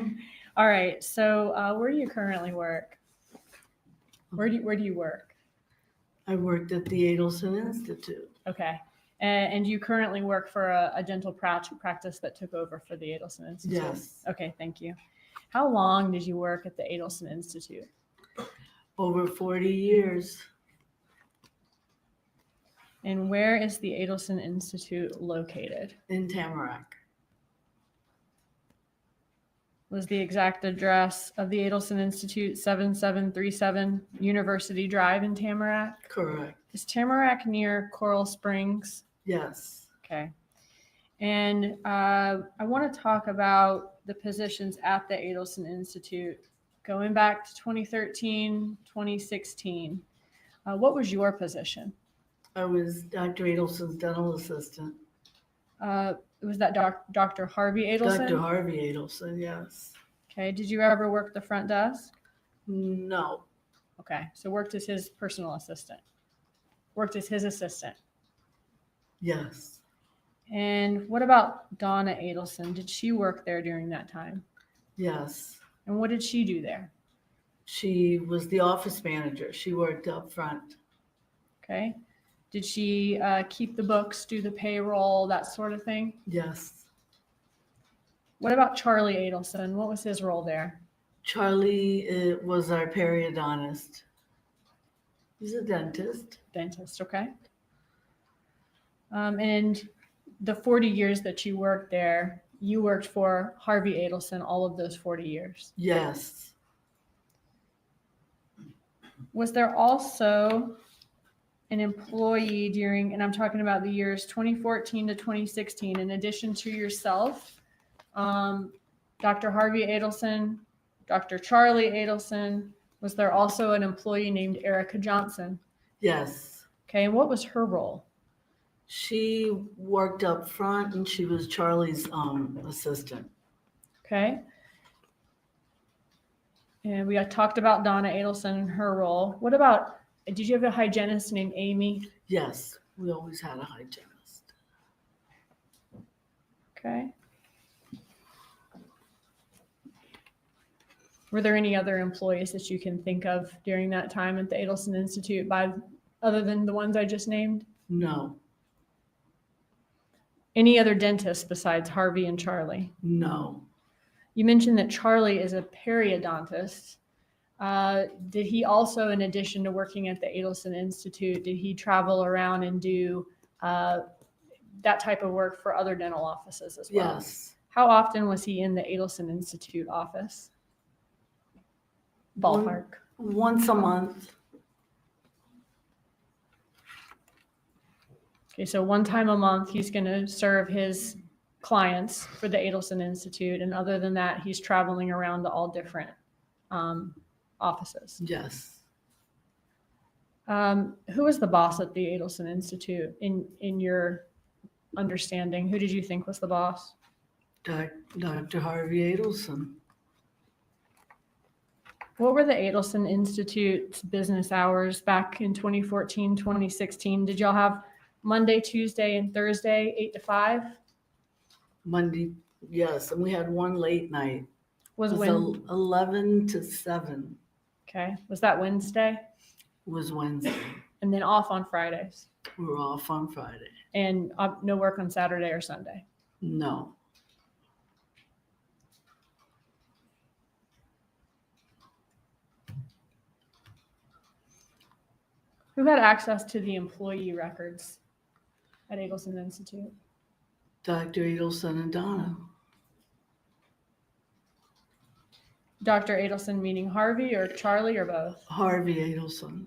All right. So where do you currently work? Where do you work? I worked at the Adelson Institute. Okay. And you currently work for a dental practice that took over for the Adelson Institute? Yes. Okay, thank you. How long did you work at the Adelson Institute? Over 40 years. And where is the Adelson Institute located? In Tamarack. Was the exact address of the Adelson Institute 7737 University Drive in Tamarack? Correct. Is Tamarack near Coral Springs? Yes. Okay. And I want to talk about the positions at the Adelson Institute going back to 2013, 2016. What was your position? I was Dr. Adelson's dental assistant. Was that Dr. Harvey Adelson? Dr. Harvey Adelson, yes. Okay. Did you ever work the front desk? No. Okay. So worked as his personal assistant. Worked as his assistant. Yes. And what about Donna Adelson? Did she work there during that time? Yes. And what did she do there? She was the office manager. She worked up front. Okay. Did she keep the books, do the payroll, that sort of thing? Yes. What about Charlie Adelson? What was his role there? Charlie was our periodontist. He's a dentist. Dentist, okay. And the 40 years that you worked there, you worked for Harvey Adelson all of those 40 years? Yes. Was there also an employee during, and I'm talking about the years 2014 to 2016, in addition to yourself, Dr. Harvey Adelson, Dr. Charlie Adelson, was there also an employee named Erica Johnson? Yes. Okay, and what was her role? She worked up front and she was Charlie's assistant. Okay. And we had talked about Donna Adelson and her role. What about, did you have a hygienist named Amy? Yes, we always had a hygienist. Okay. Were there any other employees that you can think of during that time at the Adelson Institute other than the ones I just named? No. Any other dentists besides Harvey and Charlie? No. You mentioned that Charlie is a periodontist. Did he also, in addition to working at the Adelson Institute, did he travel around and do that type of work for other dental offices as well? Yes. How often was he in the Adelson Institute office? Ballpark. Once a month. Okay, so one time a month, he's going to serve his clients for the Adelson Institute. And other than that, he's traveling around to all different offices. Yes. Who was the boss at the Adelson Institute in your understanding? Who did you think was the boss? Dr. Harvey Adelson. What were the Adelson Institute's business hours back in 2014, 2016? Did y'all have Monday, Tuesday, and Thursday, 8 to 5? Monday, yes, and we had one late night. Was it when? 11 to 7. Okay. Was that Wednesday? It was Wednesday. And then off on Fridays? We were off on Friday. And no work on Saturday or Sunday? No. Who had access to the employee records at Adelson Institute? Dr. Adelson and Donna. Dr. Adelson meaning Harvey or Charlie or both? Harvey Adelson.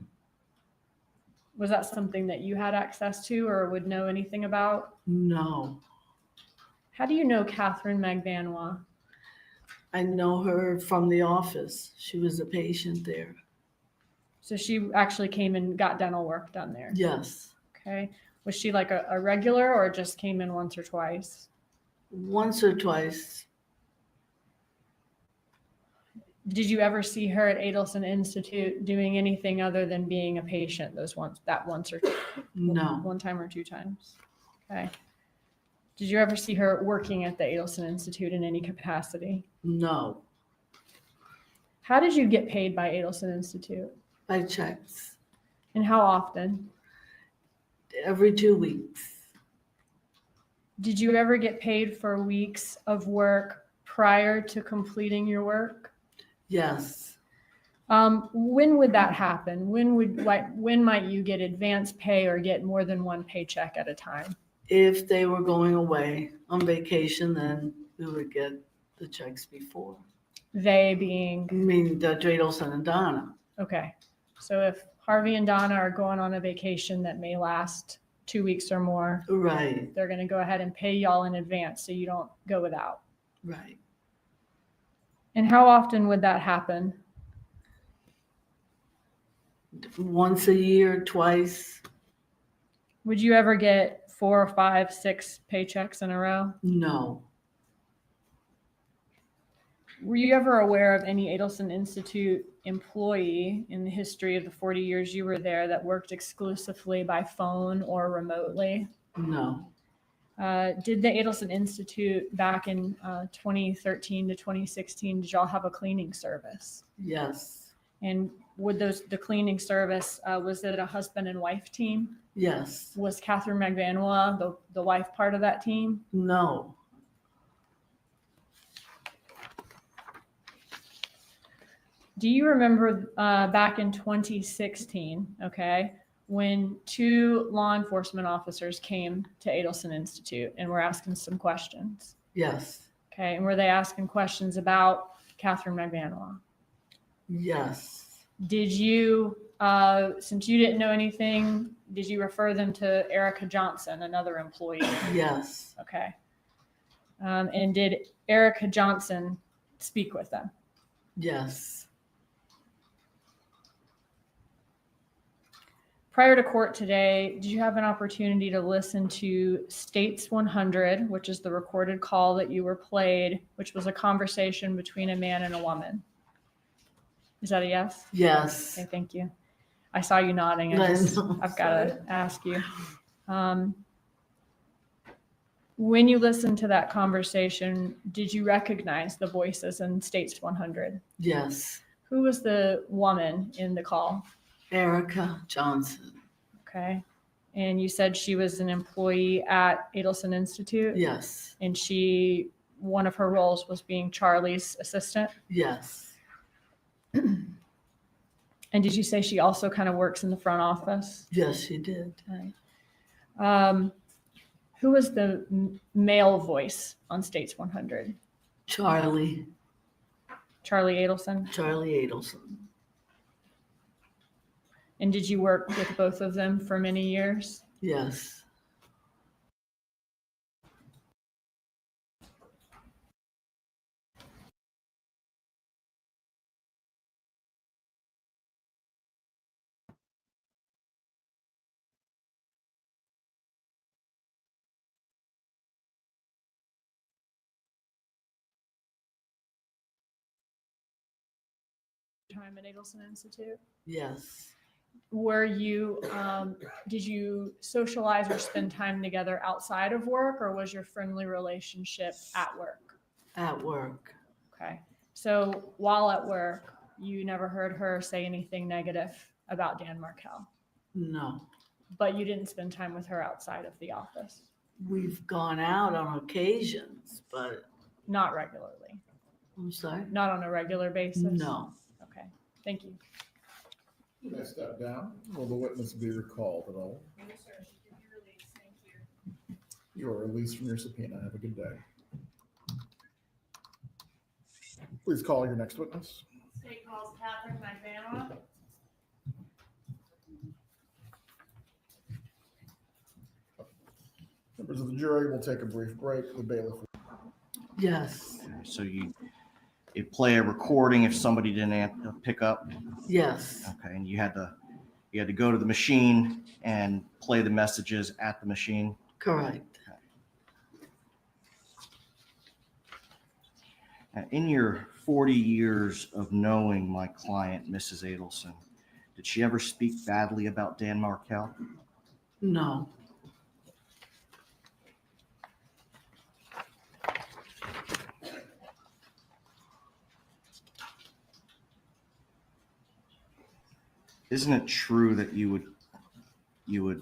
Was that something that you had access to or would know anything about? No. How do you know Katherine Magbanua? I know her from the office. She was a patient there. So she actually came and got dental work done there? Yes. Okay. Was she like a regular or just came in once or twice? Once or twice. Did you ever see her at Adelson Institute doing anything other than being a patient that once or No. one time or two times? Okay. Did you ever see her working at the Adelson Institute in any capacity? No. How did you get paid by Adelson Institute? By checks. And how often? Every 2 weeks. Did you ever get paid for weeks of work prior to completing your work? Yes. When would that happen? When might you get advance pay or get more than one paycheck at a time? If they were going away on vacation, then we would get the checks before. They being? I mean, Judge Adelson and Donna. Okay. So if Harvey and Donna are going on a vacation that may last 2 weeks or more, Right. they're going to go ahead and pay y'all in advance so you don't go without. Right. And how often would that happen? Once a year, twice. Would you ever get 4, 5, 6 paychecks in a row? No. Were you ever aware of any Adelson Institute employee in the history of the 40 years you were there that worked exclusively by phone or remotely? No. Did the Adelson Institute back in 2013 to 2016, did y'all have a cleaning service? Yes. And would the cleaning service, was it a husband and wife team? Yes. Was Katherine Magbanua the wife part of that team? No. Do you remember back in 2016, okay, when 2 law enforcement officers came to Adelson Institute and were asking some questions? Yes. Okay, and were they asking questions about Katherine Magbanua? Yes. Did you, since you didn't know anything, did you refer them to Erica Johnson, another employee? Yes. Okay. And did Erica Johnson speak with them? Yes. Prior to court today, did you have an opportunity to listen to States 100, which is the recorded call that you were played, which was a conversation between a man and a woman? Is that a yes? Yes. Okay, thank you. I saw you nodding. I've got to ask you. When you listened to that conversation, did you recognize the voices in States 100? Yes. Who was the woman in the call? Erica Johnson. Okay. And you said she was an employee at Adelson Institute? Yes. And one of her roles was being Charlie's assistant? Yes. And did you say she also kind of works in the front office? Yes, she did. Right. Who was the male voice on States 100? Charlie. Charlie Adelson? Charlie Adelson. And did you work with both of them for many years? Yes. Time at Adelson Institute? Yes. Did you socialize or spend time together outside of work, or was your friendly relationship at work? At work. Okay. So while at work, you never heard her say anything negative about Dan Markel? No. But you didn't spend time with her outside of the office? We've gone out on occasions, but. Not regularly? I'm sorry? Not on a regular basis? No. Okay. Thank you. You may step down. Will the witness be recalled at all? No, sir. She can be released. Thank you. You are released from your subpoena. Have a good day. Please call your next witness. State calls Katherine Magbanua. Members of the jury will take a brief break. The bailiff. Yes, So you play a recording if somebody didn't pick up. yes, Okay, and you had to go to the machine and play the messages at the machine. correct. In your 40 years of knowing my client, Mrs. Adelson, did she ever speak badly about Dan Markel? No, Isn't it true that you would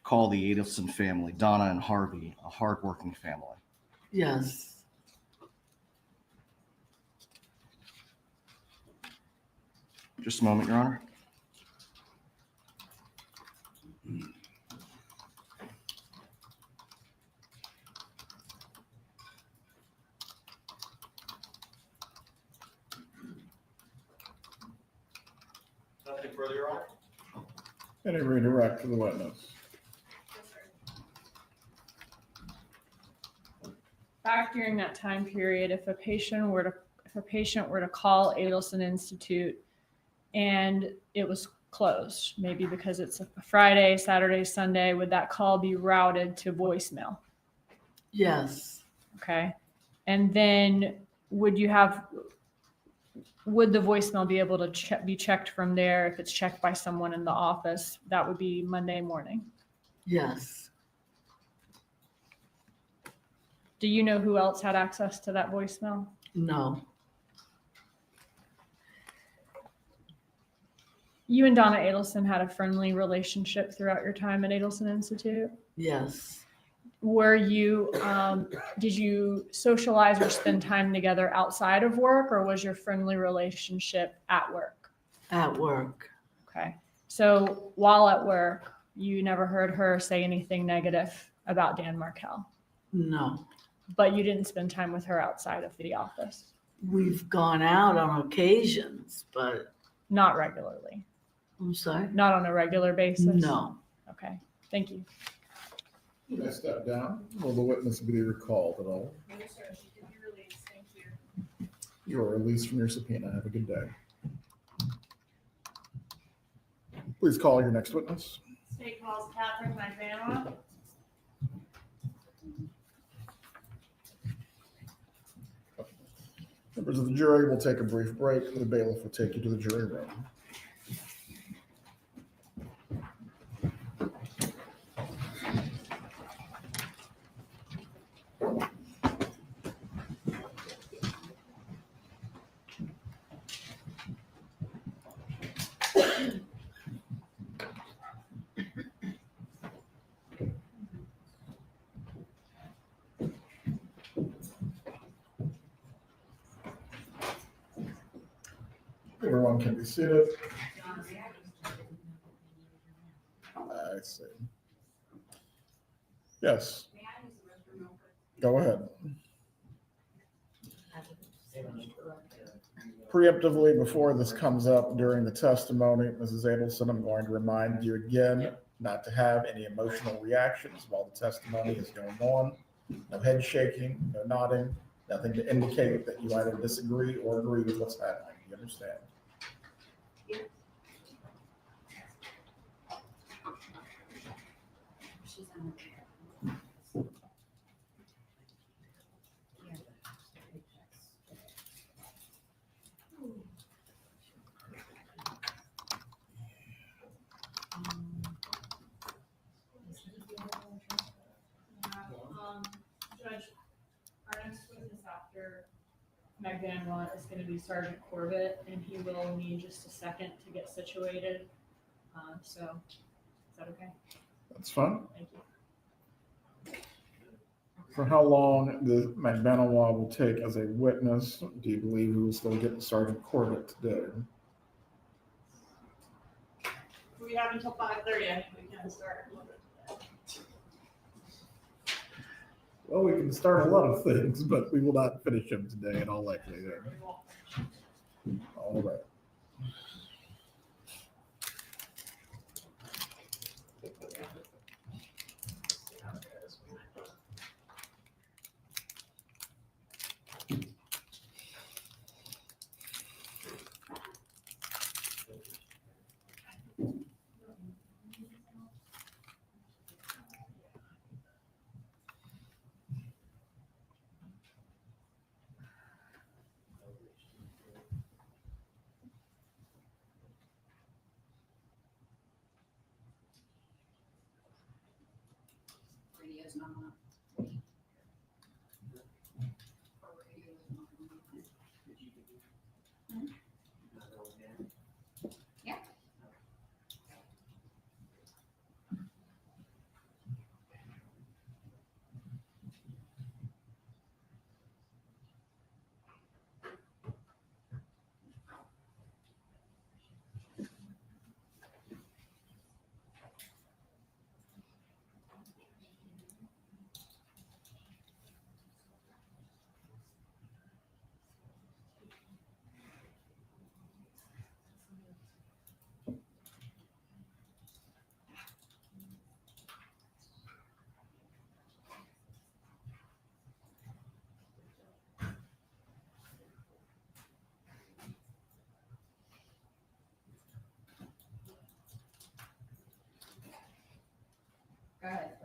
call the Adelson family, Donna and Harvey, a hardworking family? yes, Just a moment, Your Honor. Nothing further, Your Honor. Any redirect to the witness. Back during that time period, if a patient were to call Adelson Institute and it was closed, maybe because it's a Friday, Saturday, Sunday, would that call be routed to voicemail? yes, Okay. And then would the voicemail be able to be checked from there? If it's checked by someone in the office, that would be Monday morning. yes. Do you know who else had access to that voicemail? No, You and Donna Adelson had a friendly relationship throughout your time at Adelson Institute. yes, Did you socialize or spend time together outside of work, or was your friendly relationship at work? at work. Okay. So while at work, you never heard her say anything negative about Dan Markel, No, but you didn't spend time with her outside of the office? we've gone out on occasions, but Not regularly. I'm sorry? Not on a regular basis? No, Okay. Thank you. You may step down. Will the witness be recalled at all? No, sir. She can be released. Thank you. You are released from your subpoena. Have a good day. Please call your next witness. State calls Katherine Magbanua. Members of the jury will take a brief break. The bailiff will take you to the jury room. Everyone can be seated. I see. Yes. Go ahead. Preemptively, before this comes up during the testimony, Mrs. Adelson, I'm going to remind you again not to have any emotional reactions while the testimony is going on. No head shaking, no nodding, nothing to indicate that you either disagree or agree with what's happening. You understand? Judge, our next witness after Magbanua is going to be Sergeant Corbett, and he will need just a second to get situated. So, is that okay? That's fine. Thank you. For how long the Magbanua will take as a witness? Do you believe we will still get Sergeant Corbett today? We have until 5:30. I think we can start. Well, we can start a lot of things, but we will not finish them today in all likelihood. All right. TV is not. Yeah. Go ahead.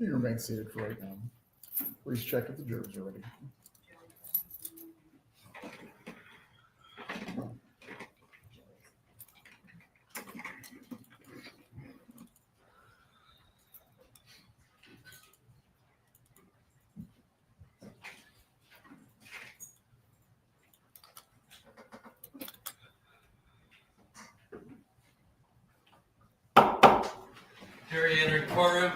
You remain seated for right now. Please check if the jurors are ready. Jury entering courtroom.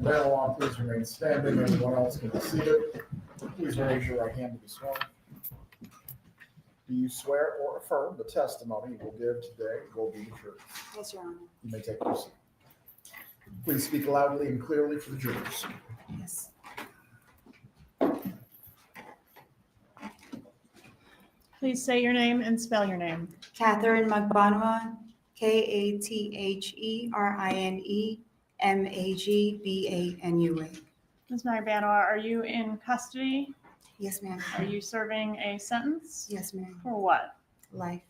Maryellen, please remain standing. Everyone else can be seated. Please raise your right hand to be sworn. Do you swear or affirm the testimony you will give today will be the truth? Yes, Your Honor. You may take your seat. Please speak loudly and clearly for the jurors. Yes. Please say your name and spell your name. Katherine Magbanua, KATHERINE MAGBANUA. Ms. Magbanua, are you in custody? Yes, ma'am. Are you serving a sentence? Yes, ma'am. For what? Life.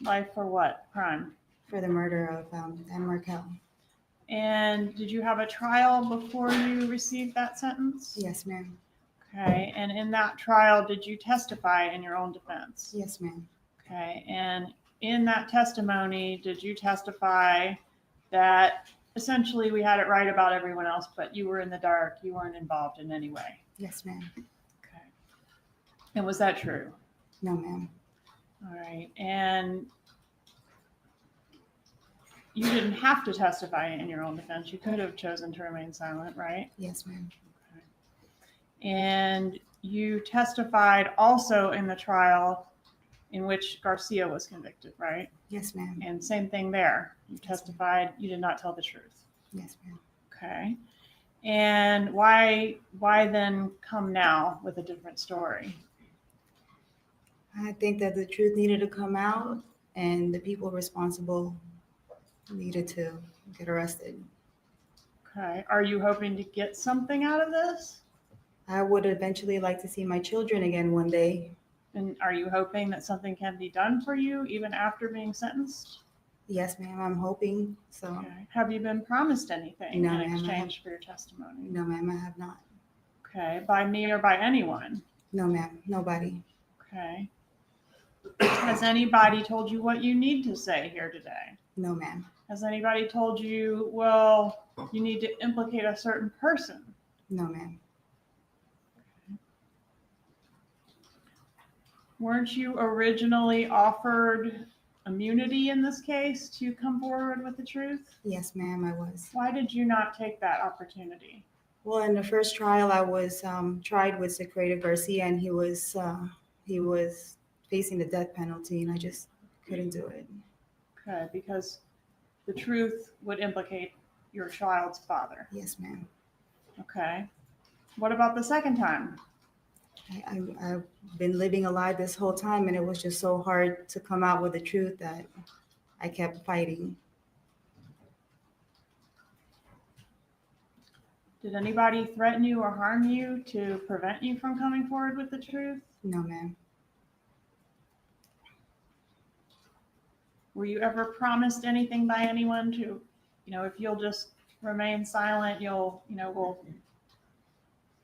Life for what crime? For the murder of Dan Markel. And did you have a trial before you received that sentence? Yes, ma'am. Okay, and in that trial, did you testify in your own defense? Yes, ma'am. Okay, and in that testimony, did you testify that essentially we had it right about everyone else, but you were in the dark, you weren't involved in any way? Yes, ma'am. Okay. And was that true? No, ma'am. All right, and you didn't have to testify in your own defense. You could have chosen to remain silent, right? Yes, ma'am. And you testified also in the trial in which Garcia was convicted, right? Yes, ma'am. And same thing there. You testified, you did not tell the truth. Yes, ma'am. Okay. And why then come now with a different story? I think that the truth needed to come out and the people responsible needed to get arrested. Okay. Are you hoping to get something out of this? I would eventually like to see my children again one day. And are you hoping that something can be done for you even after being sentenced? Yes, ma'am. I'm hoping so. Okay. Have you been promised anything No, in ma'am, I exchange for your testimony? No, ma'am, I have not. Okay. By me or by anyone? No, ma'am, nobody. Okay. Has anybody told you what you need to say here today? No, ma'am. Has anybody told you, well, you need to implicate a certain person? No, ma'am. Weren't you originally offered immunity in this case to come forward with the truth? Yes, ma'am, I was. Why did you not take that opportunity? Well, in the first trial, I was tried with Sigfredo Garcia, and he was facing the death penalty, and I just couldn't do it. Okay, because the truth would implicate your child's father. Yes, ma'am. Okay. What about the second time? I've been living a lie this whole time, and it was just so hard to come out with the truth that I kept fighting. Did anybody threaten you or harm you to prevent you from coming forward with the truth? No, ma'am. Were you ever promised anything by anyone to, if you'll just remain silent, we'll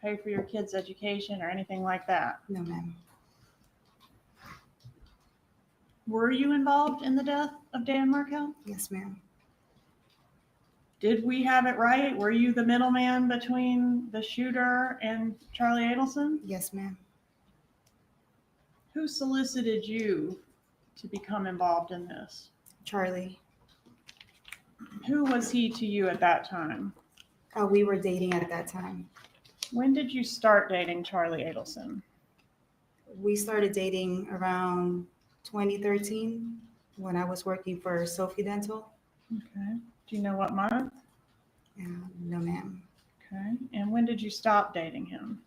pay for your kids' education or anything like that? No, ma'am. Were you involved in the death of Dan Markel? Yes, ma'am. Did we have it right? Were you the middleman between the shooter and Charlie Adelson? Yes, ma'am. Who solicited you to become involved in this? Charlie. Who was he to you at that time? We were dating at that time. When did you start dating Charlie Adelson? We started dating around 2013 when I was working for Sophie Dental. Okay. Do you know what month? No, ma'am. Okay. And when did you stop dating him?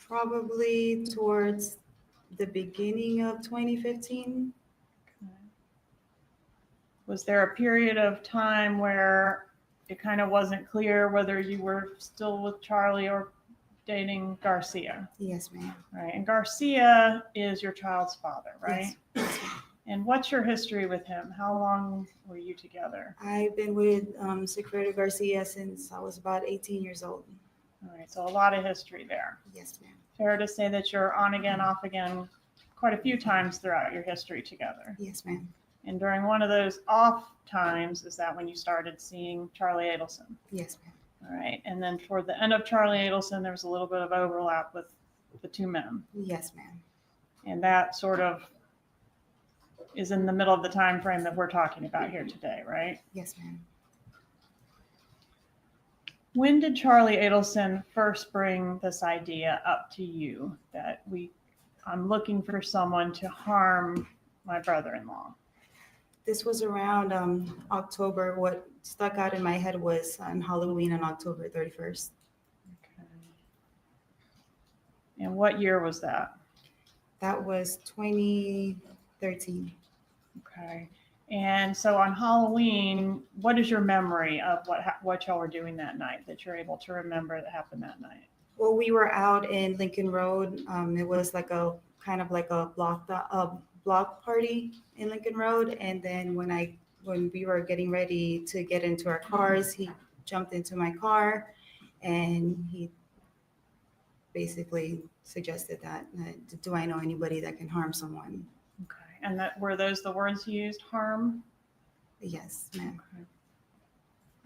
Probably towards the beginning of 2015. Was there a period of time where it kind of wasn't clear whether you were still with Charlie or dating Garcia? Yes, ma'am. Right. And Garcia is your child's father, right? Yes. And what's your history with him? How long were you together? I've been with Sigfredo Garcia since I was about 18 years old. All right. So a lot of history there. Yes, ma'am. Fair to say that you're on again, off again quite a few times throughout your history together. Yes, ma'am. And during one of those off times, is that when you started seeing Charlie Adelson? Yes, ma'am. All right. And then toward the end of Charlie Adelson, there was a little bit of overlap with the two men. Yes, ma'am. And that sort of is in the middle of the time frame that we're talking about here today, right? Yes, ma'am. When did Charlie Adelson first bring this idea up to you that I'm looking for someone to harm my brother-in-law? This was around October. What stuck out in my head was on Halloween on October 31st. Okay. And what year was that? That was 2013. Okay. And so on Halloween, what is your memory of what y'all were doing that night that you're able to remember that happened that night? Well, we were out in Lincoln Road. It was like a kind of like a block party in Lincoln Road. And then when we were getting ready to get into our cars, he jumped into my car and he basically suggested that, do I know anybody that can harm someone? Okay. And were those the words you used, harm? Yes, ma'am. Okay.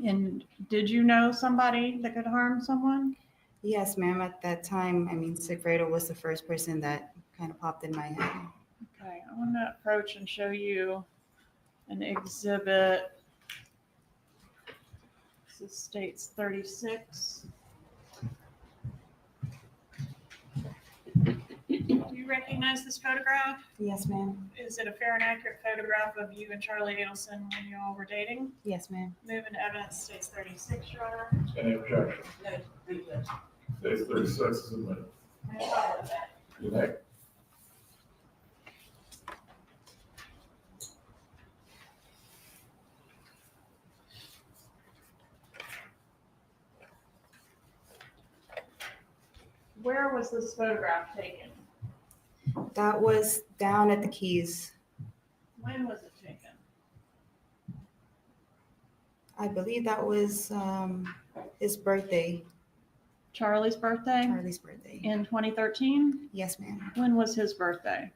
And did you know somebody that could harm someone? Yes, ma'am. At that time, I mean, Sigfredo was the first person that kind of popped in my head. Okay, I want to approach and show you an exhibit. This is States 36. Do you recognize this photograph? Yes, ma'am. Is it a fair and accurate photograph of you and Charlie Adelson when you all were dating? Yes, ma'am. Move into evidence, States 36, Your Honor. Any objection? States 36 is admitted. Good night. Where was this photograph taken? That was down at the Keys. When was it taken? I believe that was his birthday. Charlie's birthday? Charlie's birthday. In 2013? Yes, ma'am. When was his birthday?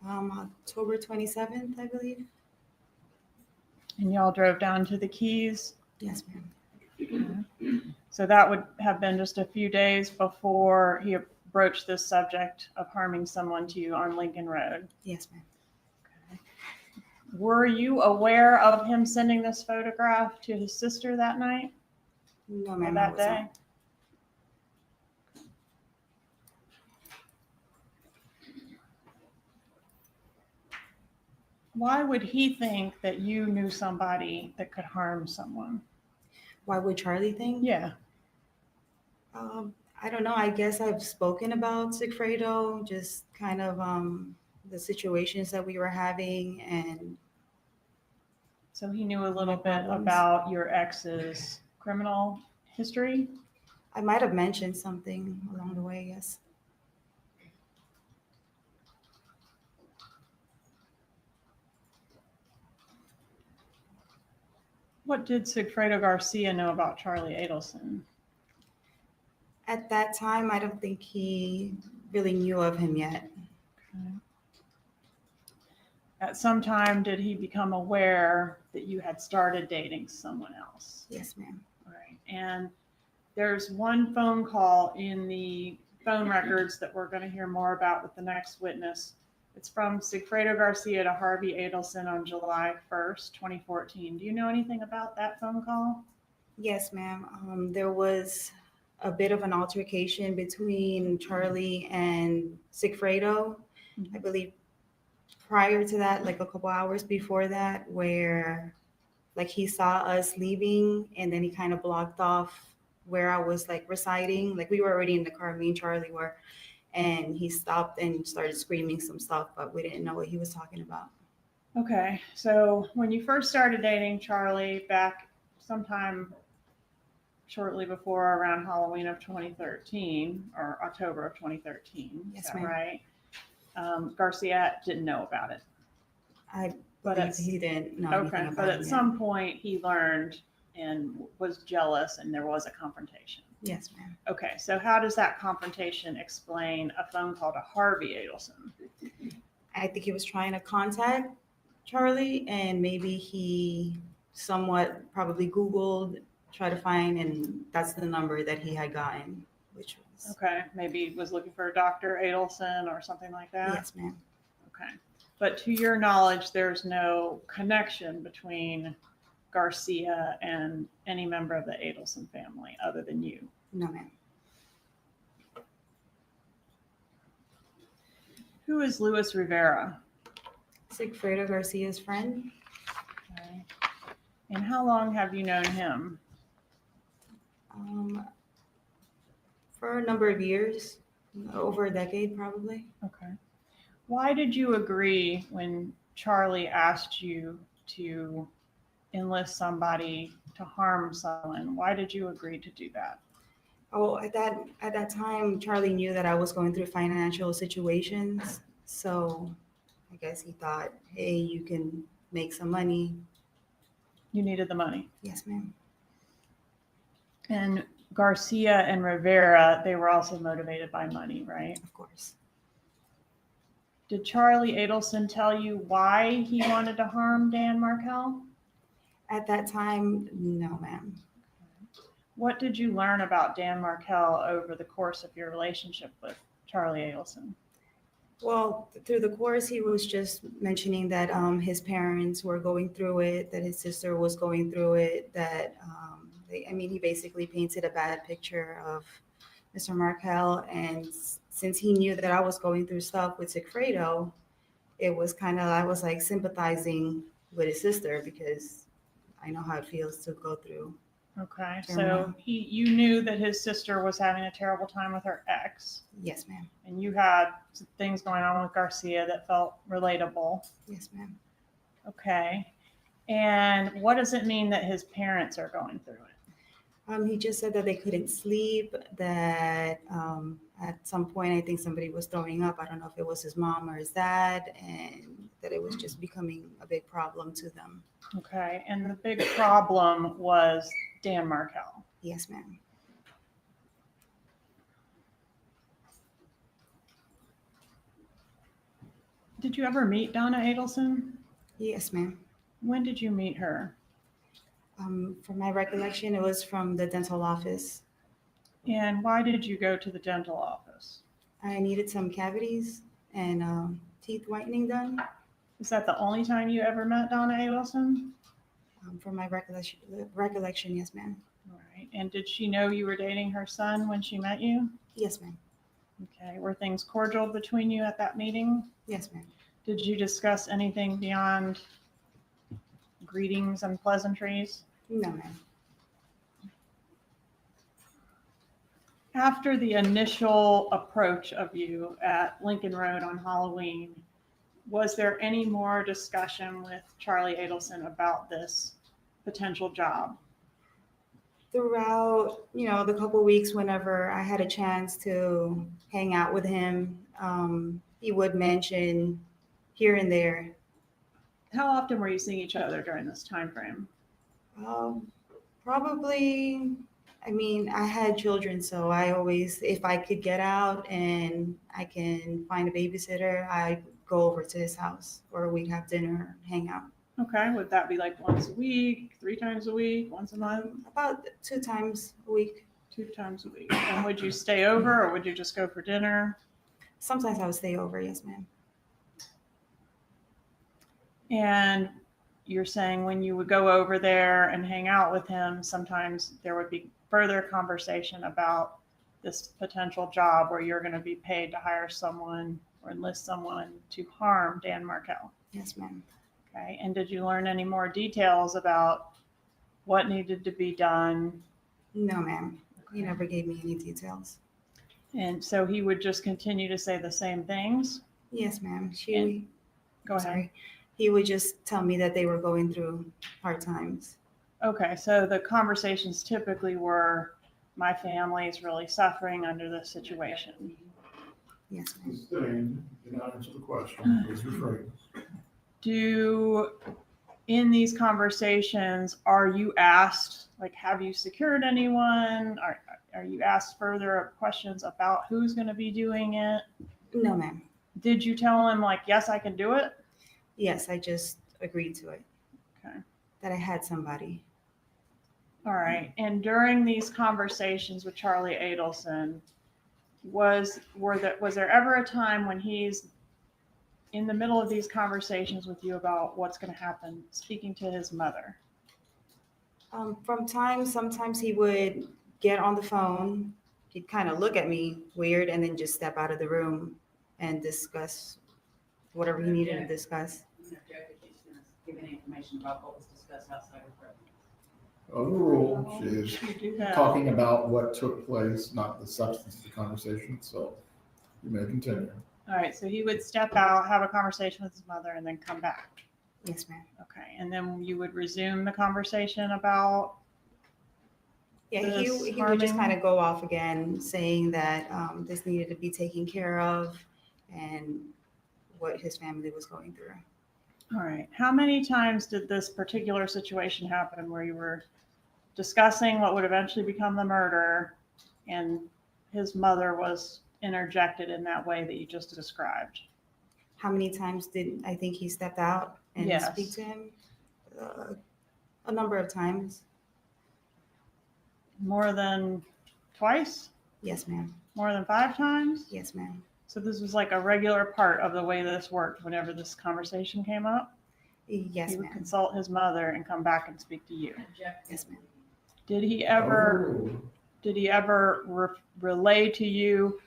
October 27th, I believe. And y'all drove down to the Keys? Yes, ma'am. So that would have been just a few days before he broached this subject of harming someone to you on Lincoln Road. Yes, ma'am. Okay. Were you aware of him sending this photograph to his sister that night? No, Or ma'am. I that wasn't. day? Why would he think that you knew somebody that could harm someone? Why would Charlie think? Yeah. I don't know. I guess I've spoken about Sigfredo, just kind of the situations that we were having, and So he knew a little bit problems. about your ex's criminal history? I might have mentioned something along the way. Yes. What did Sigfredo Garcia know about Charlie Adelson? At that time, I don't think he really knew of him yet. Okay. At some time, did he become aware that you had started dating someone else? Yes, ma'am. All right. And there's one phone call in the phone records that we're going to hear more about with the next witness. It's from Sigfredo Garcia to Harvey Adelson on July 1st, 2014. Do you know anything about that phone call? Yes, ma'am. There was a bit of an altercation between Charlie and Sigfredo. I believe prior to that, like a couple hours before that, where like he saw us leaving and then he kind of blocked off where I was like residing. Like we were already in the car, me and Charlie were. and he stopped and started screaming some stuff, but we didn't know what he was talking about. Okay, so when you first started dating Charlie back sometime shortly before around Halloween of 2013 or October of 2013, Yes, is that ma'am. right? Garcia didn't know about it. I But believe it's- he didn't know anything Okay, about but it. at yet. some point he learned and was jealous and there was a confrontation. Yes, ma'am. Okay, so how does that confrontation explain a phone call to Harvey Adelson? I think he was trying to contact Charlie, and maybe he somewhat probably Googled, tried to find, and that's the number that he had gotten, which was. Okay, maybe he was looking for Dr. Adelson or something like that? Yes, ma'am. Okay, but to your knowledge, there's no connection between Garcia and any member of the Adelson family other than you? No, ma'am. Who is Luis Rivera? Sigfredo Garcia's friend. Okay. And how long have you known him? For a number of years, over a decade probably. Okay. Why did you agree when Charlie asked you to enlist somebody to harm someone? Why did you agree to do that? Oh, at that time, Charlie knew that I was going through financial situations. So I guess he thought, hey, you can make some money. You needed the money. Yes, ma'am. And Garcia and Rivera, they were also motivated by money, right? Of course. Did Charlie Adelson tell you why he wanted to harm Dan Markel? At that time, no, ma'am. What did you learn about Dan Markel over the course of your relationship with Charlie Adelson? Well, through the course, he was just mentioning that his parents were going through it, that his sister was going through it, that he basically painted a bad picture of Mr. Markel. And since he knew that I was going through stuff with Sigfredo, it was I was like sympathizing with his sister because I know how it feels to go through. Okay, turmoil. so you knew that his sister was having a terrible time with her ex. Yes, ma'am. And you had some things going on with Garcia that felt relatable. Yes, ma'am. Okay. And what does it mean that his parents are going through it? He just said that they couldn't sleep, that at some point, I think somebody was throwing up. I don't know if it was his mom or his dad, and that it was just becoming a big problem to them. Okay, and the big problem was Dan Markel. Yes, ma'am. Did you ever meet Donna Adelson? Yes, ma'am. When did you meet her? From my recollection, it was from the dental office. And why did you go to the dental office? I needed some cavities and teeth whitening done. Is that the only time you ever met Donna Adelson? From my recollection, yes, ma'am. All right. And did she know you were dating her son when she met you? Yes, ma'am. Okay. Were things cordial between you at that meeting? Yes, ma'am. Did you discuss anything beyond greetings and pleasantries? No, ma'am. After the initial approach of you at Lincoln Road on Halloween, was there any more discussion with Charlie Adelson about this potential job? Throughout, the couple weeks whenever I had a chance to hang out with him, he would mention here and there. How often were you seeing each other during this time frame? Probably, I had children, so I always, if I could get out and I can find a babysitter, I'd go over to his house or we'd have dinner, hang out. Okay, would that be like once a week, 3 times a week, once a month? About 2 times a week. 2 times a week. And would you stay over or would you just go for dinner? Sometimes I would stay over, yes, ma'am. And you're saying when you would go over there and hang out with him, sometimes there would be further conversation about this potential job where you're going to be paid to hire someone or enlist someone to harm Dan Markel. Yes, ma'am. Okay. And did you learn any more details about what needed to be done? No, ma'am. You never gave me any details. And so he would just continue to say the same things? Yes, ma'am. Go ahead. Sorry. He would just tell me that they were going through hard times. Okay, so the conversations typically were, my family is really suffering under this situation. Yes, ma'am. Sustained, did not answer the question, please rephrase. In these conversations, are you asked, like, have you secured anyone? Are you asked further questions about who's going to be doing it? No, ma'am. Did you tell him, like, yes, I can do it? Yes, I just agreed to it. Okay. That I had somebody. All right. And during these conversations with Charlie Adelson, was there ever a time when he's in the middle of these conversations with you about what's going to happen, speaking to his mother? Sometimes he would get on the phone, he'd kind of look at me weird, and then just step out of the room and discuss whatever he needed to discuss. Give any information about what was discussed outside of presence. Overruled, she is talking about what took place, not the substance of the conversation, so you may continue. All right, so he would step out, have a conversation with his mother, and then come back. Yes, ma'am. Okay, and then you would resume the conversation about. Yeah, he would just kind of go off again, saying that this needed to be taken care of and what his family was going through. All right, how many times did this particular situation happen where you were discussing what would eventually become the murder and his mother was interjected in that way that you just described? How many times did I think he stepped out and speak to him? A number of times. More than twice? Yes, ma'am. More than 5 times? Yes, ma'am. So this was like a regular part of the way this worked whenever this conversation came up? Yes, he would ma'am. consult his mother and come back and speak to you? Yes, ma'am. Did he ever relay to you,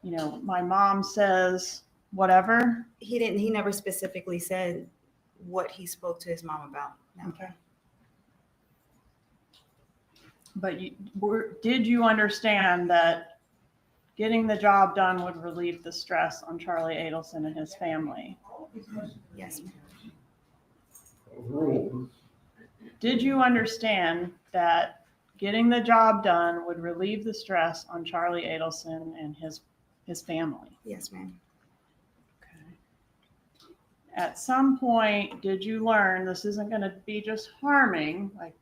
my mom says whatever? He never specifically said what he spoke to his mom about. No. Okay. But did you understand that getting the job done would relieve the stress on Charlie Adelson and his family? Yes, ma'am. Overruled. Did you understand that getting the job done would relieve the stress on Charlie Adelson and his family? Yes, ma'am. Okay. At some point, did you learn this isn't going to be just harming, like,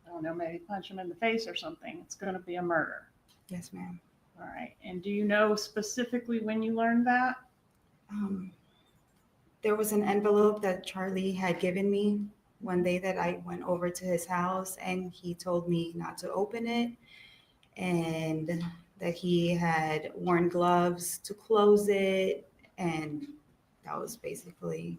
I don't know, maybe punch him in the face or something? It's going to be a murder. Yes, ma'am. All right. And do you know specifically when you learned that? There was an envelope that Charlie had given me one day that I went over to his house, and he told me not to open it and that he had worn gloves to close it. And that was basically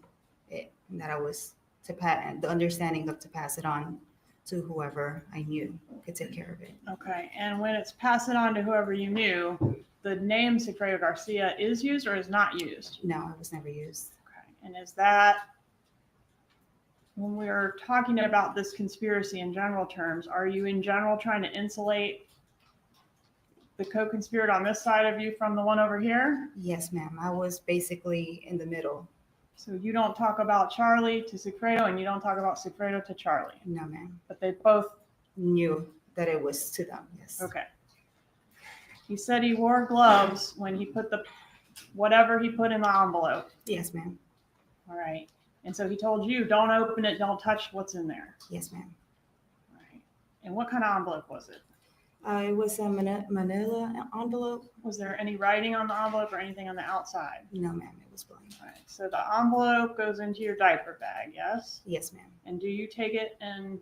it. And that I was the understanding of to pass it on to whoever I knew could take care of it. Okay. And when it's pass it on to whoever you knew, the name Sigfredo Garcia is used or is not used? No, it was never used. Okay. And is that, when we're talking about this conspiracy in general terms, are you in general trying to insulate the co-conspirator on this side of you from the one over here? Yes, ma'am. I was basically in the middle. So you don't talk about Charlie to Sigfredo and you don't talk about Sigfredo to Charlie? No, ma'am. But they both knew that it was to them, yes. Okay. He said he wore gloves when he put whatever he put in the envelope. Yes, ma'am. All right. And so he told you, don't open it, don't touch what's in there. Yes, ma'am. All right. And what kind of envelope was it? It was a manila envelope. Was there any writing on the envelope or anything on the outside? No, ma'am. It was blank. All right. So the envelope goes into your diaper bag, yes? Yes, ma'am. And do you take it and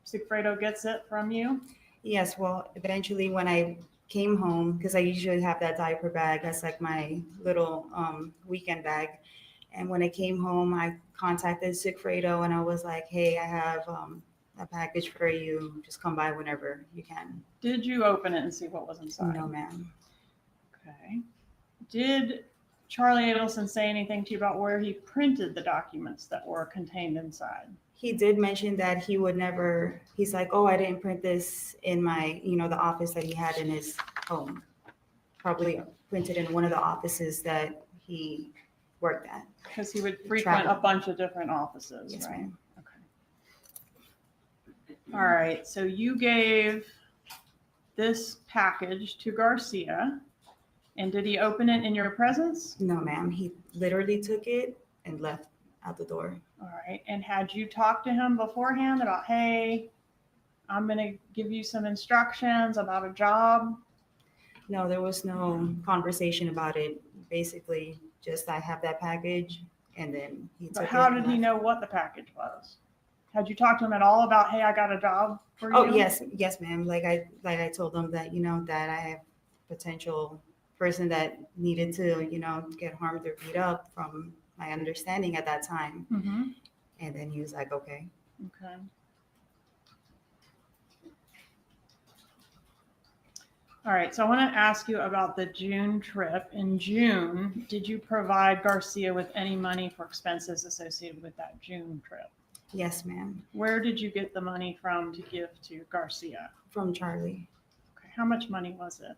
Sigfredo gets it from you? Yes. Well, eventually when I came home, because I usually have that diaper bag, that's like my little weekend bag. And when I came home, I contacted Sigfredo and I was like, hey, I have a package for you. Just come by whenever you can. Did you open it and see what was inside? No, ma'am. Okay. Did Charlie Adelson say anything to you about where he printed the documents that were contained inside? He did mention that he would never, he's like, oh, I didn't print this in my, the office that he had in his home. probably printed in one of the offices that he worked at. Because he would frequent a bunch of different offices, Yes, right? ma'am. All right, so you gave this package to Garcia, and did he open it in your presence? No, ma'am. He literally took it and left out the door. All right, and had you talked to him beforehand about, hey, I'm gonna give you some instructions about a job? No, there was no conversation about it. Basically, just I have that package, and then he took it. But how and did he left. know what the package was? Had you talked to him at all about, hey, I got a job for you? Oh, yes, ma'am. Like I told him that, that I have potential person that needed to, get harmed or beat up from my understanding at that time. Mm-hmm. And then he was like, okay. Okay. All right, so I want to ask you about the June trip. In June, did you provide Garcia with any money for expenses associated with that June trip? Yes, ma'am. Where did you get the money from to give to Garcia? From Charlie. Okay, how much money was it?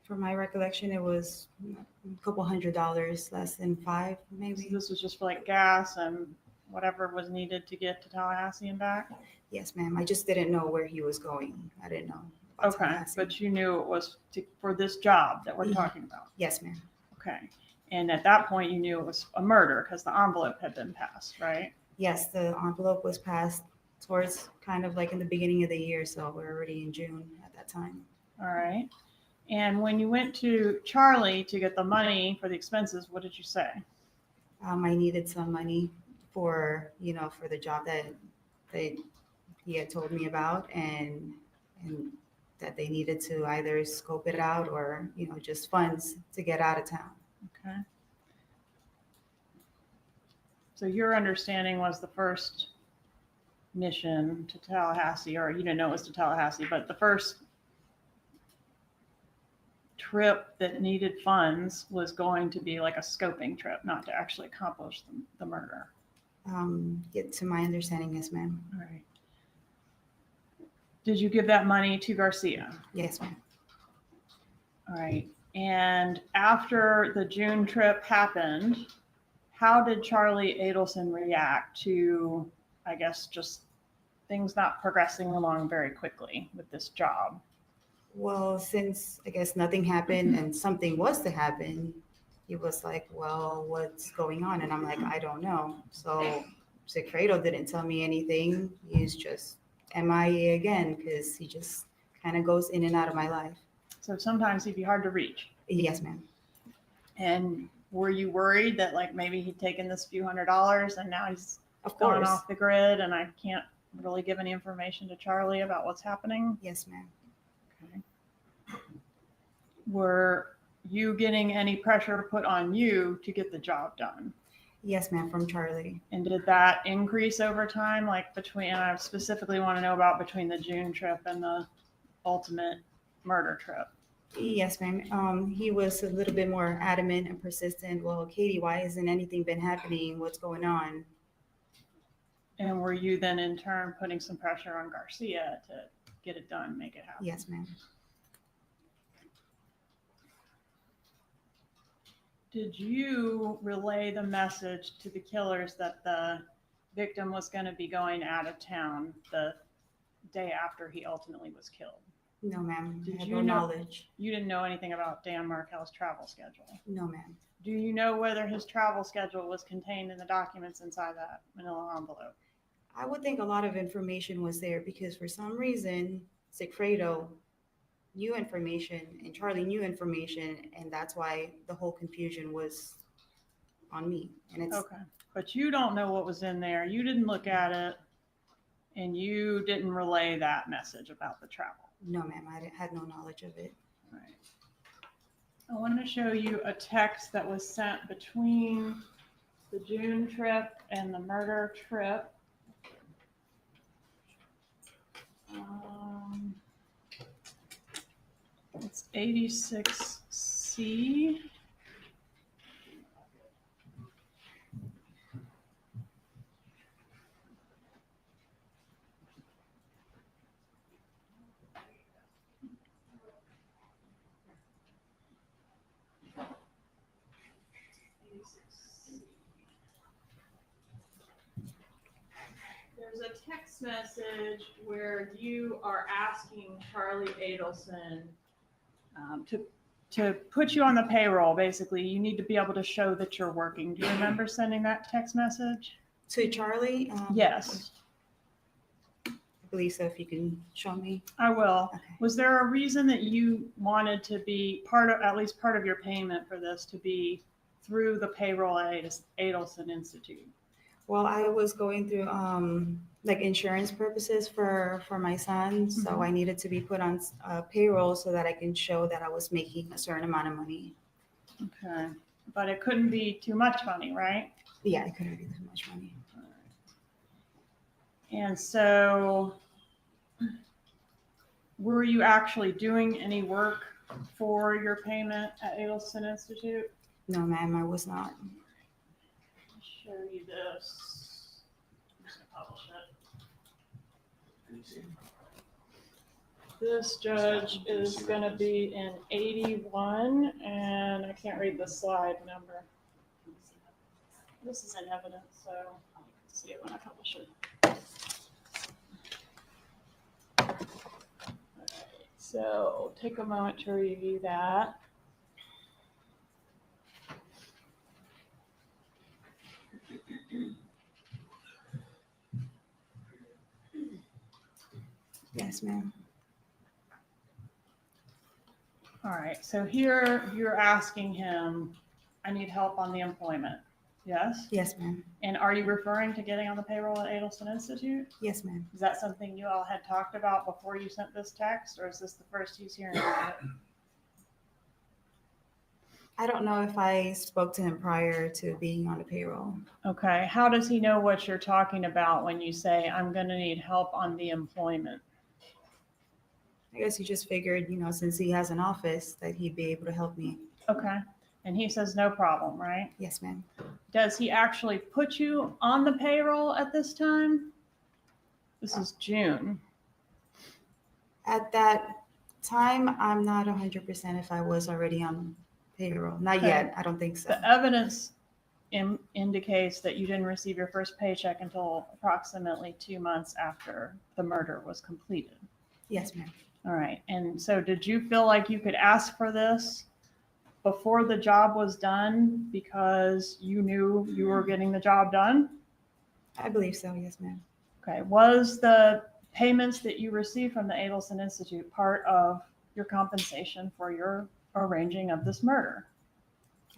From my recollection, it was a couple $100, less than $5, maybe. So this was just for like gas and whatever was needed to get to Tallahassee and back? Yes, ma'am. I just didn't know where he was going. I didn't know. about Okay, Tallahassee. but you knew it was for this job that we're talking about? Yes, ma'am. Okay, and at that point you knew it was a murder because the envelope had been passed, right? Yes, the envelope was passed towards kind of like in the beginning of the year, so we're already in June at that time. All right. And when you went to Charlie to get the money for the expenses, what did you say? I needed some money for, for the job that he had told me about, and that they needed to either scope it out or, just funds to get out of town. Okay. So your understanding was the first mission to Tallahassee, or you didn't know it was to Tallahassee, but the first trip that needed funds was going to be like a scoping trip, not to actually accomplish the murder. To my understanding, yes, ma'am. All right. Did you give that money to Garcia? Yes, ma'am. All right. And after the June trip happened, how did Charlie Adelson react to, I guess, just things not progressing along very quickly with this job? Well, since I guess nothing happened and something was to happen, he was like, well, what's going on? And I'm like, I don't know. So Sigfredo didn't tell me anything. He's just MIA again, because he just kind of goes in and out of my life. So sometimes he'd be hard to reach. Yes, ma'am. And were you worried that like maybe he'd taken this few $100s and now he's gone course. off the grid and I can't really give any information to Charlie about what's happening? Yes, ma'am. Okay. Were you getting any pressure put on you to get the job done? Yes, ma'am, from Charlie. And did that increase over time? Like between, I specifically want to know about between the June trip and the ultimate murder trip. Yes, ma'am. He was a little bit more adamant and persistent. Well, Katie, why hasn't anything been happening? What's going on? And were you then in turn putting some pressure on Garcia to get it done, make it happen? Yes, ma'am. Did you relay the message to the killers that the victim was going to be going out of town the day after he ultimately was killed? No, ma'am. I Did had you no know? knowledge. You didn't know anything about Dan Markel's travel schedule? No, ma'am. Do you know whether his travel schedule was contained in the documents inside that manila envelope? I would think a lot of information was there because for some reason, Sigfredo knew information and Charlie knew information, and that's why the whole confusion was on me. And it's Okay, but you don't know what was in there. You didn't look at it, and you didn't relay that message about the travel. No, ma'am. I had no knowledge of it. All right. I wanted to show you a text that was sent between the June trip and the murder trip. It's 86C. There's a text message where you are asking Charlie Adelson to put you on the payroll. Basically, you need to be able to show that you're working. Do you remember sending that text message? To Charlie? Yes. I believe so, if you can show me. I will. Okay. Was there a reason that you wanted to be part of, at least part of your payment for this to be through the payroll at Adelson Institute? Well, I was going through like insurance purposes for my son, so I needed to be put on payroll so that I can show that I was making a certain amount of money. Okay, but it couldn't be too much money, right? Yeah, it couldn't be too much money. And so, were you actually doing any work for your payment at Adelson Institute? No, ma'am, I was not. Show you this. I'm just gonna publish it. This judge is gonna be in 81, and I can't read the slide number. This is in evidence, so I can see it when I publish it. Alright, so take a moment to review that. Yes, ma'am. All right, so here you're asking him, I need help on the employment, yes? Yes, ma'am. And are you referring to getting on the payroll at Adelson Institute? Yes, ma'am. Is that something you all had talked about before you sent this text, or is this the first he's hearing about it? I don't know if I spoke to him prior to being on the payroll. Okay, how does he know what you're talking about when you say, I'm gonna need help on the employment? I guess he just figured, you know, since he has an office, that he'd be able to help me. Okay, and he says no problem, right? Yes, ma'am. Does he actually put you on the payroll at this time? This is June. At that time, I'm not 100% if I was already on payroll. Not Okay. yet. I don't think so. The evidence indicates that you didn't receive your first paycheck until approximately 2 months after the murder was completed. Yes, ma'am. All right, and so did you feel like you could ask for this before the job was done because you knew you were getting the job done? I believe so. Yes, ma'am. Okay, was the payments that you received from the Adelson Institute part of your compensation for your arranging of this murder?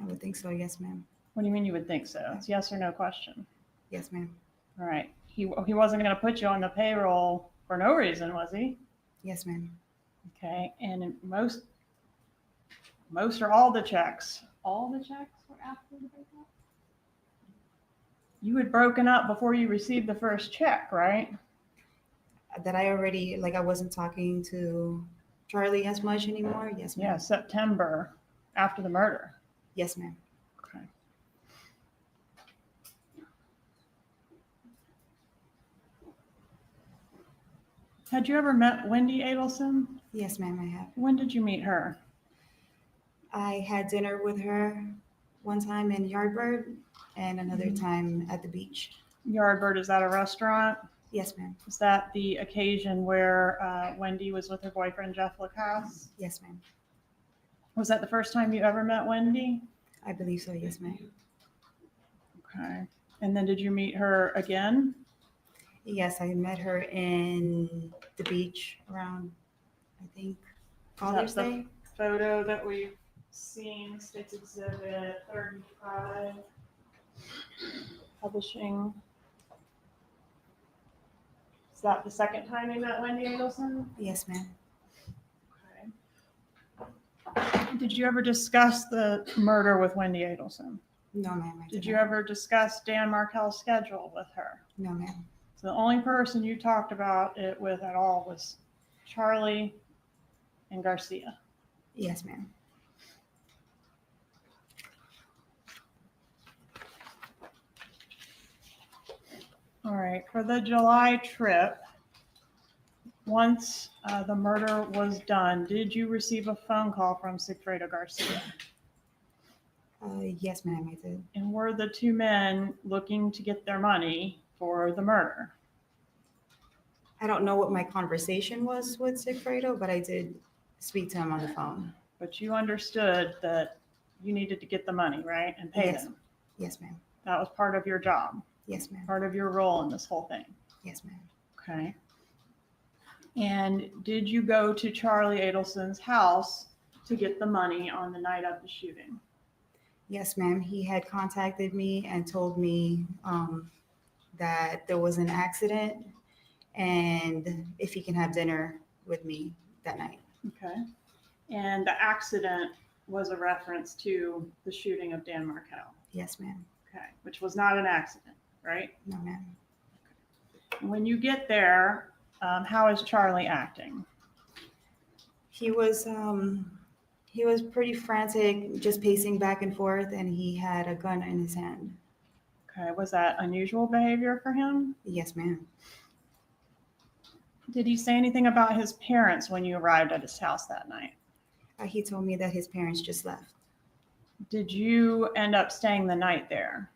I would think so. Yes, ma'am. What do you mean you would think so? It's yes or no question. Yes, ma'am. All right, he wasn't going to put you on the payroll for no reason, was he? Yes, ma'am. Okay, and in most or all the checks were after the breakup? You had broken up before you received the first check, right? That I already, like, I wasn't talking to Charlie as much anymore. Yes, ma'am. Yeah, September after the murder. Yes, ma'am. Okay. Had you ever met Wendi Adelson? Yes, ma'am, I have. When did you meet her? I had dinner with her one time in Yardbird and another time at the beach. Yardbird, is that a restaurant? Yes, ma'am. Is that the occasion where Wendi was with her boyfriend, Jeff Lacasse? Yes, ma'am. Was that the first time you ever met Wendi? I believe so. Yes, ma'am. Okay. And then did you meet her again? Yes, I met her in the beach around, I think, Father's That's the Day. photo that we've seen, State's Exhibit 35, publishing. Is that the second time you met Wendi Adelson? Yes, ma'am. Okay. Did you ever discuss the murder with Wendi Adelson? No, ma'am. I Did you not. ever discuss Dan Markel's schedule with her? No, ma'am. So the only person you talked about it with at all was Charlie and Garcia. Yes, ma'am. All right, for the July trip, once the murder was done, did you receive a phone call from Sigfredo Garcia? Yes, ma'am, I did. And were the two men looking to get their money for the murder? I don't know what my conversation was with Sigfredo, but I did speak to him on the phone. But you understood that you needed to get the money, right? And pay Yes. them. Yes, ma'am. That was part of your job, Yes, ma'am. part of your role in this whole thing. Yes, ma'am. Okay. And did you go to Charlie Adelson's house to get the money on the night of the shooting? Yes, ma'am. He had contacted me and told me that there was an accident and if he can have dinner with me that night. Okay. And the accident was a reference to the shooting of Dan Markel. Yes, ma'am. Okay. Which was not an accident, right? No, ma'am. When you get there, how is Charlie acting? He was pretty frantic, just pacing back and forth, and he had a gun in his hand. Okay. Was that unusual behavior for him? Yes, ma'am. Did he say anything about his parents when you arrived at his house that night? He told me that his parents just left. Did you end up staying the night there?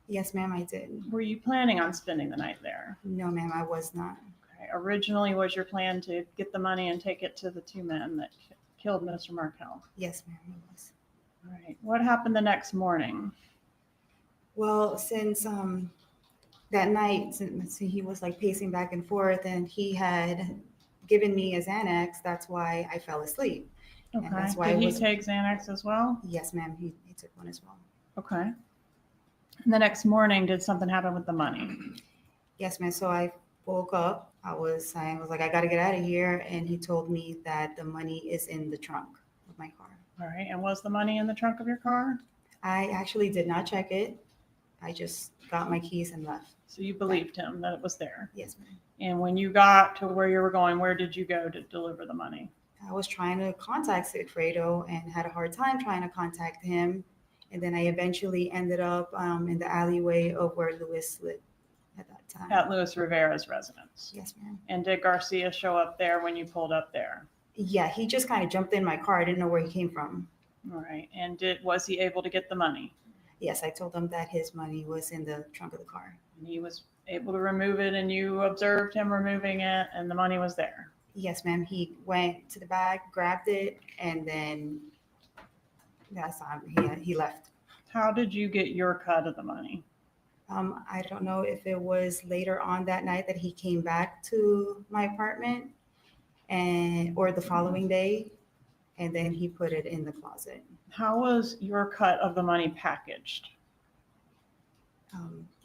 Yes, ma'am, I did. Were you planning on spending the night there? No, ma'am, I was not. Okay. Originally, was your plan to get the money and take it to the two men that killed Mr. Markel? Yes, ma'am, it was. All right. What happened the next morning? Well, since that night, since he was like pacing back and forth and he had given me a Xanax, that's why I fell asleep. Okay. And that's why Did he was, take Xanax as well? Yes, ma'am, he took one as well. Okay. And the next morning, did something happen with the money? Yes, ma'am. So I woke up. I was like, I got to get out of here. And he told me that the money is in the trunk of my car. All right. And was the money in the trunk of your car? I actually did not check it. I just got my keys and left. So you believed him that it was there? Yes, ma'am. And when you got to where you were going, where did you go to deliver the money? I was trying to contact Sigfredo and had a hard time trying to contact him. And then I eventually ended up in the alleyway of where Lewis lived at that time. At Luis Rivera's residence? Yes, ma'am. And did Garcia show up there when you pulled up there? Yeah, he just kind of jumped in my car. I didn't know where he came from. All right. And was he able to get the money? Yes, I told him that his money was in the trunk of the car. And he was able to remove it and you observed him removing it and the money was there? Yes, ma'am. He went to the bag, grabbed it, and then that's he left. How did you get your cut of the money? I don't know if it was later on that night that he came back to my apartment or the following day, and then he put it in the closet. How was your cut of the money packaged?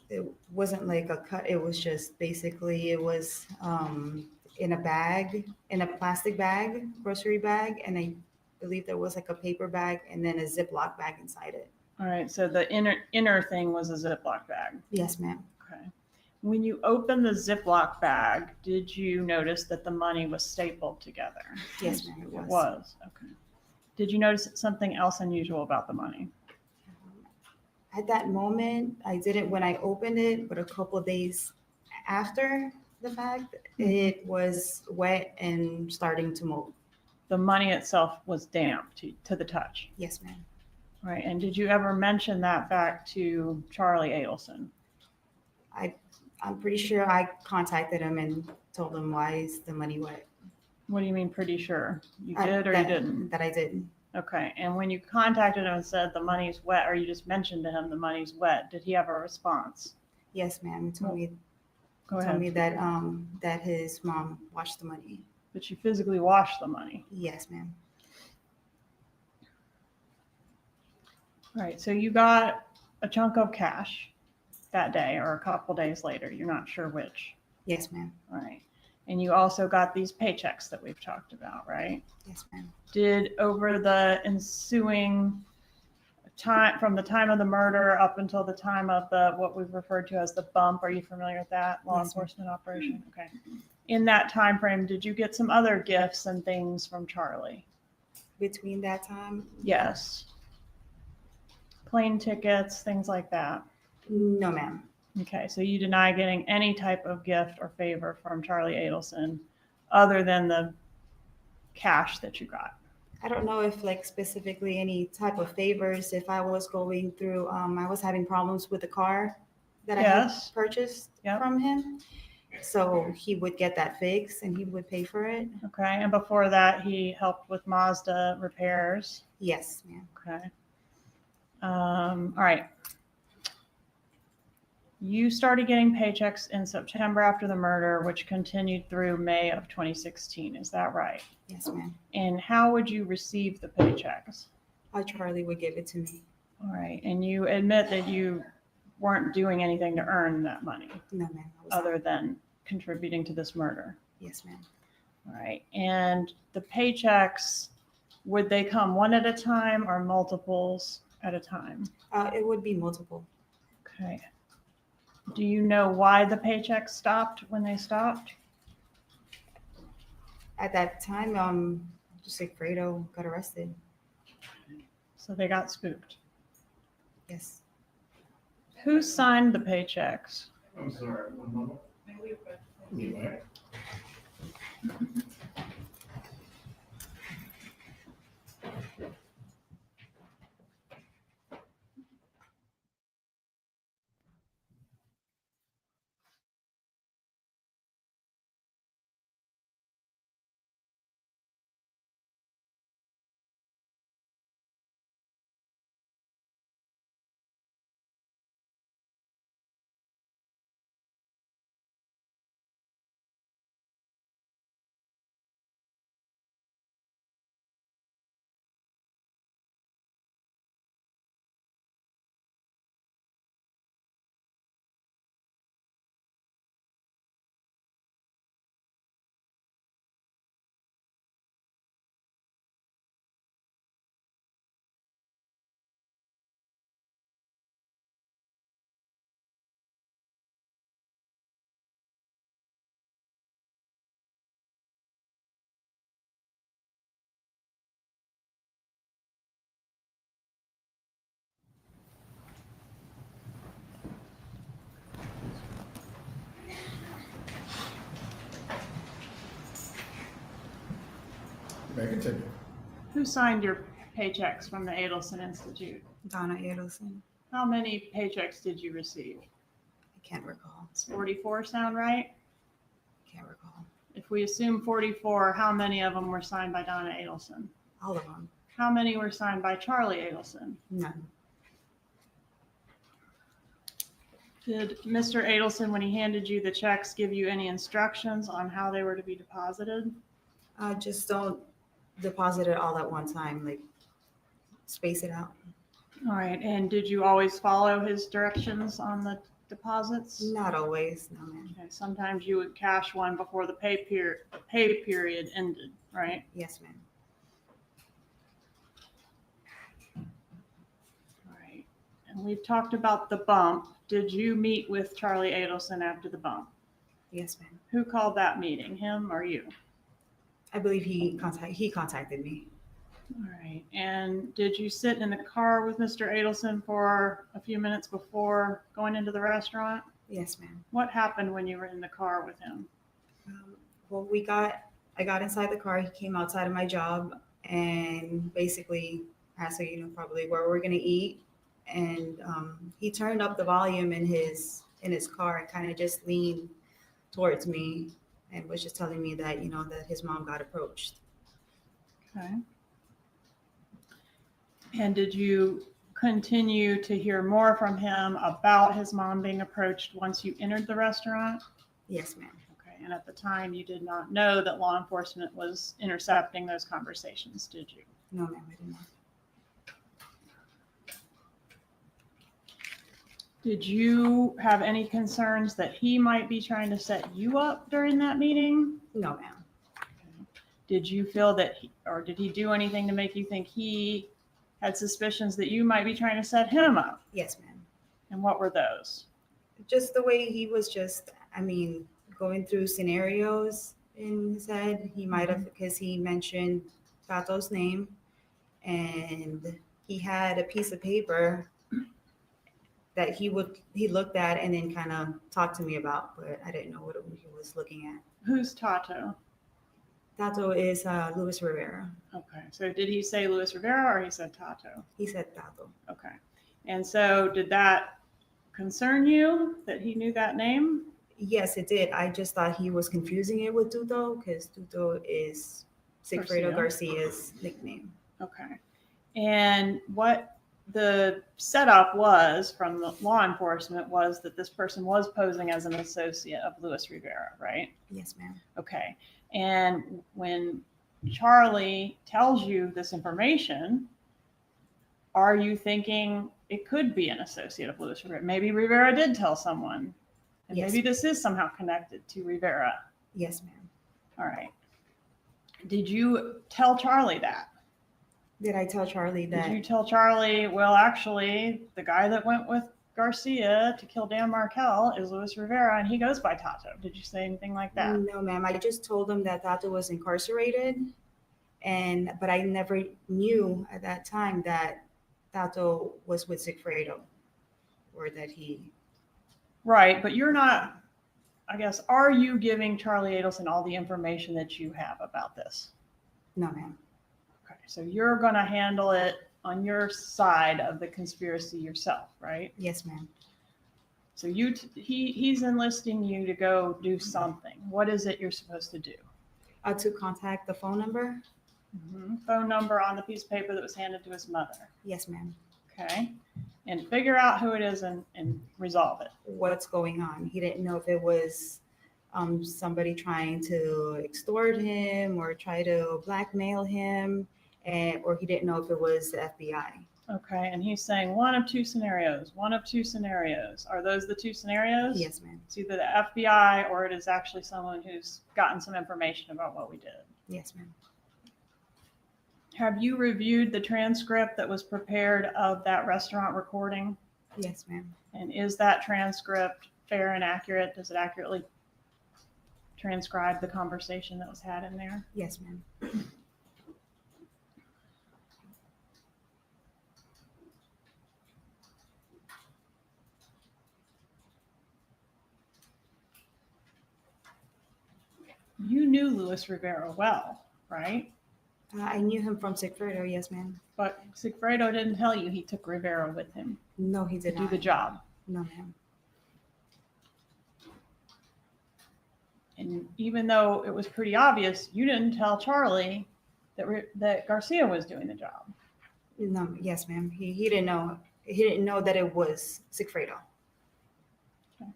It wasn't like a cut. It was just basically, it was in a bag, in a plastic bag, grocery bag, and I believe there was like a paper bag and then a Ziploc bag inside it. All right, so the inner thing was a Ziploc bag. Yes, ma'am. Okay. When you opened the Ziploc bag, did you notice that the money was stapled together? Yes, ma'am, it was. It was, okay. Did you notice something else unusual about the money? At that moment, I didn't when I opened it, but a couple of days after the fact, it was wet and starting to mold. The money itself was damp to the touch? Yes, ma'am. Right, and did you ever mention that back to Charlie Adelson? I'm pretty sure I contacted him and told him why is the money wet. What do you mean pretty sure? You did or you didn't? That I did. Okay, and when you contacted him and said the money's wet, or you just mentioned to him the money's wet, did he have a response? Yes, ma'am. He told me, Go told ahead. me that that his mom washed the money. That you physically washed the money? Yes, ma'am. All right, so you got a chunk of cash that day or a couple days later. You're not sure which. Yes, ma'am. All right. And you also got these paychecks that we've talked about, right? Yes, ma'am. Did over the ensuing time, from the time of the murder up until the time of the what we've referred to as the bump, are you familiar with that law Yes, ma'am. enforcement operation? Okay. In that time frame, did you get some other gifts and things from Charlie? Between that time? Yes. Plane tickets, things like that? No, ma'am. Okay, so you deny getting any type of gift or favor from Charlie Adelson other than the cash that you got? I don't know if like specifically any type of favors, if I was going through, I was having problems with the car that I had Yes. purchased Yep. from him. So he would get that fixed and he would pay for it. Okay, and before that, he helped with Mazda repairs. Yes, ma'am. Okay. All right. You started getting paychecks in September after the murder, which continued through May of 2016. Is that right? Yes, ma'am. And how would you receive the paychecks? Charlie would give it to me. All right. And you admit that you weren't doing anything to earn that money No, ma'am. I was other than contributing to this murder. Yes, ma'am. All right. And the paychecks, would they come one at a time or multiples at a time? It would be multiple. Okay. Do you know why the paychecks stopped when they stopped? At that time, Sigfredo got arrested. So they got spooked. Yes. Who signed the paychecks? I'm sorry, one moment. Anyway. May I continue? Who signed your paychecks from the Adelson Institute? Donna Adelson. How many paychecks did you receive? I can't recall. Does 44 sound right? Can't recall. If we assume 44, how many of them were signed by Donna Adelson? All of them. How many were signed by Charlie Adelson? None. Did Mr. Adelson, when he handed you the checks, give you any instructions on how they were to be deposited? Just don't deposit it all at one time, like space it out. All right, and did you always follow his directions on the deposits? Not always, no, ma'am. Okay, sometimes you would cash one before the pay period ended, right? Yes, ma'am. All right, and we've talked about the bump. Did you meet with Charlie Adelson after the bump? Yes, ma'am. Who called that meeting, him or you? I believe he contacted me. All right, and did you sit in the car with Mr. Adelson for a few minutes before going into the restaurant? Yes, ma'am. What happened when you were in the car with him? Well, I got inside the car. He came outside of my job and basically asked, probably where we're gonna eat. And he turned up the volume in his car and kind of just leaned towards me and was just telling me that, that his mom got approached. Okay. And did you continue to hear more from him about his mom being approached once you entered the restaurant? Yes, ma'am. Okay, and at the time you did not know that law enforcement was intercepting those conversations, did you? No, ma'am, I did not. Did you have any concerns that he might be trying to set you up during that meeting? No, ma'am. Did you feel that, or did he do anything to make you think he had suspicions that you might be trying to set him up? Yes, ma'am. And what were those? Just the way he was going through scenarios in his head. He might have, because he mentioned Fato's name and he had a piece of paper that he looked at and then kind of talked to me about, but I didn't know what he was looking at. Who's Tato? Tato is Luis Rivera. Okay, so did he say Luis Rivera or he said Tato? He said Tato. Okay. And so did that concern you that he knew that name? Yes, it did. I just thought he was confusing it with Tuto because Tuto is Sigfredo Garcia's nickname. Okay. And what the setup was from the law enforcement was that this person was posing as an associate of Luis Rivera, right? Yes, ma'am. Okay. And when Charlie tells you this information, are you thinking it could be an associate of Luis Rivera? Maybe Rivera did tell someone, and Yes. maybe this is somehow connected to Rivera. Yes, ma'am. All right. Did you tell Charlie that? Did I tell Charlie that? Did you tell Charlie, well, actually, the guy that went with Garcia to kill Dan Markel is Luis Rivera, and he goes by Tato? Did you say anything like that? No, ma'am. I just told him that Tato was incarcerated, but I never knew at that time that Tato was with Sigfredo, or that he. Right, but you're not, I guess, are you giving Charlie Adelson all the information that you have about this? No, ma'am. Okay, so you're going to handle it on your side of the conspiracy yourself, right? Yes, ma'am. So he's enlisting you to go do something. What is it you're supposed to do? To contact the phone number. Phone number on the piece of paper that was handed to his mother. Yes, ma'am. Okay. And figure out who it is and resolve it. What's going on? He didn't know if it was somebody trying to extort him or try to blackmail him, or he didn't know if it was the FBI. Okay. And he's saying one of two scenarios. One of two scenarios. Are those the two scenarios? Yes, ma'am. It's either the FBI or it is actually someone who's gotten some information about what we did. Yes, ma'am. Have you reviewed the transcript that was prepared of that restaurant recording? Yes, ma'am. And is that transcript fair and accurate? Does it accurately transcribe the conversation that was had in there? Yes, ma'am. You knew Luis Rivera well, right? I knew him from Sigfredo. Yes, ma'am. But Sigfredo didn't tell you he took Rivera with him. No, he to did do not. the job. No, ma'am. And even though it was pretty obvious, you didn't tell Charlie that Garcia was doing the job. No, yes, ma'am. He didn't know. He didn't know that it was Sigfredo. Okay.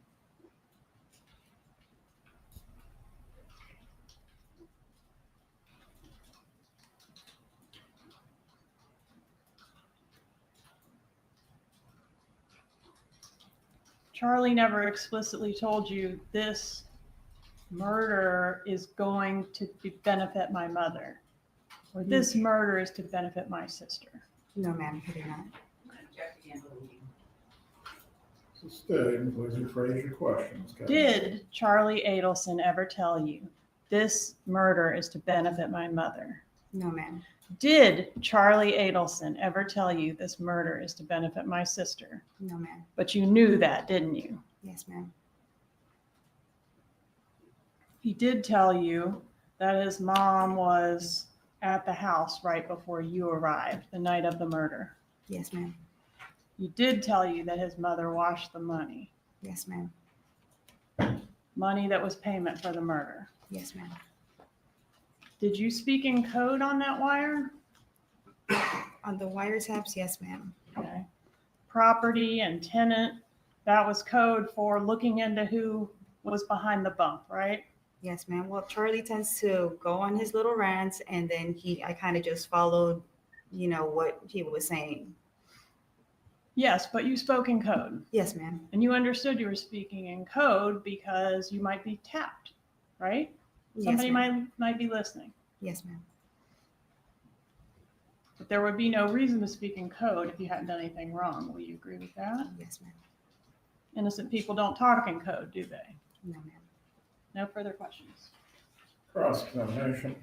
Charlie never explicitly told you this murder is going to benefit my mother, or this murder is to benefit my sister. No, ma'am, he did not. So stay and please rephrase your questions. Kathy. Did Charlie Adelson ever tell you this murder is to benefit my mother? No, ma'am. Did Charlie Adelson ever tell you this murder is to benefit my sister? No, ma'am. But you knew that, didn't you? Yes, ma'am. He did tell you that his mom was at the house right before you arrived, the night of the murder. Yes, ma'am. He did tell you that his mother washed the money. Yes, ma'am. Money that was payment for the murder. Yes, ma'am. Did you speak in code on that wire? On the wiretaps, yes, ma'am. Okay. Property and tenant, that was code for looking into who was behind the bump, right? Yes, ma'am. Well, Charlie tends to go on his little rants, and then I kind of just followed, what he was saying. Yes, but you spoke in code. Yes, ma'am. And you understood you were speaking in code because you might be tapped, right? Somebody might be listening. Yes, ma'am. But there would be no reason to speak in code if you hadn't done anything wrong. Will you agree with that? Yes, ma'am. Innocent people don't talk in code, do they? No, ma'am. No further questions. Cross-examination.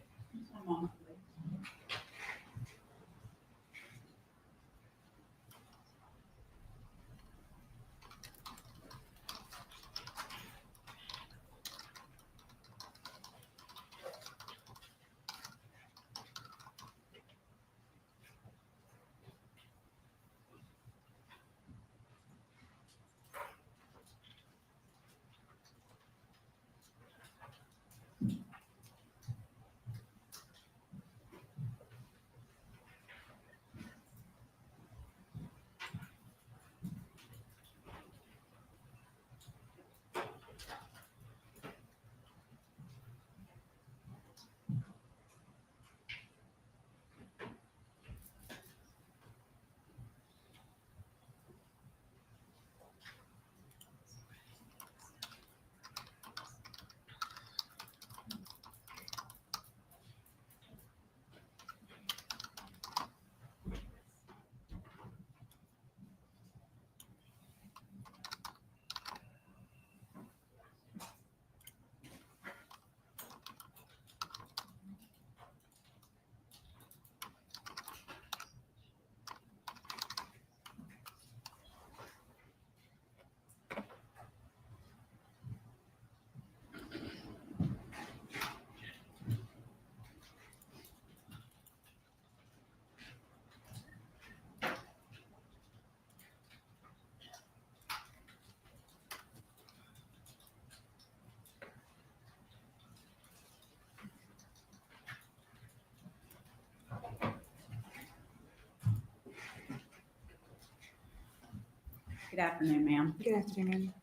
Good afternoon, ma'am. Good afternoon.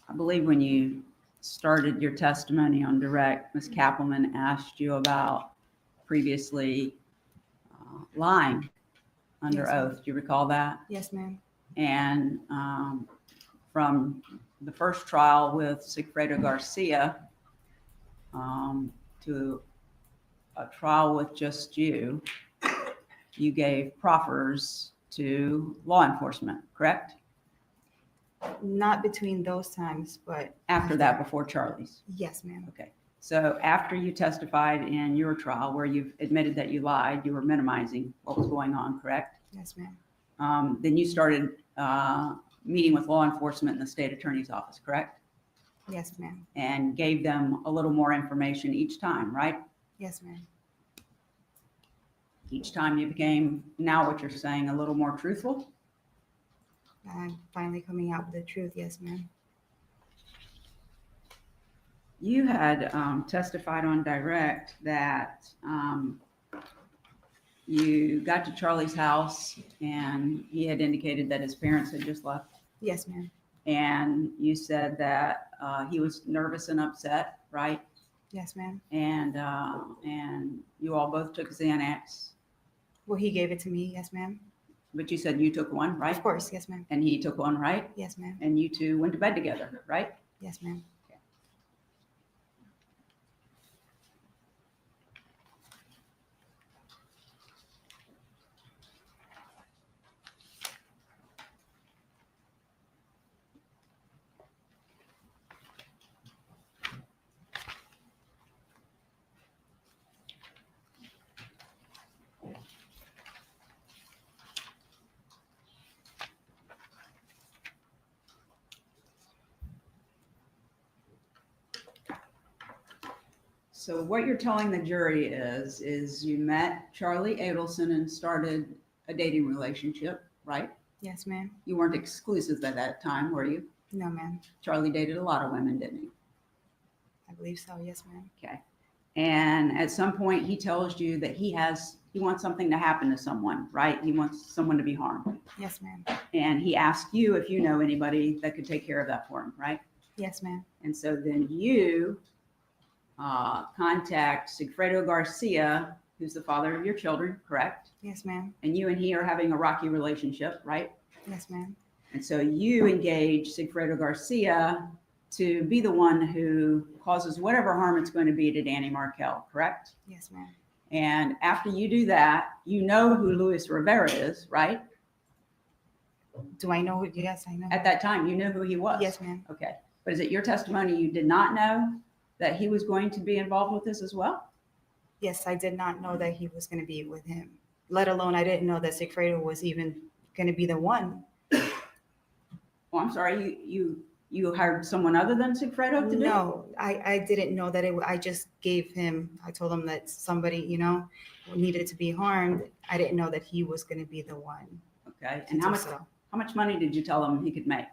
I believe when you started your testimony on direct, Ms. Kappelman asked you about previously lying under Yes, ma'am. oath. Do you recall that? Yes, ma'am. And from the first trial with Sigfredo Garcia to a trial with just you, you gave proffers to law enforcement, correct? Not between those times, but After that, before Charlie's? Yes, ma'am. Okay. So after you testified in your trial where you've admitted that you lied, you were minimizing what was going on, correct? Yes, ma'am. Then you started meeting with law enforcement in the state attorney's office, correct? Yes, ma'am. And gave them a little more information each time, right? Yes, ma'am. Each time you became, now what you're saying, a little more truthful? I'm finally coming out with the truth. Yes, ma'am. You had testified on direct that you got to Charlie's house and he had indicated that his parents had just left. Yes, ma'am. And you said that he was nervous and upset, right? Yes, ma'am. And you all both took Xanax. Well, he gave it to me. Yes, ma'am. But you said you took one, right? Of course. Yes, ma'am. And he took one, right? Yes, ma'am. And you two went to bed together, right? Yes, ma'am. So what you're telling the jury is you met Charlie Adelson and started a dating relationship, right? Yes, ma'am. You weren't exclusive at that time, were you? No, ma'am. Charlie dated a lot of women, didn't he? I believe so. Yes, ma'am. Okay. And at some point he tells you that he wants something to happen to someone, right? He wants someone to be harmed. Yes, ma'am. And he asked you if you know anybody that could take care of that for him, right? Yes, ma'am. And so then you contact Sigfredo Garcia, who's the father of your children, correct? Yes, ma'am. And you and he are having a rocky relationship, right? Yes, ma'am. And so you engage Sigfredo Garcia to be the one who causes whatever harm it's going to be to Danny Markel, correct? Yes, ma'am. And after you do that, you know who Luis Rivera is, right? Do I know who? Yes, I know. At that time, you knew who he was? Yes, ma'am. Okay. But is it your testimony you did not know that he was going to be involved with this as well? Yes, I did not know that he was going to be with him. Let alone, I didn't know that Sigfredo was even going to be the one. Well, I'm sorry, you hired someone other than Sigfredo to do it? No, I didn't know that I just gave him, I told him that somebody, needed to be harmed. I didn't know that he was going to be the one. Okay. And how much money did you tell him he could make?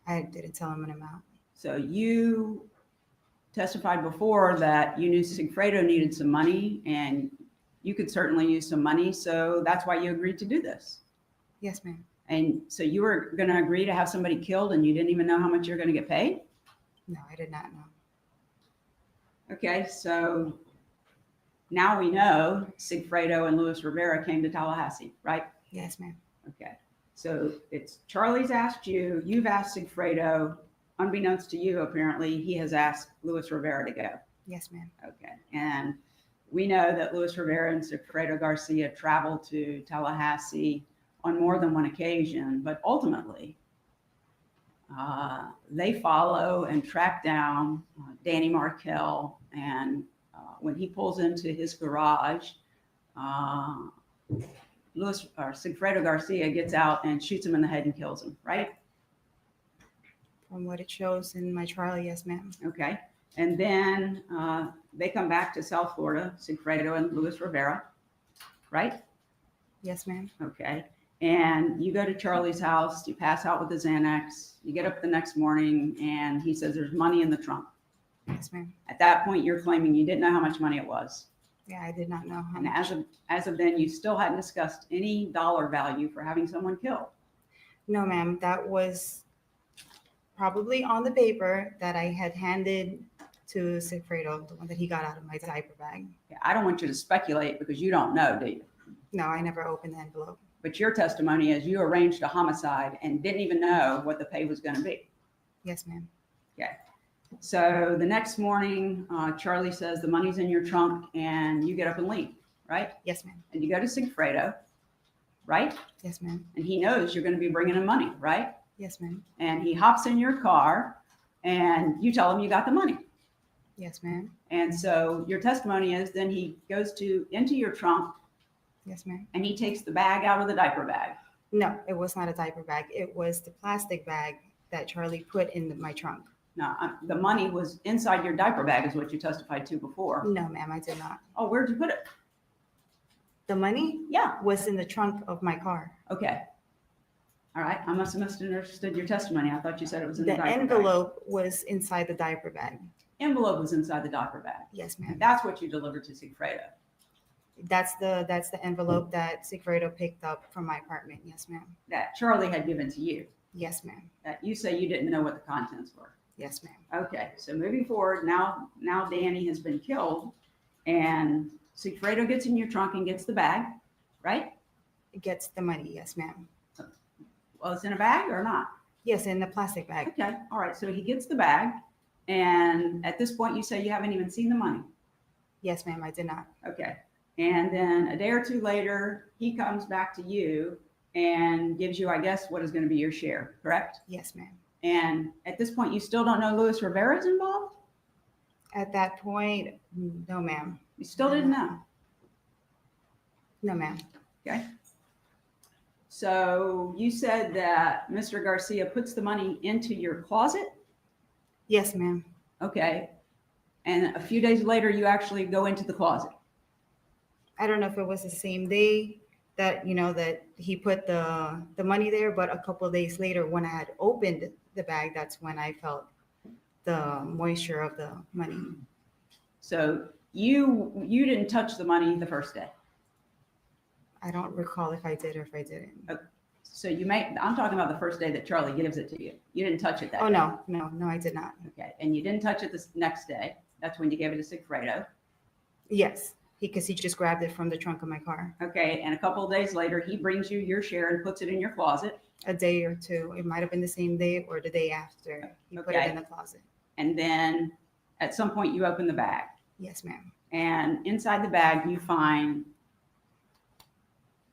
I didn't tell him an amount. So you testified before that you knew Sigfredo needed some money and you could certainly use some money. So that's why you agreed to do this. Yes, ma'am. And so you were going to agree to have somebody killed and you didn't even know how much you're going to get paid? No, I did not know. Okay. So now we know Sigfredo and Luis Rivera came to Tallahassee, right? Yes, ma'am. Okay. So it's Charlie's asked you, you've asked Sigfredo. Unbeknownst to you, apparently, he has asked Luis Rivera to go. Yes, ma'am. Okay. And we know that Luis Rivera and Sigfredo Garcia traveled to Tallahassee on more than one occasion, but ultimately, they follow and track down Danny Markel. And when he pulls into his garage, Sigfredo Garcia gets out and shoots him in the head and kills him, right? From what it shows in my trial, yes, ma'am. Okay. And then they come back to South Florida, Sigfredo and Luis Rivera, right? Yes, ma'am. Okay. And you go to Charlie's house, you pass out with the Xanax, you get up the next morning and he says there's money in the trunk. Yes, ma'am. At that point, you're claiming you didn't know how much money it was. Yeah, I did not know how And much. as of then, you still hadn't discussed any dollar value for having someone killed. No, ma'am, that was probably on the paper that I had handed to Sigfredo, the one that he got out of my diaper bag. Yeah, I don't want you to speculate because you don't know, do you? No, I never opened the envelope. But your testimony is you arranged a homicide and didn't even know what the pay was going to be. Yes, ma'am. Okay. So the next morning, Charlie says the money's in your trunk and you get up and leave, right? Yes, ma'am. And you go to Sigfredo, right? Yes, ma'am. And he knows you're going to be bringing him money, right? Yes, ma'am. And he hops in your car and you tell him you got the money. Yes, ma'am. And so your testimony is then he goes into your trunk. Yes, ma'am. And he takes the bag out of the diaper bag. No, it was not a diaper bag. It was the plastic bag that Charlie put in my trunk. No, the money was inside your diaper bag is what you testified to before. No, ma'am, I did not. Oh, where'd you put it? The money? Yeah. Was in the trunk of my car. Okay. All right. I must have misunderstood your testimony. I thought you said it was in the The diaper envelope was inside the diaper bag. bag. Envelope was inside the diaper bag. Yes, ma'am. That's what you delivered to Sigfredo. That's the envelope that Sigfredo picked up from my apartment. Yes, ma'am. That Charlie had given to you. Yes, ma'am. That you say you didn't know what the contents were. Yes, ma'am. Okay. So moving forward, now Danny has been killed and Sigfredo gets in your trunk and gets the bag, right? It gets the money. Yes, ma'am. Well, it's in a bag or not? Yes, in the plastic bag. Okay. All right. So he gets the bag. And at this point, you say you haven't even seen the money. Yes, ma'am. I did not. Okay. And then a day or two later, he comes back to you and gives you, I guess, what is going to be your share, correct? Yes, ma'am. And at this point, you still don't know Luis Rivera is involved? At that point, no, ma'am. You still didn't know? No, ma'am. Okay. So you said that Mr. Garcia puts the money into your closet? Yes, ma'am. Okay. And a few days later, you actually go into the closet? I don't know if it was the same day that, that he put the money there, but a couple of days later when I had opened the bag, that's when I felt the moisture of the money. So you didn't touch the money the first day? I don't recall if I did or if I didn't. Okay. So I'm talking about the first day that Charlie gives it to you. You didn't touch it that day? Oh, no, I did not. Okay. And you didn't touch it the next day. That's when you gave it to Sigfredo. Yes, because he just grabbed it from the trunk of my car. Okay. And a couple of days later, he brings you your share and puts it in your closet. A day or two. It might have been the same day or the day after. He put it in the closet. And then at some point you open the bag. Yes, ma'am. And inside the bag you find,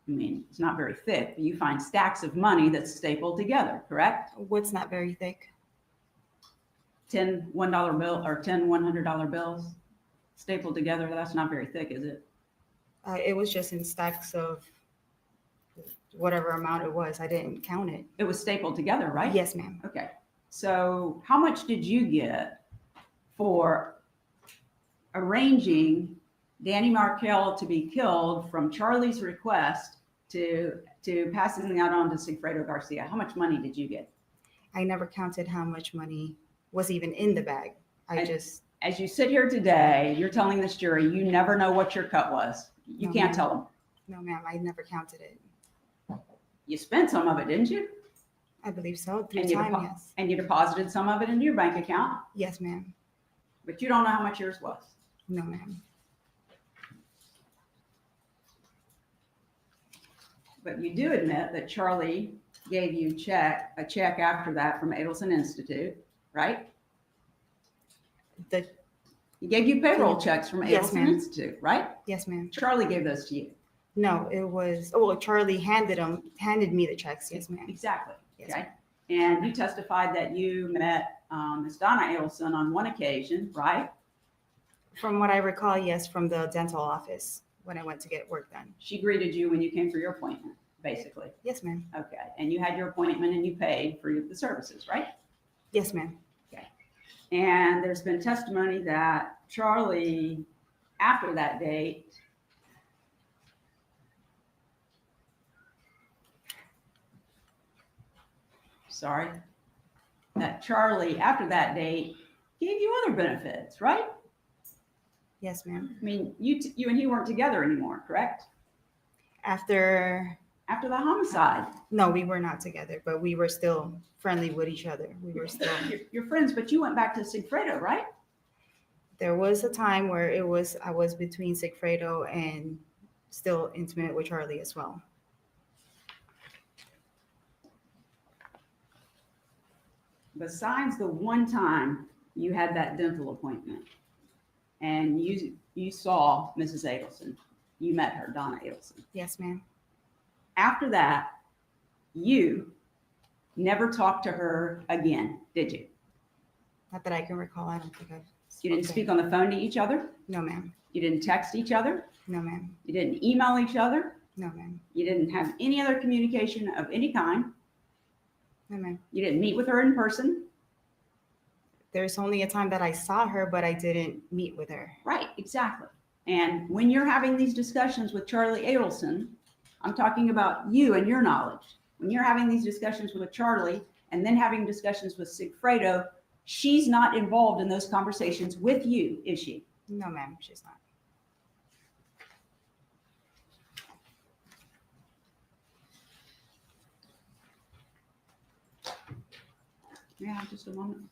it's not very thick, but you find stacks of money that's stapled together, correct? What's not very thick? 10 $1 bill or 10 $100 bills stapled together. That's not very thick, is it? It was just in stacks of whatever amount it was. I didn't count it. It was stapled together, right? Yes, ma'am. Okay. So how much did you get for arranging Danny Markel to be killed from Charlie's request to passing that on to Sigfredo Garcia? How much money did you get? I never counted how much money was even in the bag. As you sit here today, you're telling this jury you never know what your cut was. You No, can't ma'am. tell them. No, ma'am, I never counted it. You spent some of it, didn't you? I believe so. Through And you, time, yes. and you deposited some of it into your bank account, Yes, ma'am. but you don't know how much yours was. No, ma'am. But you do admit that Charlie gave you a check after that from Adelson Institute, right? He gave you payroll checks from Yes, Adelson ma'am. Institute, right? Yes, ma'am. Charlie gave those to you. No, it was, Charlie handed me the checks. Yes, ma'am. Exactly. Yes, Okay. And you testified that you met Ms. Donna Adelson on one occasion, right? From what I recall, yes, from the dental office when I went to get work done. She greeted you when you came for your appointment, basically. Yes, ma'am. Okay. And you had your appointment and you paid for the services, right? Yes, ma'am. Okay. And there's been testimony that Charlie, after that date, that Charlie, after that date, gave you other benefits, right? Yes, ma'am. I mean, you and he weren't together anymore, correct? After the homicide. No, we were not together, but we were still friendly with each other. We were still. You're friends, but you went back to Sigfredo, right? There was a time where I was between Sigfredo and still intimate with Charlie as well. Besides the one time you had that dental appointment and you saw Mrs. Adelson, you met her, Donna Adelson. Yes, ma'am. After that, you never talked to her again, did you? Not that I can recall. I don't think I've. You didn't speak on the phone to each other? No, ma'am. You didn't text each other? No, ma'am. You didn't email each other? No, ma'am. You didn't have any other communication of any kind? No, ma'am. You didn't meet with her in person? There's only a time that I saw her, but I didn't meet with her. Right, exactly. And when you're having these discussions with Charlie Adelson, I'm talking about you and your knowledge. When you're having these discussions with Charlie and then having discussions with Sigfredo, she's not involved in those conversations with you, is she? No, ma'am, she's not. Yeah, just a moment.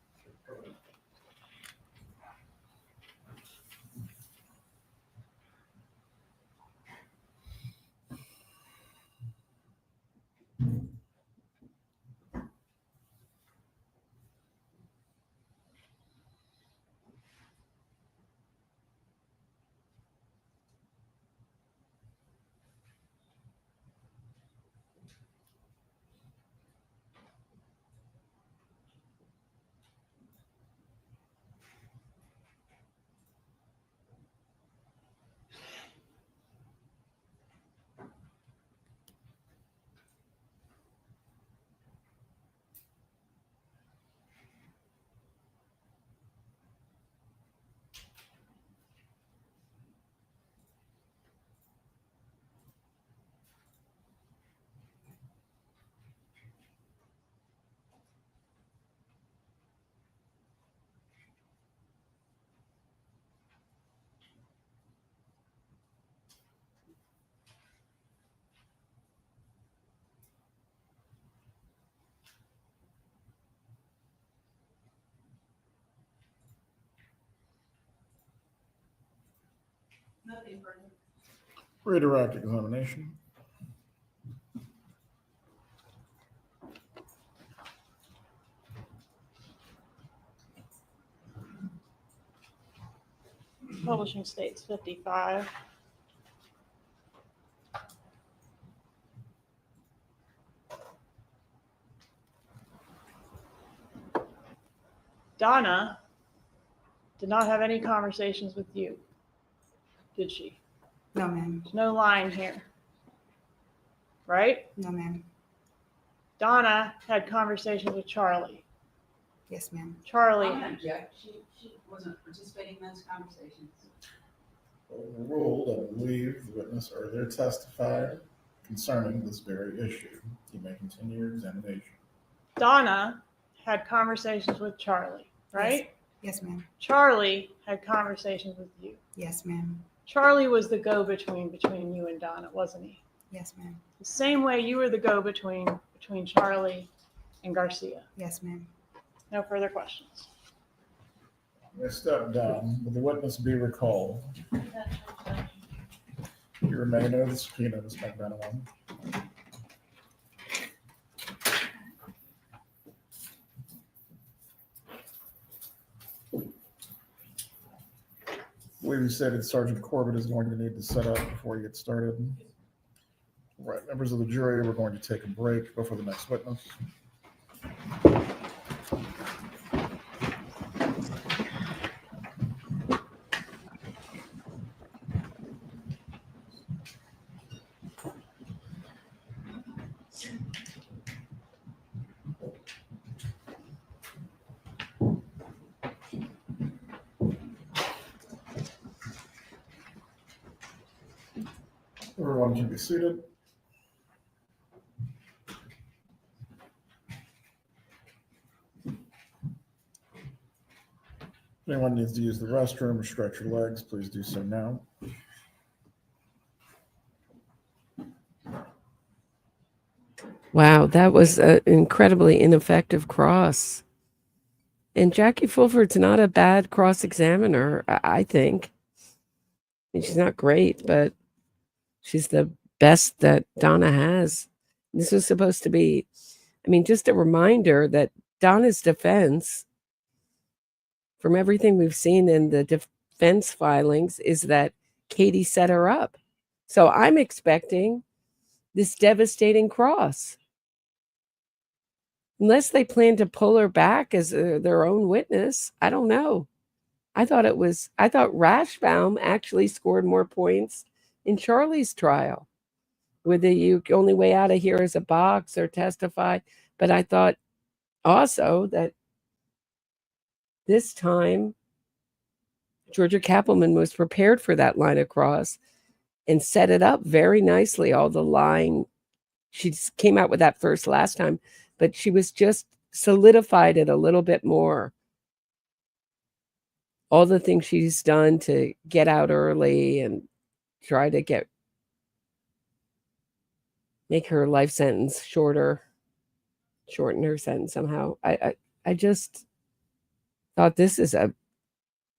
Nothing further. Redirect examination. Publishing states 55. Donna did not have any conversations with you, did she? No, ma'am. There's no line here, right? No, ma'am. Donna had conversations with Charlie. Yes, ma'am. Charlie. I'm gonna object. She wasn't participating in those conversations. Overruled, I believe the witness earlier testified concerning this very issue. You may continue your examination. Donna had conversations with Charlie, right? Yes, ma'am. Charlie had conversations with you. Yes, ma'am. Charlie was the go-between between you and Donna, wasn't he? Yes, ma'am. The same way you were the go-between between Charlie and Garcia. Yes, ma'am. No further questions. You may step down. Will the witness be recalled? You remain under the subpoena, Ms. Magbanua. I believe you stated Sergeant Corbett is going to need to set up before you get started. Right, members of the jury, we're going to take a break before the next witness. Everyone can be seated. If anyone needs to use the restroom or stretch your legs, please do so now. Wow, that was an incredibly ineffective cross. And Jackie Fulford's not a bad cross examiner, I think. And she's not great, but she's the best that Donna has. This was supposed to be, I mean, just a reminder that Donna's defense, from everything we've seen in the defense filings, is that Katie set her up. So I'm expecting this devastating cross. Unless they plan to pull her back as their own witness, I don't know. I thought Rashbaum actually scored more points in Charlie's trial. Whether you only way out of here is a box or testify. But I thought also that this time Georgia Kappelman was prepared for that line across and set it up very nicely. All the line, she just came out with that first last time, but she was just solidified it a little bit more. All the things she's done to get out early and try to make her life sentence shorten her sentence somehow. I just thought this is a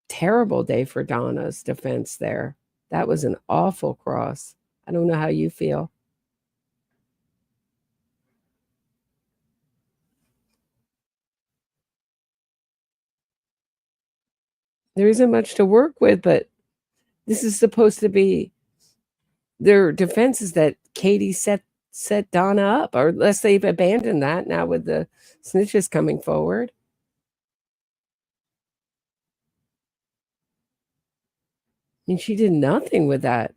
terrible day for Donna's defense there. That was an awful cross. I don't know how you feel. There isn't much to work with, but this is supposed to be their defense is that Katie set Donna up, or unless they've abandoned that now with the snitches coming forward. I mean, she did nothing with that.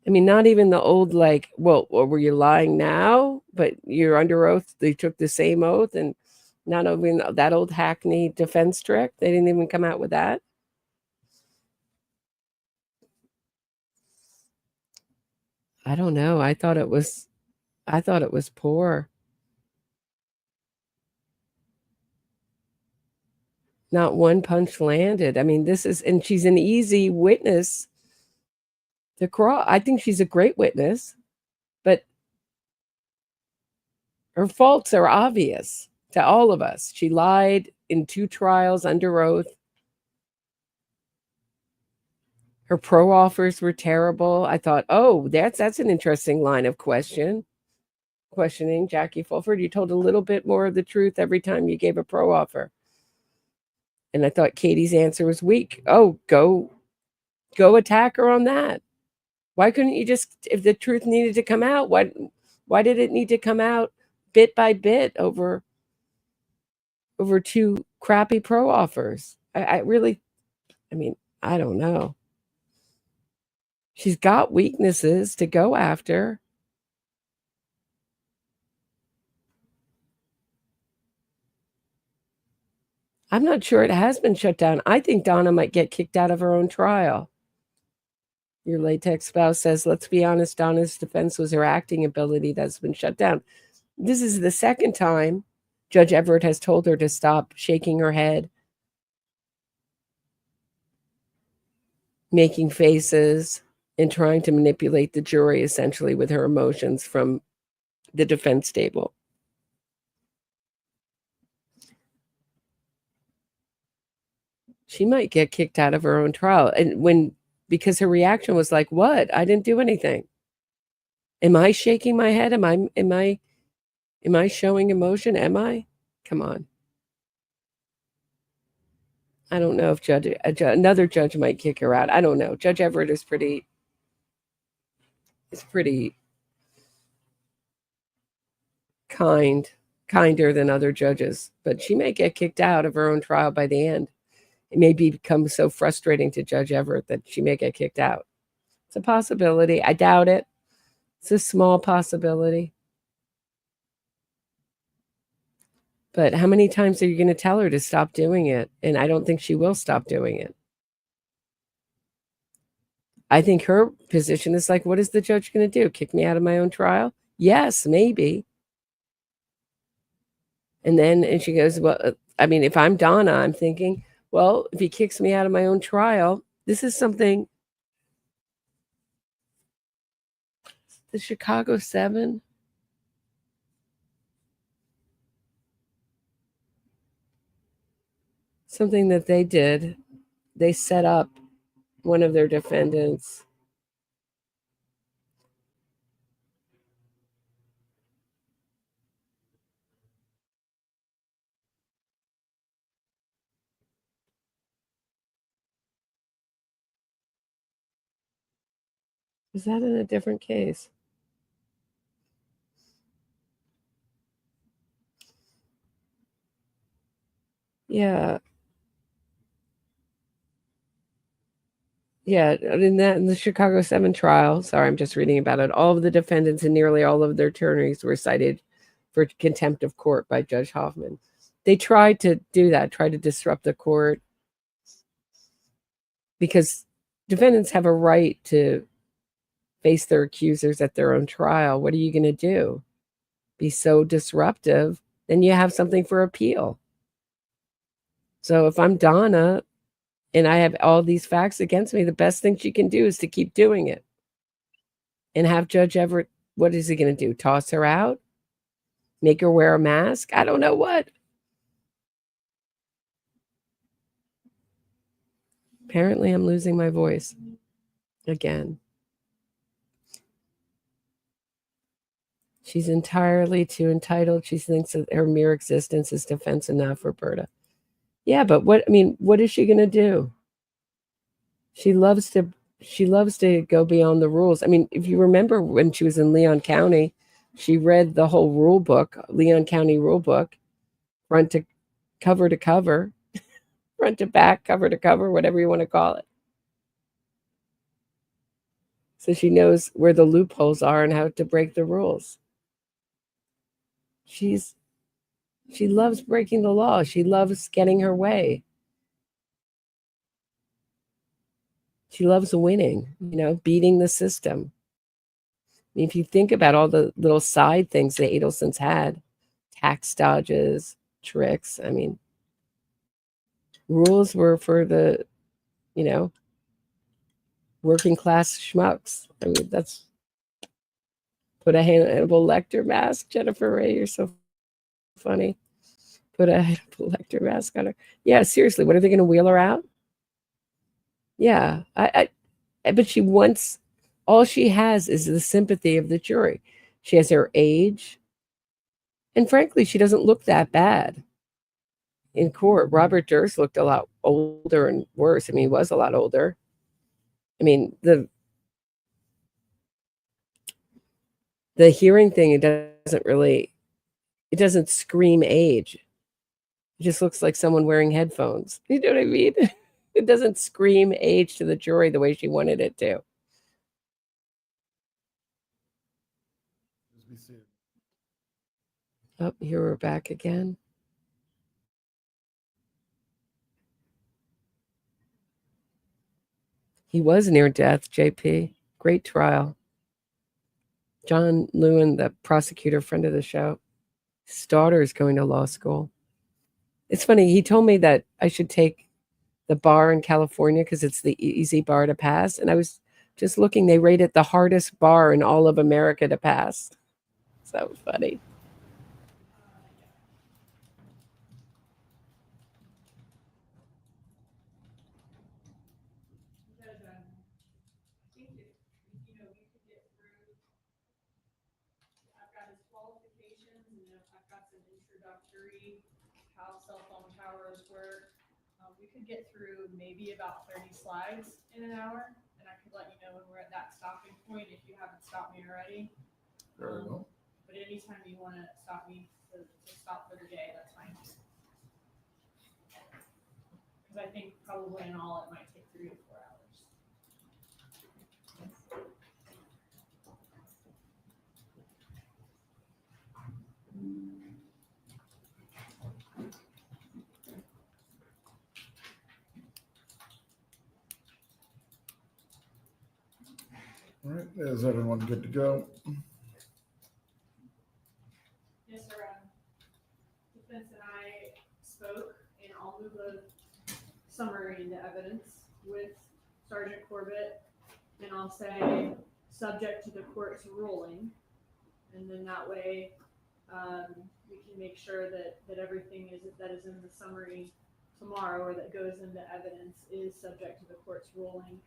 I mean, not even the old, like, well, were you lying now? But you're under oath. They took the same oath, and not even that old hackney defense trick. They didn't even come out with that. I don't know. I thought it was poor. Not one punch landed. I mean, and she's an easy witness to cross. I think she's a great witness, but her faults are obvious to all of us. She lied in 2 trials under oath. Her pro offers were terrible. I thought, oh, that's an interesting line of questioning Jackie Fulford. You told a little bit more of the truth every time you gave a pro offer. And I thought Katie's answer was weak. Oh, go attack her on that. Why couldn't you just, if the truth needed to come out, why did it need to come out bit by bit over 2 crappy pro offers? I mean, I don't know. She's got weaknesses to go after. I'm not sure it has been shut down. I think Donna might get kicked out of her own trial. Your latex spouse says, let's be honest, Donna's defense was her acting ability that's been shut down. This is the second time Judge Everett has told her to stop shaking her head, making faces, and trying to manipulate the jury essentially with her emotions from the defense table. She might get kicked out of her own trial. And because her reaction was like, what? I didn't do anything. Am I shaking my head? Am I showing emotion? Am I? Come on. I don't know if another judge might kick her out. I don't know. Judge Everett is pretty kinder than other judges, but she may get kicked out of her own trial by the end. It may become so frustrating to Judge Everett that she may get kicked out. It's a possibility. I doubt it. It's a small possibility. But how many times are you going to tell her to stop doing it? And I don't think she will stop doing it. I think her position is like, what is the judge going to do? Kick me out of my own trial? Yes, maybe. And she goes, well, I mean, if I'm Donna, I'm thinking, well, if he kicks me out of my own trial, this is something. The Chicago 7. Something that they did. They set up one of their defendants. Is that in a different case? Yeah. Yeah, in the Chicago 7 trial, sorry, I'm just reading about it. All of the defendants and nearly all of their attorneys were cited for contempt of court by Judge Hoffman. They tried to do that, tried to disrupt the court, because defendants have a right to face their accusers at their own trial. What are you going to do? Be so disruptive? Then you have something for appeal. So if I'm Donna and I have all these facts against me, the best thing she can do is to keep doing it. And have Judge Everett, what is he going to do? Toss her out? Make her wear a mask? I don't know what. Apparently, I'm losing my voice again. She's entirely too entitled. She thinks that her mere existence is defense enough, Roberta. Yeah, but what is she going to do? She loves to go beyond the rules. I mean, if you remember when she was in Leon County, she read the whole rule book, Leon County rule book, front to cover, front to back, cover to cover, whatever you want to call it. So she knows where the loopholes are and how to break the rules. She loves breaking the law. She loves getting her way. She loves winning, beating the system. I mean, if you think about all the little side things the Adelsons had, tax dodges, tricks, I mean, rules were for the, working class schmucks. I mean, that's, put a Hannibal Lecter mask, Jennifer Ray, you're so funny. Put a Hannibal Lecter mask on her. Yeah, seriously, what are they going to wheel her out? Yeah, but she wants, all she has is the sympathy of the jury. She has her age. And frankly, she doesn't look that bad in court. Robert Durst looked a lot older and worse. I mean, he was a lot older. I mean, the hearing thing, it doesn't scream age. It just looks like someone wearing headphones. You know what I mean? It doesn't scream age to the jury the way she wanted it to. Oh, here we're back again. He was near death, JP. Great trial. John Lewin, the prosecutor, friend of the show, his daughter is going to law school. It's funny. He told me that I should take the bar in California because it's the easy bar to pass. And I was just looking, they rate it the hardest bar in all of America to pass. So funny. How cell phone towers work. We could get through maybe about 30 slides in an hour, and I could let you know when we're at that stopping point if you haven't stopped me already. Very well. But anytime you want to stop me to stop for the day, that's fine. Because I think probably in all it might take 3 to 4 hours. All right, is everyone good to go? Yes, sir. Defense and I spoke I'll move a summary into evidence with Sergeant Corbett, and I'll say, subject to the court's ruling. And then that way, we can make sure that everything that is in the summary tomorrow, or that goes into evidence, is subject to the court's ruling,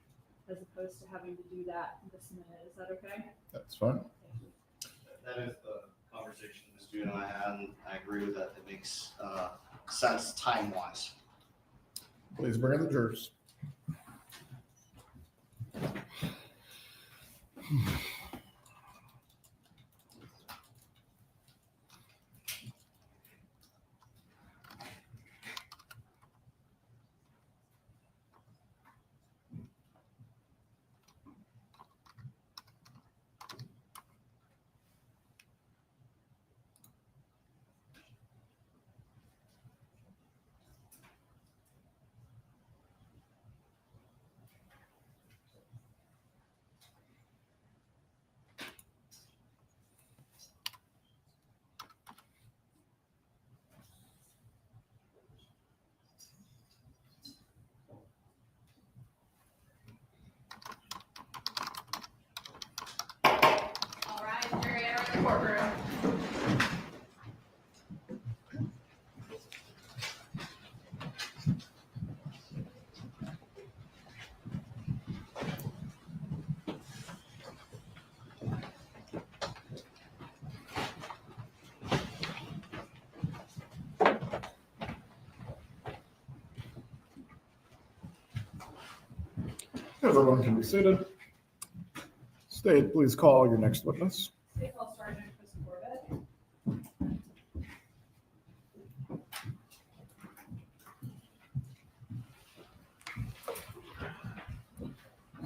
as opposed to having to do that this minute. Is that okay? That's fine. That is the conversation Ms. Duda and I had, and I agree with that. It makes sense time-wise. Please bring in the jurors. Courtroom. Everyone can be seated. State, please call your next witness. Sergeant Corbett.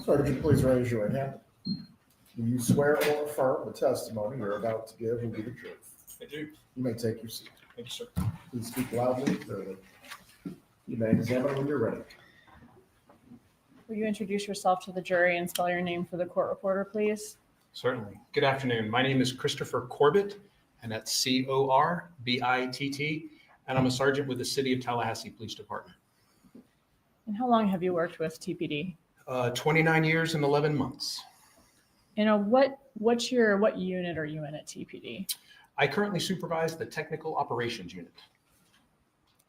Sergeant, please raise your right hand. Do you swear or affirm the testimony you're about to give will be the truth? I do. You may take your seat. Thank you, sir. Please speak loudly and clearly. You may examine when you're ready. Will you introduce yourself to the jury and spell your name for the court reporter, please? Certainly. Good afternoon. My name is Christopher Corbett, and that's Corbitt, and I'm a sergeant with the City of Tallahassee Police Department. And how long have you worked with TPD? 29 years and 11 months. And what unit are you in at TPD? I currently supervise the Technical Operations Unit.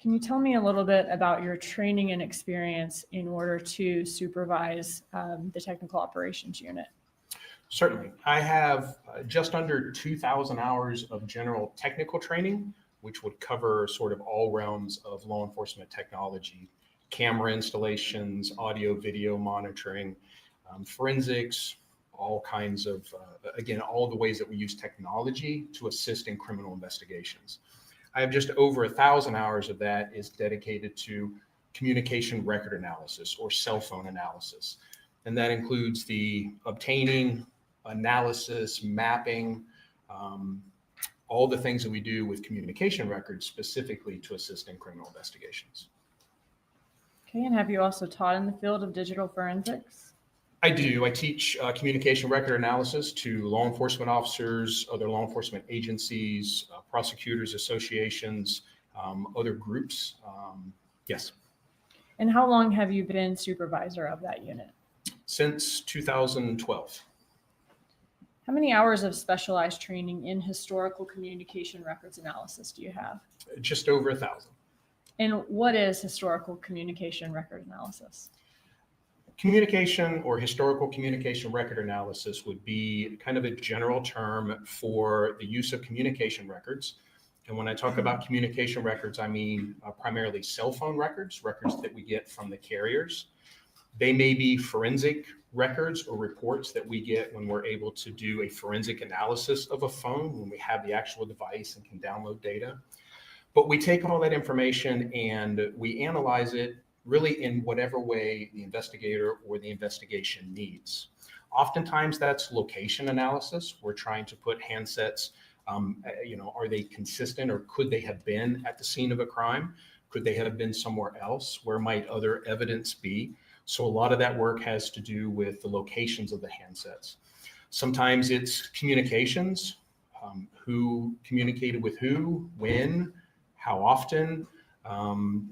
Can you tell me a little bit about your training and experience in order to supervise the Technical Operations Unit? Certainly. I have just under 2,000 hours of general technical training, which would cover sort of all realms of law enforcement technology, camera installations, audio, video monitoring, forensics, all kinds of, again, all the ways that we use technology to assist in criminal investigations. I have just over 1,000 hours of that is dedicated to communication record analysis or cell phone analysis. And that includes the obtaining, analysis, mapping, all the things that we do with communication records specifically to assist in criminal investigations. Okay, and have you also taught in the field of digital forensics? I do. I teach communication record analysis to law enforcement officers, other law enforcement agencies, prosecutors associations, other groups. Yes. And how long have you been supervisor of that unit? Since 2012. How many hours of specialized training in historical communication records analysis do you have? Just over 1,000. And what is historical communication record analysis? Communication or historical communication record analysis would be kind of a general term for the use of communication records. And when I talk about communication records, I mean primarily cell phone records, records that we get from the carriers. They may be forensic records or reports that we get when we're able to do a forensic analysis of a phone, when we have the actual device and can download data. But we take all that information and we analyze it really in whatever way the investigator or the investigation needs. Oftentimes that's location analysis. We're trying to put handsets, are they consistent or could they have been at the scene of a crime? Could they have been somewhere else? Where might other evidence be? So a lot of that work has to do with the locations of the handsets. Sometimes it's communications, who communicated with who, when, how often.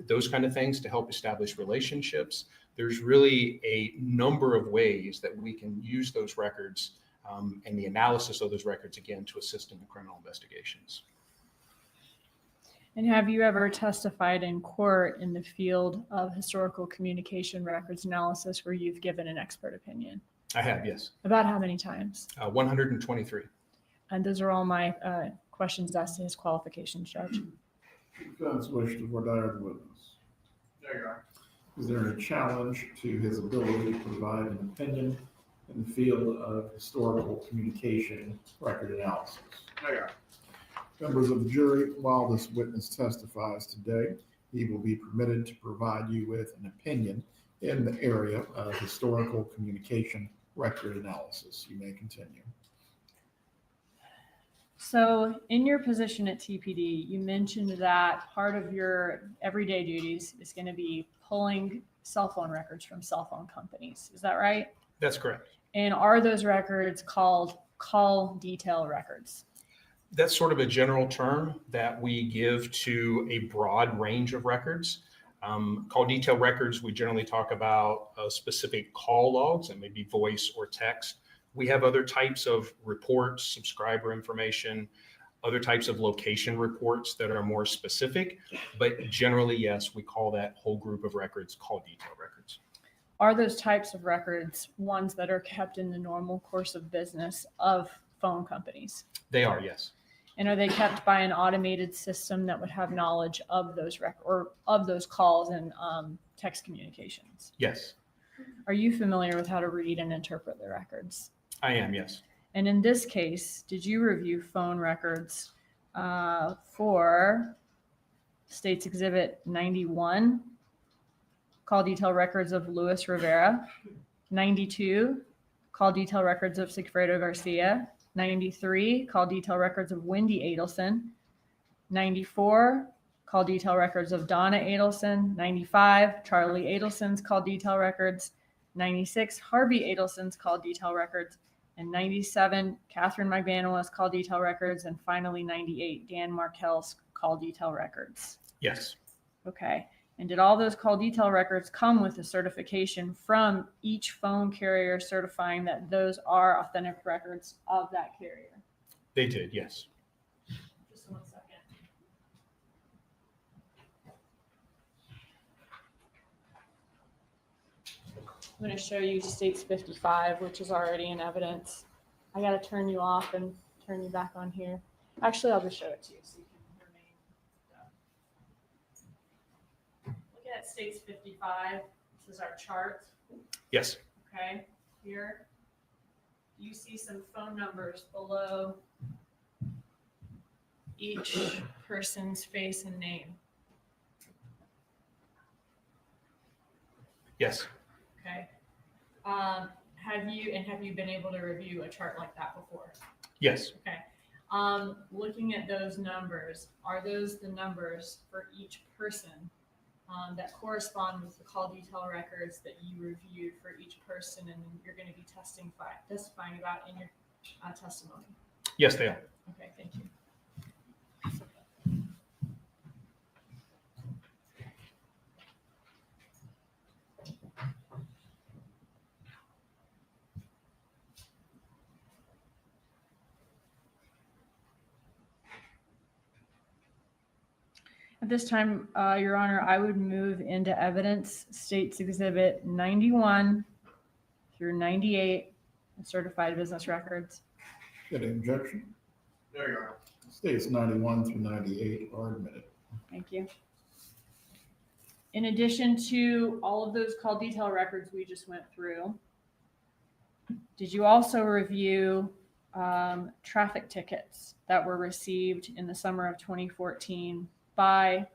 those kind of things to help establish relationships. There's really a number of ways that we can use those records and the analysis of those records, again, to assist in the criminal investigations. And have you ever testified in court in the field of historical communication records analysis where you've given an expert opinion? I have, yes. About how many times? 123. And those are all my questions as to his qualifications, Judge. Defense wish to voir dire the witness. There you are. Is there a challenge to his ability to provide an opinion in the field of historical communication record analysis? There you are. Members of the jury, while this witness testifies today, he will be permitted to provide you with an opinion in the area of historical communication record analysis. You may continue. So in your position at TPD, you mentioned that part of your everyday duties is going to be pulling cell phone records from cell phone companies. Is that right? That's correct. And are those records called call detail records? That's sort of a general term that we give to a broad range of records. Call detail records, we generally talk about specific call logs and maybe voice or text. We have other types of reports, subscriber information, other types of location reports that are more specific, but generally, yes, we call that whole group of records call detail records. Are those types of records ones that are kept in the normal course of business of phone companies? They are, yes. And are they kept by an automated system that would have knowledge of those or of those calls and text communications? Yes. Are you familiar with how to read and interpret the records? I am, yes. And in this case, did you review phone records for State's Exhibit 91, call detail records of Luis Rivera, 92, call detail records of Sigfredo Garcia, 93, call detail records of Wendi Adelson, 94, call detail records of Donna Adelson, 95, Charlie Adelson's call detail records, 96, Harvey Adelson's call detail records, and 97, Katherine Magbanua's call detail records, and finally 98, Dan Markel's call detail records? Yes. Okay. And did all those call detail records come with a certification from each phone carrier certifying that those are authentic records of that carrier? They did, yes. Just 1 second. I'm going to show you States 55, which is already in evidence. I got to turn you off and turn you back on here. Actually, I'll just show it to you so you can remain. Look at States 55. This is our chart. Yes. Okay, here. You see some phone numbers below each person's face and name. Yes. Okay. Have you been able to review a chart like that before? Yes. Okay. Looking at those numbers, are those the numbers for each person that correspond with the call detail records that you reviewed for each person and you're going to be testifying about in your testimony? Yes, they are. Okay, thank you. At this time, Your Honor, I would move into evidence States Exhibit 91 through 98, certified business records. Any objection? There you are. States 91 through 98 are admitted. Thank you. In addition to all of those call detail records we just went through, did you also review traffic tickets that were received in the summer of 2014 by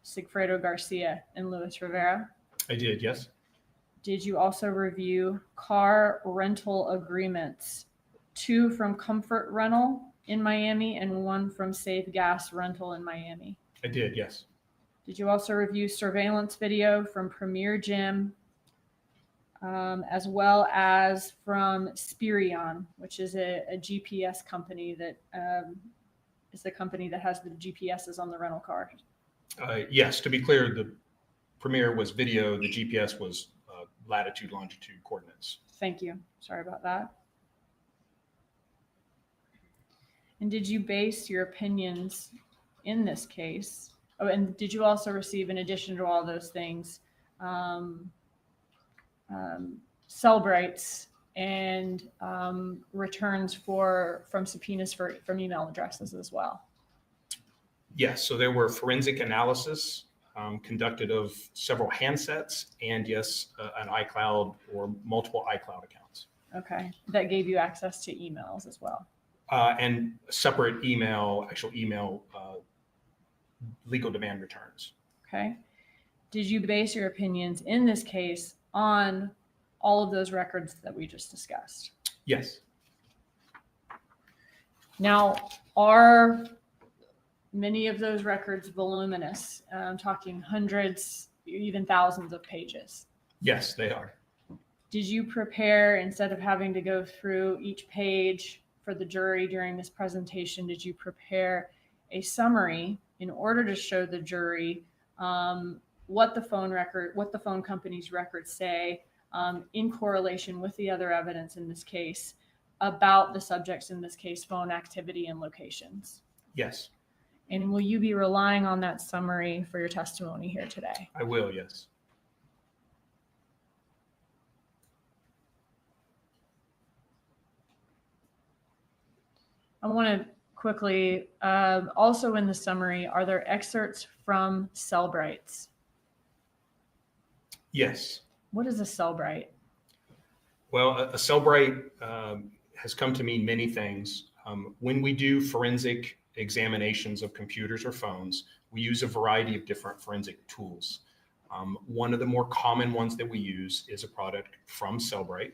Sigfredo Garcia and Luis Rivera? I did, yes. Did you also review car rental agreements, 2 from Comfort Rental in Miami and 1 from Save Gas Rental in Miami? I did, yes. Did you also review surveillance video from Premier Gym, as well as from Spirion, which is a GPS company that is the company that has the GPSs on the rental car? Yes, to be clear, the premiere was video, the GPS was latitude, longitude coordinates. Thank you. Sorry about that. And did you base your opinions in this case? Oh, and did you also receive, in addition to all those things, Cellbrights and returns from subpoenas from email addresses as well? Yes, so there were forensic analysis conducted of several handsets and yes, an iCloud or multiple iCloud accounts. Okay, that gave you access to emails as well. And separate actual email legal demand returns. Okay. Did you base your opinions in this case on all of those records that we just discussed? Yes. Now, are many of those records voluminous? I'm talking hundreds, even thousands of pages. Yes, they are. Did you prepare, instead of having to go through each page for the jury during this presentation, did you prepare a summary in order to show the jury what the phone company's records say in correlation with the other evidence in this case about the subjects, in this case, phone activity and locations? Yes. And will you be relying on that summary for your testimony here today? I will, yes. I want to quickly, also in the summary, are there excerpts from Cellbrights? Yes. What is a Cellbright? Well, a Cellbright has come to mean many things. When we do forensic examinations of computers or phones, we use a variety of different forensic tools. One of the more common ones that we use is a product from Cellbright,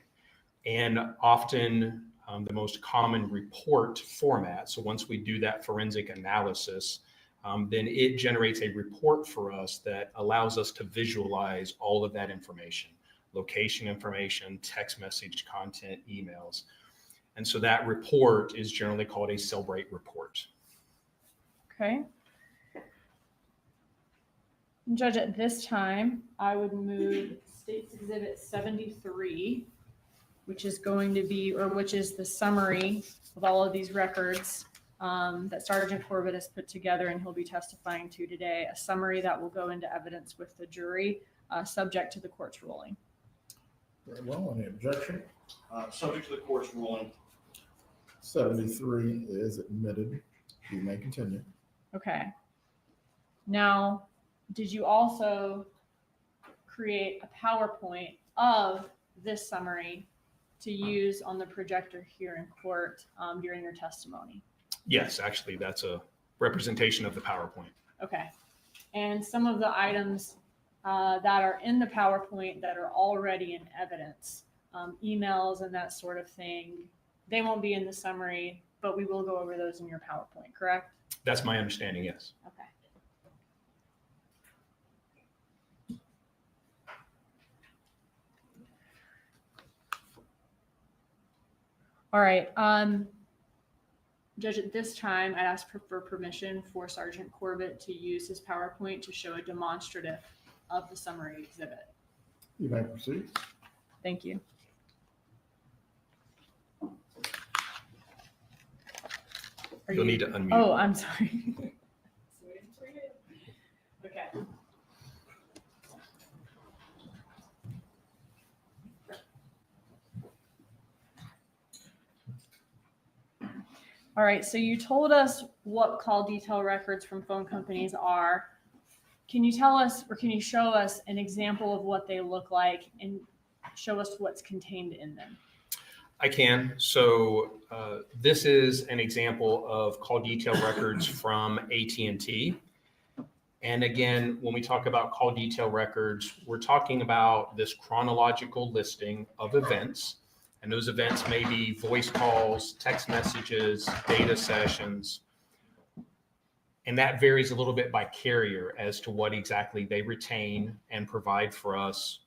and often the most common report format. So once we do that forensic analysis, then it generates a report for us that allows us to visualize all of that information, location information, text message content, emails. And so that report is generally called a Cellbright report. Okay. Judge, at this time, I would move State's Exhibit 73, which is going to be, or which is the summary of all of these records that Sergeant Corbett has put together and he'll be testifying to today, a summary that will go into evidence with the jury, subject to the court's ruling. Very well. Any objection? Subject to the court's ruling. 73 is admitted. You may continue. Okay. Now, did you also create a PowerPoint of this summary to use on the projector here in court during your testimony? Yes, actually, that's a representation of the PowerPoint. Okay. And some of the items that are in the PowerPoint that are already in evidence, emails and that sort of thing, they won't be in the summary, but we will go over those in your PowerPoint, correct? That's my understanding, yes. Okay. All right. Judge, at this time, I ask for permission for Sergeant Corbett to use his PowerPoint to show a demonstrative of the summary exhibit. You may proceed. Thank you. You'll need to unmute. Oh, I'm sorry. Okay. All right, so you told us what call detail records from phone companies are. Can you tell us, or can you show us an example of what they look like and show us what's contained in them? I can. So this is an example of call detail records from AT&T. And again, when we talk about call detail records, we're talking about this chronological listing of events. And those events may be voice calls, text messages, data sessions. And that varies a little bit by carrier as to what exactly they retain and provide for us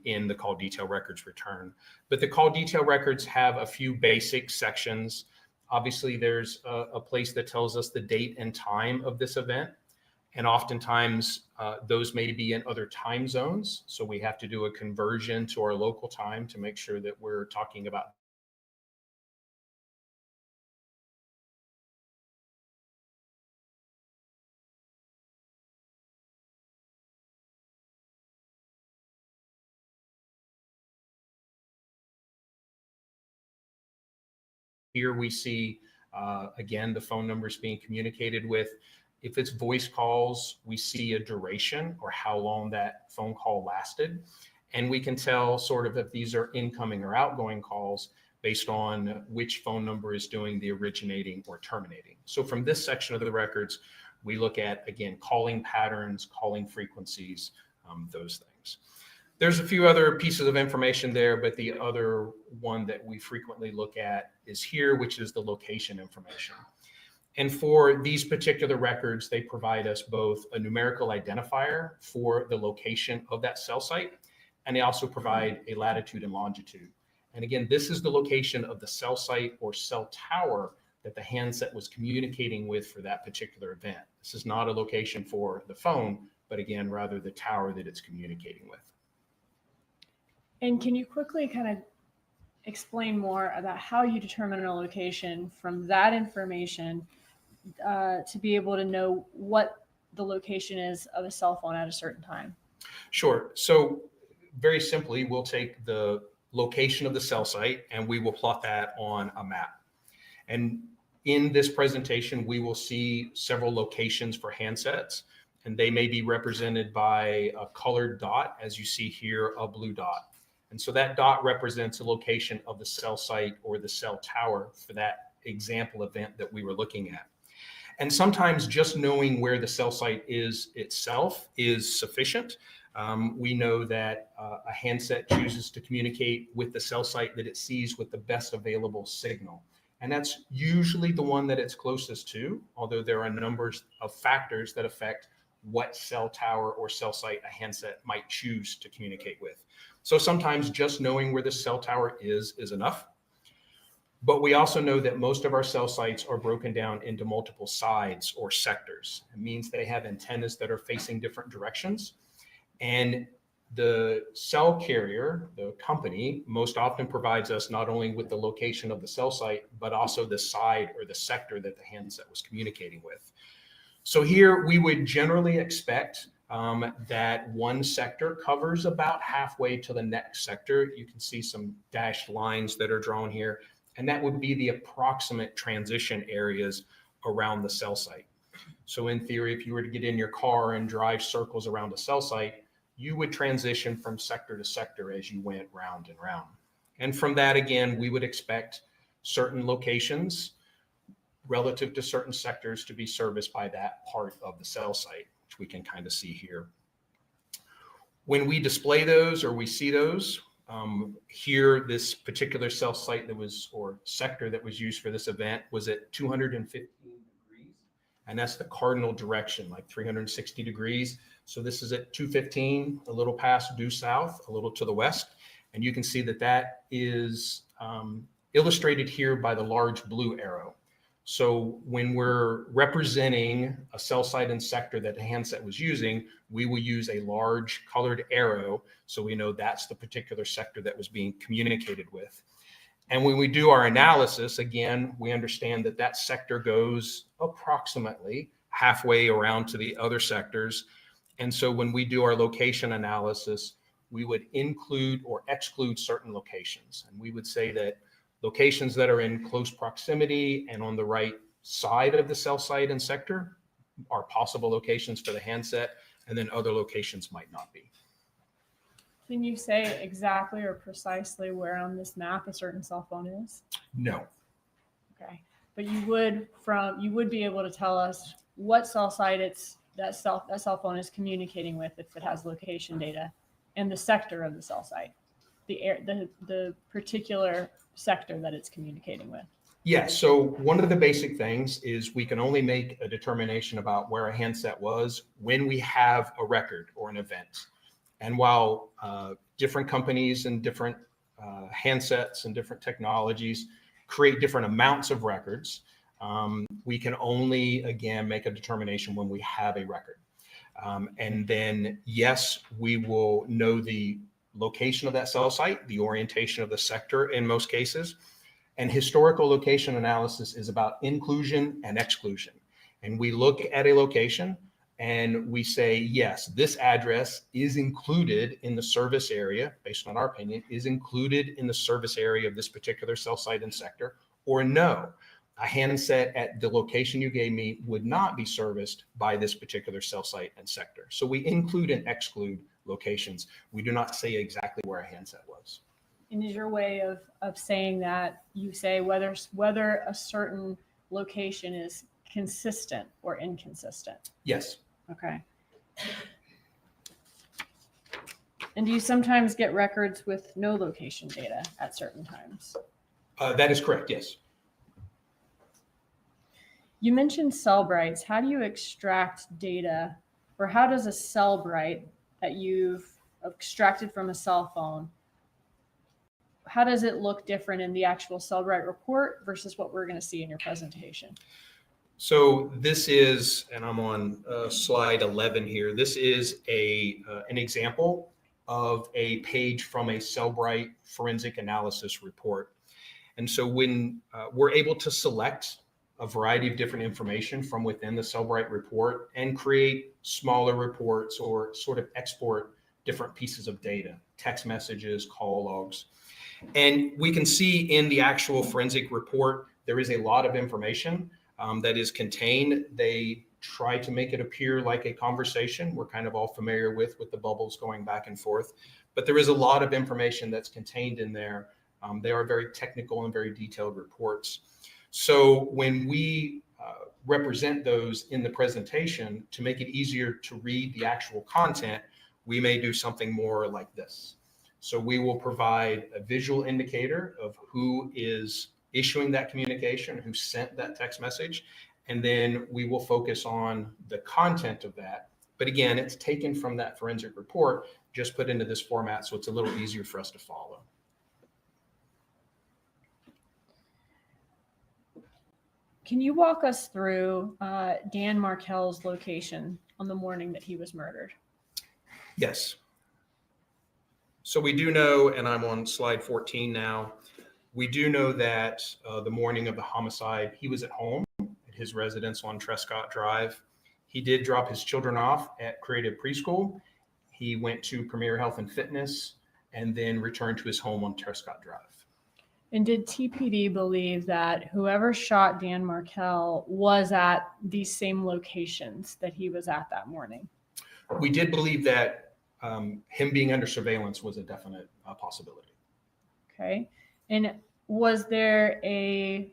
in the call detail records return. But the call detail records have a few basic sections. Obviously, there's a place that tells us the date and time of this event. And oftentimes those may be in other time zones. So we have to do a conversion to our local time to make sure that we're talking about here we see, again, the phone numbers being communicated with. If it's voice calls, we see a duration or how long that phone call lasted. And we can tell sort of if these are incoming or outgoing calls based on which phone number is doing the originating or terminating. So from this section of the records, we look at, again, calling patterns, calling frequencies, those things. There's a few other pieces of information there, but the other one that we frequently look at is here, which is the location information. And for these particular records, they provide us both a numerical identifier for the location of that cell site, and they also provide a latitude and longitude. And again, this is the location of the cell site or cell tower that the handset was communicating with for that particular event. This is not a location for the phone, but again, rather the tower that it's communicating with. And can you quickly kind of explain more about how you determine a location from that information to be able to know what the location is of a cell phone at a certain time? Sure. So very simply, we'll take the location of the cell site and we will plot that on a map. And in this presentation, we will see several locations for handsets, and they may be represented by a colored dot, as you see here, a blue dot. And so that dot represents a location of the cell site or the cell tower for that example event that we were looking at. And sometimes just knowing where the cell site is itself is sufficient. We know that a handset chooses to communicate with the cell site that it sees with the best available signal. And that's usually the one that it's closest to, although there are numbers of factors that affect what cell tower or cell site a handset might choose to communicate with. So sometimes just knowing where the cell tower is enough. But we also know that most of our cell sites are broken down into multiple sides or sectors. It means they have antennas that are facing different directions. And the cell carrier, the company, most often provides us not only with the location of the cell site, but also the side or the sector that the handset was communicating with. So here we would generally expect that one sector covers about halfway to the next sector. You can see some dashed lines that are drawn here, and that would be the approximate transition areas around the cell site. So in theory, if you were to get in your car and drive circles around a cell site, you would transition from sector to sector as you went round and round. And from that, again, we would expect certain locations relative to certain sectors to be serviced by that part of the cell site, which we can kind of see here. When we display those or we see those, here, this particular cell site that was, or sector that was used for this event was at 215 degrees. And that's the cardinal direction, like 360 degrees. So this is at 215, a little past due south, a little to the west. And you can see that that is illustrated here by the large blue arrow. So when we're representing a cell site and sector that the handset was using, we will use a large colored arrow so we know that's the particular sector that was being communicated with. And when we do our analysis, again, we understand that that sector goes approximately halfway around to the other sectors. And so when we do our location analysis, we would include or exclude certain locations. And we would say that locations that are in close proximity and on the right side of the cell site and sector are possible locations for the handset, and then other locations might not be. Can you say exactly or precisely where on this map a certain cell phone is? No. Okay, but you would be able to tell us what cell site that cell phone is communicating with if it has location data, and the sector of the cell site, the particular sector that it's communicating with. Yeah, so one of the basic things is we can only make a determination about where a handset was when we have a record or an event. And while different companies and different handsets and different technologies create different amounts of records, We can only, again, make a determination when we have a record. And then, yes, we will know the location of that cell site, the orientation of the sector in most cases. And historical location analysis is about inclusion and exclusion. And we look at a location and we say, yes, this address is included in the service area, based on our opinion, is included in the service area of this particular cell site and sector, or no, a handset at the location you gave me would not be serviced by this particular cell site and sector. So we include and exclude locations. We do not say exactly where a handset was. And is your way of saying that, you say whether a certain location is consistent or inconsistent? Yes. Okay. And do you sometimes get records with no location data at certain times? That is correct, yes. You mentioned Cellbrights. How do you extract data, or how does a Cellbright that you've extracted from a cell phone, how does it look different in the actual Cellbright report versus what we're going to see in your presentation? So this is, and I'm on slide 11 here. This is an example of a page from a Cellbright forensic analysis report. And so when we're able to select a variety of different information from within the Cellbright report and create smaller reports or sort of export different pieces of data, text messages, call logs. And we can see in the actual forensic report, there is a lot of information that is contained. They try to make it appear like a conversation we're kind of all familiar with the bubbles going back and forth. But there is a lot of information that's contained in there. They are very technical and very detailed reports. So when we represent those in the presentation, to make it easier to read the actual content, we may do something more like this. So we will provide a visual indicator of who is issuing that communication, who sent that text message, and then we will focus on the content of that. But again, it's taken from that forensic report, just put into this format, so it's a little easier for us to follow. Can you walk us through Dan Markel's location on the morning that he was murdered? Yes. So we do know, and I'm on slide 14 now, we do know that the morning of the homicide, he was at home at his residence on Trescott Drive. He did drop his children off at Creative Preschool. He went to Premier Health and Fitness and then returned to his home on Trescott Drive. And did TPD believe that whoever shot Dan Markel was at these same locations that he was at that morning? We did believe that him being under surveillance was a definite possibility. Okay. And was there a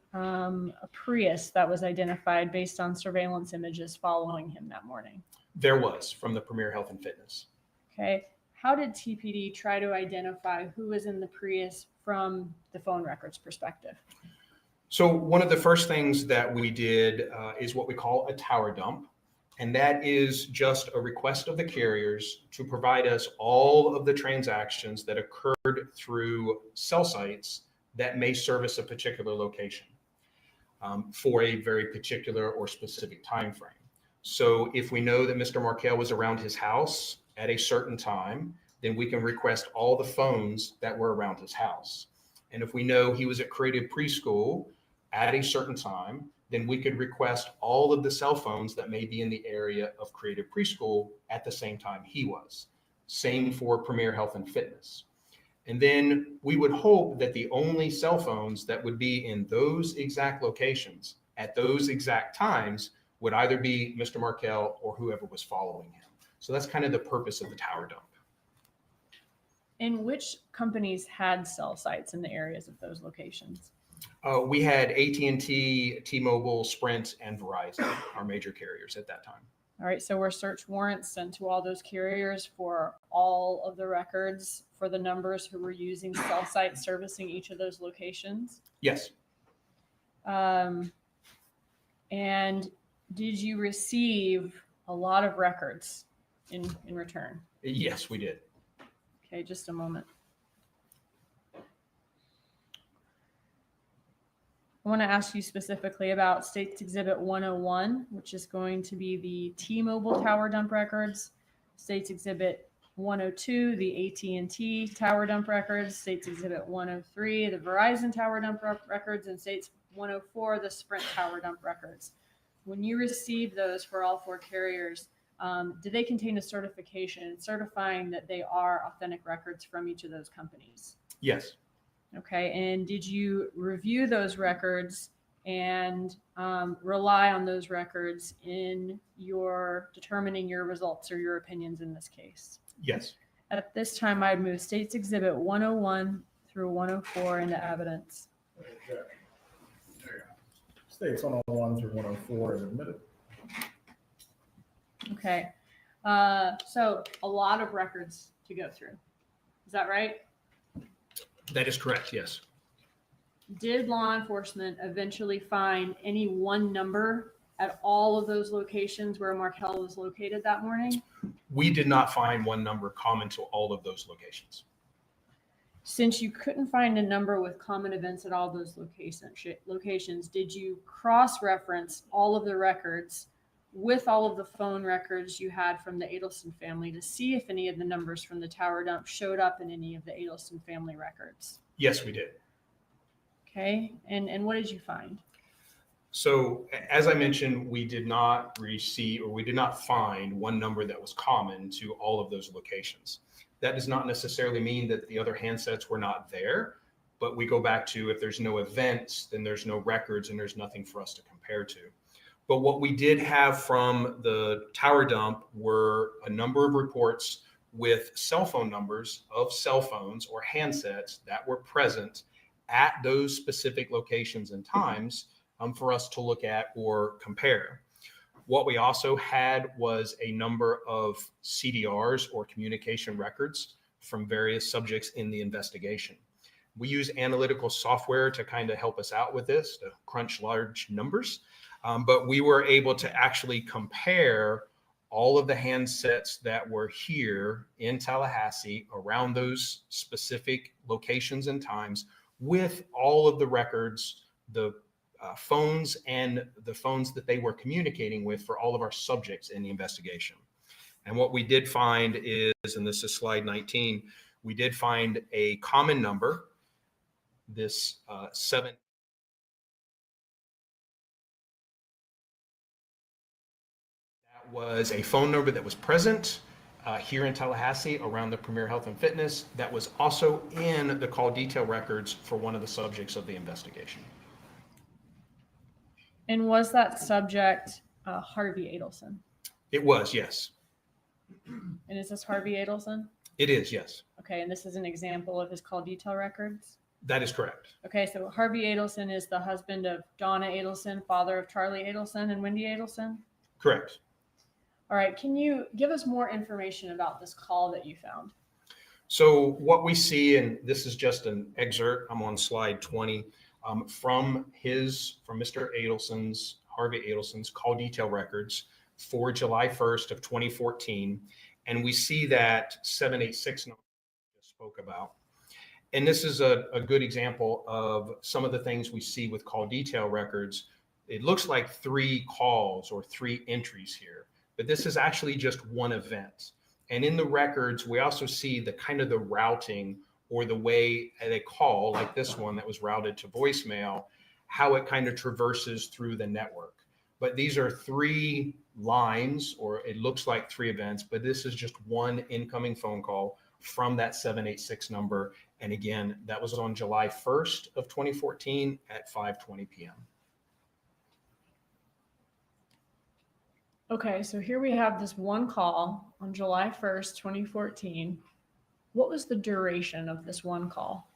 Prius that was identified based on surveillance images following him that morning? There was, from the Premier Health and Fitness. Okay. How did TPD try to identify who was in the Prius from the phone records perspective? So one of the first things that we did is what we call a tower dump. And that is just a request of the carriers to provide us all of the transactions that occurred through cell sites that may service a particular location for a very particular or specific time frame. So if we know that Mr. Markel was around his house at a certain time, then we can request all the phones that were around his house. And if we know he was at Creative Preschool at a certain time, then we could request all of the cell phones that may be in the area of Creative Preschool at the same time he was. Same for Premier Health and Fitness. And then we would hope that the only cell phones that would be in those exact locations at those exact times would either be Mr. Markel or whoever was following him. So that's kind of the purpose of the tower dump. And which companies had cell sites in the areas of those locations? We had AT&T, T-Mobile, Sprint, and Verizon, our major carriers at that time. All right, so were search warrants sent to all those carriers for all of the records for the numbers who were using cell sites servicing each of those locations? Yes. And did you receive a lot of records in return? Yes, we did. Okay, just a moment. I want to ask you specifically about States Exhibit 101, which is going to be the T-Mobile tower dump records, States Exhibit 102, the AT&T tower dump records, States Exhibit 103, the Verizon tower dump records, and States 104, the Sprint tower dump records. When you received those for all 4 carriers, did they contain a certification certifying that they are authentic records from each of those companies? Yes. Okay, and did you review those records and rely on those records in your determining your results or your opinions in this case? Yes. At this time, I'd move States Exhibit 101 through 104 into evidence. States 101 through 104 is admitted. Okay, so a lot of records to go through. Is that right? That is correct, yes. Did law enforcement eventually find any one number at all of those locations where Markel was located that morning? We did not find one number common to all of those locations. Since you couldn't find a number with common events at all those locations, did you cross-reference all of the records with all of the phone records you had from the Adelson family to see if any of the numbers from the tower dump showed up in any of the Adelson family records? Yes, we did. Okay, and what did you find? So as I mentioned, we did not receive, or we did not find one number that was common to all of those locations. That does not necessarily mean that the other handsets were not there, but we go back to, if there's no events, then there's no records and there's nothing for us to compare to. But what we did have from the tower dump were a number of reports with cell phone numbers of cell phones or handsets that were present at those specific locations and times for us to look at or compare. What we also had was a number of CDRs or communication records from various subjects in the investigation. We use analytical software to kind of help us out with this, to crunch large numbers. But we were able to actually compare all of the handsets that were here in Tallahassee around those specific locations and times with all of the records, the phones and the phones that they were communicating with for all of our subjects in the investigation. And what we did find is, and this is slide 19, we did find a common number, this 7. That was a phone number that was present here in Tallahassee around the Premier Health and Fitness that was also in the call detail records for one of the subjects of the investigation. And was that subject Harvey Adelson? It was, yes. And is this Harvey Adelson? It is, yes. Okay, and this is an example of his call detail records? That is correct. Okay, so Harvey Adelson is the husband of Donna Adelson, father of Charlie Adelson and Wendi Adelson? Correct. All right, can you give us more information about this call that you found? So what we see, and this is just an excerpt, I'm on slide 20, from Mr. Adelson's, Harvey Adelson's call detail records for July 1st of 2014. And we see that 786 number I just spoke about. And this is a good example of some of the things we see with call detail records. It looks like 3 calls or 3 entries here, but this is actually just one event. And in the records, we also see the kind of the routing or the way they call, like this one that was routed to voicemail, how it kind of traverses through the network. But these are 3 lines, or it looks like 3 events, but this is just one incoming phone call from that 786 number. And again, that was on July 1st of 2014 at 5:20 p.m. Okay, so here we have this one call on July 1st, 2014. What was the duration of this one call?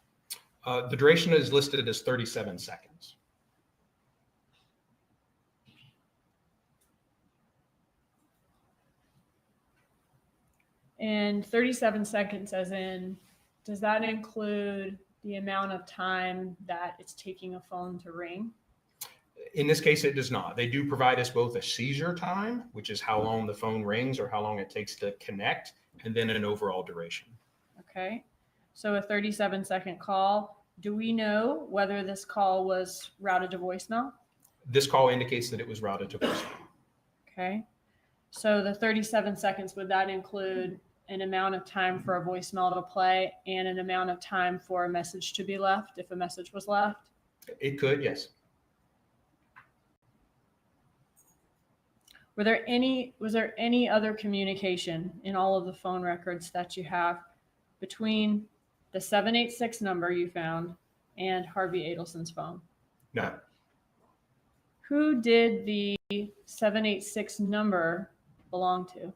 The duration is listed as 37 seconds. And 37 seconds as in, does that include the amount of time that it's taking a phone to ring? In this case, it does not. They do provide us both a seizure time, which is how long the phone rings or how long it takes to connect, and then an overall duration. Okay, so a 37-second call. Do we know whether this call was routed to voicemail? This call indicates that it was routed to voicemail. Okay. So the 37 seconds, would that include an amount of time for a voicemail to play and an amount of time for a message to be left if a message was left? It could, yes. Was there any other communication in all of the phone records that you have between the 786 number you found and Harvey Adelson's phone? No. Who did the 786 number belong to?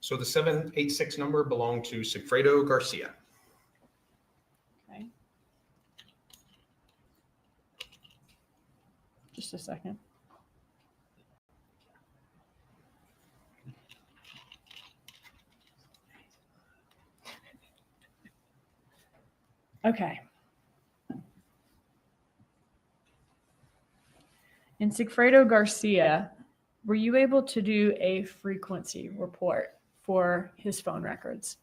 So the 786 number belonged to Sigfredo Garcia. Okay. Just a second. Okay. In Sigfredo Garcia, were you able to do a frequency report for his phone records?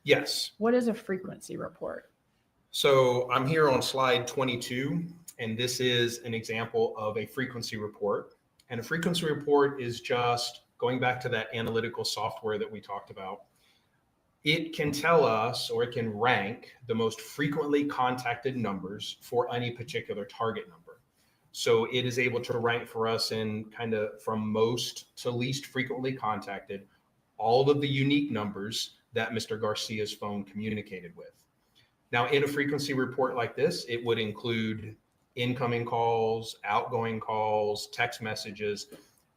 Yes. What is a frequency report? So I'm here on slide 22, and this is an example of a frequency report. And a frequency report is just going back to that analytical software that we talked about. It can tell us, or it can rank the most frequently contacted numbers for any particular target number. So it is able to rank for us in kind of from most to least frequently contacted, all of the unique numbers that Mr. Garcia's phone communicated with. Now, in a frequency report like this, it would include incoming calls, outgoing calls, text messages.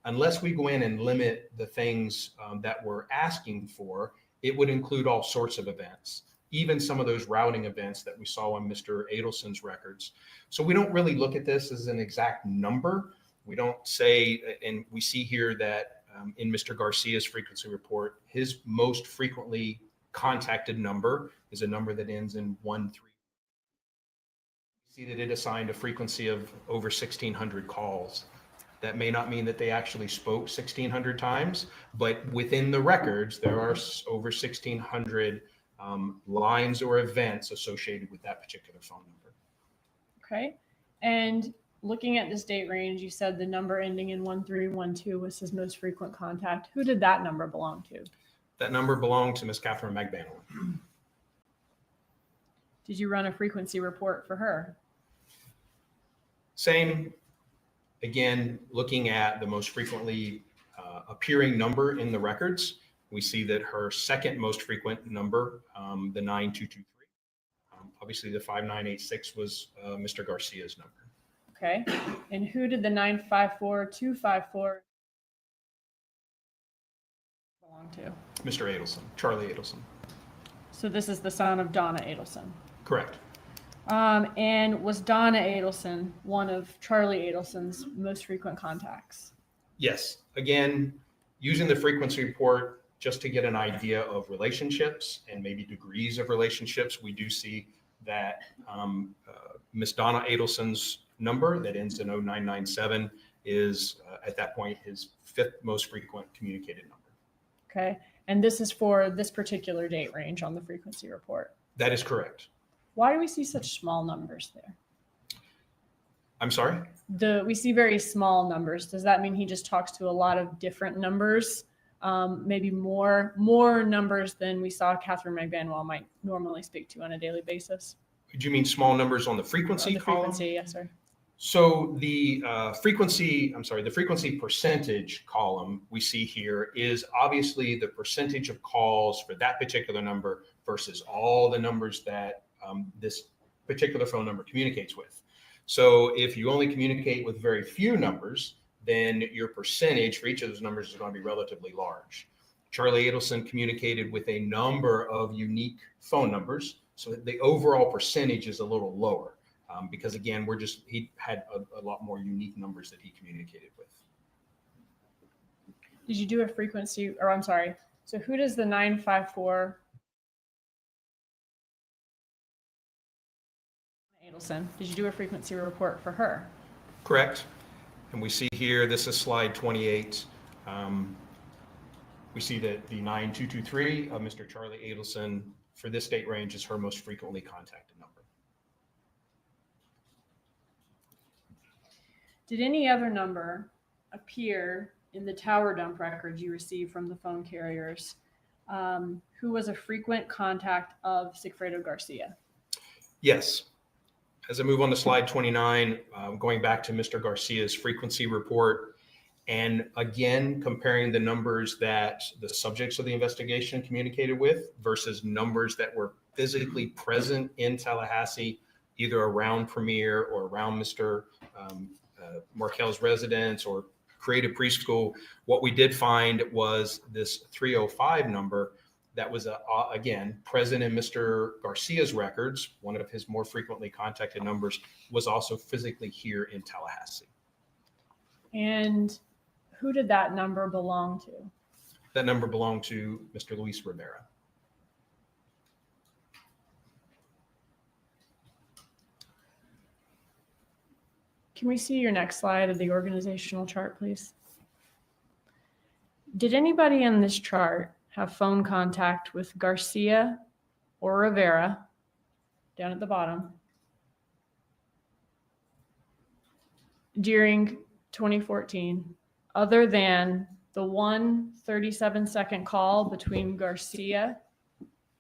Unless we go in and limit the things that we're asking for, it would include all sorts of events, even some of those routing events that we saw on Mr. Adelson's records. So we don't really look at this as an exact number. We don't say, and we see here that in Mr. Garcia's frequency report, his most frequently contacted number is a number that ends in 13. See that it assigned a frequency of over 1,600 calls. That may not mean that they actually spoke 1,600 times, but within the records, there are over 1,600 lines or events associated with that particular phone number. Okay. And looking at this date range, you said the number ending in 1312 was his most frequent contact. Who did that number belong to? That number belonged to Miss Katherine Magbanua. Did you run a frequency report for her? Same. Again, looking at the most frequently appearing number in the records, we see that her second most frequent number, the 9223, obviously the 5986 was Mr. Garcia's number. Okay. And who did the 954254 belong to? Mr. Adelson, Charlie Adelson. So this is the son of Donna Adelson. Correct. And was Donna Adelson one of Charlie Adelson's most frequent contacts? Yes. Again, using the frequency report just to get an idea of relationships and maybe degrees of relationships, we do see that Miss Donna Adelson's number that ends in 0997 is at that point his fifth most frequent communicated number. Okay. And this is for this particular date range on the frequency report. That is correct. Why do we see such small numbers there? I'm sorry? We see very small numbers. Does that mean he just talks to a lot of different numbers? Maybe more numbers than we saw Katherine Magbanua might normally speak to on a daily basis? Do you mean small numbers on the frequency column? Frequency, yes, sir. So the frequency percentage column we see here is obviously the percentage of calls for that particular number versus all the numbers that this particular phone number communicates with. So if you only communicate with very few numbers, then your percentage for each of those numbers is going to be relatively large. Charlie Adelson communicated with a number of unique phone numbers, so the overall percentage is a little lower because again, he had a lot more unique numbers that he communicated with. Did you do a frequency, or I'm sorry, so who does the 954 Adelson, did you do a frequency report for her? Correct. And we see here, this is slide 28. We see that the 9223 of Mr. Charlie Adelson for this date range is her most frequently contacted number. Did any other number appear in the tower dump records you received from the phone carriers who was a frequent contact of Sigfredo Garcia? Yes. As I move on to slide 29, going back to Mr. Garcia's frequency report, and again, comparing the numbers that the subjects of the investigation communicated with versus numbers that were physically present in Tallahassee, either around Premier or around Mr. Markel's residence or Creative Preschool, what we did find was this 305 number that was, again, present in Mr. Garcia's records. One of his more frequently contacted numbers was also physically here in Tallahassee. And who did that number belong to? That number belonged to Mr. Luis Rivera. Can we see your next slide of the organizational chart, please? Did anybody in this chart have phone contact with Garcia or Rivera down at the bottom during 2014, other than the 1 37-second call between Garcia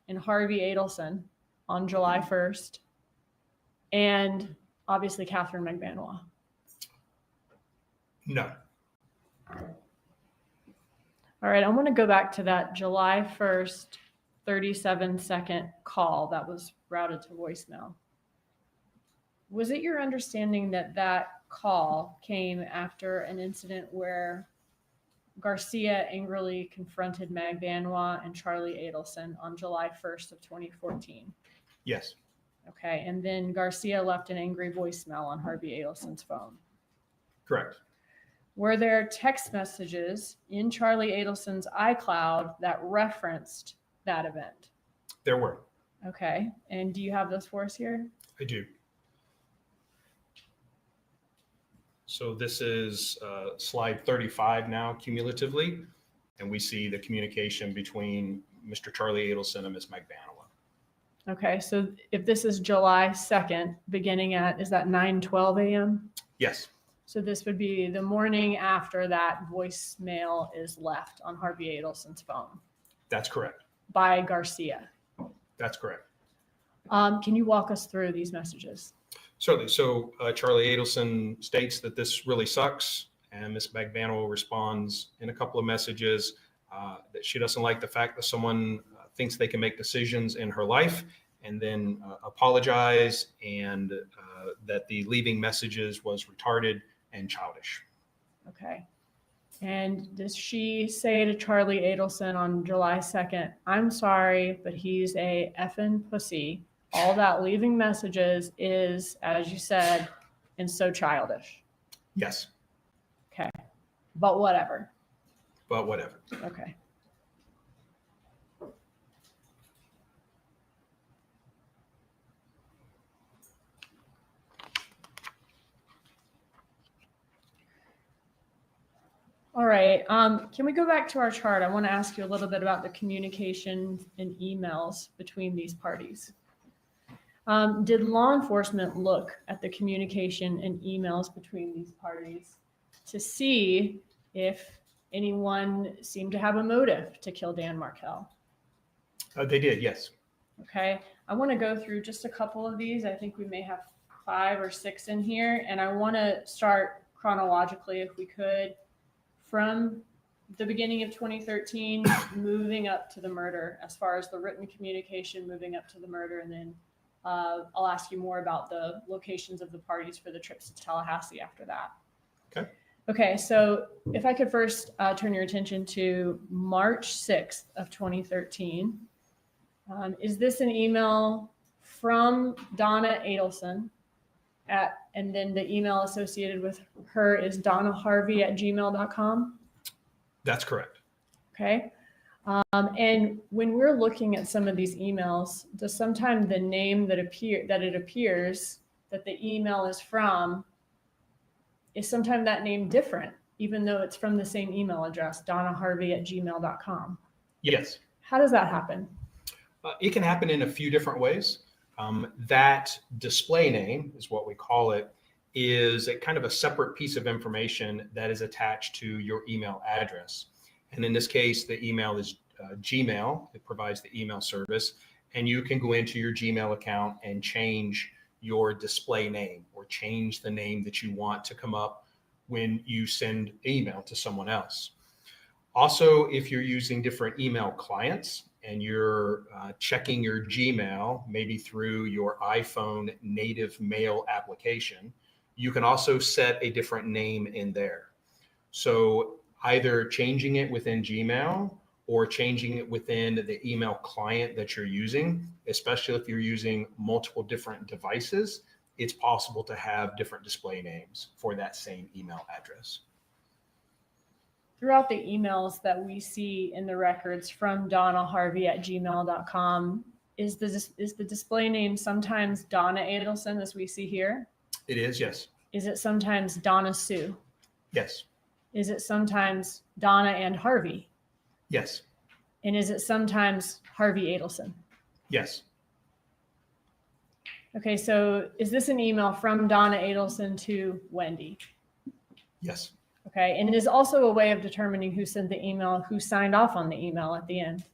and Harvey Adelson on July 1st, and obviously Katherine Magbanua? No. All right, I want to go back to that July 1st, 37-second call that was routed to voicemail. Was it your understanding that that call came after an incident where Garcia angrily confronted Magbanua and Charlie Adelson on July 1st of 2014? Yes. Okay, and then Garcia left an angry voicemail on Harvey Adelson's phone. Correct. Were there text messages in Charlie Adelson's iCloud that referenced that event? There were. Okay, and do you have those for us here? I do. So this is slide 35 now cumulatively, and we see the communication between Mr. Charlie Adelson and Ms. Magbanua. Okay, so if this is July 2nd, beginning at, is that 9:12 a.m.? Yes. So this would be the morning after that voicemail is left on Harvey Adelson's phone That's correct. by Garcia. That's correct. Can you walk us through these messages? Certainly. So Charlie Adelson states that this really sucks, and Ms. Magbanua responds in a couple of messages that she doesn't like the fact that someone thinks they can make decisions in her life, and then apologize, and that the leaving messages was retarded and childish. Okay. And does she say to Charlie Adelson on July 2nd, I'm sorry, but he's a effing pussy. All that leaving messages is, as you said, and so childish. Yes. Okay. But whatever. But whatever. Okay. All right. Can we go back to our chart? I want to ask you a little bit about the communication and emails between these parties. Did law enforcement look at the communication and emails between these parties to see if anyone seemed to have a motive to kill Dan Markel? They did, yes. Okay. I want to go through just a couple of these. I think we may have 5 or 6 in here, and I want to start chronologically, if we could, from the beginning of 2013, moving up to the murder, as far as the written communication moving up to the murder. And then I'll ask you more about the locations of the parties for the trips to Tallahassee after that. Okay. Okay, so if I could first turn your attention to March 6th of 2013. Is this an email from Donna Adelson and then the email associated with her is donnaharvey@gmail.com? That's correct. Okay. And when we're looking at some of these emails, does sometimes the name that it appears that the email is from, is sometimes that name different, even though it's from the same email address, donnaharvey@gmail.com? Yes. How does that happen? It can happen in a few different ways. That display name is what we call it. is a kind of a separate piece of information that is attached to your email address. And in this case, the email is Gmail. It provides the email service. And you can go into your Gmail account and change your display name or change the name that you want to come up when you send email to someone else. Also, if you're using different email clients and you're checking your Gmail, maybe through your iPhone native mail application, you can also set a different name in there. So either changing it within Gmail or changing it within the email client that you're using, especially if you're using multiple different devices, it's possible to have different display names for that same email address. Throughout the emails that we see in the records from donnaharvey@gmail.com, is the display name sometimes Donna Adelson, as we see here? It is, yes. Is it sometimes Donna Sue? Yes. Is it sometimes Donna and Harvey? Yes. And is it sometimes Harvey Adelson? Yes. Okay, so is this an email from Donna Adelson to Wendi? Yes. Okay, and it is also a way of determining who sent the email, who signed off on the email at the end.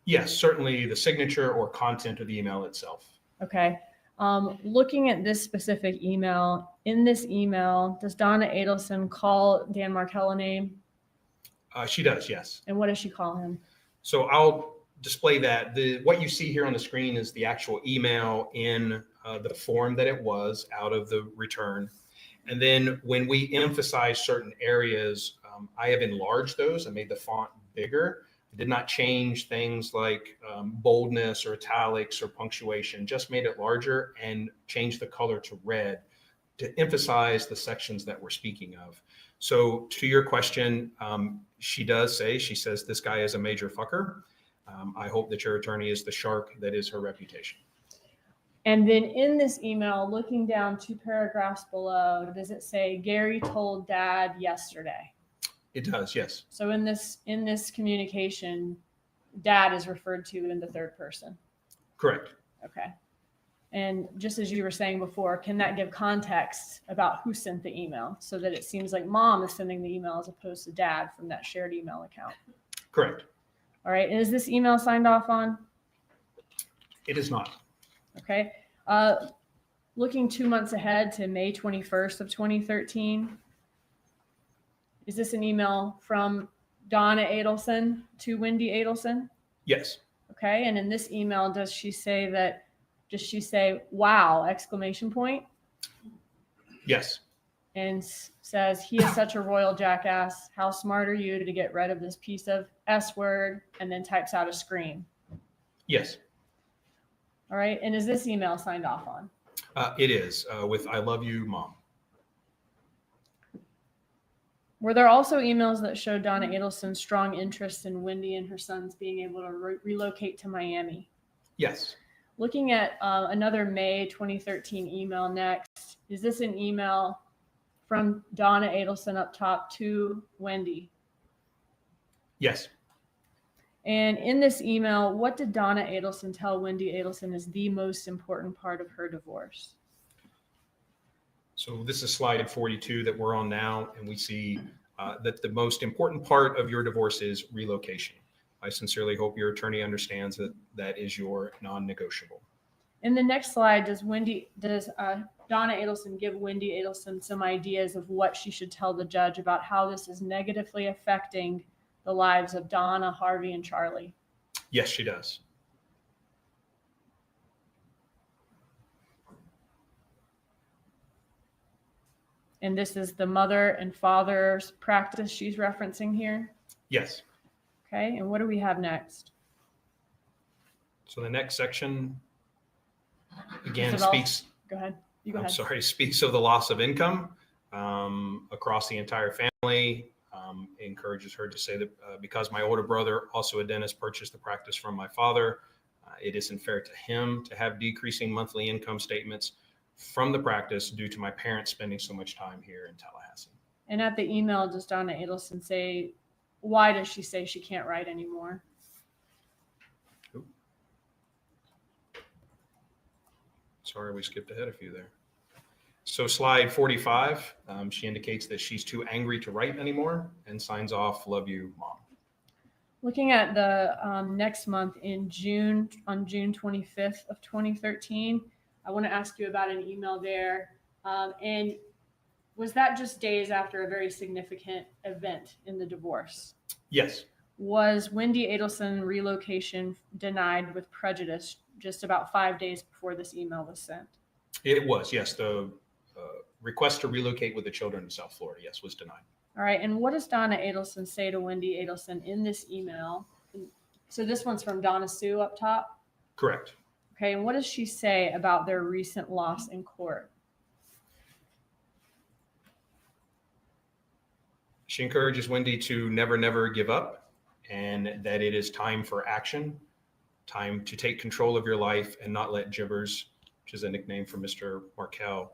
Yes, certainly the signature or content of the email itself. Okay, looking at this specific email, in this email, does Donna Adelson call Dan Markel a name? She does, yes. And what does she call him? So I'll display that. What you see here on the screen is the actual email in the form that it was out of the return. And then when we emphasize certain areas, I have enlarged those and made the font bigger. I did not change things like boldness or italics or punctuation, just made it larger and changed the color to red to emphasize the sections that we're speaking of. So to your question, she says, this guy is a major fucker. I hope that your attorney is the shark that is her reputation. And then in this email, looking down 2 paragraphs below, does it say Gary told Dad yesterday? It does, yes. So in this communication, Dad is referred to in the third person. Correct. Okay. And just as you were saying before, can that give context about who sent the email so that it seems like Mom is sending the email as opposed to Dad from that shared email account? Correct. All right. And is this email signed off on? It is not. Okay. Looking 2 months ahead to May 21st of 2013, is this an email from Donna Adelson to Wendi Adelson? Yes. Okay. And in this email, does she say, wow, exclamation point? Yes. And says, he is such a royal jackass. How smart are you to get rid of this piece of S word? And then types out a scream. Yes. All right. And is this email signed off on? It is with I love you, Mom. Were there also emails that showed Donna Adelson's strong interest in Wendi and her sons being able to relocate to Miami? Yes. Looking at another May 2013 email next, is this an email from Donna Adelson up top to Wendi? Yes. And in this email, what did Donna Adelson tell Wendi Adelson is the most important part of her divorce? So this is slide 42 that we're on now, and we see that the most important part of your divorce is relocation. I sincerely hope your attorney understands that that is your non-negotiable. In the next slide, does Donna Adelson give Wendi Adelson some ideas of what she should tell the judge about how this is negatively affecting the lives of Donna, Harvey, and Charlie? Yes, she does. And this is the mother and father's practice she's referencing here? Yes. Okay, and what do we have next? So the next section, again, Is it all- speaks. Go ahead. You go ahead. Speaks of the loss of income across the entire family. Encourages her to say that because my older brother, also a dentist, purchased the practice from my father, it isn't fair to him to have decreasing monthly income statements from the practice due to my parents spending so much time here in Tallahassee. And at the email, does Donna Adelson say, why does she say she can't write anymore? Sorry, we skipped ahead a few there. So slide 45, she indicates that she's too angry to write anymore and signs off, "Love you, Mom." Looking at the next month in June, on June 25th of 2013, I want to ask you about an email there. And was that just days after a very significant event in the divorce? Yes, Was Wendi Adelson relocation denied with prejudice just about 5 days before this email was sent? it was. Yes, the request to relocate with the children to South Florida, yes, was denied. All right. And what does Donna Adelson say to Wendi Adelson in this email? So this one's from Donna Sue up top. Correct. Okay. And what does she say about their recent loss in court? She encourages Wendi to never, never give up, and that it is time for action, time to take control of your life and not let Jibbers, which is a nickname for Mr. Markel,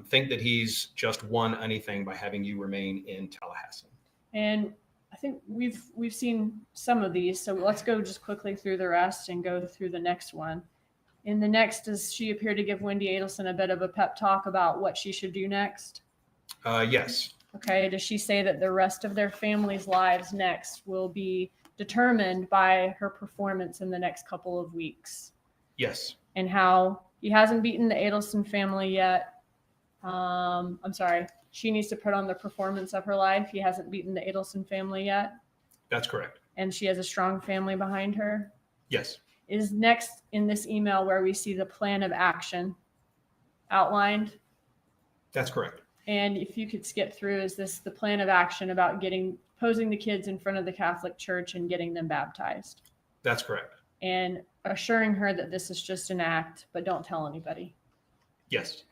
think that he's just won anything by having you remain in Tallahassee. And I think we've seen some of these, so let's go just quickly through the rest and go through the next one. In the next, does she appear to give Wendi Adelson a bit of a pep talk about what she should do next? Yes. Okay. Does she say that the rest of their family's lives next will be determined by her performance in the next couple of weeks? Yes. And how he hasn't beaten the Adelson family yet. I'm sorry. She needs to put on the performance of her life. He hasn't beaten the Adelson family yet. That's correct. And she has a strong family behind her. Yes. Is next in this email where we see the plan of action outlined. That's correct. And if you could skip through, is this the plan of action about posing the kids in front of the Catholic Church and getting them baptized? That's correct. And assuring her that this is just an act, but don't tell anybody. Yes.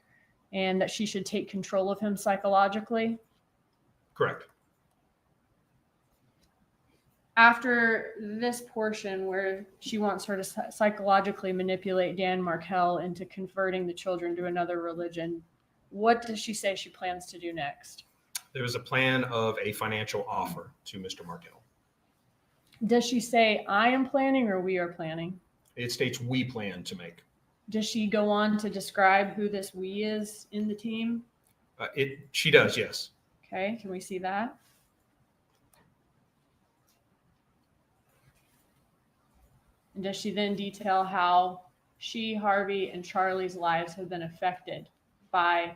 And that she should take control of him psychologically. Correct. After this portion where she wants her to psychologically manipulate Dan Markel into converting the children to another religion, what does she say she plans to do next? There is a plan of a financial offer to Mr. Markel. Does she say, I am planning or we are planning? It states we plan to make. Does she go on to describe who this we is in the team? She does, yes. Okay, can we see that? And does she then detail how she, Harvey, and Charlie's lives have been affected by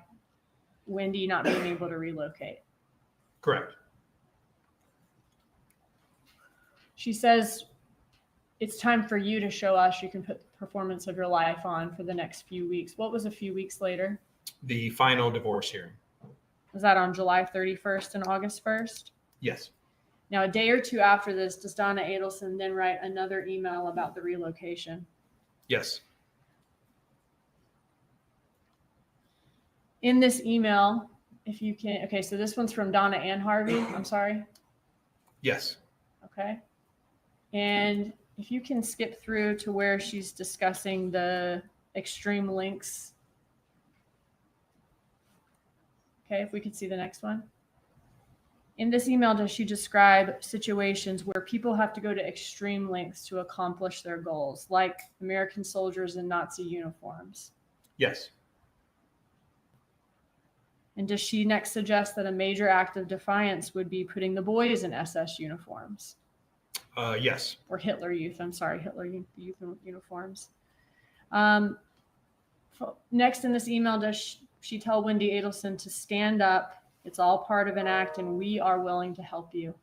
Wendi not being able to relocate? Correct. She says, it's time for you to show us you can put the performance of your life on for the next few weeks. What was a few weeks later? The final divorce hearing. Was that on July 31st and August 1st? Yes. Now, a day or two after this, does Donna Adelson then write another email about the relocation? Yes. In this email, if you can, okay, so this one's from Donna and Harvey, I'm sorry. Yes. Okay. And if you can skip through to where she's discussing the extreme links. Okay, if we could see the next one. In this email, does she describe situations where people have to go to extreme lengths to accomplish their goals, like American soldiers in Nazi uniforms? Yes. And does she next suggest that a major act of defiance would be putting the boys in SS uniforms? Yes. Or Hitler Youth, I'm sorry, Hitler Youth uniforms. Next in this email, does she tell Wendi Adelson to stand up? It's all part of an act and we are willing to help you.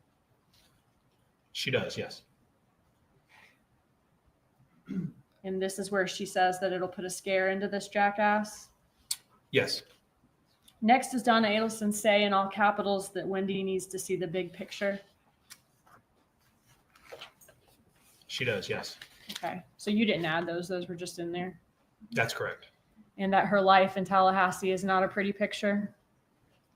She does, yes. And this is where she says that it'll put a scare into this jackass. Yes. Next, does Donna Adelson say in all capitals that Wendi needs to see the big picture? She does, yes. Okay. So you didn't add those. Those were just in there. That's correct. And that her life in Tallahassee is not a pretty picture?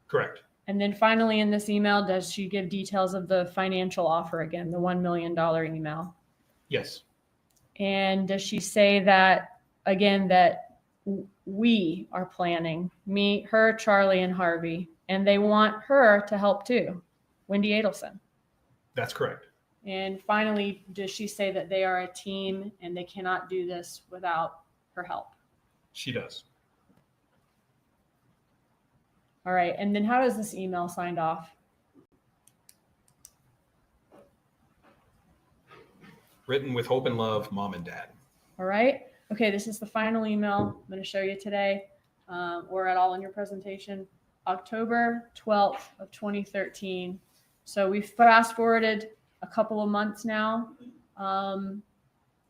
Correct. And then finally in this email, does she give details of the financial offer again, the $1 million email? Yes. And does she say that, again, that we are planning, me, her, Charlie, and Harvey, and they want her to help too, Wendi Adelson? That's correct. And finally, does she say that they are a team and they cannot do this without her help? She does. All right. And then how does this email signed off? Written with hope and love, Mom and Dad. All right. Okay. This is the final email I'm going to show you today, or at all in your presentation. October 12th of 2013. So we've fast forwarded a couple of months now.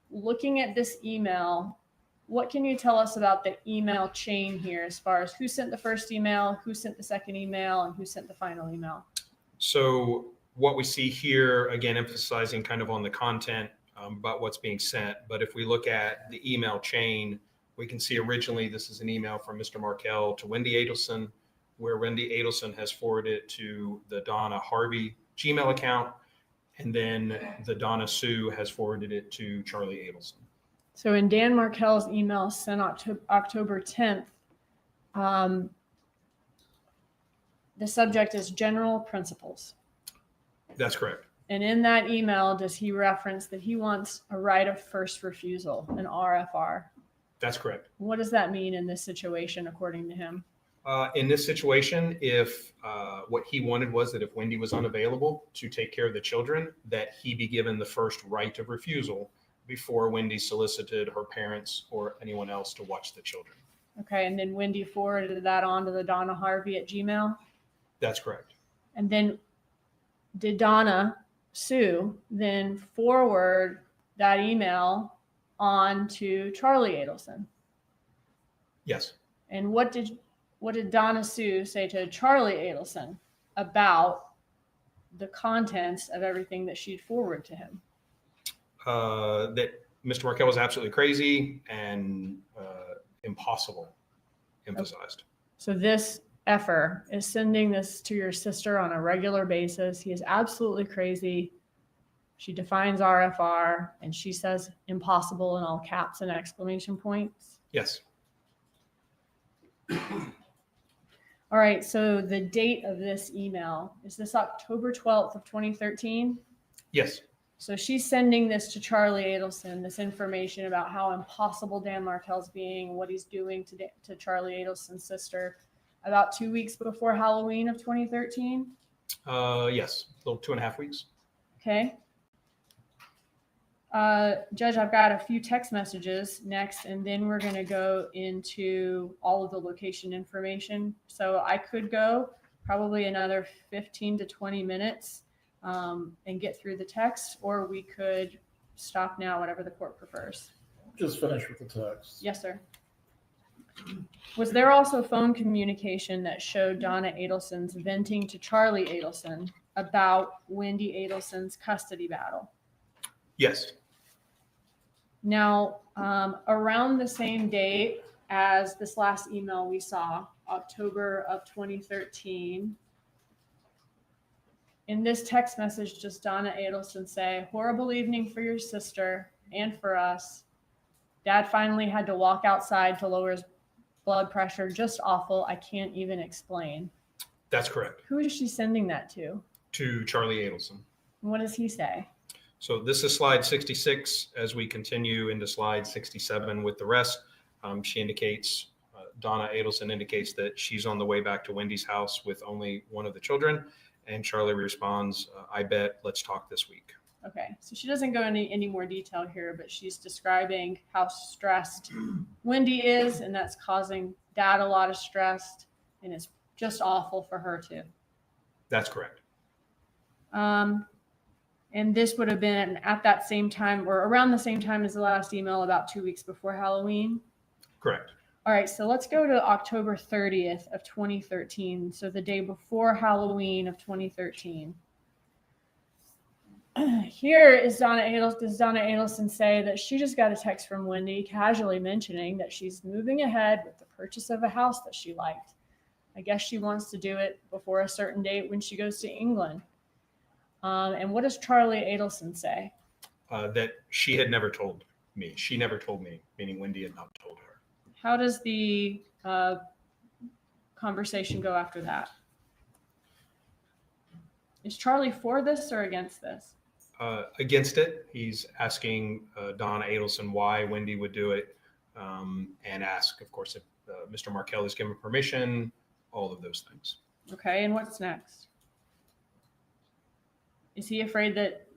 Looking at this email, what can you tell us about the email chain here as far as who sent the first email, who sent the second email, and who sent the final email? So what we see here, again, emphasizing kind of on the content about what's being sent. But if we look at the email chain, we can see originally this is an email from Mr. Markel to Wendi Adelson, where Wendi Adelson has forwarded it to the Donna Harvey Gmail account. And then the Donna Sue has forwarded it to Charlie Adelson. So in Dan Markel's email sent October 10th, the subject is general principles. That's correct. And in that email, does he reference that he wants a right of first refusal, an RFR? That's correct. What does that mean in this situation, according to him? In this situation, if what he wanted was that if Wendi was unavailable to take care of the children, that he be given the first right of refusal before Wendi solicited her parents or anyone else to watch the children. Okay, and then Wendi forwarded that on to the Donna Harvey at Gmail? That's correct. And then did Donna Sue then forward that email on to Charlie Adelson? Yes. And what did Donna Sue say to Charlie Adelson about the contents of everything that she'd forwarded to him? That Mr. Markel was absolutely crazy and impossible, emphasized. So this effer is sending this to your sister on a regular basis. He is absolutely crazy. She defines RFR and she says impossible in all caps and exclamation points. Yes. All right, so the date of this email, is this October 12th of 2013? Yes. So she's sending this to Charlie Adelson, this information about how impossible Dan Markel's being, what he's doing to Charlie Adelson's sister, about 2 weeks before Halloween of 2013? Yes, a little 2.5 weeks. Okay. Judge, I've got a few text messages next, and then we're going to go into all of the location information. So I could go probably another 15 to 20 minutes and get through the text, or we could stop now, whatever the court prefers. Just finish with the text. Yes, sir. Was there also phone communication that showed Donna Adelson's venting to Charlie Adelson about Wendi Adelson's custody battle? Yes. Now, around the same date as this last email we saw, October of 2013, in this text message, does Donna Adelson say, "Horrible evening for your sister and for us. Dad finally had to walk outside to lower his blood pressure. Just awful. I can't even explain." That's correct. Who is she sending that to? To Charlie Adelson. And what does he say? So this is slide 66. As we continue into slide 67 with the rest, she indicates, Donna Adelson indicates that she's on the way back to Wendi's house with only one of the children. And Charlie responds, "I bet, let's talk this week." Okay, so she doesn't go into any more detail here, but she's describing how stressed Wendi is, and that's causing Dad a lot of stress, and it's just awful for her too. That's correct. And this would have been at that same time, or around the same time as the last email, about 2 weeks before Halloween. Correct. All right, so let's go to October 30th of 2013, so the day before Halloween of 2013. Here is does Donna Adelson say that she just got a text from Wendi casually mentioning that she's moving ahead with the purchase of a house that she liked. I guess she wants to do it before a certain date when she goes to England. And what does Charlie Adelson say? That she had never told me. She never told me, meaning Wendi had not told her. How does the conversation go after that? Is Charlie for this or against this? Against it. He's asking Donna Adelson why Wendi would do it, and ask, of course, if Mr. Markel has given permission, all of those things. Okay, and what's next? Is he afraid that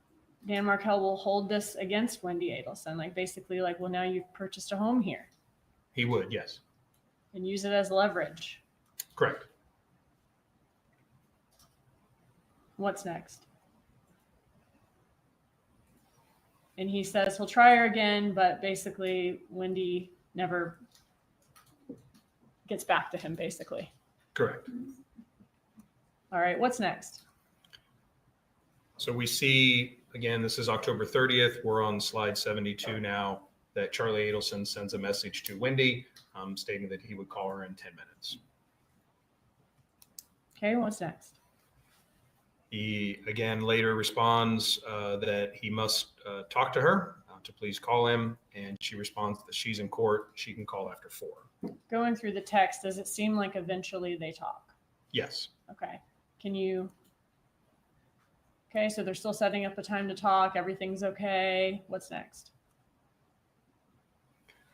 Dan Markel will hold this against Wendi Adelson? Like basically like, well, now you've purchased a home here He would, yes. and use it as leverage. Correct. What's next? And he says he'll try her again, but basically Wendi never gets back to him, basically. Correct. All right, what's next? So we see, again, this is October 30th. We're on slide 72 now, that Charlie Adelson sends a message to Wendi stating that he would call her in 10 minutes. Okay, what's next? He, again, later responds that he must talk to her to please call him. And she responds that she's in court. She can call after 4. Going through the text, does it seem like eventually they talk? Yes. Okay. Can you? Okay, so they're still setting up a time to talk. Everything's okay. What's next?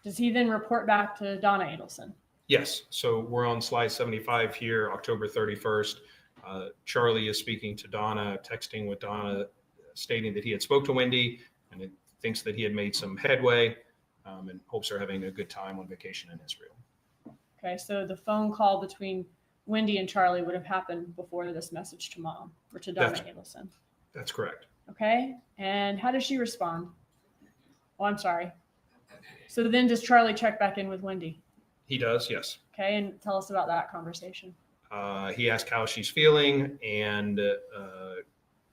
Does he then report back to Donna Adelson? Yes. So we're on slide 75 here, October 31st. Charlie is speaking to Donna, texting with Donna, stating that he had spoke to Wendi and it thinks that he had made some headway and hopes they're having a good time on vacation in Israel. Okay, so the phone call between Wendi and Charlie would have happened before this message to mom or to Donna Adelson. That's correct. Okay, and how does she respond? Oh, I'm sorry. So then does Charlie check back in with Wendi? He does, yes. Okay, and tell us about that conversation. He asked how she's feeling and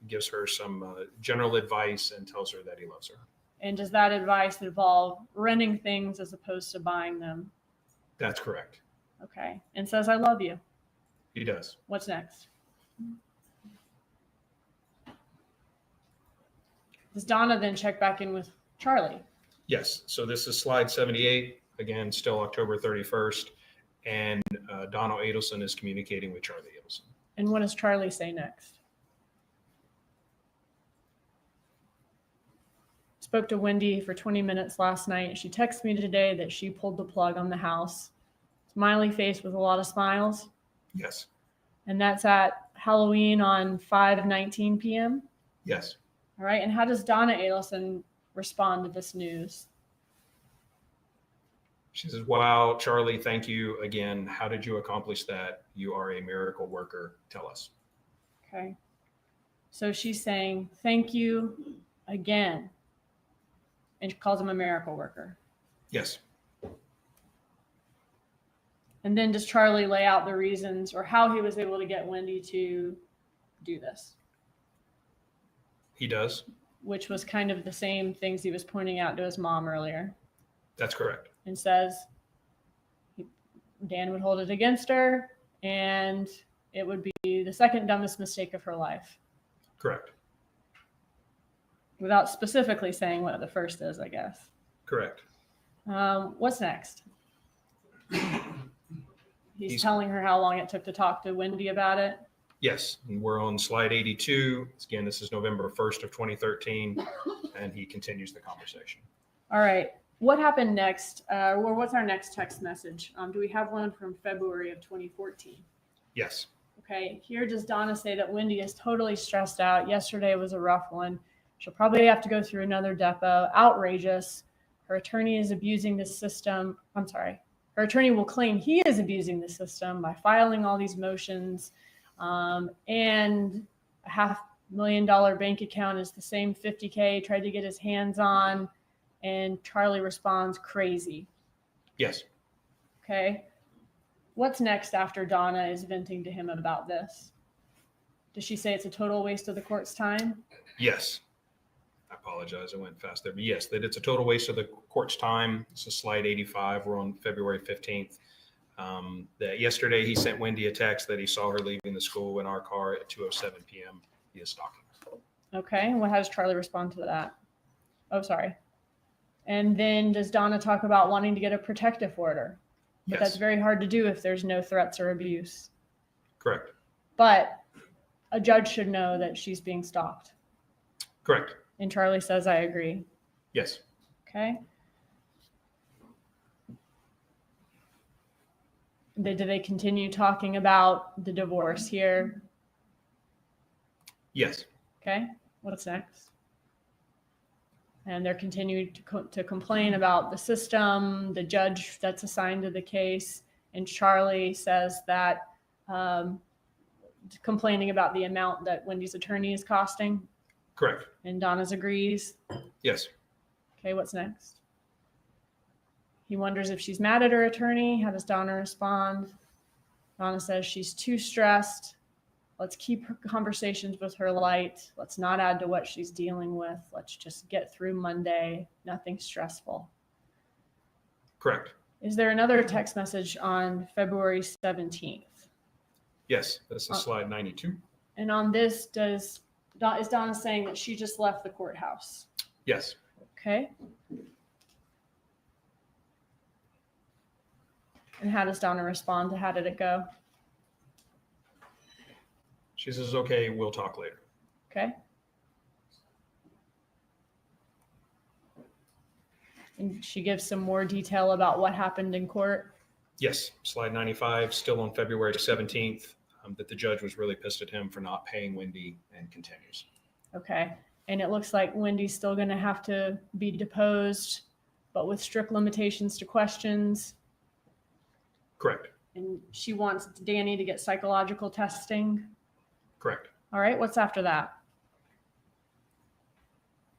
gives her some general advice and tells her that he loves her. And does that advice involve renting things as opposed to buying them? That's correct. Okay, and says, I love you. He does. What's next? Does Donna then check back in with Charlie? Yes. So this is slide 78, again, still October 31st. And Donna Adelson is communicating with Charlie Adelson. And what does Charlie say next? Spoke to Wendi for 20 minutes last night. She texted me today that she pulled the plug on the house. Smiley face with a lot of smiles. Yes. And that's at Halloween on 5:19 p.m.? Yes. All right. And how does Donna Adelson respond to this news? She says, wow, Charlie, thank you again. How did you accomplish that? You are a miracle worker. Tell us. Okay. So she's saying, thank you again. And she calls him a miracle worker. Yes. And then does Charlie lay out the reasons or how he was able to get Wendi to do this? He does. Which was kind of the same things he was pointing out to his mom earlier. That's correct. And says Dan would hold it against her and it would be the second dumbest mistake of her life. Correct. Without specifically saying what the first is, I guess. Correct. What's next? He's telling her how long it took to talk to Wendi about it. Yes. And we're on slide 82. Again, this is November 1st of 2013. And he continues the conversation. All right. What happened next? Or what's our next text message? Do we have one from February of 2014? Yes. Okay. Here does Donna say that Wendi is totally stressed out. Yesterday was a rough one. She'll probably have to go through another depot. Outrageous. Her attorney is abusing the system. I'm sorry. Her attorney will claim he is abusing the system by filing all these motions. And a $500,000 bank account is the same $50K tried to get his hands on. And Charlie responds, crazy. Yes. Okay. What's next after Donna is venting to him about this? Does she say it's a total waste of the court's time? Yes. I apologize. I went fast there. But yes, that it's a total waste of the court's time. This is slide 85. We're on February 15th. That yesterday he sent Wendi a text that he saw her leaving the school in our car at 2:07 p.m. He is stalking her. Okay. And how does Charlie respond to that? Oh, sorry. And then does Donna talk about wanting to get a protective order? But Yes. that's very hard to do if there's no threats or abuse. Correct. But a judge should know that she's being stalked. Correct. And Charlie says, I agree. Yes. Okay. Do they continue talking about the divorce here? Yes. Okay, what's next? And they're continuing to complain about the system, the judge that's assigned to the case, and Charlie says that complaining about the amount that Wendy's attorney is costing. Correct. And Donna's agrees. Yes. Okay, what's next? He wonders if she's mad at her attorney. How does Donna respond? Donna says she's too stressed. Let's keep her conversations with her light. Let's not add to what she's dealing with. Let's just get through Monday. Nothing stressful. Correct. Is there another text message on February 17th? Yes, this is slide 92. And on this, is Donna saying that she just left the courthouse? Yes. Okay. And how does Donna respond to how did it go? She says, okay, we'll talk later. Okay. And she gives some more detail about what happened in court. Yes, slide 95, still on February 17th, that the judge was really pissed at him for not paying Wendi, and continues. Okay. And it looks like Wendy's still going to have to be deposed, but with strict limitations to questions. Correct. And she wants Danny to get psychological testing. Correct. All right. What's after that?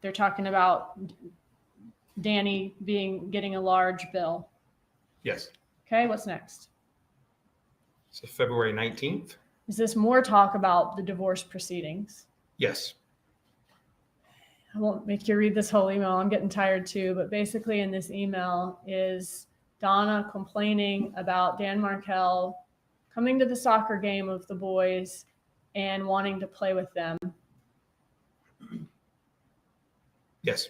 They're talking about Danny getting a large bill. Yes. Okay. What's next? So February 19th. Is this more talk about the divorce proceedings? Yes. I won't make you read this whole email. I'm getting tired too. But basically in this email is Donna complaining about Dan Markel coming to the soccer game of the boys and wanting to play with them. Yes.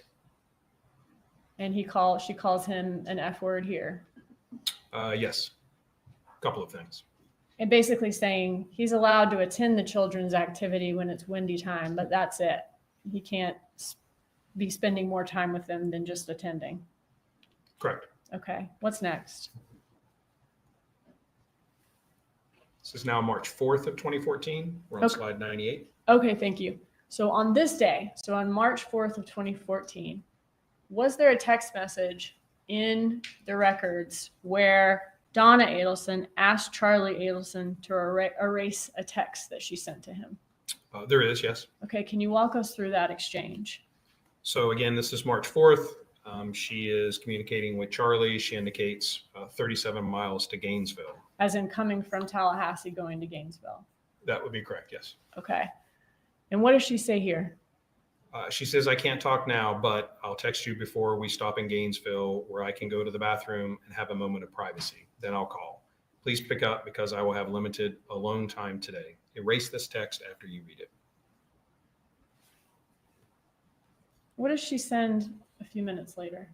And she calls him an F word here. Yes. A couple of things. And basically saying he's allowed to attend the children's activity when it's Wendi time, but that's it. He can't be spending more time with them than just attending. Correct. Okay. What's next? This is now March 4th of 2014. We're on Okay. slide 98. Okay, thank you. So on this day, so on March 4th of 2014, was there a text message in the records where Donna Adelson asked Charlie Adelson to erase a text that she sent to him? There is, yes. Okay, can you walk us through that exchange? So again, this is March 4th. She is communicating with Charlie. She indicates 37 miles to Gainesville. As in coming from Tallahassee going to Gainesville. That would be correct, yes. Okay. And what does she say here? She says, I can't talk now, but I'll text you before we stop in Gainesville where I can go to the bathroom and have a moment of privacy. Then I'll call. Please pick up because I will have limited alone time today. Erase this text after you read it. What does she send a few minutes later?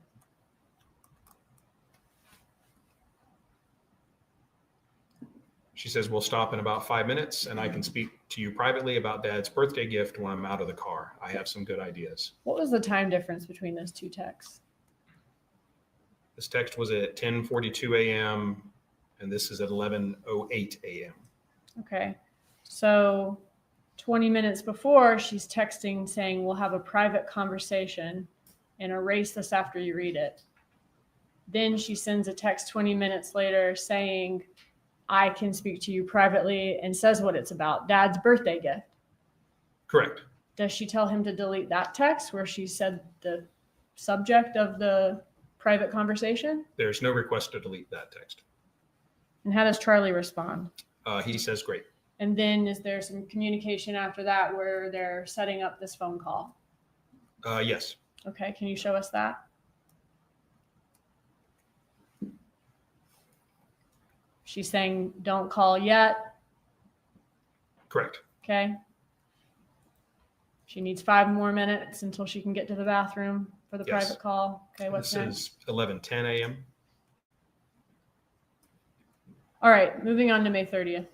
She says, we'll stop in about 5 minutes and I can speak to you privately about Dad's birthday gift when I'm out of the car. I have some good ideas. What was the time difference between those two texts? This text was at 10:42 a.m. and this is at 11:08 a.m. Okay. So 20 minutes before, she's texting saying, we'll have a private conversation and erase this after you read it. Then she sends a text 20 minutes later saying, I can speak to you privately, and says what it's about, Dad's birthday gift. Correct. Does she tell him to delete that text where she said the subject of the private conversation? There's no request to delete that text. And how does Charlie respond? He says, great. And then is there some communication after that where they're setting up this phone call? Yes. Okay, can you show us that? She's saying, don't call yet. Correct. Okay. She needs 5 more minutes until she can get to the bathroom for the Yes. private call. Okay, what's This next? is 11:10 a.m. All right, moving on to May 30th.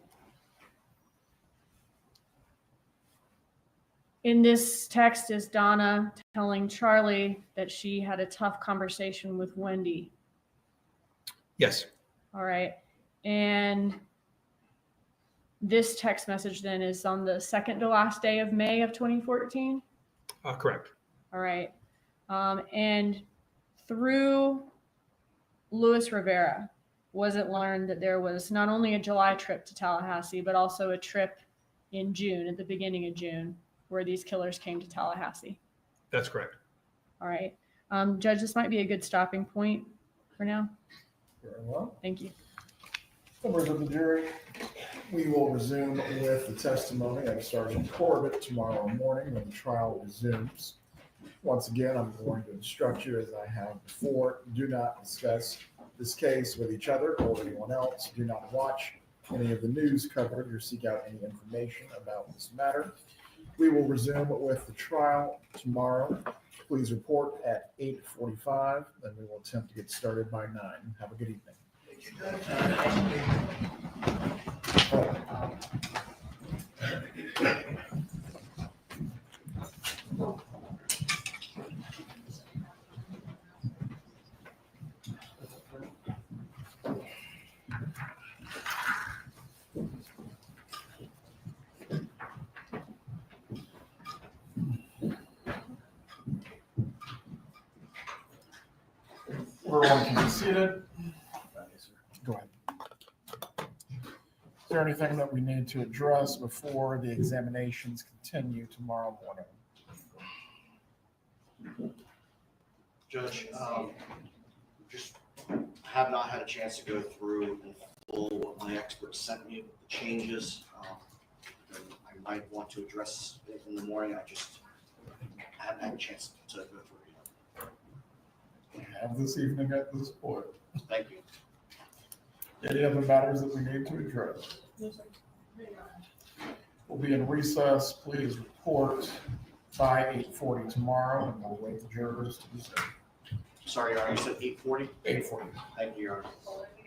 In this text is Donna telling Charlie that she had a tough conversation with Wendi. Yes. All right. And this text message then is on the second to last day of May of 2014. Correct. All right. And through Luis Rivera, was it learned that there was not only a July trip to Tallahassee, but also a trip in June, at the beginning of June, where these killers came to Tallahassee? That's correct. All right. Judge, this might be a good stopping point for now. Very well. Thank you. Members of the jury, we will resume with the testimony of Sergeant Corbett tomorrow morning when the trial resumes. Once again, I'm going to instruct you, as I have before, do not discuss this case with each other or anyone else. Do not watch any of the news coverage or seek out any information about this matter. We will resume with the trial tomorrow. Please report at 8:45, then we will attempt to get started by 9. Have a good evening. Everyone can be seated. Go ahead. Is there anything that we need to address before the examinations continue tomorrow morning? Judge, just have not had a chance to go through in full what my experts sent me, the changes. I might want to address it in the morning. I just haven't had a chance to go through it yet. We have this evening at this point. Thank you. Any other matters that we need to address? We'll be in recess. Please report by 8:40 tomorrow, and we'll wait the jurors to resume. Sorry, Your Honor, you said 8:40? 8:40. Thank you, Your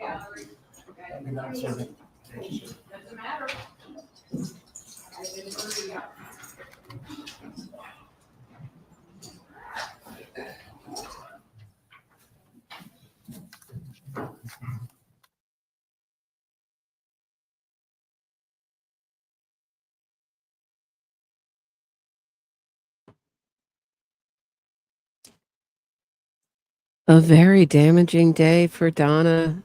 Honor. Good night, sir. Doesn't matter. I didn't agree. A very damaging day for Donna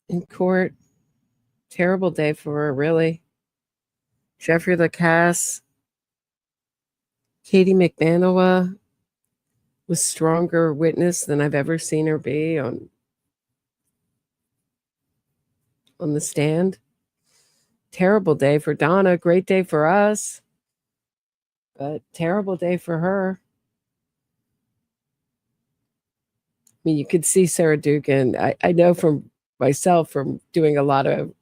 in court. Terrible day for her, really. Jeffrey Lacasse, Katie Magbanua was stronger witness than I've ever seen her be on the stand. Terrible day for Donna. Great day for us, but terrible day for her. I mean, you could see Sarah Dugan. I know from myself from doing a lot of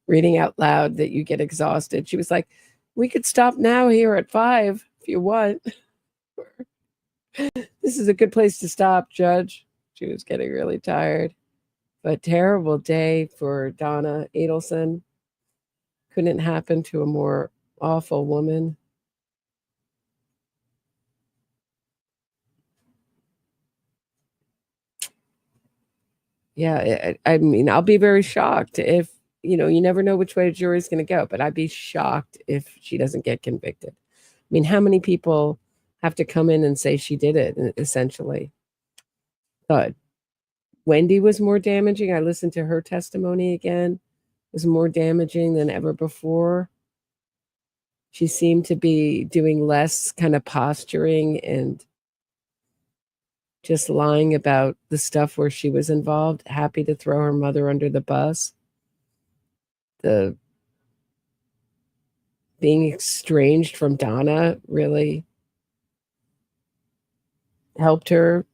reading out loud that you get exhausted. She was like, we could stop now here at 5 if you want. This is a good place to stop, Judge. She was getting really tired. But terrible day for Donna Adelson. Couldn't happen to a more awful woman. Yeah, I mean, I'll be very shocked if, you never know which way the jury's going to go, but I'd be shocked if she doesn't get convicted. I mean, how many people have to come in and say she did it, essentially? But Wendi was more damaging. I listened to her testimony again. It was more damaging than ever before. She seemed to be doing less kind of posturing and just lying about the stuff where she was involved, happy to throw her mother under the bus. The being estranged from Donna really helped her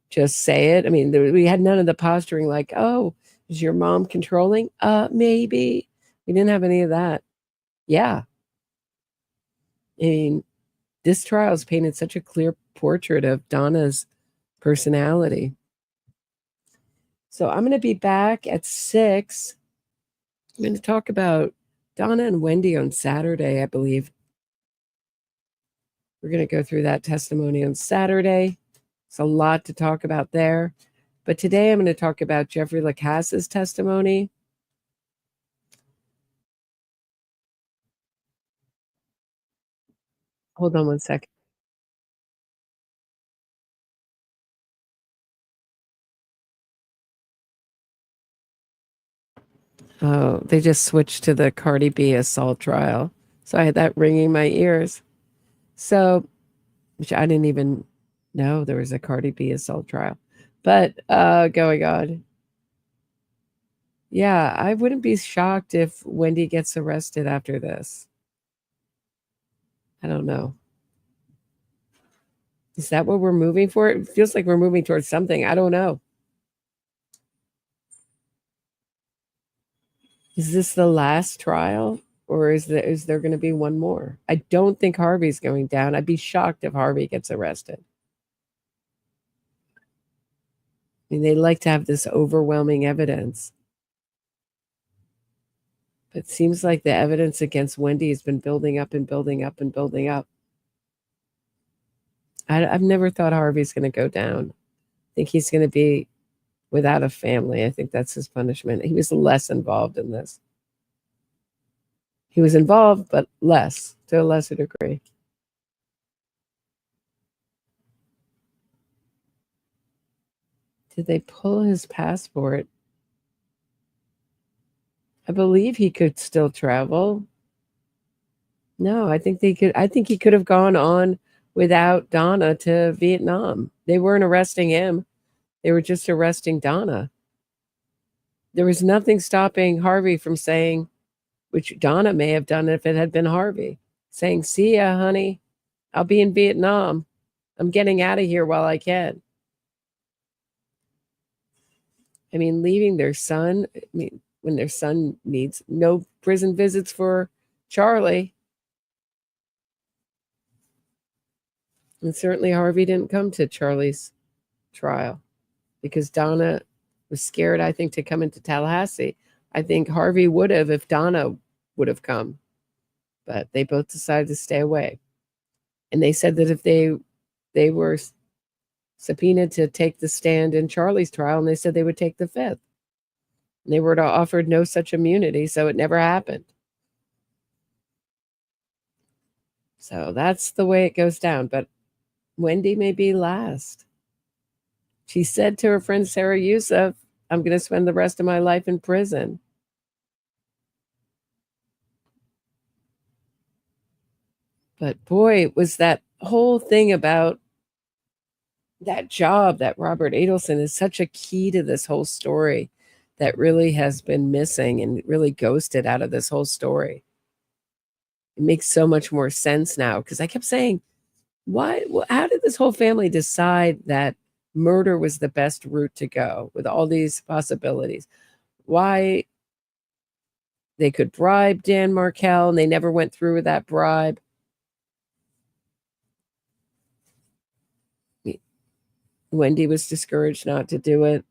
just say it. I mean, we had none of the posturing like, oh, is your mom controlling? Maybe. We didn't have any of that. Yeah. I mean, this trial has painted such a clear portrait of Donna's personality. So I'm going to be back at 6. I'm going to talk about Donna and Wendi on Saturday, I believe. We're going to go through that testimony on Saturday. It's a lot to talk about there. But today I'm going to talk about Jeffrey Lacasse's testimony. Hold on one second. Oh, they just switched to the Cardi B assault trial. So I had that ringing in my ears. So, which I didn't even know there was a Cardi B assault trial. But going on. Yeah, I wouldn't be shocked if Wendi gets arrested after this. I don't know. Is that what we're moving for? It feels like we're moving towards something. I don't know. Is this the last trial, or is there going to be one more? I don't think Harvey's going down. I'd be shocked if Harvey gets arrested. I mean, they like to have this overwhelming evidence. But it seems like the evidence against Wendi has been building up and building up and building up. I've never thought Harvey's going to go down. I think he's going to be without a family. I think that's his punishment. He was less involved in this. He was involved, but less, to a lesser degree. Did they pull his passport? I believe he could still travel. No, I think he could have gone on without Donna to Vietnam. They weren't arresting him. They were just arresting Donna. There was nothing stopping Harvey from saying, which Donna may have done if it had been Harvey, saying, "See ya, honey. I'll be in Vietnam. I'm getting out of here while I can." I mean, leaving their son, when their son needs no prison visits for Charlie. And certainly Harvey didn't come to Charlie's trial because Donna was scared, I think, to come into Tallahassee. I think Harvey would have if Donna would have come. But they both decided to stay away. And they said that if they were subpoenaed to take the stand in Charlie's trial, and they said they would take the fifth. And they were offered no such immunity, so it never happened. So that's the way it goes down. But Wendi may be last. She said to her friend Sarah Youssef, "I'm going to spend the rest of my life in prison." But boy, was that whole thing about that job that Robert Adelson is such a key to this whole story that really has been missing and really ghosted out of this whole story. It makes so much more sense now because I kept saying, how did this whole family decide that murder was the best route to go with all these possibilities? Why they could bribe Dan Markel and they never went through with that bribe. Wendi was discouraged not to do it.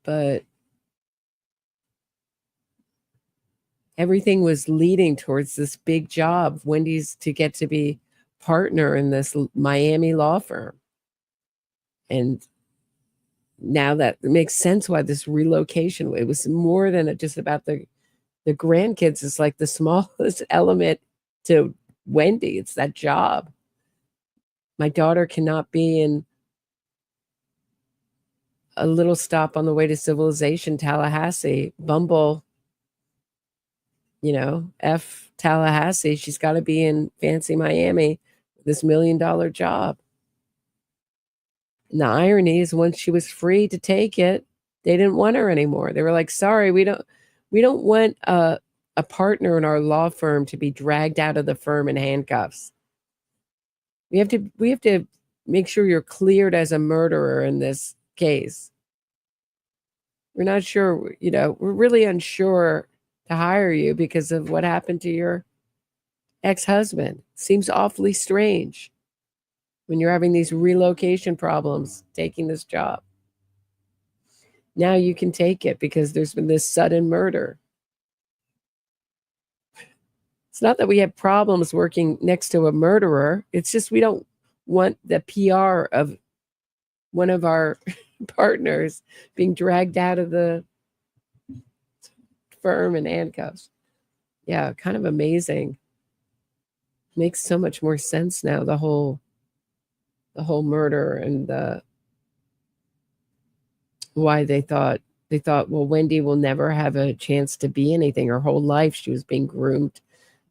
But everything was leading towards this big job. Wendi's to get to be partner in this Miami law firm. And now that makes sense why this relocation, it was more than just about the grandkids. It's like the smallest element to Wendi. It's that job. My daughter cannot be in a little stop on the way to civilization, Tallahassee, Bumble, F Tallahassee. She's got to be in fancy Miami, this $1 million job. And the irony is once she was free to take it, they didn't want her anymore. They were like, "Sorry, we don't want a partner in our law firm to be dragged out of the firm in handcuffs. We have to make sure you're cleared as a murderer in this case. We're not sure, we're really unsure to hire you because of what happened to your ex-husband. Seems awfully strange when you're having these relocation problems taking this job. Now you can take it because there's been this sudden murder." It's not that we have problems working next to a murderer. It's just we don't want the PR of one of our partners being dragged out of the firm in handcuffs. Yeah, kind of amazing. Makes so much more sense now, the whole murder and why they thought, well, Wendi will never have a chance to be anything. Her whole life she was being groomed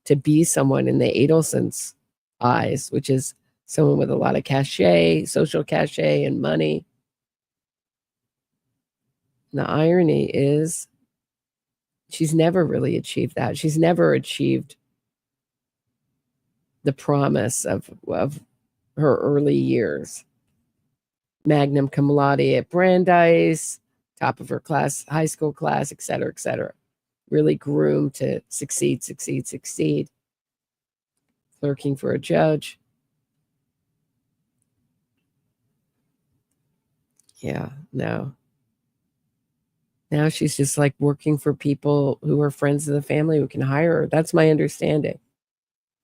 to be someone in the Adelson's eyes, which is someone with a lot of cachet, social cachet, and money. And the irony is she's never really achieved that. She's never achieved the promise of her early years. Magnum cum laude at Brandeis, top of her class, high school class, et cetera, et cetera. Really groomed to succeed. Clerking for a judge. Yeah, no. Now she's just like working for people who are friends of the family who can hire her. That's my understanding.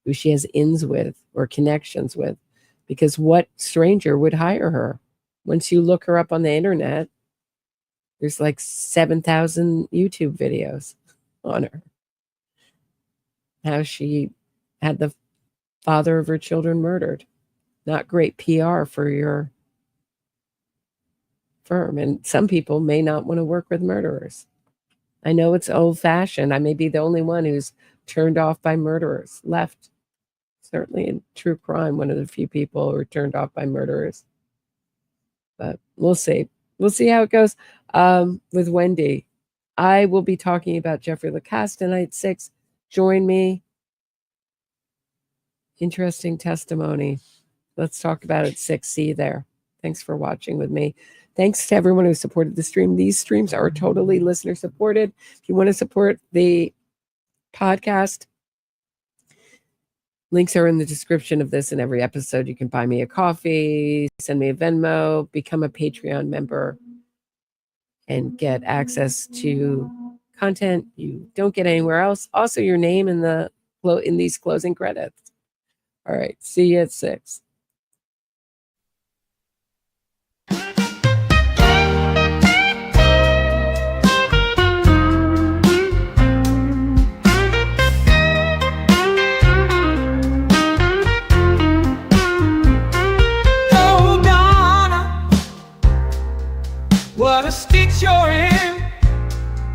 Who she has ins with or connections with. Because what stranger would hire her? Once you look her up on the internet, there's like 7,000 YouTube videos on her. How she had the father of her children murdered. Not great PR for your firm. And some people may not want to work with murderers. I know it's old-fashioned. I may be the only one who's turned off by murderers. Left. Certainly in true crime, one of the few people who are turned off by murderers. But we'll see. We'll see how it goes with Wendi. I will be talking about Jeffrey Lacasse tonight at 6. Join me. Interesting testimony. Let's talk about it at 6. See you there. Thanks for watching with me. Thanks to everyone who supported the stream. These streams are totally listener supported. If you want to support the podcast, links are in the description of this and every episode. You can buy me a coffee, send me a Venmo, become a Patreon member, and get access to content you don't get anywhere else. Also, your name in these closing credits. All right. See you at 6. What a stitch you're in.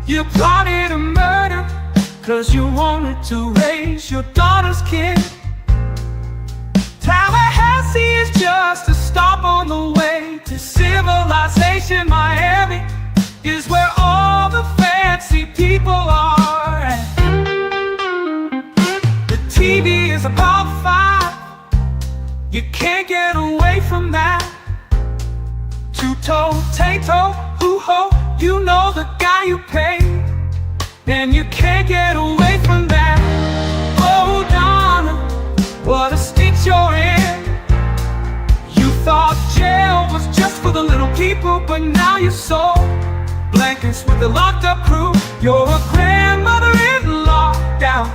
You plotted a murder 'cause you wanted to raise your daughter's kid. Tallahassee is just a stop on the way to civilization. Miami is where all the fancy people are. The TV is about 5. You can't get away from that. Two-toe, tay-toe, hoo-ho, you know the guy you pay, and you can't get away from that. Oh, Donna, what a stitch you're in. You thought jail was just for the little people, but now you're so blankets with the locked up crew. You're a grandmother-in-law down,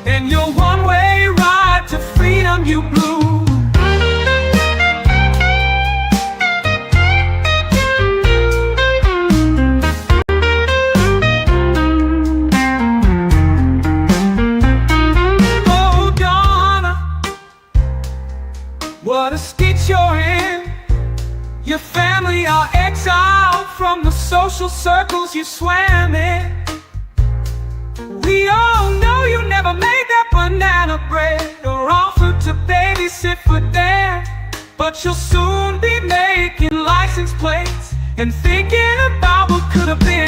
and your one-way ride to freedom you blew. What a stitch you're in. Your family are exiled from the social circles you swam in. We all know you never made that banana bread or offered to babysit for Dan, but you'll soon be making license plates and thinking about what could have been.